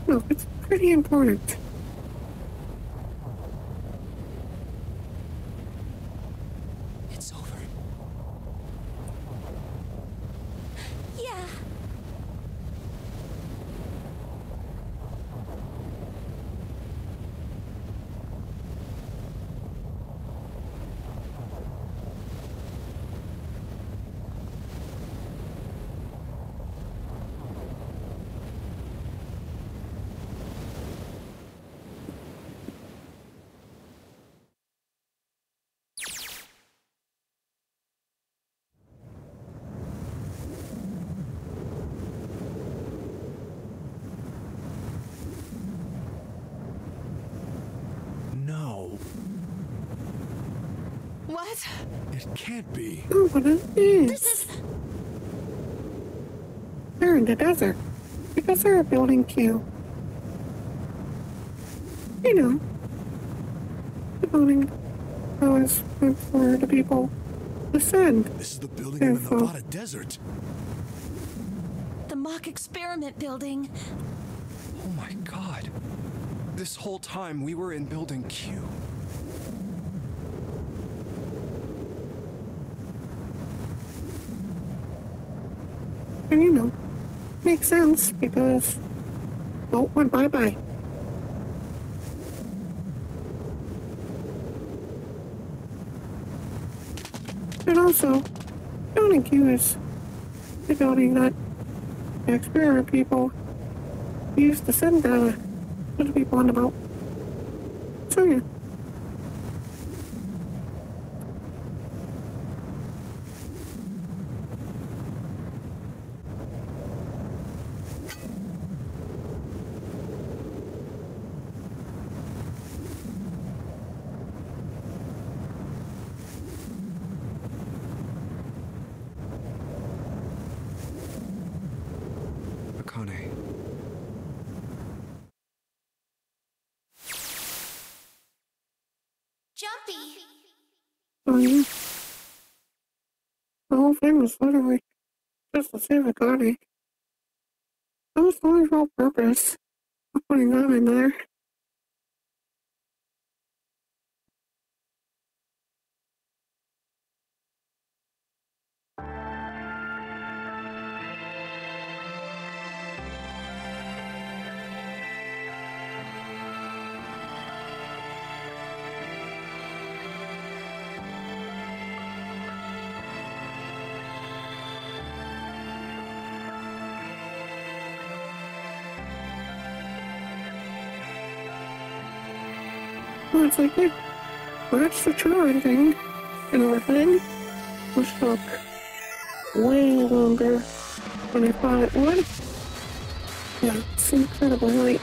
No, it's pretty important. It's over. Yeah. No. What? It can't be. Oh, but it is. This is... They're in the desert. Because they're a building queue. The building that was meant for the people to send. This is the building in the Nevada desert. The mock experiment building. Oh my god. This whole time we were in Building Q. And makes sense because boat went bye-bye. And also, Building Q is the building that the experiment people used to send the people on the boat. So yeah. Akane. Jumpy! Oh yeah. The whole thing was literally just to save Akane. That was the only real purpose of putting them in there. Well, it's like, yeah, that's the true ending. And our thing, which took way longer than I thought it would. Yeah, it's incredibly late.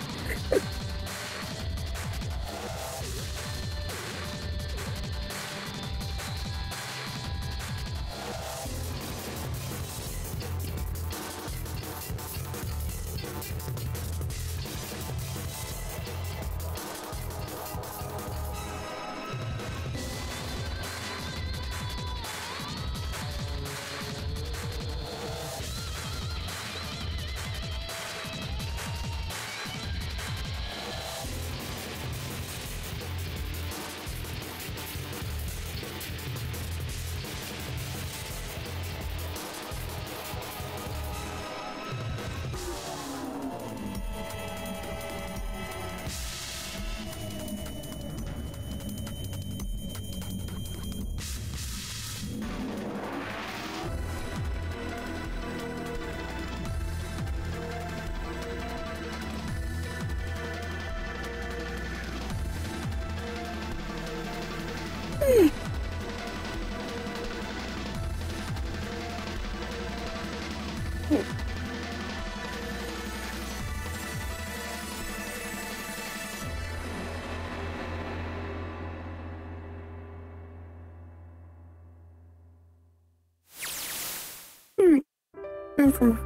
I'm fine.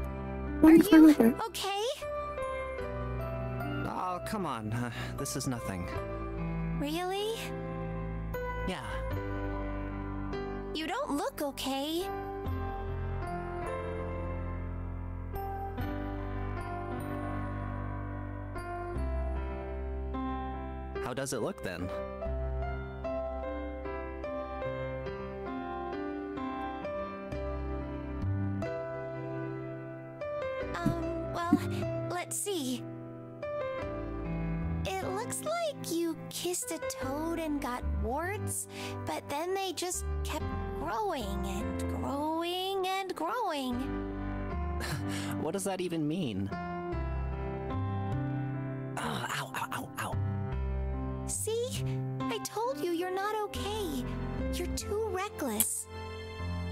I'm fine with it. Okay? Oh, come on. This is nothing. Really? Yeah. You don't look okay. How does it look then? Well, let's see. It looks like you kissed a toad and got warts, but then they just kept growing and growing and growing. What does that even mean? Ow, ow, ow, ow. See? I told you you're not okay. You're too reckless.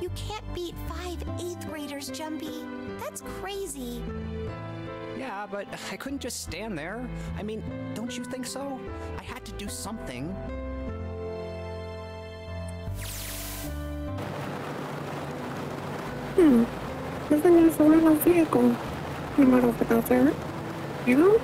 You can't beat 5 8th graders, Jumpy. That's crazy. Yeah, but I couldn't just stand there. I mean, don't you think so? I had to do something. Isn't this a little vehicle? You might have put out there. You know?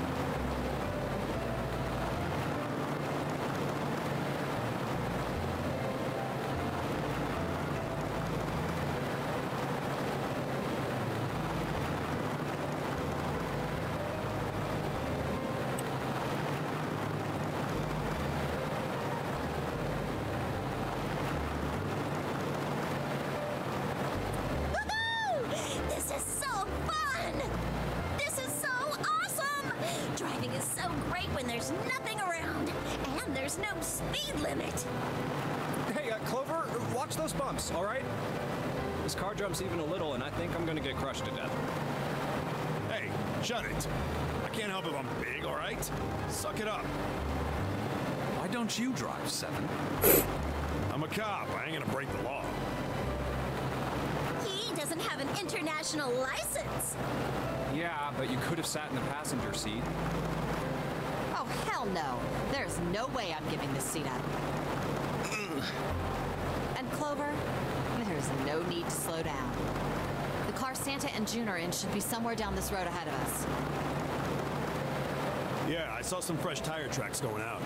This is so fun! This is so awesome! Driving is so great when there's nothing around, and there's no speed limit. Hey, Clover, watch those bumps, all right? This car jumps even a little, and I think I'm gonna get crushed to death. Hey, shut it. I can't help if I'm big, all right? Suck it up. Why don't you drive, Seven? I'm a cop. I ain't gonna break the law. He doesn't have an international license. Yeah, but you could have sat in the passenger seat. Oh, hell no. There's no way I'm giving this seat up. And Clover, there's no need to slow down. The car Santa and June are in should be somewhere down this road ahead of us. Yeah, I saw some fresh tire tracks going out.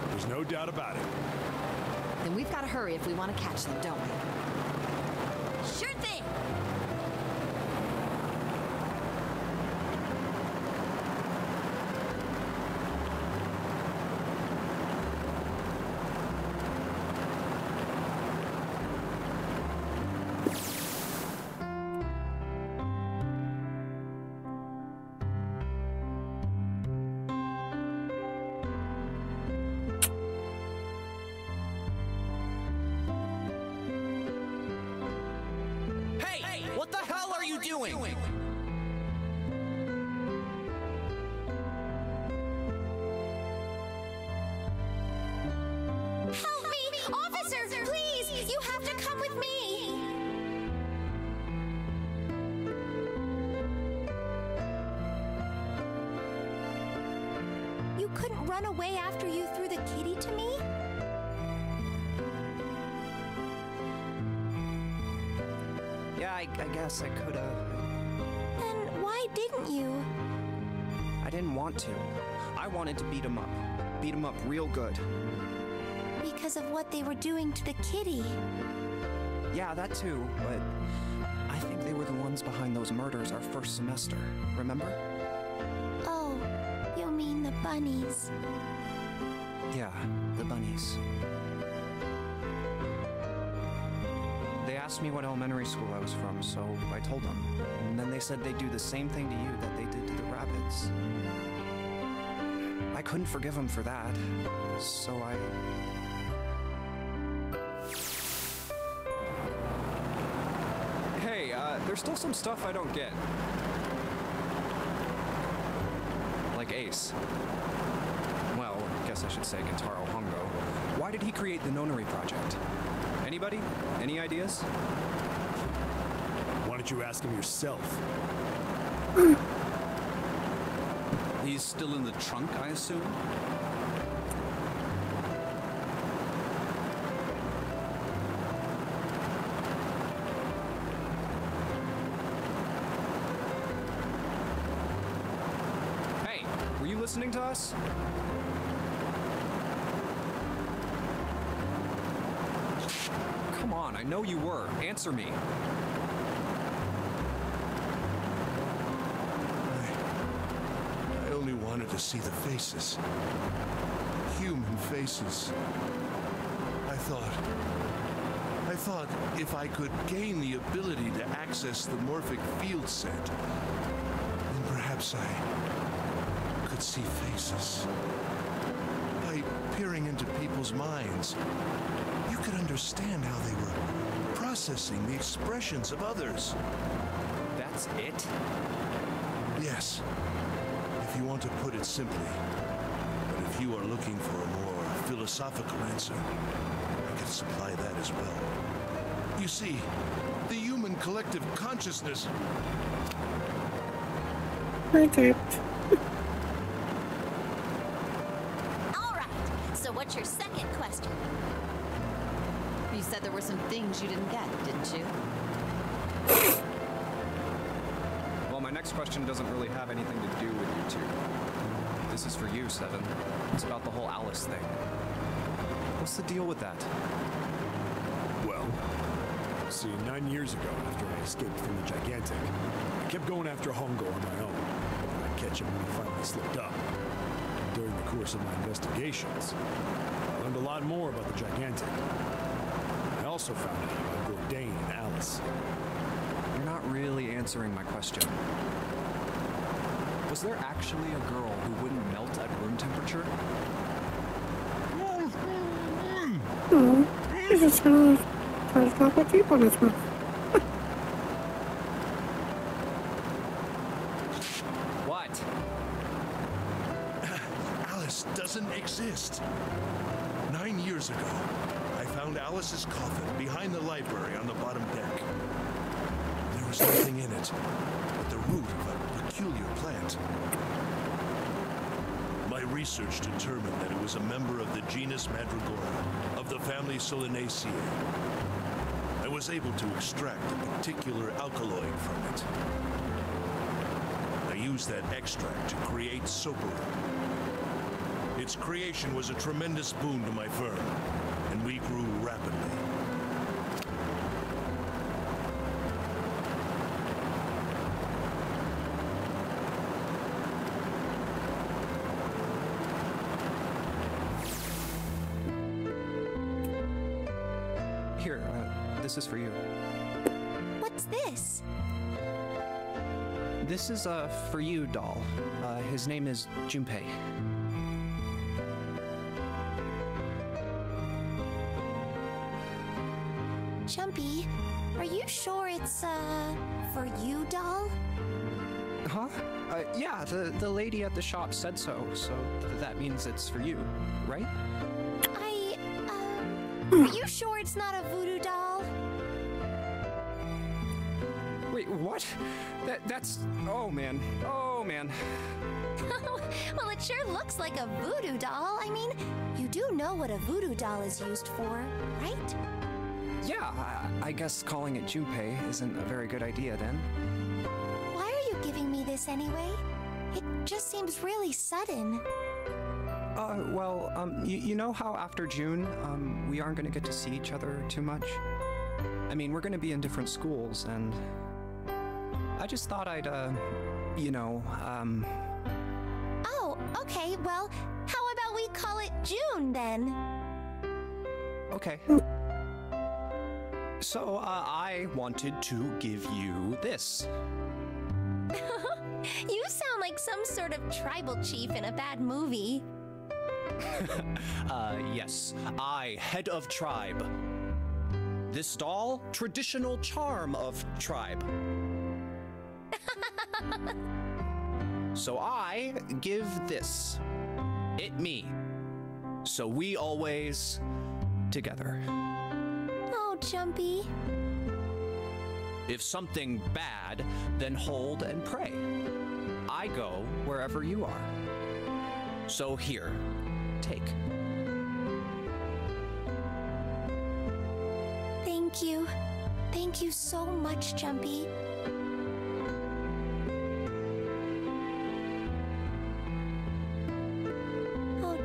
There's no doubt about it. Then we've got to hurry if we want to catch them, don't we? Sure thing. Hey! What the hell are you doing? Help me! Officer, please! You have to come with me! You couldn't run away after you threw the kitty to me? Yeah, I guess I could have. Then why didn't you? I didn't want to. I wanted to beat him up. Beat him up real good. Because of what they were doing to the kitty. Yeah, that too, but I think they were the ones behind those murders our first semester. Remember? Oh, you mean the bunnies. Yeah, the bunnies. They asked me what elementary school I was from, so I told them. And then they said they'd do the same thing to you that they did to the rabbits. I couldn't forgive them for that, so I... Hey, there's still some stuff I don't get. Like Ace. Well, I guess I should say Kentaro Hongo. Why did he create the Nonary Project? Anybody? Any ideas? Why don't you ask him yourself? He's still in the trunk, I assume? listening to us? Come on, I know you were. Answer me. I only wanted to see the faces. Human faces. I thought if I could gain the ability to access the morphic field set, then perhaps I could see faces. By peering into people's minds, you could understand how they were processing the expressions of others. That's it? Yes, if you want to put it simply. But if you are looking for a more philosophical answer, I can supply that as well. You see, the human collective consciousness... Okay. All right, so what's your second question? You said there were some things you didn't get, didn't you? Well, my next question doesn't really have anything to do with you two. This is for you, Seven. It's about the whole Alice thing. What's the deal with that? Well, see, 9 years ago, after I escaped from the Gigantic, I kept going after Hongo on my own. I'd catch him when he finally slipped up. During the course of my investigations, I learned a lot more about the Gigantic. I also found out about Bourdain and Alice. You're not really answering my question. Was there actually a girl who wouldn't melt at room temperature? Oh, he's just gonna try to drop a teep on his mouth. What? Alice doesn't exist. 9 years ago, I found Alice's coffin behind the library on the bottom deck. There was nothing in it but the root of a peculiar plant. My research determined that it was a member of the genus Mandragora, of the family Solanaceae. I was able to extract a particular alkaloid from it. I used that extract to create Soapera. Its creation was a tremendous boon to my firm, and we grew rapidly. Here, this is for you. What's this? This is, for you, doll. His name is Junpei. Jumpy, are you sure it's, for you, doll? Huh? Yeah, the lady at the shop said so, so that means it's for you, right? Are you sure it's not a voodoo doll? Wait, what? That's... Oh, man. Oh, man. Well, it sure looks like a voodoo doll. I mean, you do know what a voodoo doll is used for, right? Yeah, I guess calling it Junpei isn't a very good idea then. Why are you giving me this anyway? It just seems really sudden. Well, you know how after June, we aren't gonna get to see each other too much? I mean, we're gonna be in different schools, and I just thought I'd, you know, Oh, okay, well, how about we call it June, then? Okay. So, I wanted to give you this. You sound like some sort of tribal chief in a bad movie. Yes. I, head of tribe. This doll, traditional charm of tribe. So I give this. It me. So we always together. Oh, Jumpy. If something bad, then hold and pray. I go wherever you are. So here, take. Thank you. Thank you so much, Jumpy.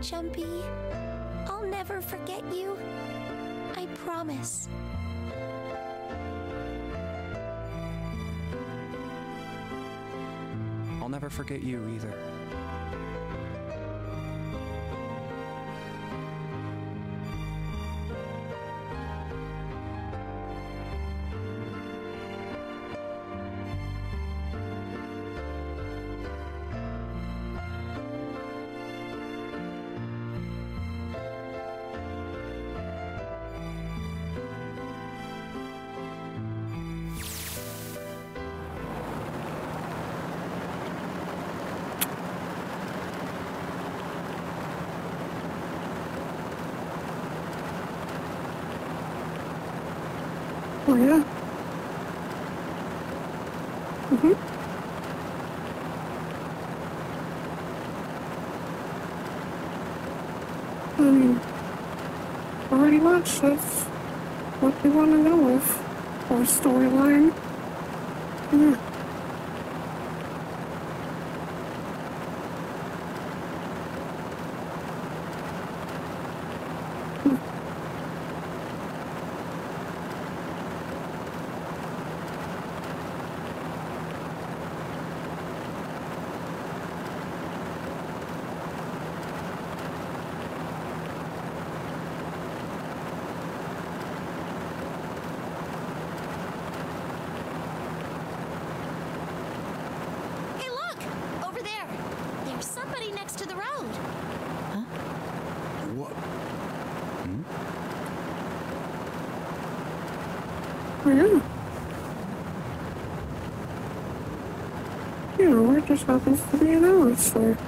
Jumpy. I'll never forget you. I promise. I'll never forget you either. Oh, yeah. Mm-hmm. I mean, pretty much that's what they want to go with. Or storyline. Yeah. Hey, look! Over there! There's somebody next to the road. What? Oh, yeah. You know, it just happens to be an Alice there.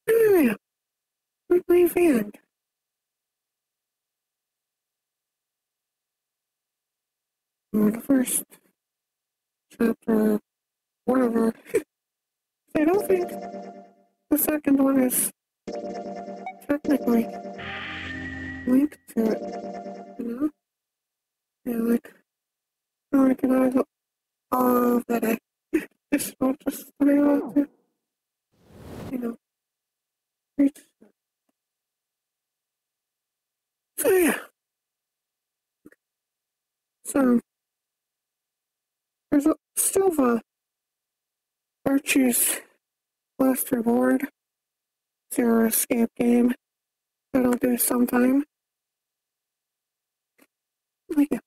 Yeah, with my van. Or the first chapter, whatever. I don't think the second one is technically linked to it, you know? Yeah, like an idol of that I just want to be able to, you know, reach. So, yeah. So, there's still the Archie's Last Reward Zero Escape game that I'll do sometime. Like, yeah,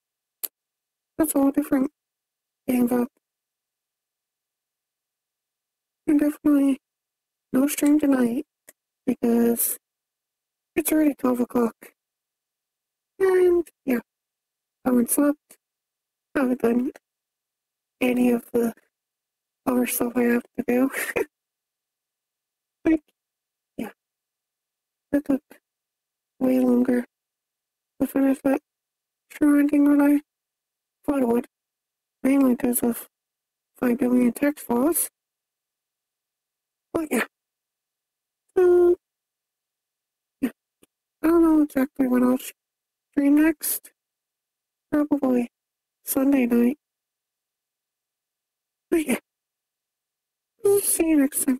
that's all different game though. And definitely no stream tonight because it's already 12 o'clock. And yeah, I haven't slept. I haven't done any of the other stuff I have to do. Like, yeah, it took way longer to finish that shrine than I thought it would. Mainly because of 5 billion text files. But yeah. Yeah. I don't know exactly when I'll stream next. Probably Sunday night. But yeah. See you next time.